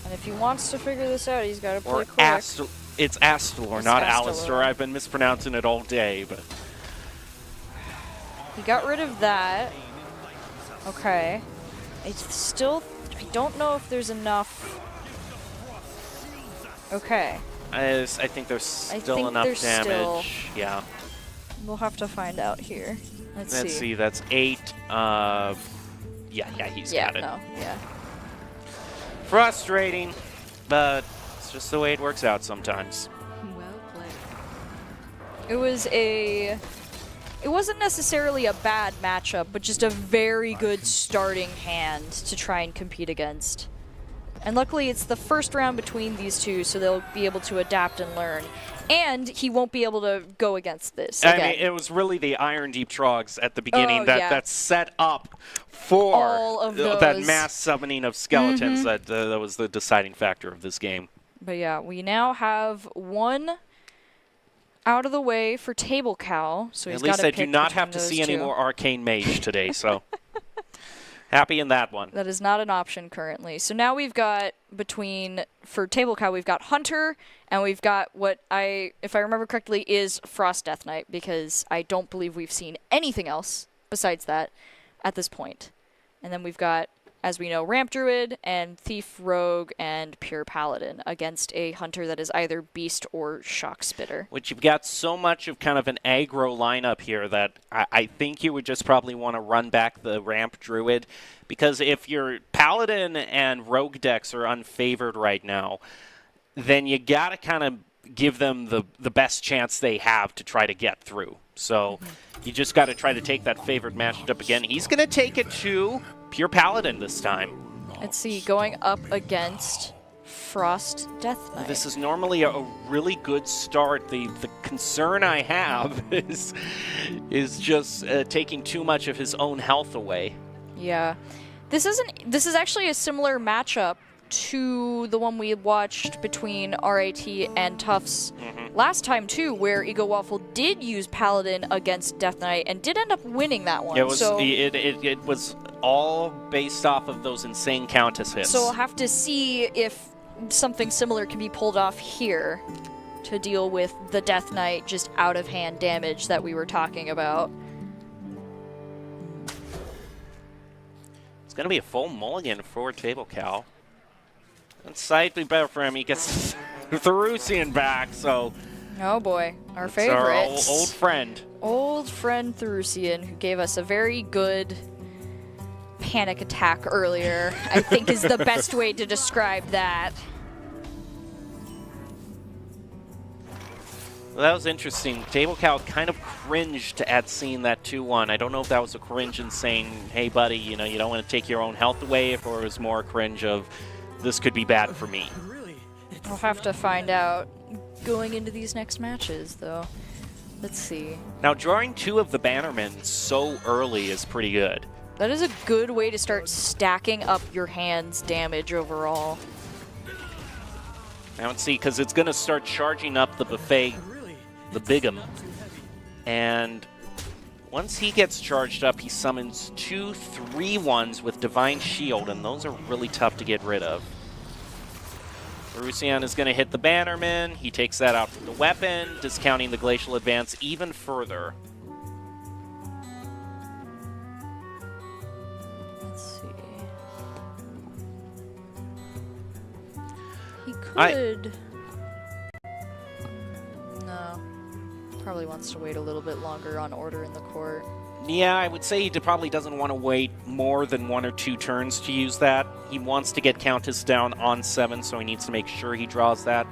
And if he wants to figure this out, he's got to play Or quick. it's Astalor, It's not Astalor. Alistair. I've been mispronouncing it all day, but... He got rid of that. Okay. I don't know if there's enough. Okay. I think there's still enough damage. Yeah. We'll have to find out here. Let's see. That's 8. Yeah, he's got it. Yeah. Frustrating, but it's just the way it works out sometimes. Well played. It wasn't necessarily a bad matchup, but just a very good starting hand to try and compete against. And luckily it's the first round between these two, so they'll be able to adapt and learn. And he won't be able to go against this again. I mean, it was really the Iron Deep Trogs at the beginning that set up for all of that those. mass summoning of skeletons. That was the deciding factor of this game. But yeah, we now have one out of the way for Table Cow, so he's At least got to I pick do not between have to those see any two. more Arcane Mage today, so happy in that one. That is not an option currently. So now we've got for Table Cow, we've got Hunter, and we've got what if I remember correctly, is Frost Death Knight, because I don't believe we've seen anything else besides that at this point. And then we've got, as we know, Ramp Druid and Thief Rogue and Pure Paladin against a Hunter that is either Beast or Shock Spitter. Which you've got so much of kind of an aggro lineup here that I think you would just probably want to run back the Ramp Druid, because if your Paladin and Rogue decks are unfavored right now, then you got to kind of give them the best chance they have to try to get through. So you just got to try to take that favored matchup again. He's going to take it to Pure Paladin this time. Let's see, going up against Frost Death Knight. This is normally a really good start. The concern I have is just taking too much of his own health away. Yeah. This is actually a similar matchup to the one we watched between RAT and Tufts last time too, where Ego Waffle did use Paladin against Death Knight and did end up winning that one. It was it was all based off of those insane Countess hits. So we'll have to see if something similar can be pulled off here to deal with the Death Knight just out of hand damage that we were talking about. It's going to be a full mulligan for Table Cow. It's slightly better for him. He gets Therusian back, so Oh boy, our it's favorite. our old friend. Old friend Therusian, who gave us a very good panic attack earlier, I think is the best way to describe that. Well, that was interesting. Table Cow kind of cringed at seeing that 2-1. I don't know if that was a cringe in saying, hey, buddy, you know, you don't want to take your own health away, or it was more a cringe of, this could be bad for me. We'll have to find out going into these next matches, though. Let's see. Now, drawing 2 of the Bannermen so early is pretty good. That is a good way to start stacking up your hand's damage overall. I don't see, because it's going to start charging up the buffet, the Bigum. And once he gets charged up, he summons 2 3-1s with Divine Shield, and those are really tough to get rid of. Therusian is going to hit the Bannerman. He takes that out from the weapon, discounting the Glacial Advance even further. Let's see. He could... No. Probably wants to wait a little bit longer on Order in the Court. Yeah, I would say he probably doesn't want to wait more than 1 or 2 turns to use that. He wants to get Countess down on 7, so he needs to make sure he draws that.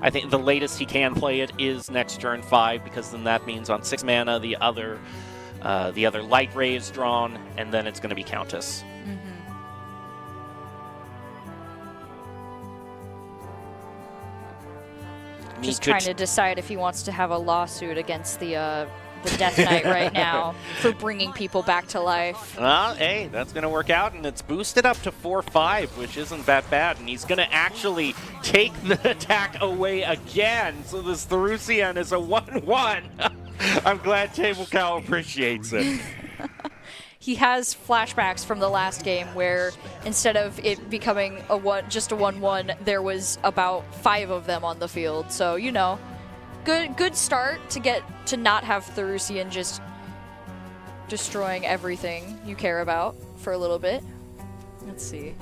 I think the latest he can play it is next turn 5, because then that means on 6 mana the other Light Ray is drawn, and then it's going to be Countess. Just trying to decide if he wants to have a lawsuit against the Death Knight right now for bringing people back to life. Well, hey, that's going to work out, and it's boosted up to 4-5, which isn't that bad. And he's going to actually take the attack away again. So this Therusian is a 1-1. I'm glad Table Cow appreciates it. He has flashbacks from the last game where instead of it becoming just a 1-1, there was about 5 of them on the field. So, you know, good start to not have Therusian just destroying everything you care about for a little bit. Let's see.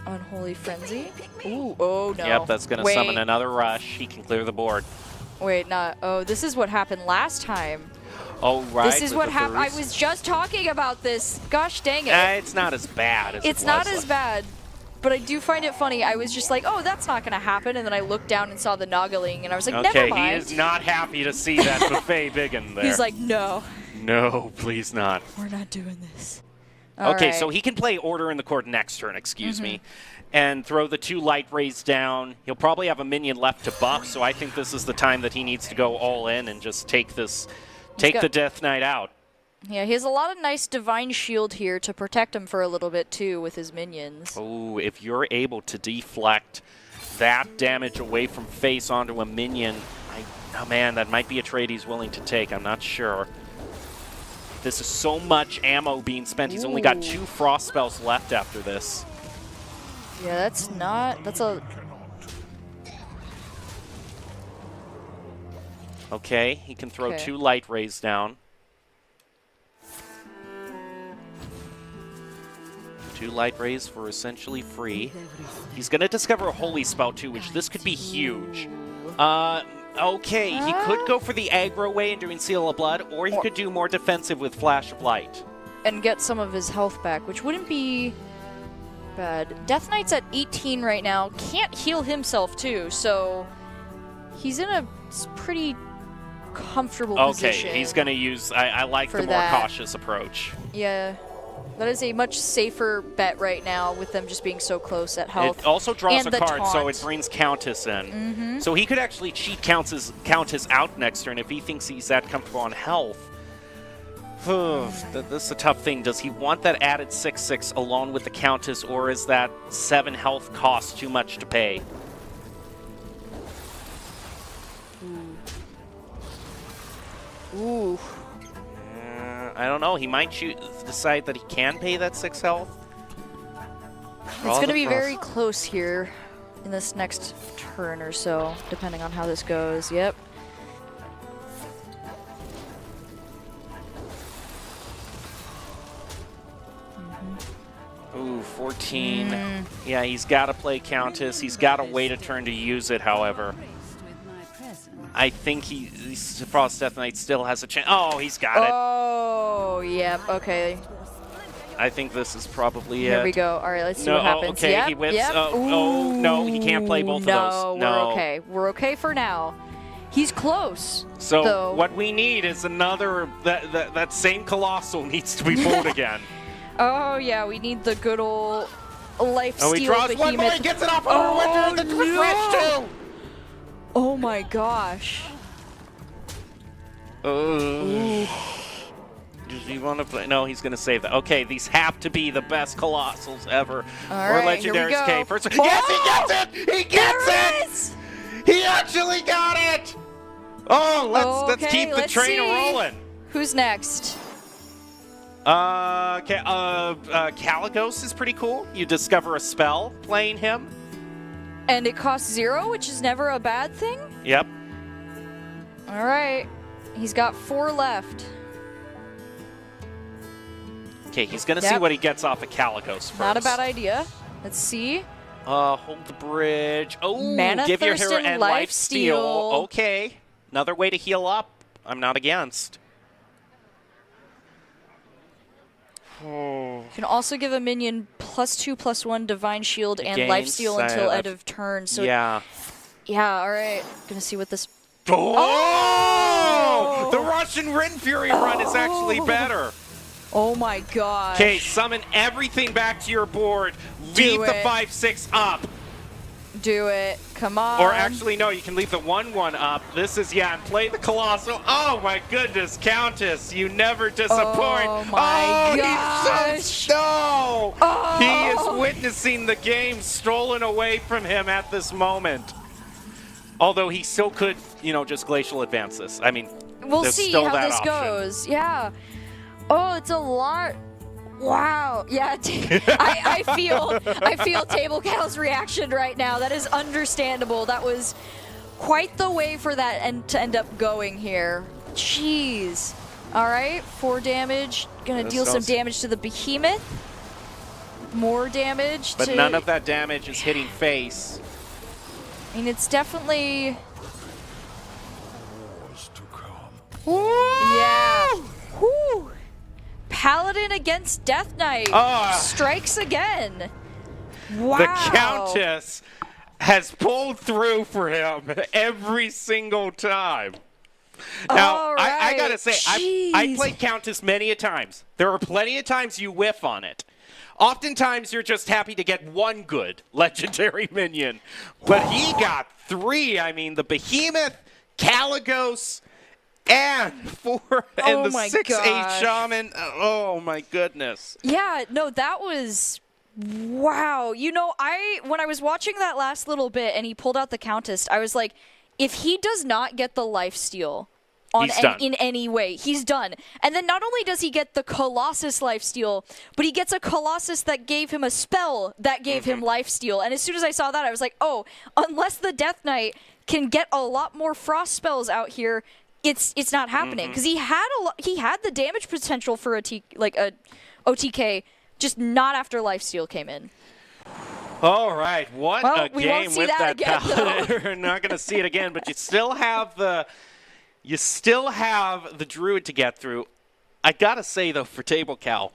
Unholy Frenzy. Ooh, oh no. Yep, that's going to summon another rush. He can clear the board. Wait, not. Oh, this is what happened last time. Oh, right. This is what happened. I was just talking about this. Gosh dang it. It's not as bad as It's not as bad, but I do find it funny. I was just like, oh, that's not going to happen. And then I looked down and saw the Noggling, and I was like, never mind. Okay, he is not happy to see that buffet biggin there. He's like, no. No, please not. We're not doing this. Okay, so he can play Order in the Court next turn, excuse me, and throw the 2 Light Rays down. He'll probably have a minion left to buff, so I think this is the time that he needs to go all in and just take this... Take the Death Knight out. Yeah, he has a lot of nice Divine Shield here to protect him for a little bit, too, with his minions. Oh, if you're able to deflect that damage away from face onto a minion, oh man, that might be a trade he's willing to take. I'm not sure. This is so much ammo being spent. He's only got 2 Frost spells left after this. Yeah, that's a... Okay, he can throw 2 Light Rays down. 2 Light Rays for essentially free. He's going to discover a Holy Spell too, which this could be huge. Okay, he could go for the aggro way and doing Seal of Blood, or he could do more defensive with Flash of Light. And get some of his health back, which wouldn't be bad. Death Knight's at 18 right now. Can't heal himself too, so he's in a pretty... comfortable position. Okay, he's going to use... I like the more cautious approach. Yeah. That is a much safer bet right now with them just being so close at health. It also draws and a card, taunt. so it brings Countess in. So he could actually cheat Countess out next turn if he thinks he's that comfortable on health. This is a tough thing. Does he want that added 6/6 along with the Countess, or is that 7 health cost too much to pay? Ooh. I don't know. He might decide that he can pay that 6 health. It's going to be very close here in this next turn or so, depending on how this goes. Yep. Ooh, 14. Yeah, he's got to play Countess. He's got to wait a turn to use it, however. I think Frost Death Knight still has a chance. Oh, he's got it. Oh, yep. Okay. I think this is probably it. Here we go. All right, let's see what happens. Okay, yep, he whips. Yep. Oh, no, he can't play both of those. No, we're okay. We're okay for now. He's close. So though. what we need is another, that same Colossal needs to be pulled again. Oh, yeah, we need the good old life steal he draws behemoth. one more, he gets it off over the refresh too. Oh my gosh. Does he want to play? No, he's going to save that. Okay, these have to be the best Colossals ever. All or right, here we Legendaries go. K. First, Oh! yes, he gets it! He gets There it! is! He actually got it! Oh, let's Okay, keep the let's train see. rolling. Who's next? Caligos is pretty cool. You discover a spell playing him. And it costs 0, which is never a bad thing. Yep. All right. He's got 4 left. Okay, he's going to see Yep. what he gets off of Caligos first. Not a bad idea. Let's see. Hold the bridge. Oh, Mana give your Thirst hero and and life life steal. steal. Okay. Another way to heal up. I'm not against. You can also give a minion +2/+1 Divine Shield and Again, Lifesteal until I've- end of turn. So Yeah. yeah, all right. Gonna see what this. Oh! The Russian Rin Fury run is actually better. Oh my gosh. Okay, summon everything back to your board. Leave the it. 5/6 up. Do it. Come on. Or actually, no, you can leave the 1/1 up. This is, yeah, and play the Colossal. Oh my goodness, Countess, you never disappoint. Oh my gosh. He's so Oh. He is witnessing the game stolen away from him at this moment. Although he still could, just glacial advance this. I mean, We'll there's see still how that this option. goes. Yeah. Oh, it's a lot. Wow. Yeah. I feel Table Cal's reaction right now. That is understandable. That was quite the way for that to end up going here. Jeez. All right. 4 damage. Gonna deal some damage to the behemoth. More damage. But to, none of that damage is hitting face. I mean, it's definitely. Wars to come. Yeah. Whew. Paladin against Death Knight strikes again. Wow. The Countess has pulled through for him every single time. Now, All I right. gotta say, I played Countess many a times. There are plenty of times you whiff on it. Oftentimes, you're just happy to get one good legendary minion. But he got 3. I mean, the Behemoth, Caligos, and Oh the my 6/8 gosh. Shaman. Oh, my goodness. Yeah, no, that was wow. When I was watching that last little bit and he pulled out the Countess, I was like, if he does not get the lifesteal He's done. in any way, he's done. And then not only does he get the Colossus lifesteal, but he gets a Colossus that gave him a spell that gave him lifesteal. And as soon as I saw that, I was like, oh, unless the Death Knight can get a lot more frost spells out here, it's not happening, because he had the damage potential for a OTK, just not after lifesteal came in. All right, what Well, a we won't game see with that that again, Paladin. We're not going to see it again, but you still have the Druid to get through. I gotta say though, for Table Cal,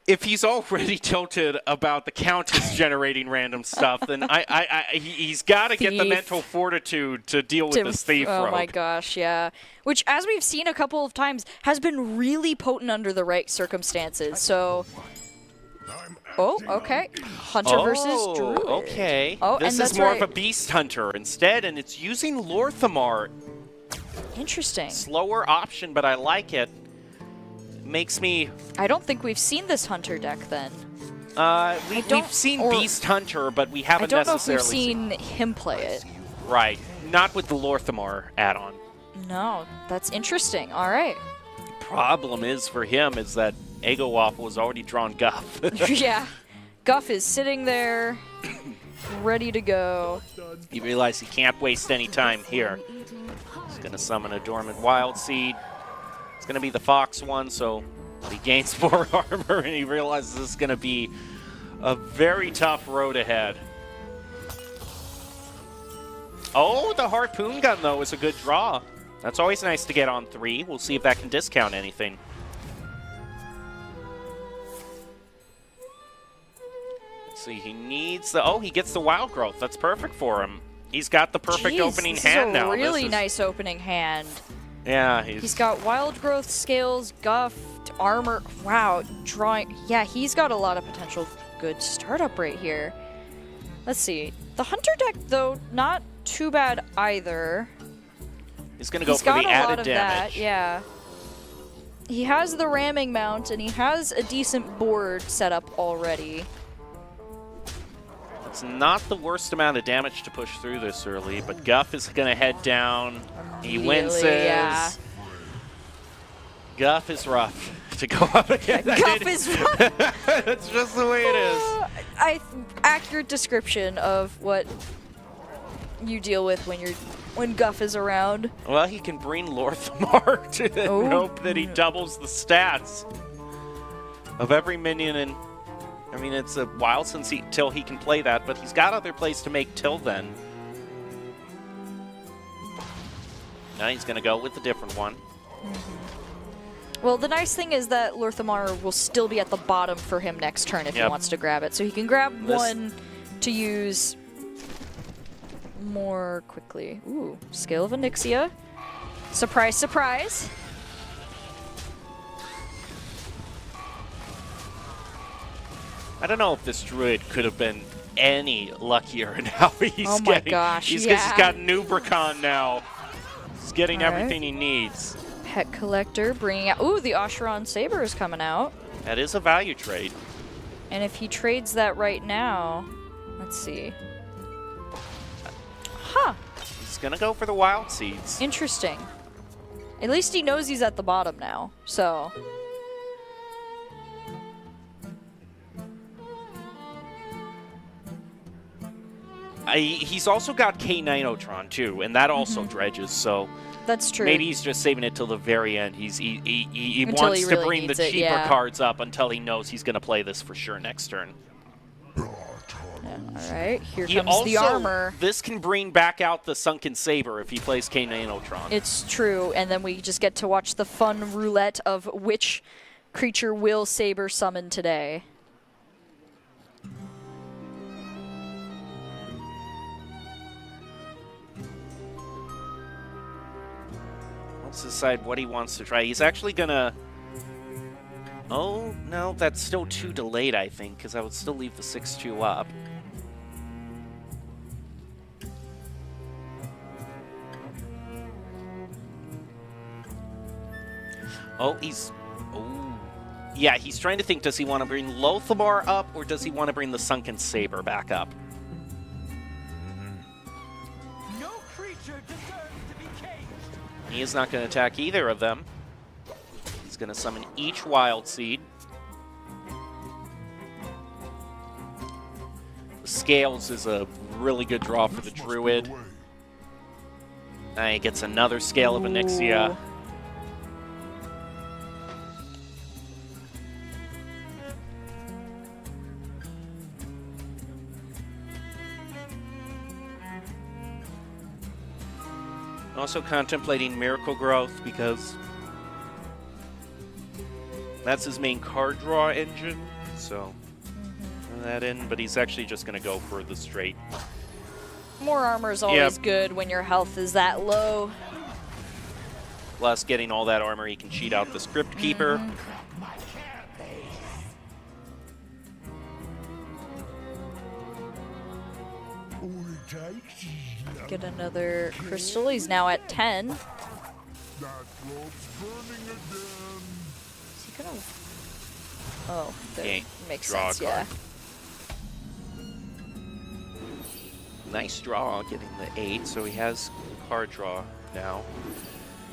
if he's already tilted about the Countess generating random stuff, then he's got to get the Thief. mental fortitude to deal with this thief Oh rogue. my gosh, yeah. Which, as we've seen a couple of times, has been really potent under the right circumstances. So, oh, okay. Hunter versus Druid. Okay. Oh, this and is that's more right. of a Beast Hunter instead, and it's using Lorthamar. Interesting. Slower option, but I like it. Makes me. I don't think we've seen this Hunter deck then. We've seen Beast Hunter, but we haven't I don't know if necessarily we've seen him play it. Right. Not with the Lorthamar add-on. No, that's interesting. All right. Problem is for him is that Ego Waffle has already drawn Guff. Yeah. Guff is sitting there, ready to go. He realized he can't waste any time here. He's going to summon a Dormant Wild Seed. It's going to be the Fox one, so he gains 4 armor, and he realizes this is going to be A very tough road ahead. Oh, the harpoon gun, though, is a good draw. That's always nice to get on 3. We'll see if that can discount anything. Let's see, he needs the... Oh, he gets the wild growth. That's perfect for him. He's got the perfect Jeez, opening this hand is now. a really This is- nice opening hand. Yeah, He's got wild growth, scales, guff, armor. Wow, drawing. Yeah, he's got a lot of potential good startup right here. Let's see. The hunter deck, though, not too bad either. He's going to go He's for got the a added lot of damage. that, yeah. He has the ramming mount, and he has a decent board set up already. It's not the worst amount of damage to push through this early, but Guff is going to head down. He winces. Yeah. Guff is rough to go up against. Guff is rough. That's just the way it is. Accurate description of what you deal with when Guff is around. Well, he can bring Lorthamar to the hope that he doubles the stats of every minion. And I mean, it's a while till he can play that, but he's got other plays to make till then. Now he's going to go with a different one. Well, the nice thing is that Lorthamar will still be at the bottom for him next turn if he wants to grab it. So he can grab one to use more quickly. Ooh, Scale of Onyxia. Surprise, surprise. I don't know if this druid could have been any luckier in how he's Oh my getting. gosh, He's yeah. got Nubricon now. He's getting All right. everything he needs. Pet Collector bringing out... Ooh, the Oscheron Saber is coming out. That is a value trade. And if he trades that right now... Let's see. Huh. He's going to go for the wild seeds. Interesting. At least he knows he's at the bottom now, so... He's also got K9otron too, and that also dredges, so... That's true. Maybe he's just saving it till the very end. He Until wants he to really bring the needs it, cheaper yeah. cards up until he knows he's going to play this for sure next turn. All right, here He comes also, the armor. This can bring back out the Sunken Saber if he plays K9otron. It's true, and then we just get to watch the fun roulette of which creature will Saber summon today. Let's decide what he wants to try. He's actually gonna... Oh, no, that's still too delayed, I think, because I would still leave the 6-2 up. Oh, he's... Oh. Yeah, he's trying to think, does he want to bring Lothamar up, or does he want to bring the Sunken Saber back up? No creature deserves to be caged. He is not going to attack either of them. He's going to summon each Wild Seed. The Scales is a really good draw for the Druid. He gets another Scale of Onyxia. Ooh. Also contemplating Miracle Growth because that's his main card draw engine. So throw that in, but he's actually just going to go for the straight. More armor is always good when your health is that low. Plus, getting all that armor, he can cheat out the Script Keeper. Get another crystal. He's now at 10. Is he gonna... Oh, that Okay, makes draw a sense, yeah. card. Nice draw, getting the 8, so he has card draw now.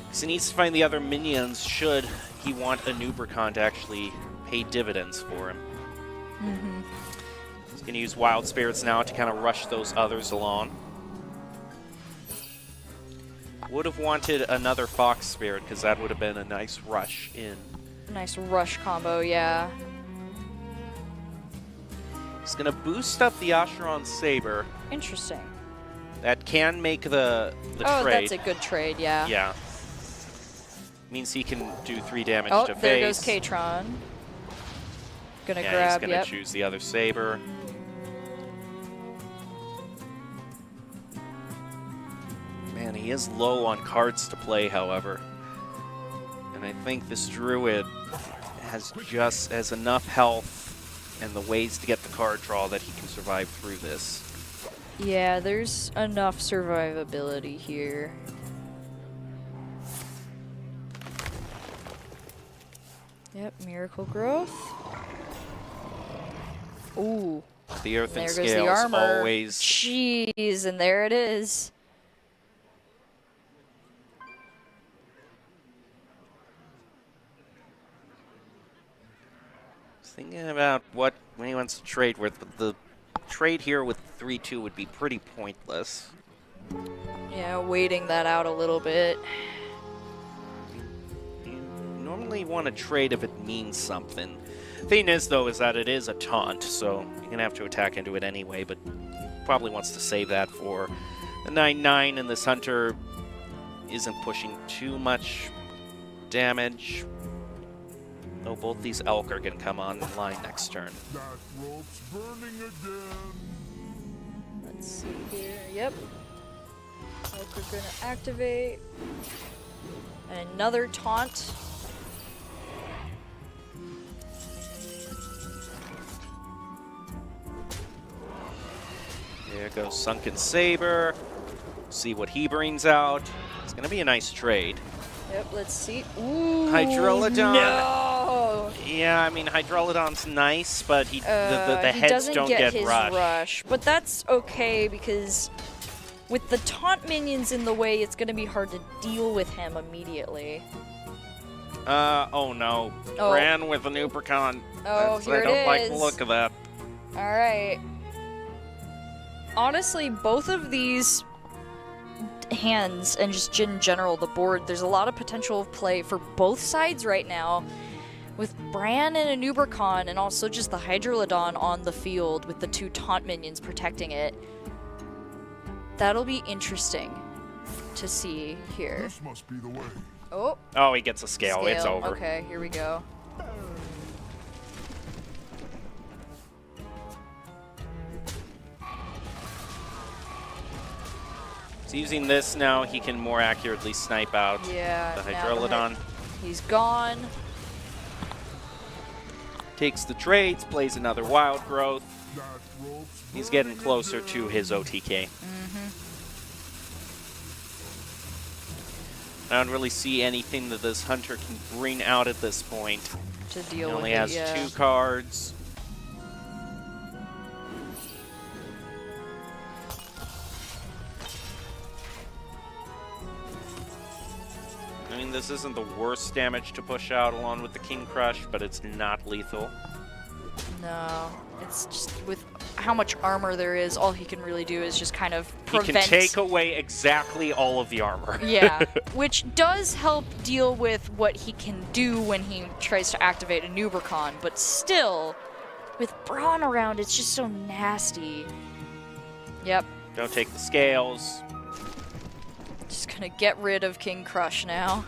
Because he needs to find the other minions should he want a Nubricon to actually pay dividends for him. He's going to use Wild Spirits now to kind of rush those others along. Would have wanted another Fox Spirit because that would have been a nice rush in. Nice rush combo, yeah. He's going to boost up the Acheron Saber. Interesting. That can make the Oh, trade. that's a good trade, yeah. Yeah. Means he can do 3 damage Oh, to there goes face. Katron. Gonna Yeah, grab, he's going yep. to choose the other Saber. Man, he is low on cards to play, however. And I think this Druid has enough health and the ways to get the card draw that he can survive through this. Yeah, there's enough survivability here. Yep, Miracle Growth. Ooh. The Earth and There goes the Scales armor. always... Jeez, and there it is. Thinking about what he wants to trade with, but the trade here with 3-2 would be pretty pointless. Yeah, waiting that out a little bit. You normally want to trade if it means something. Thing is, though, is that it is a taunt, so you're going to have to attack into it anyway, but probably wants to save that for the 9-9, and this Hunter isn't pushing too much damage. Though both these Elk are going to come online next turn. That rope's burning again. Let's see here. Yep. Elk are gonna activate. And another taunt. There goes Sunken Saber. See what he brings out. It's going to be a nice trade. Yep, let's see. Ooh, Hydrolodon. No! Yeah, I mean, Hydrolodon's nice, but the He heads doesn't don't get get his rushed. But that's okay because with the taunt minions in the way, it's going to be hard to deal with him immediately. Oh no. Oh. Ran with an Ubercon. Oh, here I don't it like the is. look of that. All right. Honestly, both of these hands and just in general the board, there's a lot of potential of play for both sides right now with Bran and an Ubercon and also just the Hydrolodon on the field with the 2 taunt minions protecting it. That'll be interesting to see here. This must be the way. Oh, Oh, he gets a scale. It's over. Okay, here we go. He's using this now. He can more accurately snipe out Yeah. the now Hydrolodon. He's gone. Takes the trades, plays another Wild Growth. That rope's He's getting closer to his OTK. I don't really see anything that this Hunter can bring out at this point. To He deal with only it, has yeah. 2 cards. I mean, this isn't the worst damage to push out along with the King Crush, but it's not lethal. No, it's just with how much armor there is, all he can really do is just kind of He prevent. can take away exactly all of the armor. Yeah, which does help deal with what he can do when he tries to activate a Nubercon, but still, with Brawn around, it's just so nasty. Yep, Don't take the scales. just gonna get rid of King Crush now.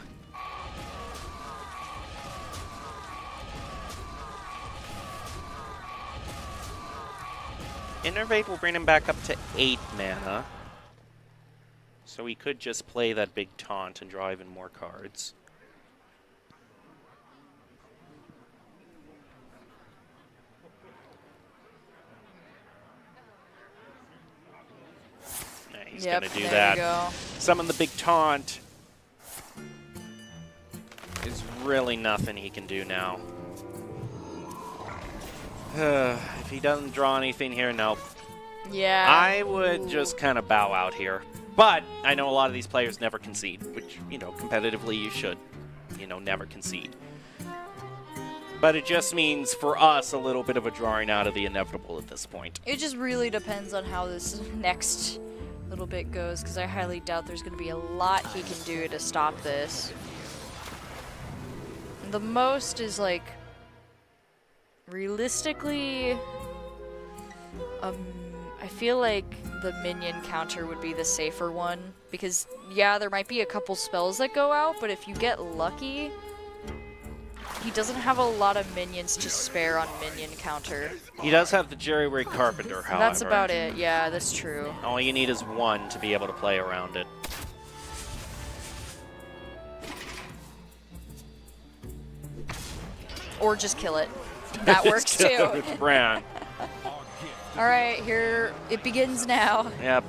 Innervate will bring him back up to 8 mana. So he could just play that big taunt and draw even more cards. Yeah, he's Yep, gonna do there that. you go. Summon the big taunt. There's really nothing he can do now. If he doesn't draw anything here, no. Yeah. I would just kind of bow out here. But I know a lot of these players never concede, which, you know, competitively you should, you know, never concede. But it just means, for us, a little bit of a drawing out of the inevitable at this point. It just really depends on how this next little bit goes, because I highly doubt there's going to be a lot he can do to stop this. The most is, like, realistically, I feel like the minion counter would be the safer one because, yeah, there might be a couple spells that go out, but if you get lucky, he doesn't have a lot of minions to spare on minion counter. He does have the Jerry Rig Carpenter, however. That's about it. Yeah, that's true. All you need is one to be able to play around it. Or just kill it. That works too. With Bran. All right, here it begins now. Yep.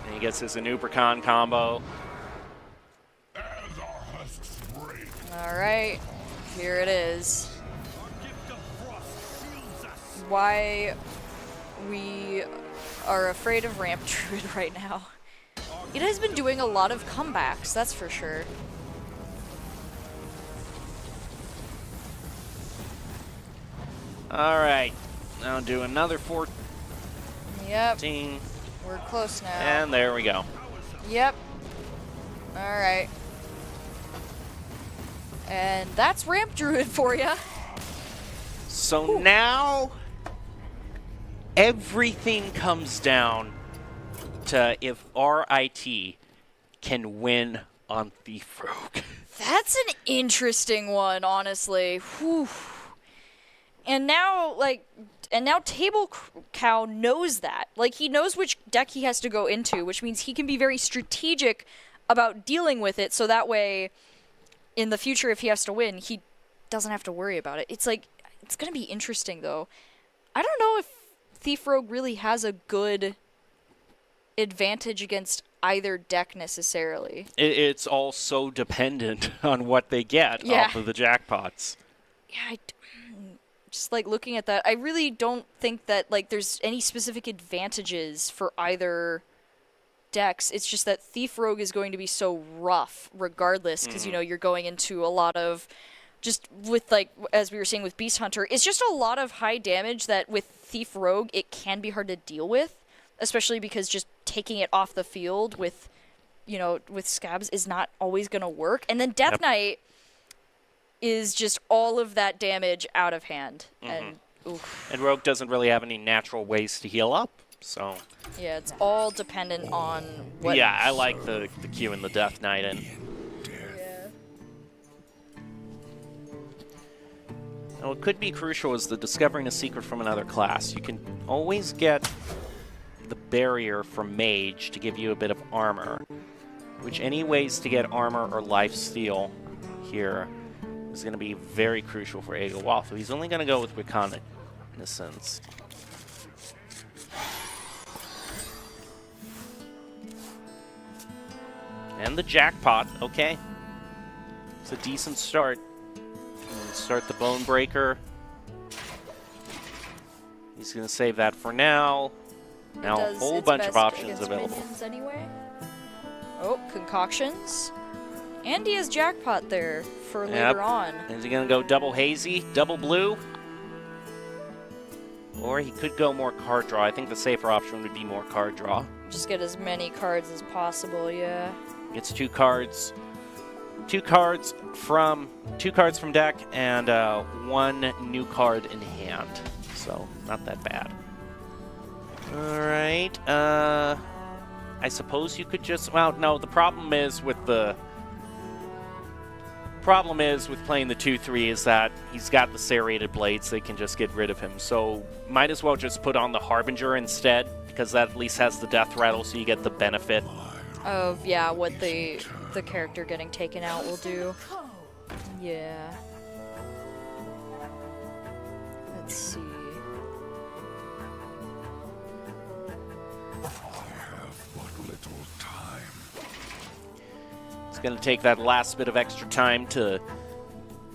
And he gets his Anupricon combo. All right, here it is. Why we are afraid of Ramp Druid right now. It has been doing a lot of comebacks, that's for sure. All right. Now do another 14. Yep, we're close now. And there we go. Yep. All right. And that's Ramp Druid for you. So now everything comes down to if RIT can win on Thief Rogue. That's an interesting one, honestly. Whew. And now, Table Cow knows that. Like, he knows which deck he has to go into, which means he can be very strategic about dealing with it, so that way, in the future, if he has to win, he doesn't have to worry about it. It's like, it's going to be interesting, though. I don't know if Thief Rogue really has a good advantage against either deck, necessarily. It's all so dependent on what they get off of the jackpots. Yeah, just like looking at that, I really don't think that like there's any specific advantages for either decks. It's just that Thief Rogue is going to be so rough regardless because, you know, you're going into a lot of just with like, as we were saying with Beast Hunter, it's just a lot of high damage that with Thief Rogue, it can be hard to deal with, especially because just taking it off the field with, you know, with Scabs is not always going to work. And then Death Knight is just all of that damage out of hand. And Rogue doesn't really have any natural ways to heal up, so... Yeah, it's all dependent on what... Yeah, I like the Q and the Death Knight in. Yeah. Now, what could be crucial is the discovering a secret from another class. You can always get the barrier from Mage to give you a bit of armor, which any ways to get armor or lifesteal here is going to be very crucial for Aegawaltho. He's only going to go with Reconnaissance. And the jackpot, okay. It's a decent start. Start the Bone Breaker. He's going to save that for now. Now a whole bunch of options available. Anyway. Oh, concoctions. And he has jackpot there for later on. Is he going to go double hazy, double blue? Or he could go more card draw. I think the safer option would be more card draw. Just get as many cards as possible, yeah. Gets two cards from deck and one new card in hand. So not that bad. All right. I suppose you could just. Well, no. The problem is with playing the 2/3 is that he's got the serrated blades. They can just get rid of him. So might as well just put on the Harbinger instead, because that at least has the death rattle, so you get the benefit of what the character getting taken out will do. Yeah. Let's see. I have but little time. It's going to take that last bit of extra time to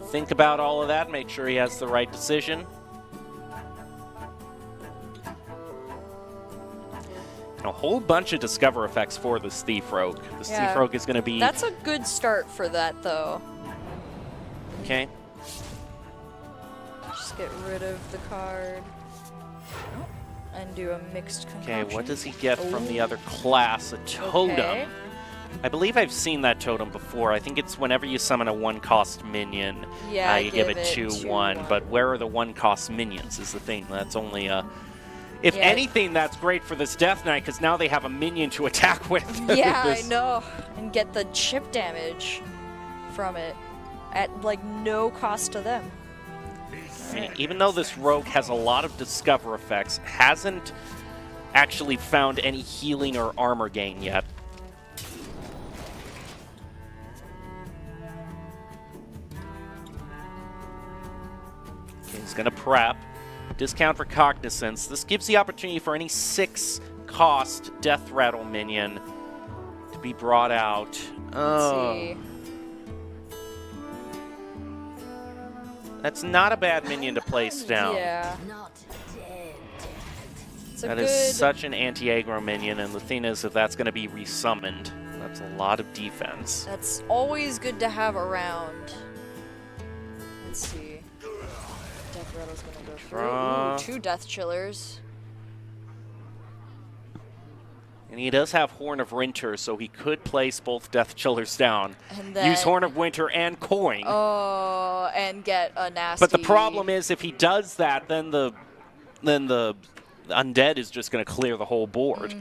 think about all of that, make sure he has the right decision. A whole bunch of Discover effects for this Thief Rogue. This Thief Rogue is going to be... That's a good start for that, though. Okay. Just get rid of the card. And do a mixed concoction. Okay, what does he get from the other class? A totem. Okay. I believe I've seen that totem before. I think it's whenever you summon a 1-cost minion, you give it 2/1. But where are the 1-cost minions is the thing. That's only a... If Yeah. anything, that's great for this Death Knight, because now they have a minion to attack with. Yeah, I This- know. And get the chip damage from it at, like, no cost to them. Even though this rogue has a lot of discover effects, hasn't actually found any healing or armor gain yet. Okay, he's gonna prep. Discount for Cognizance. This gives the opportunity for any 6-cost Death Rattle minion to be brought out. Let's Oh. see. That's not a bad minion to place down. Yeah. Not dead. It's a That good... is such an anti-aggro minion, and the thing is, if that's going to be resummoned, that's a lot of defense. That's always good to have around. Let's see. Death Rattle's gonna go through. Draw. Ooh, 2 Death Chillers. And he does have Horn of Winter, so he could place both Death Chillers down. And then... Use Horn of Winter and Coin. Oh, and get a nasty... But the problem is, if he does that, then the undead is just going to clear the whole board.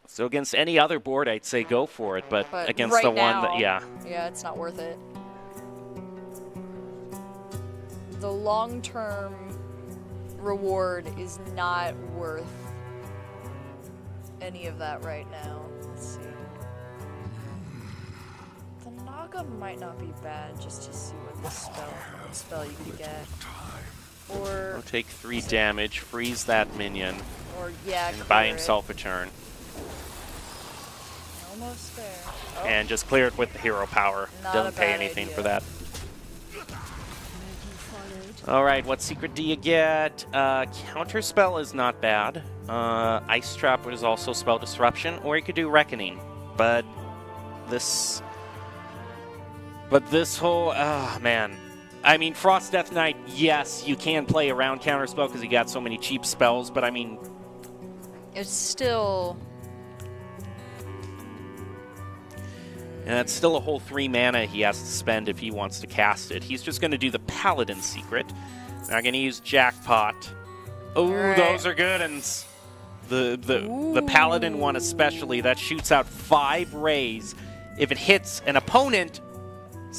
So against any other board, I'd say go for it, but against right the now, one that, yeah. Yeah, it's not worth it. The long-term reward is not worth any of that right now. Let's see. The Naga might not be bad just to see what the spell you could get. Or, He'll take 3 damage, freeze that minion, yeah, and buy clear it. himself a turn. Almost there. Oh, And just clear it with the hero power. Not Doesn't a pay bad anything idea. for that. All right, what secret do you get? Counterspell is not bad. Ice Trap is also Spell Disruption, or you could do Reckoning. But this whole, man. I mean, Frost Death Knight, yes, you can play around Counterspell because you got so many cheap spells, but I mean... it's still... And that's still a whole 3 mana he has to spend if he wants to cast it. He's just going to do the Paladin secret. Not going to use Jackpot. Oh, Right. those are good ones. The Paladin one especially, that shoots out 5 rays. If it hits an opponent's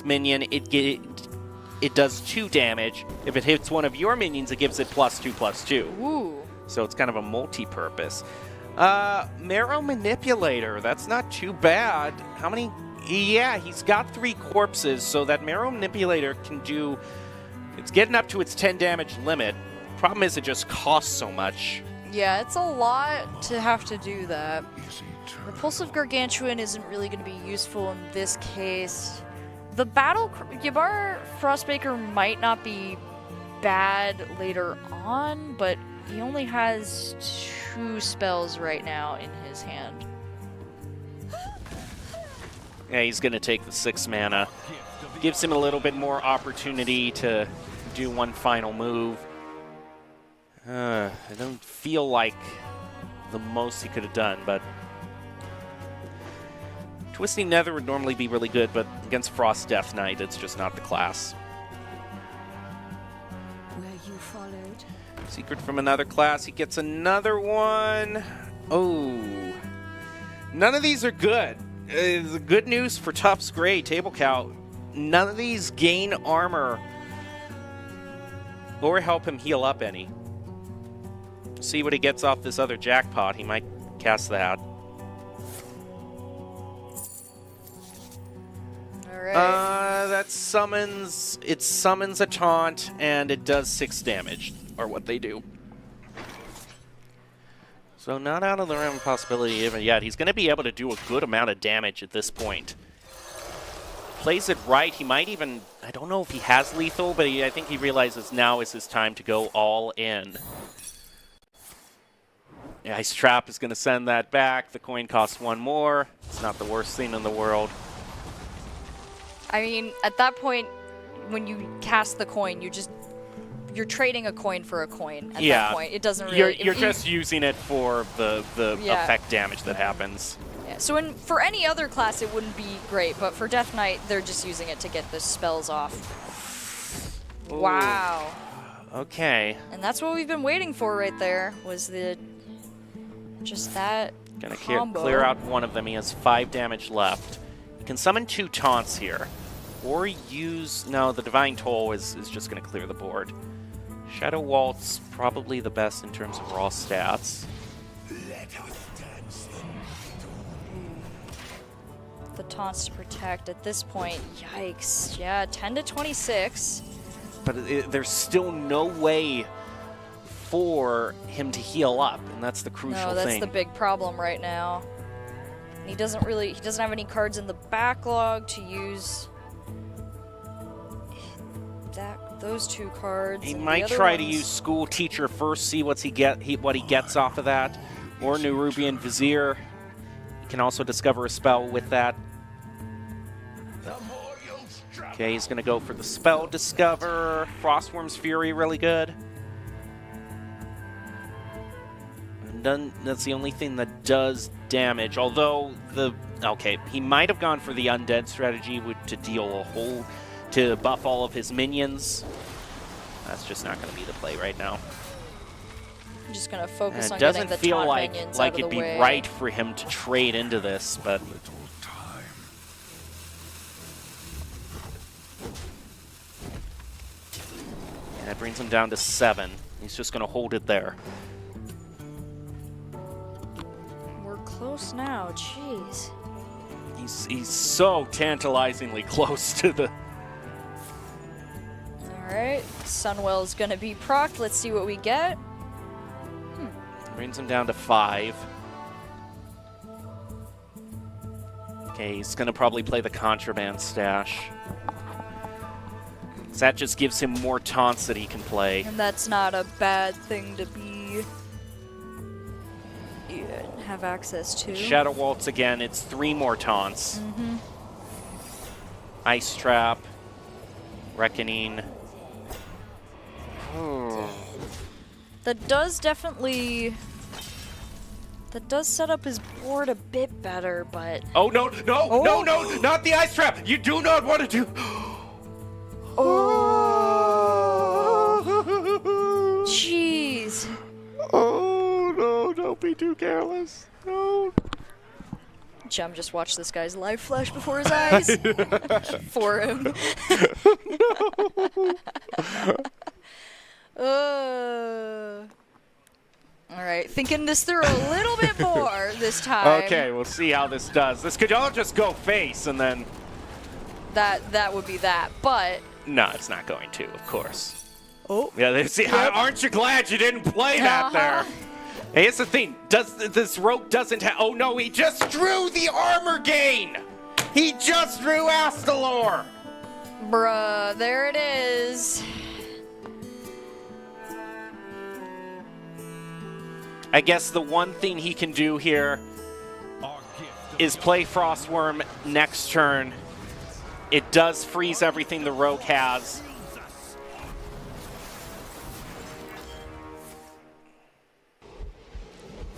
minion, it does 2 damage. If it hits one of your minions, it gives it +2/+2. Ooh. So it's kind of a multi-purpose. Marrow Manipulator, that's not too bad. How many? Yeah, he's got 3 corpses, so that Marrow Manipulator can do... It's getting up to its 10 damage limit. Problem is, it just costs so much. Yeah, it's a lot to have to do that. Repulsive Gargantuan isn't really going to be useful in this case. The Yabar Frostbaker might not be bad later on, but he only has 2 spells right now in his hand. Yeah, he's going to take the 6 mana. Gives him a little bit more opportunity to do one final move. I don't feel like the most he could have done, but... Twisting Nether would normally be really good, but against Frost Death Knight, it's just not the class. Where you followed. Secret from another class, he gets another one. Oh. None of these are good. The good news for Tufts Gray, Table Cow, none of these gain armor or help him heal up any. See what he gets off this other jackpot. He might cast that. Alright. That summons... It summons a taunt, and it does 6 damage, or what they do. So not out of the realm of possibility even yet. He's going to be able to do a good amount of damage at this point. Plays it right. He might even... I don't know if he has lethal, but I think he realizes now is his time to go all in. The Ice Trap is going to send that back. The coin costs 1 more. It's not the worst thing in the world. I mean, at that point, when you cast the coin, you're trading a coin for a coin. At that point, it doesn't really. You're just using it for the Yeah. effect damage that happens. Yeah. So for any other class, it wouldn't be great, but for Death Knight, they're just using it to get the spells off. Ooh. Wow. Okay. And that's what we've been waiting for right there, was just that Gonna combo. clear out one of them. He has 5 damage left. He can summon 2 taunts here. Or use... No, the Divine Toll is just gonna clear the board. Shadow Waltz, probably the best in terms of raw stats. The taunts to protect at this point. Yikes. Yeah, 10 to 26. But there's still no way for him to heal up, and that's the crucial No, that's thing. the big problem right now. He doesn't have any cards in the backlog to use those 2 cards. He and the might other try to ones- use School Teacher first, see what he gets off of that, or Nerubian Vizier. He can also discover a spell with that. Okay, he's gonna go for the spell discover. Frostworm's Fury, really good. And then that's the only thing that does damage. Although he might have gone for the undead strategy to buff all of his minions. That's just not gonna be the play right now. I'm just gonna focus And on it getting doesn't the feel taunt like minions out of it'd the be way. right for him to trade into this, but and it brings him down to 7. He's just gonna hold it there. We're close now. Jeez. He's so tantalizingly close to the. Alright, Sunwell's gonna be procced. Let's see what we get. Brings him down to 5. Okay, he's gonna probably play the Contraband Stash. So that just gives him more taunts that he can play. And that's not a bad thing to have access to. Shadow Waltz again, it's 3 more taunts. Ice Trap, Reckoning. That does set up his board a bit better, but... Oh, no, not the Ice Trap! You do not want to do... Jeez. Oh, no, don't be too careless. No. Jem just watched this guy's life flash before his eyes. For him. Alright, thinking this through a little bit more this time. Okay, we'll see how this does. This could all just go face, and then... That would be that, but... No, it's not going to, of course. Oh. Yeah, see, aren't you glad you didn't play that there? Hey, here's the thing. This rogue doesn't have... Oh, no, he just drew the armor gain! He just drew Astalor! Bruh, there it is. I guess the one thing he can do here is play Frostworm next turn. It does freeze everything the rogue has.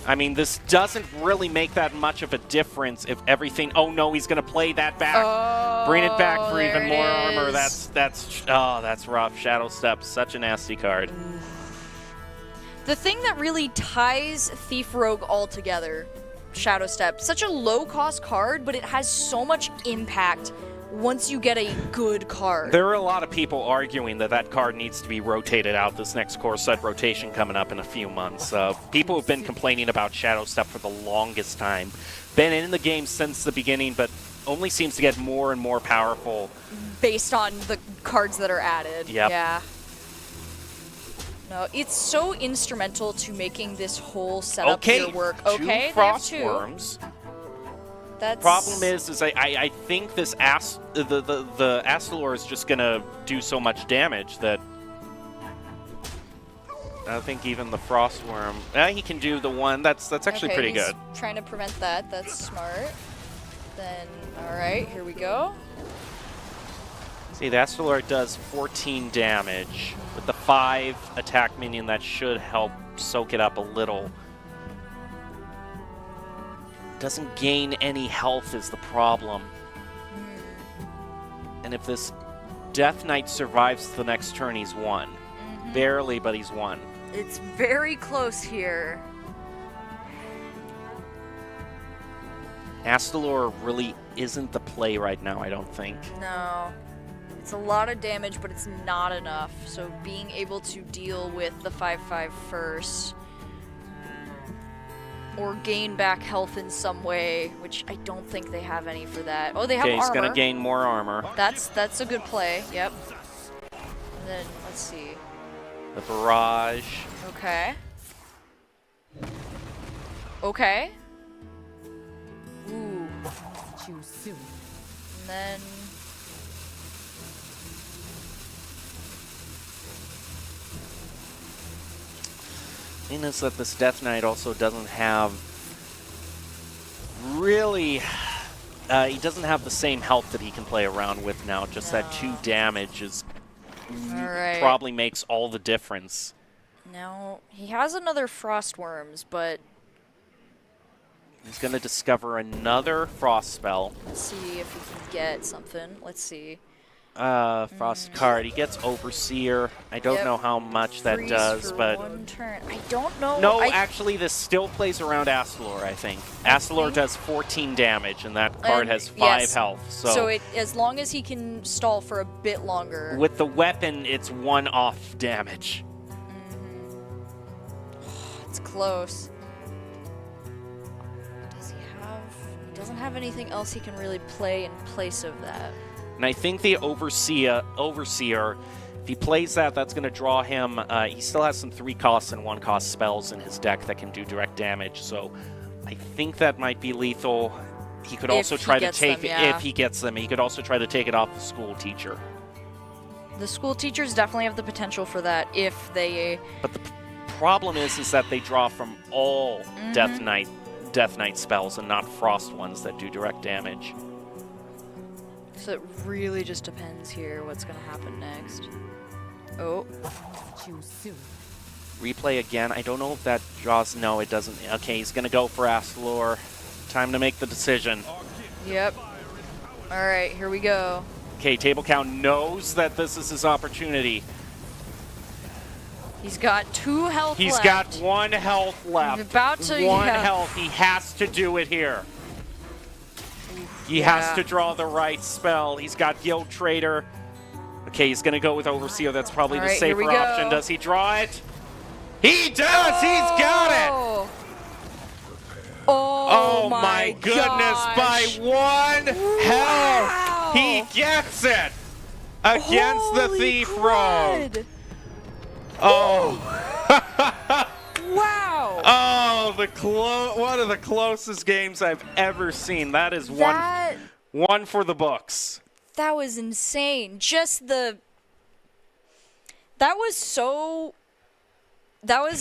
I mean, this doesn't really make that much of a difference if everything... Oh, no, he's going to play that back. Oh, Bring it back for there even it more armor. is. That's rough. Shadow Step, such a nasty card. The thing that really ties Thief Rogue all together, Shadow Step, such a low-cost card, but it has so much impact once you get a good card. There are a lot of people arguing that card needs to be rotated out this next core set rotation coming up in a few months. People have been complaining about Shadow Step for the longest time. Been in the game since the beginning, but only seems to get more and more powerful. Based on the cards that are added. Yep. Yeah. No, it's so instrumental to making this whole setup here work. Okay, they have 2. Frostworms. That's... Problem is I think this the Astalor is just gonna do so much damage that I think even the Frostworm, he can do the one. That's actually okay, pretty he's good. Trying to prevent that. That's smart. Then, all right, here we go. See, the Astalor does 14 damage. With the 5 attack minion, that should help soak it up a little. Doesn't gain any health is the problem. And if this Death Knight survives the next turn, he's won. barely, but he's won. It's very close here. Astalor really isn't the play right now, I don't think. No. It's a lot of damage, but it's not enough. So being able to deal with the 5/5 first, or gain back health in some way, which I don't think they have any for that. Oh, they have Okay, armor. he's going to gain more armor. That's a good play. Yep. And then let's see. The barrage. Okay. Okay. Ooh. Choose soon. And then Thing is that this Death Knight also doesn't have really. He doesn't have the same health that he can play around with now. Just that 2 damage is Alright. probably makes all the difference. now he has another Frost Worms, but He's going to discover another Frost spell. let's see if he can get something. Let's see. Frost card. He gets Overseer. I don't Yep. know how much that Freeze does, for but 1 turn. I don't know. no, I, actually, this still plays around Astalor, I think. Astalor think- does 14 damage, and that card And has 5 yes. health. So it, as long as he can stall for a bit longer. with the weapon, it's 1 off damage. It's close. Does he have? He doesn't have anything else he can really play in place of that. And I think the Overseer, if he plays that, that's going to draw him. He still has some 3-cost and 1-cost spells in his deck that can do direct damage. So I think that might be lethal. He could If also he try to gets take them, yeah. if he gets them. He could also try to take it off the school teacher. The school teachers definitely have the potential for that if they. But the problem is that they draw from all Death Knight spells and not Frost ones that do direct damage. So it really just depends here what's going to happen next. Oh, Choose soon. Replay again. I don't know if that draws. No, it doesn't. Okay, he's going to go for Astalor. Time to make the decision. yep. All right, here we go. Okay, Table Count knows that this is his opportunity. He's got 2 health He's left. got 1 health left. He's about to, 1 yeah. health. He has to do it here. He has Yeah. to draw the right spell. He's got Guild Trader. Okay, he's going to go with Overseer. That's probably All the right, here we safer go. option. Does he draw it? He does! He's got it! Oh, Oh my goodness, gosh. by 1 health! He gets it! Against the Holy Thief crud. Rogue! Oh. Wow. Oh, one of the closest games I've ever seen. That is one for the books. That was insane. Just the. That was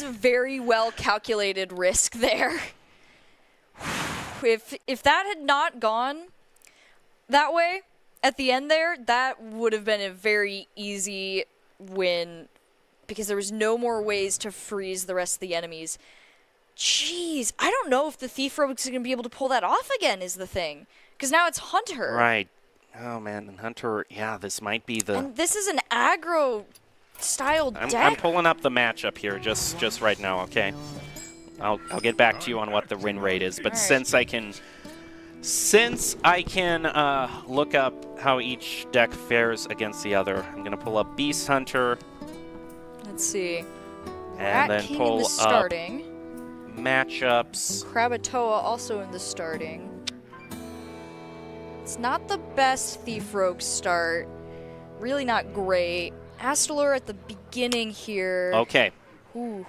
a very well calculated risk there. If that had not gone that way at the end there, that would have been a very easy win because there was no more ways to freeze the rest of the enemies. Jeez, I don't know if the Thief Rogue's going to be able to pull that off again is the thing. Because now it's Hunter. Right. Oh, man. And Hunter, yeah, this might be the... And this is an aggro-style deck. I'm pulling up the matchup here just right now, okay? I'll get back to you on what the win rate is. But All right. since I can look up how each deck fares against the other, I'm going to pull up Beast Hunter Let's see. and Rat then King in pull the up starting. matchups. Krakatoa also in the starting. It's not the best Thief Rogue start. Really not great. Astalor at the beginning here. Okay. Ooh.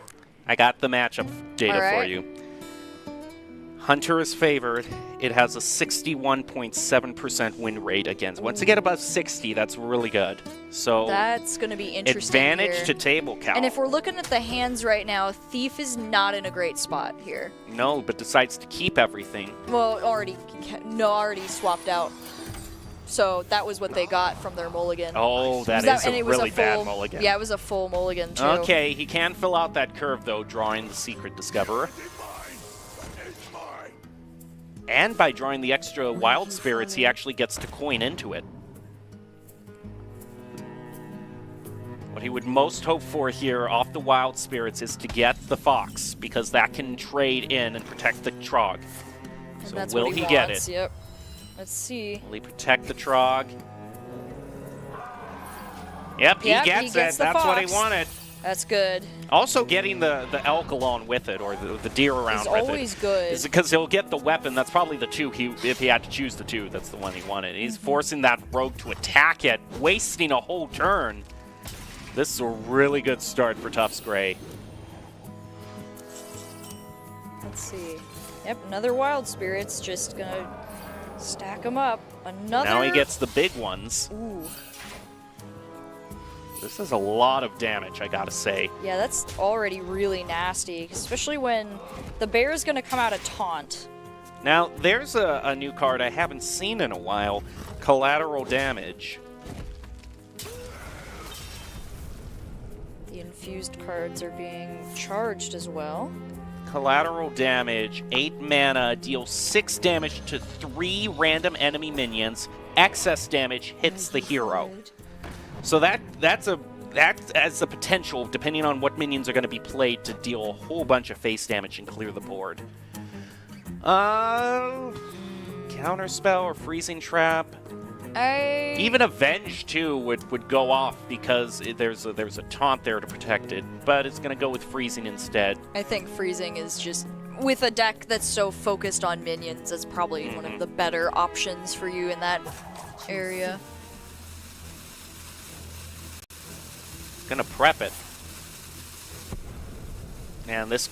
I got the matchup data All for right. you. Hunter is favored. It has a 61.7% win rate against. Once you get above 60, that's really good. So That's going to be interesting advantage here. to Table Count. And if we're looking at the hands right now, Thief is not in a great spot here. No, but decides to keep everything. Well, already swapped out. So that was what they got from their mulligan. Oh, that is a really bad mulligan. Yeah, it was a full mulligan too. Okay, he can fill out that curve, though, drawing the Secret Discoverer. And by drawing the extra Wild Spirits, he actually gets to coin into it. What he would most hope for here off the Wild Spirits is to get the Fox, because that can trade in and protect the Trog. And So that's will what he wants. get it? Yep. Let's see. Will he protect the Trog? Yep, he Yep, gets he gets it. the That's what he Fox. wanted. That's good. Also, getting the elk along with it, or the deer around It's with always it, good. is because he'll get the weapon. That's probably the two. If he had to choose the two, that's the one he wanted. He's forcing that rogue to attack it, wasting a whole turn. This is a really good start for Tufts Gray. Let's see. Yep, another Wild Spirits. Just gonna stack them up. Another. Now he gets the big ones. Ooh. This is a lot of damage, I gotta say. Yeah, that's already really nasty, especially when the bear's gonna come out of taunt. Now, there's a new card I haven't seen in a while, Collateral Damage. The infused cards are being charged as well. Collateral Damage, 8 mana, deals 6 damage to 3 random enemy minions. Excess damage hits the hero. So that has the potential, depending on what minions are going to be played, to deal a whole bunch of face damage and clear the board. Counterspell or Freezing Trap. Even Avenge too would go off because there's a taunt there to protect it, but it's going to go with Freezing instead. I think freezing is just, with a deck that's so focused on minions, it's probably one of the better options for you in that area. Gonna prep it. And this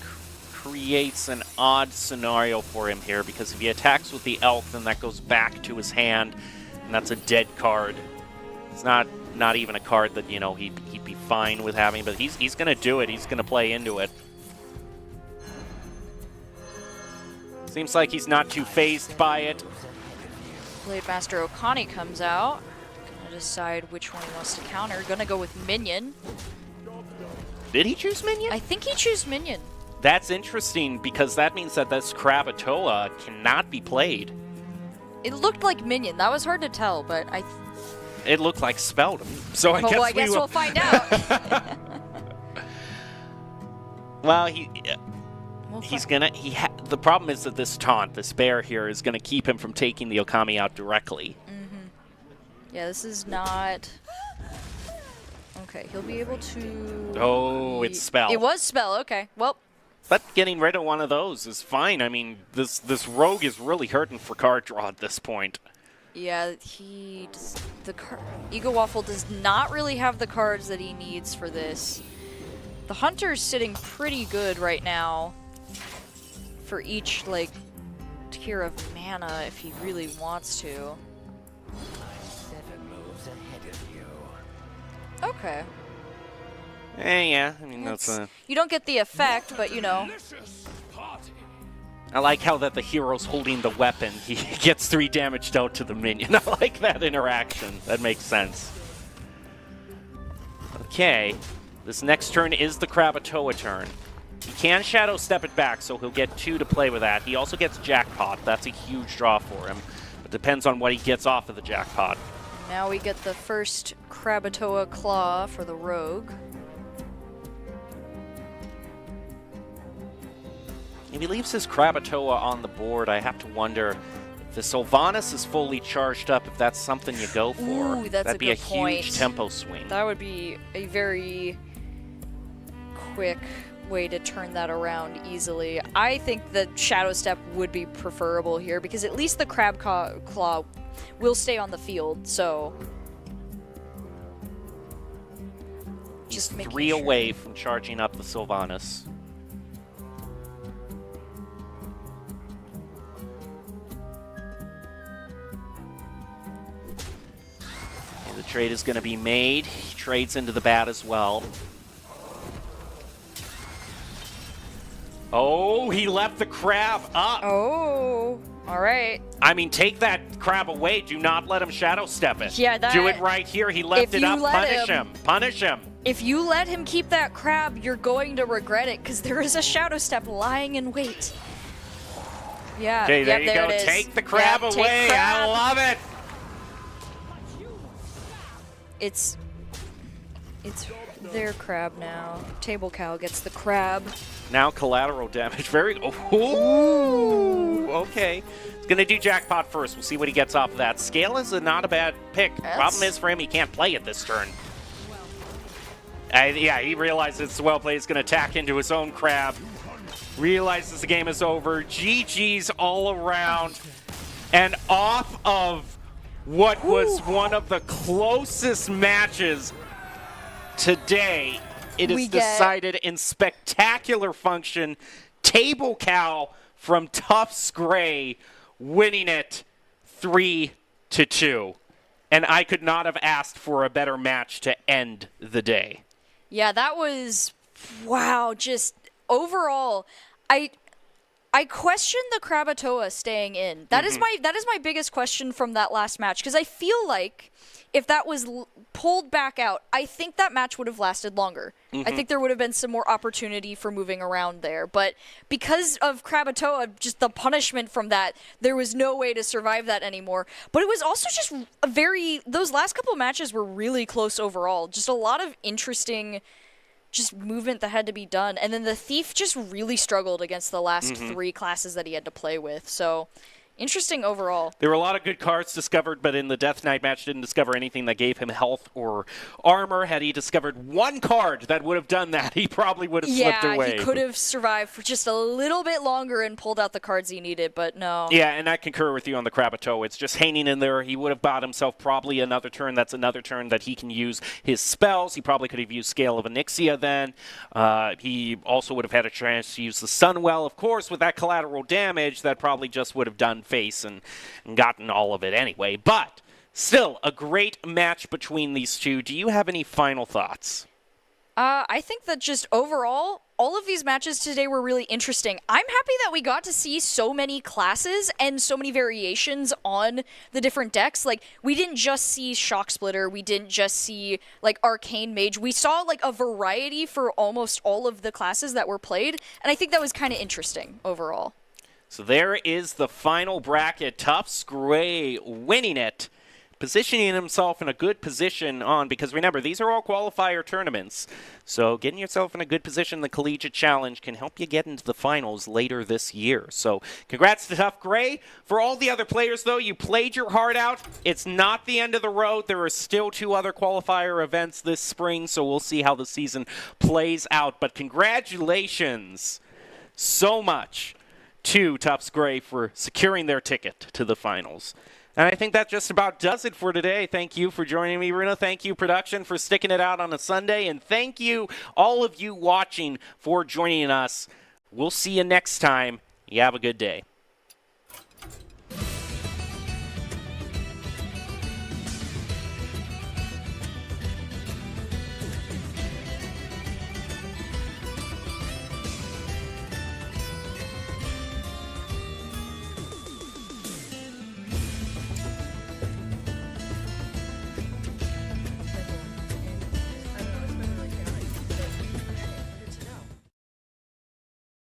creates an odd scenario for him here, because if he attacks with the elk, then that goes back to his hand, and that's a dead card. It's not even a card that, you know, he'd be fine with having, but he's gonna do it. He's gonna play into it. Seems like he's not too phased by it. Blade Master Okani comes out. Gonna decide which one he wants to counter. Gonna go with Minion. Did he choose Minion? I think he chose Minion. That's interesting, because that means that this Krakatoa cannot be played. It looked like Minion. That was hard to tell, but It looked like Speldum, so I guess we'll find out. Well, the problem is that this taunt, this bear here, is gonna keep him from taking the Okami out directly. Yeah, this is not... Okay, he'll be able to... Oh, it's Spell. It was Spell, okay. Well, But getting rid of one of those is fine. I mean, this rogue is really hurting for card draw at this point. yeah, Ego Waffle does not really have the cards that he needs for this. The Hunter's sitting pretty good right now for each, like, tier of mana if he really wants to. 7 moves ahead of you. Okay. Yeah, I mean, that's a... You don't get the effect, but, you know. I like how that the hero's holding the weapon. He gets 3 damage dealt to the minion. I like that interaction. That makes sense. Okay. This next turn is the Krakatoa turn. He can Shadow Step it back, so he'll get 2 to play with that. He also gets Jackpot. That's a huge draw for him. It depends on what he gets off of the Jackpot. Now we get the first Krakatoa Claw for the Rogue. If he leaves his Krakatoa on the board, I have to wonder if the Sylvanas is fully charged up, if that's something you go for. Ooh, that's That'd a be good a point. huge tempo swing. That would be a very quick way to turn that around easily. I think the Shadow Step would be preferable here, because at least the Crab Claw will stay on the field, so... He's Just making 3 sure. away from charging up the Sylvanas. And the trade is going to be made. He trades into the bat as well. Oh, he left the crab up. Oh, all right. I mean, take that crab away. Do not let him shadow step it. Yeah, that- Do it right here. He left If it you up. let Punish him- him. Punish him. If you let him keep that crab, you're going to regret it, because there is a Shadow Step lying in wait. Yeah, Okay, there yep, you there go. it is. Take the crab Yep, take away. I crab. love it. It's... It's their crab now. Table Cow gets the crab. Now collateral damage. Very. Ooh. Okay. He's going to do Jackpot first. We'll see what he gets off of that. Scale is not a bad pick. Problem is for him, he can't play it this turn. Yeah, he realizes it's well played. He's going to attack into his own crab. Realizes the game is over. GG's all around. And off of what was one of the closest matches today, it is decided in spectacular function. Table Cow from Tufts Gray winning it 3-2. And I could not have asked for a better match to end the day. Yeah, that was, wow, just overall, I question the Krakatoa staying in. That is my biggest question from that last match, because I feel like if that was pulled back out, I think that match would have lasted longer. I think there would have been some more opportunity for moving around there. But because of Krakatoa, just the punishment from that, there was no way to survive that anymore. But it was also just those last couple matches were really close overall. Just a lot of interesting just movement that had to be done. And then the Thief just really struggled against the last three classes that he had to play with. So interesting overall. There were a lot of good cards discovered, but in the Death Knight match didn't discover anything that gave him health or armor. Had he discovered one card that would have done that, he probably would have slipped away. Yeah, he could have survived for just a little bit longer and pulled out the cards he needed, but no. Yeah, and I concur with you on the Krakatoa. It's just hanging in there. He would have bought himself probably another turn. That's another turn that he can use his spells. He probably could have used Scale of Onyxia then. He also would have had a chance to use the Sunwell. Of course, with that collateral damage, that probably just would have done face and gotten all of it anyway. But still, a great match between these two. Do you have any final thoughts? I think that just overall, all of these matches today were really interesting. I'm happy that we got to see so many classes and so many variations on the different decks. Like, we didn't just see Shock Splitter, we didn't just see, like, Arcane Mage. We saw, like, a variety for almost all of the classes that were played, and I think that was kind of interesting overall. So there is the final bracket. Tufts Gray winning it, positioning himself in a good position on, because remember, these are all qualifier tournaments. So getting yourself in a good position in the Collegiate Challenge can help you get into the finals later this year. So congrats to Tufts Gray. For all the other players, though, you played your heart out. It's not the end of the road. There are still 2 other qualifier events this spring, so we'll see how the season plays out. But congratulations so much to Tufts Gray for securing their ticket to the finals. And I think that just about does it for today. Thank you for joining me, Runa. Thank you, production, for sticking it out on a Sunday. And thank you, all of you watching, for joining us. We'll see you next time. You have a good day.